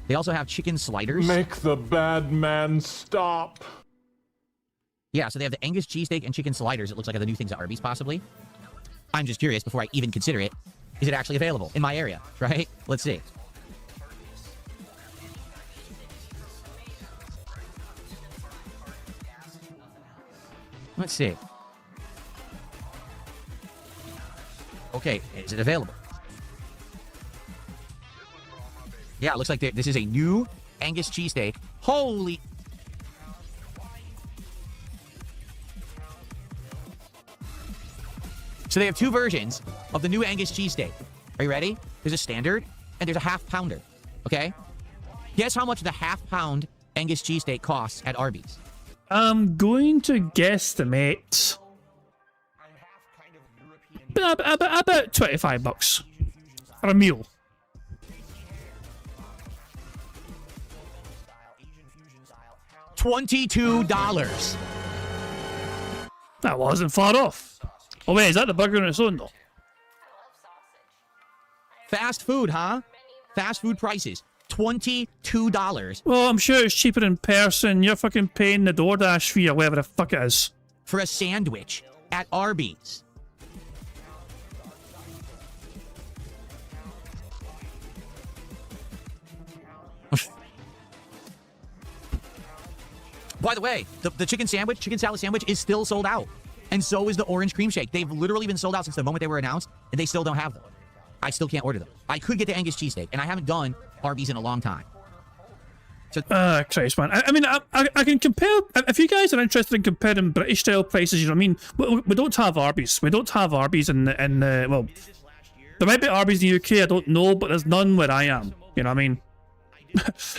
They also have chicken sliders. Make the bad man stop. Yeah, so they have the Angus cheesesteak and chicken sliders. It looks like are the new things at Arby's, possibly. I'm just curious, before I even consider it, is it actually available in my area, right? Let's see. Let's see. Okay, is it available? Yeah, it looks like this is a new Angus cheesesteak. Holy... So they have two versions of the new Angus cheesesteak. Are you ready? There's a standard and there's a half pounder. Okay? Guess how much the half pound Angus cheesesteak costs at Arby's? I'm going to guesstimate about $25 for a meal. $22. That wasn't far off. Oh wait, is that the burger on its own though? Fast food, huh? Fast food prices. $22. Well, I'm sure it's cheaper in person. You're fucking paying the DoorDash fee or whatever the fuck it is. For a sandwich at Arby's. By the way, the chicken salad sandwich is still sold out. And so is the orange cream shake. They've literally been sold out since the moment they were announced, and they still don't have them. I still can't order them. I could get the Angus cheesesteak, and I haven't done Arby's in a long time. So, Christ, man. I mean, I can compare... If you guys are interested in comparing British-style prices, you know what I mean? We don't have Arby's. We don't have Arby's in well... There might be Arby's in the UK, I don't know, but there's none where I am. You know what I mean?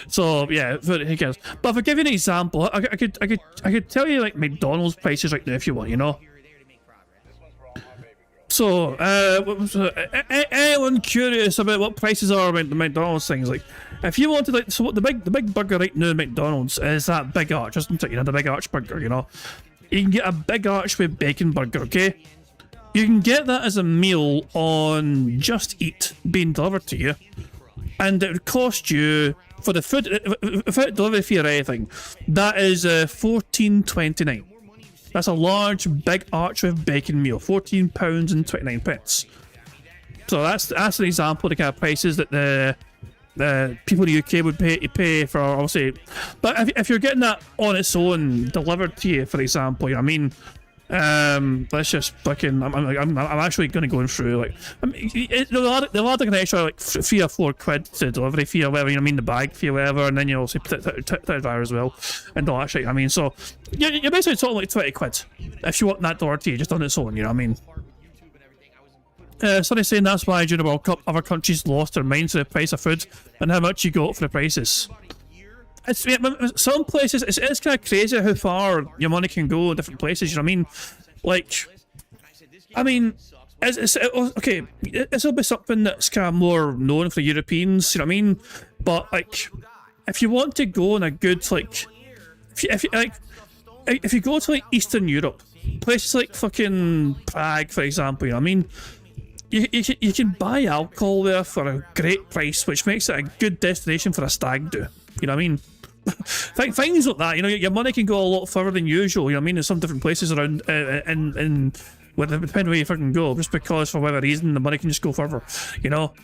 So yeah, who cares? But if I give you an example, I could tell you like McDonald's prices right now if you want, you know. So, anyone curious about what prices are about the McDonald's things? Like, if you wanted like, so what the big burger right now at McDonald's is that big arch, isn't it? You know, the big arch burger. You know, you can get a big arch with bacon burger. Okay, you can get that as a meal on Just Eat being delivered to you. And it would cost you, for the food, without delivery fee or anything, that is £14.29. That's a large, big arch with bacon meal, £14.29. So that's an example of the kind of prices that the people in the UK would pay for, obviously. But if you're getting that on its own, delivered to you, for example, you know what I mean? Let's just fucking. I'm actually going to go through like. I mean, they'll add like an extra like £3 or £4 to delivery fee or whatever. You know what I mean, the bag fee or whatever, and then you also put it there as well, and all that shit. I mean, so you're basically talking like £20 if you want that delivered to you just on its own. You know what I mean? Somebody's saying that's why during the World Cup other countries lost their minds to the price of food and how much you got for the prices. It's, some places, it's kind of crazy how far your money can go in different places, you know what I mean? Like, I mean, okay, it'll be something that's kind of more known for Europeans, you know what I mean? But, like, if you want to go on a good, like, if you go to, like, Eastern Europe, places like fucking Prague, for example, you know what I mean? You can buy alcohol there for a great price, which makes it a good destination for a stag do, you know what I mean? Things like that, you know, your money can go a lot further than usual, you know what I mean? There's some different places around, well, depending where you fucking go, just because for whatever reason the money can just go further, you know?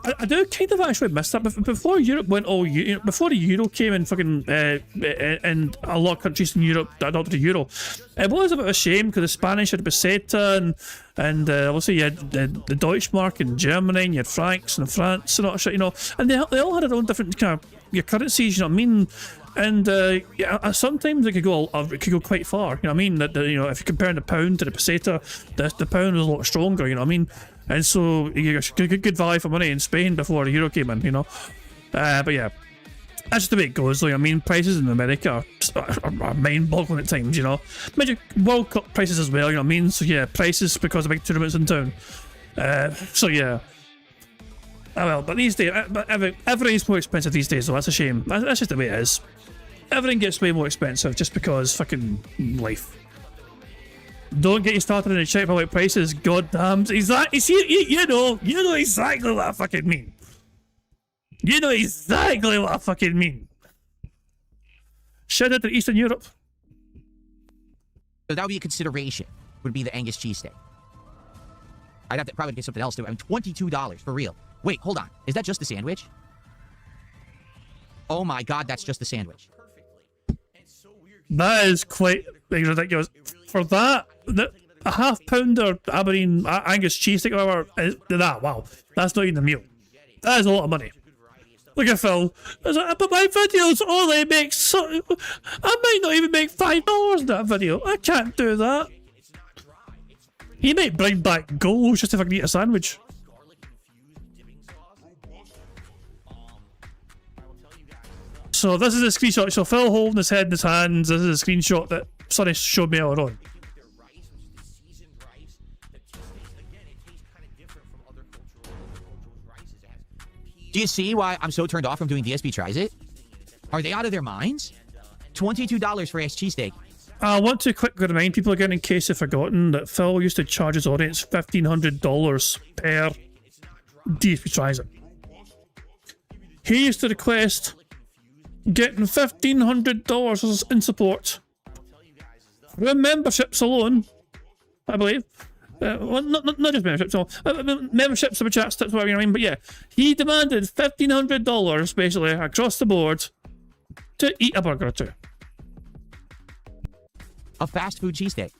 I do kind of actually miss that. Before Europe went all before the Euro came in fucking and a lot of countries in Europe adopted the Euro, it was a bit of a shame because the Spanish had peseta and obviously you had the Deutschmark in Germany and you had francs in France and all that shit, you know, and they all had their own different kind of your currencies, you know what I mean? And yeah, sometimes it could go quite far, you know what I mean? That you know, if you're comparing the pound to the peseta, the pound was a lot stronger, you know what I mean? And so you got good value for money in Spain before the Euro came in, you know. But yeah, that's just the way it goes. Like, I mean, prices in America are mind-boggling at times, you know. Imagine World Cup prices as well, you know what I mean? So yeah, prices because of big tournaments in town. So yeah. Oh well, but these days, everything's more expensive these days, so that's a shame. That's just the way it is. Everything gets way more expensive just because fucking life. Don't get you started in the check about prices, goddamn. Exactly. You know exactly what I fucking mean. You know exactly what I fucking mean. Shout out to Eastern Europe. So that would be a consideration, would be the Angus cheesesteak. I'd have to probably get something else too. I mean, $22 for real. Wait, hold on. Is that just the sandwich? Oh my god, that's just the sandwich. That is quite ridiculous. For that, a half-pounder Aberdeen Angus cheesesteak or whatever, wow, that's not even the meal. That is a lot of money. Look at Phil. But my videos only make I might not even make $5 in that video. I can't do that. He might bring back goals just if I can eat a sandwich. So this is a screenshot. So Phil holding his head in his hands. This is a screenshot that Sonny showed me earlier on. Do you see why I'm so turned off from doing DSP Tries It? Are they out of their minds? $22 for a cheesesteak. I want to quickly remind people again, in case they've forgotten, that Phil used to charge his audience $1,500 per DSP Tries It. He used to request getting $1,500 in support through memberships alone, I believe. Well, not just memberships, no. Memberships, super chats, that's what I mean. But yeah, he demanded $1,500 basically across the board to eat a burger or two. A fast food cheesesteak.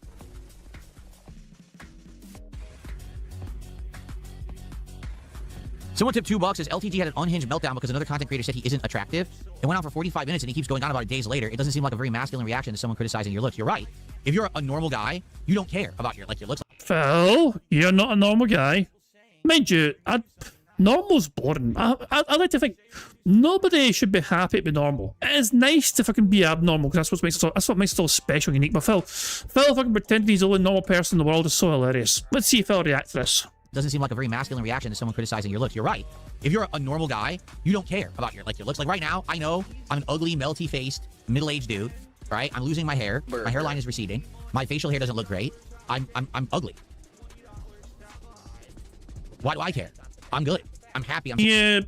Someone tipped $2 as LTG had an unhinged meltdown because another content creator said he isn't attractive. It went on for 45 minutes and he keeps going on about it days later. It doesn't seem like a very masculine reaction to someone criticizing your looks. You're right. If you're a normal guy, you don't care about your looks. Phil, you're not a normal guy. Mind you, normal's boring. I like to think nobody should be happy to be normal. It is nice to fucking be abnormal because that's what makes it so special and unique. But Phil fucking pretending he's the only normal person in the world is so hilarious. Let's see if Phil reacts to this. Doesn't seem like a very masculine reaction to someone criticizing your looks. You're right. If you're a normal guy, you don't care about your looks. Like right now, I know I'm an ugly, melty-faced, middle-aged dude, right? I'm losing my hair. My hairline is receding. My facial hair doesn't look great. I'm ugly. Why do I care? I'm good. I'm happy. You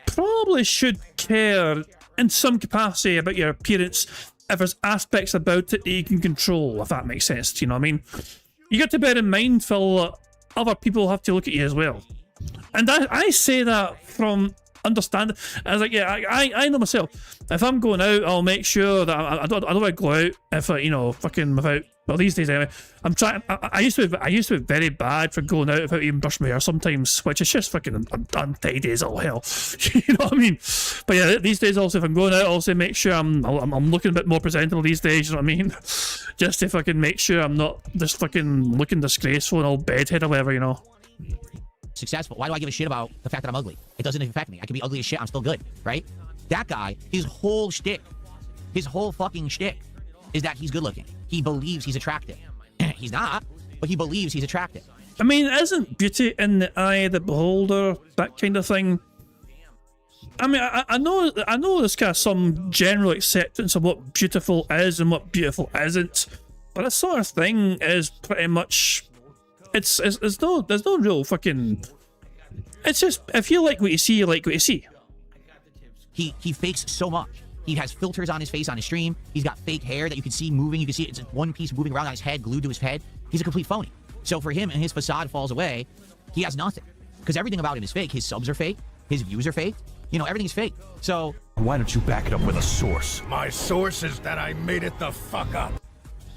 probably should care in some capacity about your appearance if there's aspects about it that you can control, if that makes sense. You know what I mean? You got to bear in mind, Phil, other people have to look at you as well. And I say that from understanding. I was like, yeah, I know myself. If I'm going out, I'll make sure that I don't want to go out if you know, fucking without. Well, these days anyway, I'm trying. I used to be very bad for going out without even brushing my hair sometimes, which is just fucking untidy as all hell. You know what I mean? But yeah, these days also, if I'm going out, also make sure I'm looking a bit more presentable these days. You know what I mean? Just to fucking make sure I'm not just fucking looking disgraceful and all bedhead or whatever, you know. Successful. Why do I give a shit about the fact that I'm ugly? It doesn't affect me. I can be ugly as shit. I'm still good, right? That guy, his whole fucking shtick is that he's good looking. He believes he's attractive. He's not, but he believes he's attractive. I mean, isn't beauty in the eye of the beholder, that kind of thing? I mean, I know there's kind of some general acceptance of what beautiful is and what beautiful isn't, but this sort of thing is pretty much, there's no real fucking, it's just, if you like what you see, you like what you see. He fakes so much. He has filters on his face on his stream. He's got fake hair that you can see moving. You can see it's one piece moving around on his head, glued to his head. He's a complete phony. So for him and his facade falls away, he has nothing. because everything about him is fake. His subs are fake. His views are fake. You know, everything's fake. So Why don't you back it up with a source? My source is that I made it the fuck up.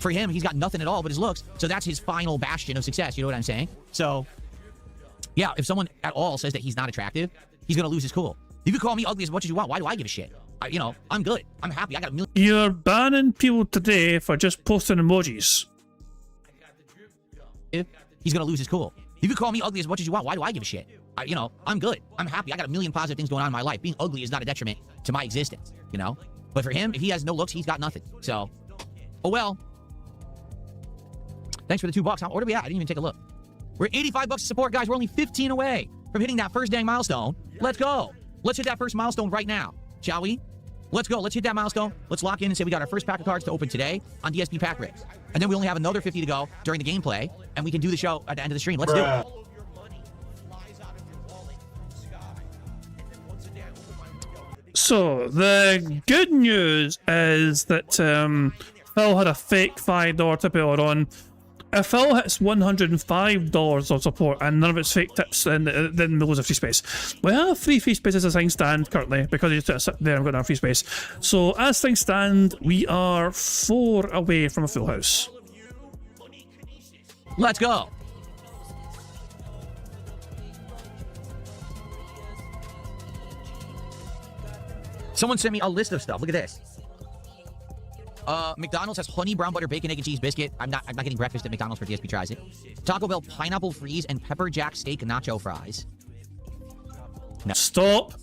for him, he's got nothing at all but his looks. So that's his final bastion of success. You know what I'm saying? So yeah, if someone at all says that he's not attractive, he's going to lose his cool. You can call me ugly as much as you want. Why do I give a shit? You know, I'm good. I'm happy. I got a million. You're banning people today for just posting emojis. He's going to lose his cool. You can call me ugly as much as you want. Why do I give a shit? You know, I'm good. I'm happy. I got a million positive things going on in my life. Being ugly is not a detriment to my existence, you know? But for him, if he has no looks, he's got nothing. So, oh well. Thanks for the $2. How, where are we at? I didn't even take a look. We're at 85 bucks to support, guys. We're only 15 away from hitting that first dang milestone. Let's go. Let's hit that first milestone right now, shall we? Let's go. Let's hit that milestone. Let's lock in and say we got our first pack of cards to open today on DSP Pack Rigs. And then we only have another 50 to go during the gameplay, and we can do the show at the end of the stream. Let's do it. So, the good news is that Phil had a fake $5 tip earlier on. If Phil hits $105 of support and none of its fake tips, then we lose a free space. We have 3 free spaces as things stand currently because you just sit there and got our free space. So as things stand, we are 4 away from a full house. Let's go. Someone sent me a list of stuff. Look at this. McDonald's has honey brown butter bacon egg and cheese biscuit. I'm not getting breakfast at McDonald's for DSP tries it. Taco Bell pineapple freeze and pepper jack steak nacho fries. No. Stop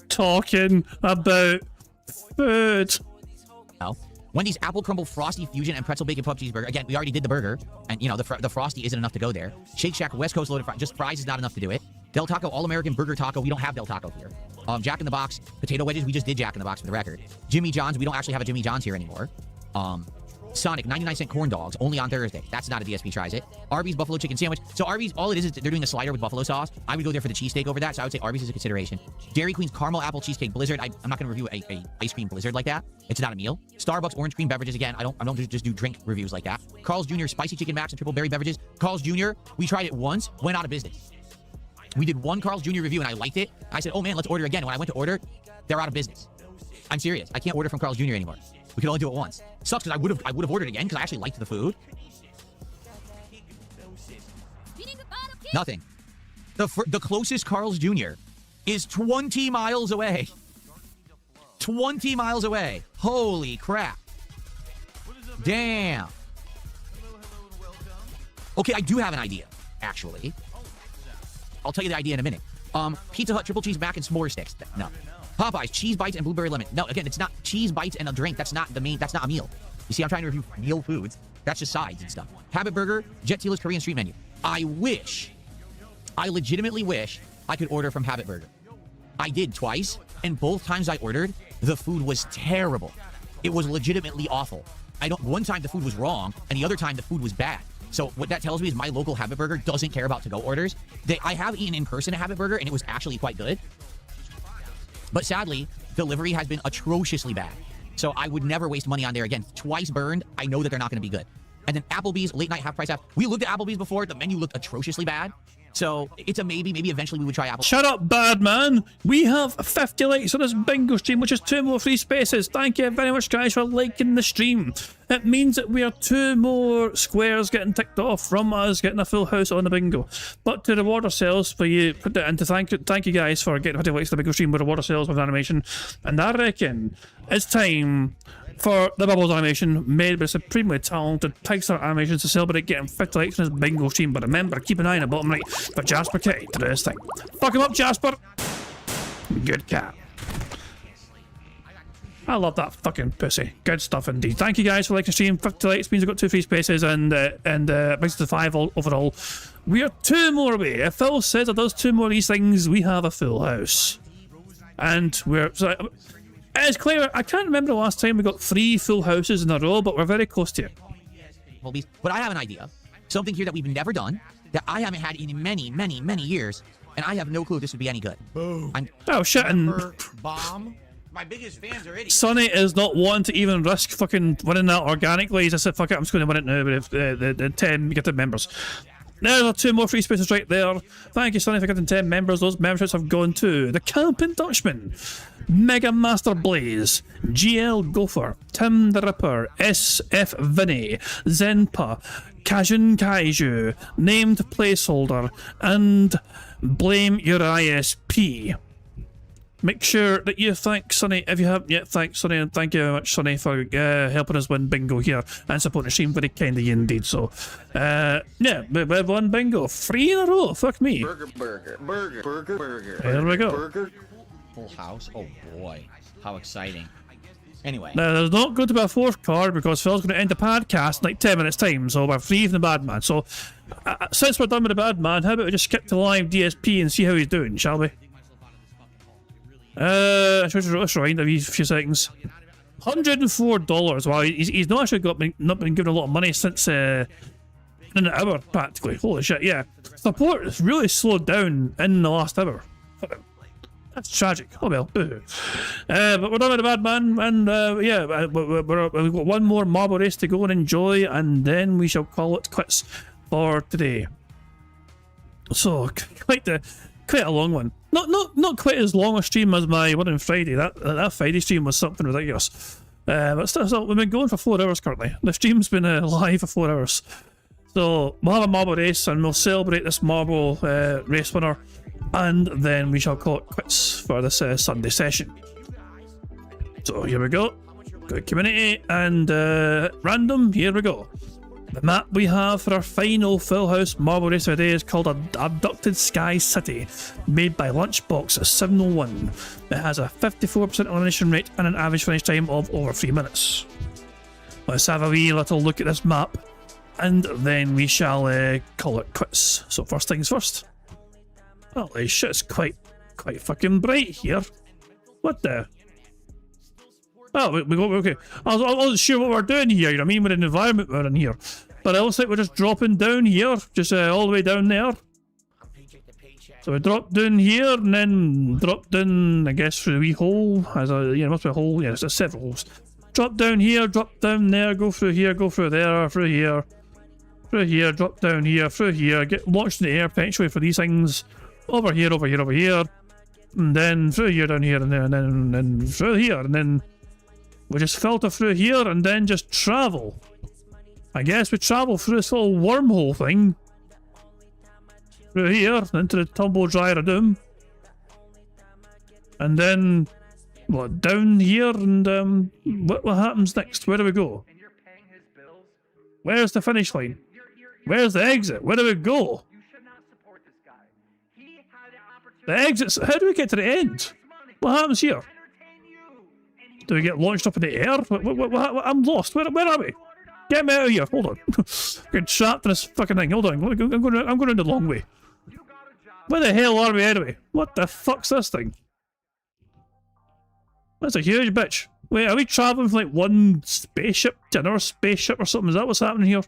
talking about food. No. Wendy's apple crumble frosty fusion and pretzel bacon pub cheeseburger. Again, we already did the burger, and you know the frosty isn't enough to go there. Shake Shack West Coast loaded fries. Just fries is not enough to do it. Del Taco All American Burger Taco. We don't have Del Taco here. Jack in the Box potato wedges. We just did Jack in the Box for the record. Jimmy John's. We don't actually have a Jimmy John's here anymore. Sonic 99-cent corn dogs only on Thursday. That's not a DSP tries it. Arby's buffalo chicken sandwich. So Arby's, all it is they're doing a slider with buffalo sauce. I would go there for the cheesesteak over that. So I would say Arby's is a consideration. Dairy Queen's caramel apple cheesecake blizzard. I'm not going to review a ice cream blizzard like that. It's not a meal. Starbucks orange cream beverages. Again, I don't just do drink reviews like that. Carl's Jr. spicy chicken max and triple berry beverages. Carl's Jr. We tried it once, went out of business. We did one Carl's Jr. review and I liked it. I said, oh man, let's order again. When I went to order, they're out of business. I'm serious. I can't order from Carl's Jr. anymore. We can only do it once. Sucks because I would have ordered again because I actually liked the food. Nothing. The closest Carl's Jr. is 20 miles away. 20 miles away. Holy crap. Damn. Okay, I do have an idea, actually. I'll tell you the idea in a minute. Pizza Hut triple cheese mac and s'more sticks. No. Popeyes cheese bites and blueberry lemon. No, again, it's not cheese bites and a drink. That's not the main. That's not a meal. You see, I'm trying to review meal foods. That's just sides and stuff. Habit Burger, Jet Tila's Korean street menu. I legitimately wish I could order from Habit Burger. I did twice, and both times I ordered, the food was terrible. It was legitimately awful. One time the food was wrong, and the other time the food was bad. So what that tells me is my local Habit Burger doesn't care about to-go orders. I have eaten in person at Habit Burger, and it was actually quite good. But sadly, delivery has been atrociously bad. So I would never waste money on there again. Twice burned, I know that they're not going to be good. And then Applebee's, late night half price app. We looked at Applebee's before, the menu looked atrociously bad. So it's a maybe eventually we would try Applebee's. Shut up, bad man. We have 50 likes on this bingo stream, which is 2 more free spaces. Thank you very much, guys, for liking the stream. It means that we are 2 more squares getting ticked off from us getting a full house on the bingo. But to reward ourselves for you, and to thank you guys for getting 50 likes on the bingo stream, we reward ourselves with an animation. And I reckon it's time for the Bubbles animation made by supremely talented Pixar Animations to celebrate getting 50 likes on his bingo stream. But remember, keep an eye on the bottom right for Jasper Kitty to do this thing. Fuck him up, Jasper! Good cat. I love that fucking pussy. Good stuff indeed. Thank you guys for liking the stream. 50 likes means we've got 2 free spaces and brings us to 5 overall. We are 2 more away. If Phil says that does 2 more of these things, we have a full house. And we're... It's clear, I can't remember the last time we got 3 full houses in a row, but we're very close to it. But I have an idea. Something here that we've never done, that I haven't had in many, many, many years, and I have no clue if this would be any good. Boom. Oh, shit, and... Bomb. My biggest fans are idiots. Sonny is not one to even risk fucking winning that organically. He just said, fuck it, I'm just going to win it now with the 10 get the members. There's our 2 more free spaces right there. Thank you, Sonny, for getting 10 members. Those memberships have gone to the Camping Dutchman, Mega Master Blaze, GL Gopher, Tim the Ripper, SF Vinny, Zenpa, Kajun Kaiju, Named Placeholder, and Blame Your ISP. Make sure that you thank Sonny if you haven't yet. Thanks, Sonny, and thank you very much, Sonny, for helping us win bingo here and supporting the stream. Very kind of you indeed. So, yeah, we've won bingo 3 in a row. Fuck me. Burger. There we go. Burger. Full house. Oh boy, how exciting. Anyway. Now, there's not going to be a 4th card because Phil's going to end the podcast in like 10 minutes' time. So we're free from the bad man. So, since we're done with the bad man, how about we just skip to live DSP and see how he's doing, shall we? Let's rewind a few seconds. $104. Wow, he's not actually not been given a lot of money since in an hour practically. Holy shit! Yeah, support has really slowed down in the last hour. That's tragic. Oh well. But we're done with the bad man, and yeah, we've got one more marble race to go and enjoy, and then we shall call it quits for today. So quite a long one. Not quite as long a stream as my one on Friday. That Friday stream was something ridiculous. But still, we've been going for 4 hours currently. The stream's been live for 4 hours. So we'll have a marble race and we'll celebrate this marble race winner, and then we shall call it quits for this Sunday session. So here we go. Go community and random. Here we go. The map we have for our final Full House marble race today is called Abducted Sky City, made by Lunchbox 701. It has a 54% elimination rate and an average finish time of over 3 minutes. Let's have a wee little look at this map, and then we shall call it quits. So first things first. Holy shit, it's quite fucking bright here. What the? Oh, we go, okay. I wasn't sure what we're doing here, you know what I mean, with an environment we're in here. But it looks like we're just dropping down here, just all the way down there. So we drop down here, and then drop down, I guess, through the wee hole. As a, yeah, it must be a hole, yeah, there's several holes. Drop down here, drop down there, go through here, go through there, through here, drop down here, through here, get launched in the air potentially for these things. Over here, and then through here, down here, and then through here, and then we just filter through here and then just travel. I guess we travel through this little wormhole thing. Through here, into the tumble dryer of doom. And then, what, down here, and what happens next? Where do we go? Where's the finish line? Where's the exit? Where do we go? The exits, how do we get to the end? What happens here? Do we get launched up in the air? What, I'm lost. Where are we? Get me out of here. Hold on. Getting trapped in this fucking thing. Hold on. I'm going the long way. Where the hell are we anyway? What the fuck's this thing? That's a huge bitch. Wait, are we traveling from like one spaceship to another spaceship or something? Is that what's happening here?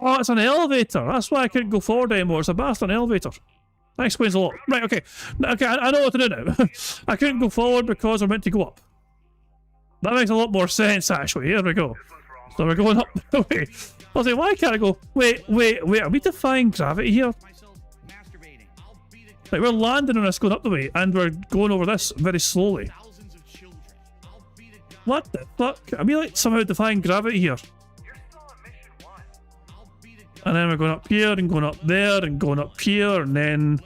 Oh, it's an elevator. That's why I couldn't go forward anymore. It's a bastard elevator. That explains a lot. Right, okay. Okay, I know what to do now. I couldn't go forward because we're meant to go up. That makes a lot more sense, actually. Here we go. So we're going up. Wait. I was like, why can't I go? Wait. Are we defying gravity here? Like, we're landing on us going up the way, and we're going over this very slowly. What the fuck? Are we, like, somehow defying gravity here? And then we're going up here, and going up there, and going up here, and then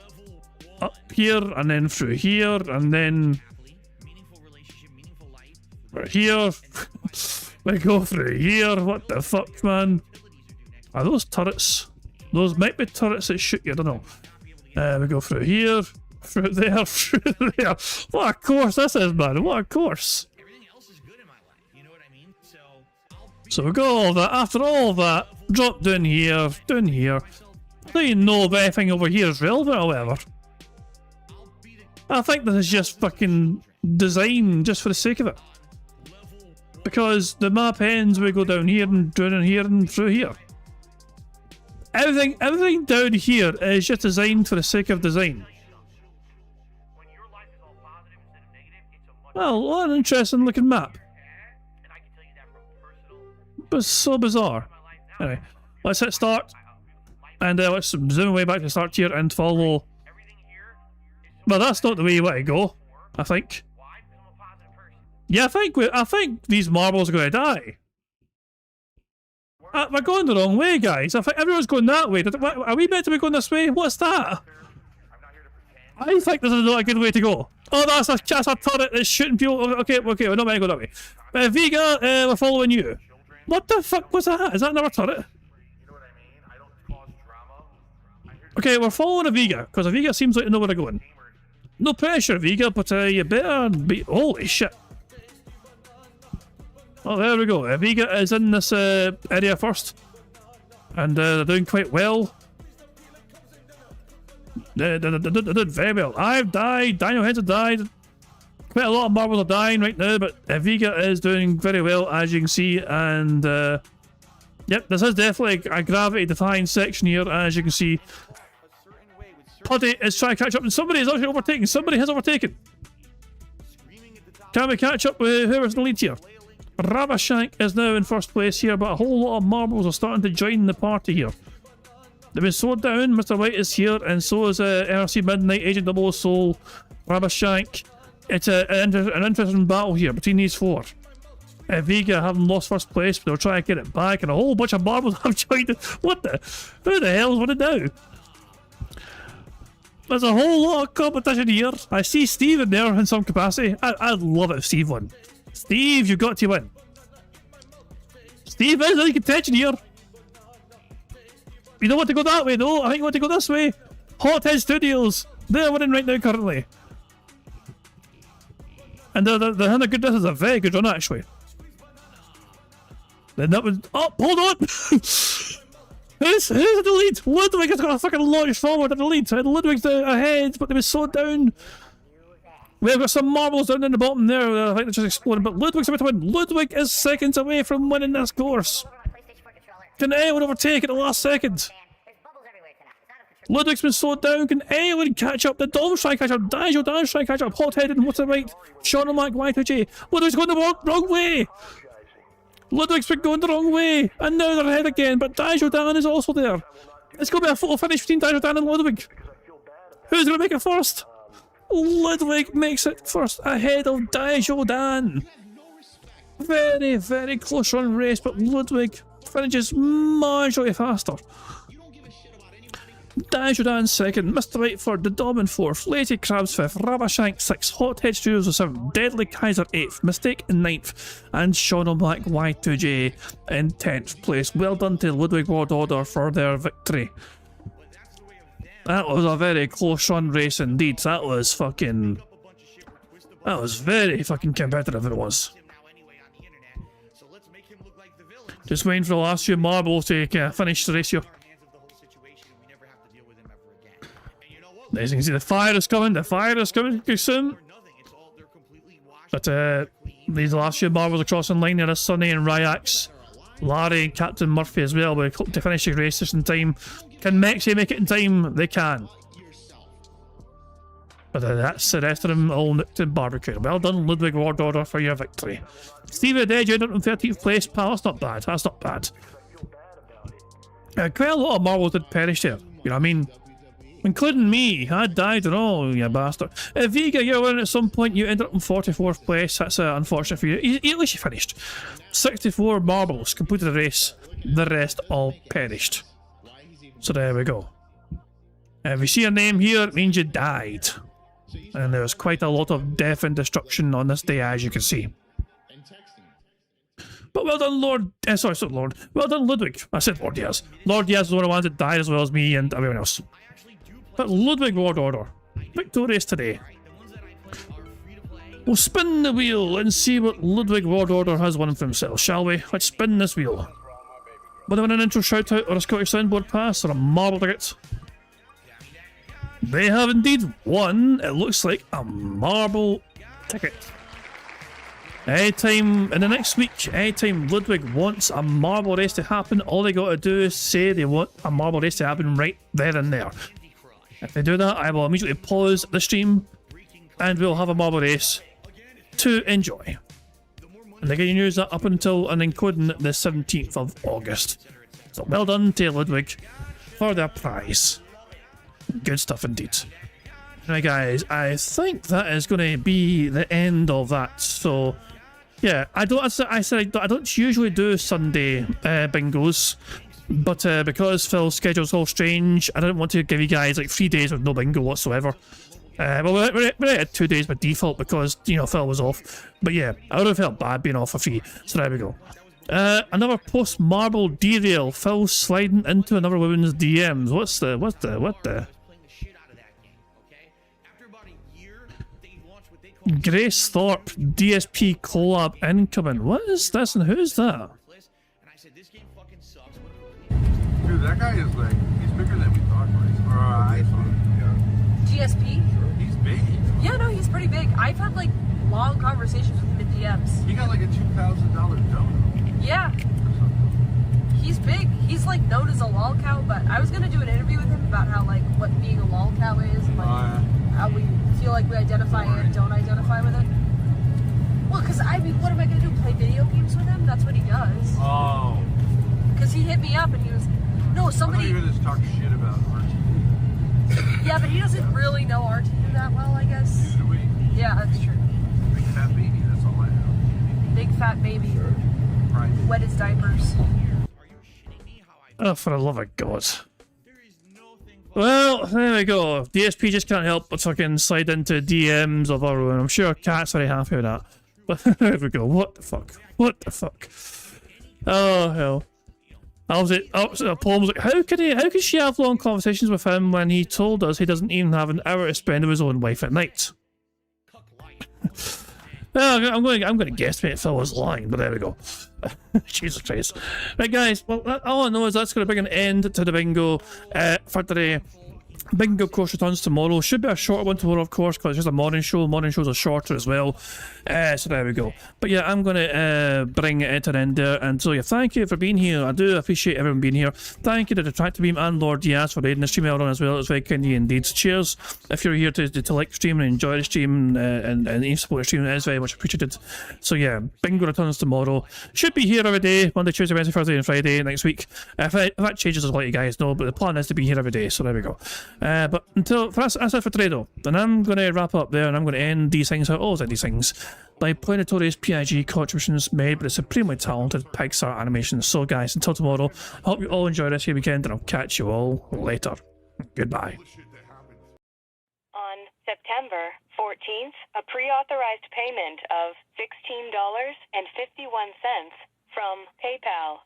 up here, and then through here, and then we're here. We go through here. What the fuck, man? Are those turrets? Those might be turrets that shoot you, I don't know. We go through here, through there, through there. What a course this is, man. What a course. So we got all that. After all that, drop down here, down here. I don't even know if anything over here is relevant or whatever. I think this is just fucking design just for the sake of it. Because the map ends, we go down here and through here. Everything down here is just designed for the sake of design. Well, what an interesting looking map. But so bizarre. Anyway, let's hit start. And let's zoom way back to the start here and follow. Well, that's not the way you want to go, I think. Yeah, I think these marbles are going to die. We're going the wrong way, guys. I think everyone's going that way. Are we meant to be going this way? What's that? I think this is not a good way to go. Oh, that's a turret that's shooting people. Okay, we're not meant to go that way. Vega, we're following you. What the fuck was that? Is that another turret? Okay, we're following a Vega, because a Vega seems like to know where they're going. No pressure, Vega, but you better be... Holy shit. Oh, there we go. Vega is in this area first. And they're doing quite well. They're doing very well. I've died. Daniel Heads have died. Quite a lot of marbles are dying right now, but Vega is doing very well, as you can see. And, yep, this is definitely a gravity-defying section here, as you can see. Puddy is trying to catch up, and somebody is actually overtaken. Somebody has overtaken. Can we catch up with whoever's in the lead here? Ravashank is now in first place here, but a whole lot of marbles are starting to join the party here. They've been slowed down. Mr. White is here, and so is NRC Midnight, Agent Double Soul, Ravashank. It's an interesting battle here between these four. Vega haven't lost first place, but they'll try to get it back, and a whole bunch of marbles have joined it. What the? Who the hell is winning now? There's a whole lot of competition here. I see Steve in there in some capacity. I'd love it if Steve won. Steve, you've got to win. Steve is in contention here. You don't want to go that way though. I think you want to go this way. Hothead Studios. They're winning right now currently. And they're having a good... This is a very good run actually. Then that was... Oh, hold on! Who's in the lead? Ludwig has got a fucking launch forward in the lead. And Ludwig's ahead, but they were slowed down. We've got some marbles down in the bottom there. I think they're just exploding, but Ludwig's about to win. Ludwig is seconds away from winning this course. Can anyone overtake at the last second? Ludwig's been slowed down. Can anyone catch up? The Dom's trying to catch up. Dan's trying to catch up. Hot-headed and what's the right? Sean O'Mac, Y2J. Ludwig's going the wrong way. Ludwig's been going the wrong way. And now they're ahead again, but Dan is also there. It's going to be a photo finish between Dan and Ludwig. Who's going to make it first? Ludwig makes it first ahead of Dan. Very, very close run race, but Ludwig finishes marginally faster. Dan second, Mr. Whiteford, the Dom in fourth, Lazy Crabs fifth, Ravashank sixth, Hothead Studios in seventh, Deadly Kaiser eighth, Mistake in ninth, and Sean O'Black Y2J in 10th place. Well done to Ludwig World Order for their victory. That was a very close run race indeed. That was very fucking competitive, it was. Just waiting for the last few marbles to finish the race here. As you can see, the fire is coming soon. But these last few marbles are crossing line there. Sonny and Ryax, Larry and Captain Murphy as well. We hope to finish the race just in time. Can Mexi make it in time? They can. But that's the rest of them all nicked and barbecued. Well done, Ludwig World Order, for your victory. Stevie Dead, you ended up in 13th place, pal. That's not bad. That's not bad. Quite a lot of marbles did perish there. You know what I mean? Including me. I died and all, you bastard. Vega, you're winning at some point. You ended up in 44th place. That's unfortunate for you. At least you finished. 64 marbles completed the race. The rest all perished. So there we go. If you see your name here, it means you died. And there's quite a lot of death and destruction on this day, as you can see. But well done, Lord... sorry, it's not Lord. Well done, Ludwig. I said Lord Diaz. Lord Diaz is one of the ones that died, as well as me and everyone else. But Ludwig World Order, victorious today. We'll spin the wheel and see what Ludwig World Order has won for himself, shall we? Let's spin this wheel. Whether an intro shout out or a Scottish soundboard pass or a marble ticket. They have indeed won, it looks like, a marble ticket. Anytime in the next week, anytime Ludwig wants a marble race to happen, all they got to do is say they want a marble race to happen right there and there. If they do that, I will immediately pause the stream and we'll have a marble race to enjoy. And they can use that up until and including the 17th of August. So well done to Ludwig for their prize. Good stuff indeed. Right, guys, I think that is going to be the end of that. So, yeah, I don't usually do Sunday bingos, but because Phil's schedule's all strange, I didn't want to give you guys like 3 days with no bingo whatsoever. Well, we had 2 days by default because, you know, Phil was off. But yeah, I would have felt bad being off for free. So there we go. Another post-marble derail. Phil sliding into another woman's DMs. What the? Grace Thorpe, DSP collab incoming. What is this and who's that? Dude, that guy is like, he's bigger than we thought, right? Or I thought. Yeah. DSP? He's big. Yeah, no, he's pretty big. I've had like long conversations with him in DMs. He got like a $2,000 donut. Yeah. He's big. He's like known as a lol cow, but I was gonna do an interview with him about how like what being a lol cow is and like how we feel like we identify and don't identify with it. Well, because I mean, what am I gonna do? Play video games with him? That's what he does. Oh. Because he hit me up and he was, no, somebody. I thought you were gonna just talk shit about RT. Yeah, but he doesn't really know RT that well, I guess. Neither do we. Yeah, that's true. Big fat baby, that's all I know. Big fat baby. Right. Wet his diapers. Oh, for the love of God. Well, there we go. DSP just can't help but fucking slide into DMs of our own. I'm sure Cat's very happy with that. But there we go. What the fuck? What the fuck? Oh, hell. Paul was like, how could she have long conversations with him when he told us he doesn't even have an hour to spend with his own wife at night? Well, I'm going to guesstimate Phil was lying, but there we go. Jesus Christ. Right, guys, well, all I know is that's going to bring an end to the bingo for today. Bingo, of course, returns tomorrow. Should be a shorter one tomorrow, of course, because it's just a morning show. Morning shows are shorter as well. So there we go. But yeah, I'm going to bring it to an end there. And so yeah, thank you for being here. I do appreciate everyone being here. Thank you to the Tractor Beam and Lord Diaz for raiding the stream earlier on as well. It was very kind of you indeed. Cheers. If you're here to like the stream and enjoy the stream and even support the stream, it is very much appreciated. So yeah, bingo returns tomorrow. Should be here every day, Monday, Tuesday, Wednesday, Thursday, and Friday next week. If that changes, I'll let you guys know. But the plan is to be here every day. So there we go. But that's it for today though. And I'm going to wrap up there and I'm going to end these things, how I always end these things, by playing notorious PIG contributions made by the supremely talented Pixar Animations. So guys, until tomorrow, I hope you all enjoy this here weekend and I'll catch you all later. Goodbye. On September 14th, a pre-authorized payment of $16.51 from PayPal.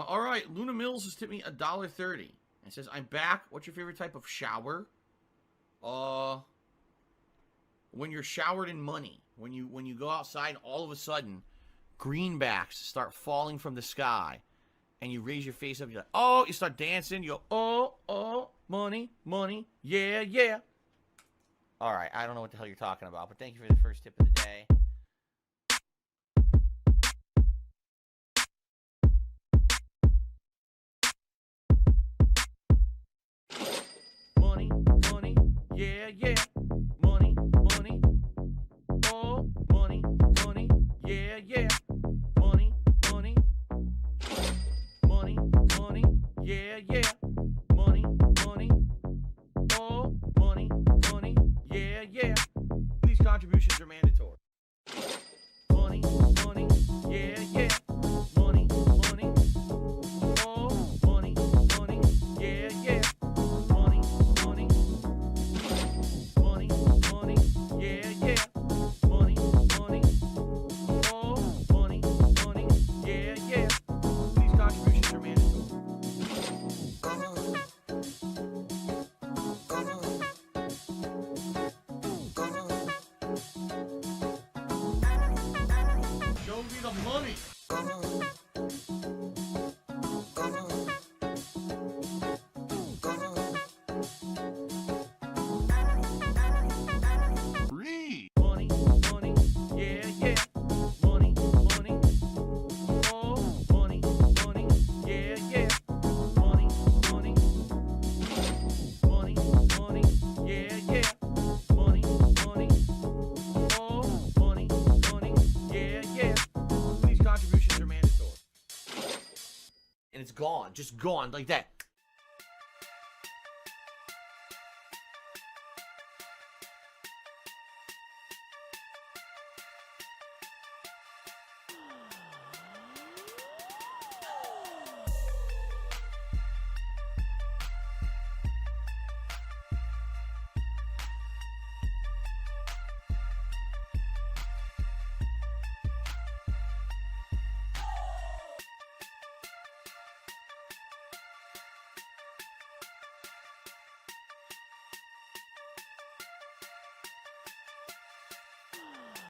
All right, Luna Mills has tipped me $1.30. It says, "I'm back. What's your favorite type of shower?" When you're showered in money. When you go outside, and all of a sudden, greenbacks start falling from the sky, and you raise your face up. You're like, oh, you start dancing. You go, oh, money, money, yeah, yeah. All right, I don't know what the hell you're talking about, but thank you for the first tip of the day. Money, money, yeah, yeah. Money, money, oh, money, money, yeah, yeah. Money, money, money, money, yeah, yeah. Money, money, oh, money, money, yeah, yeah. These contributions are mandatory. Money, money, yeah, yeah. Money, money, oh, money, money, yeah, yeah. Money, money, money, money, yeah, yeah. Money, money, oh, money, money, yeah, yeah. These contributions are mandatory. Show me the money. Free. Money, money, yeah, yeah. Money, money, oh, money, money, yeah, yeah. Money, it's gone. Just gone like that.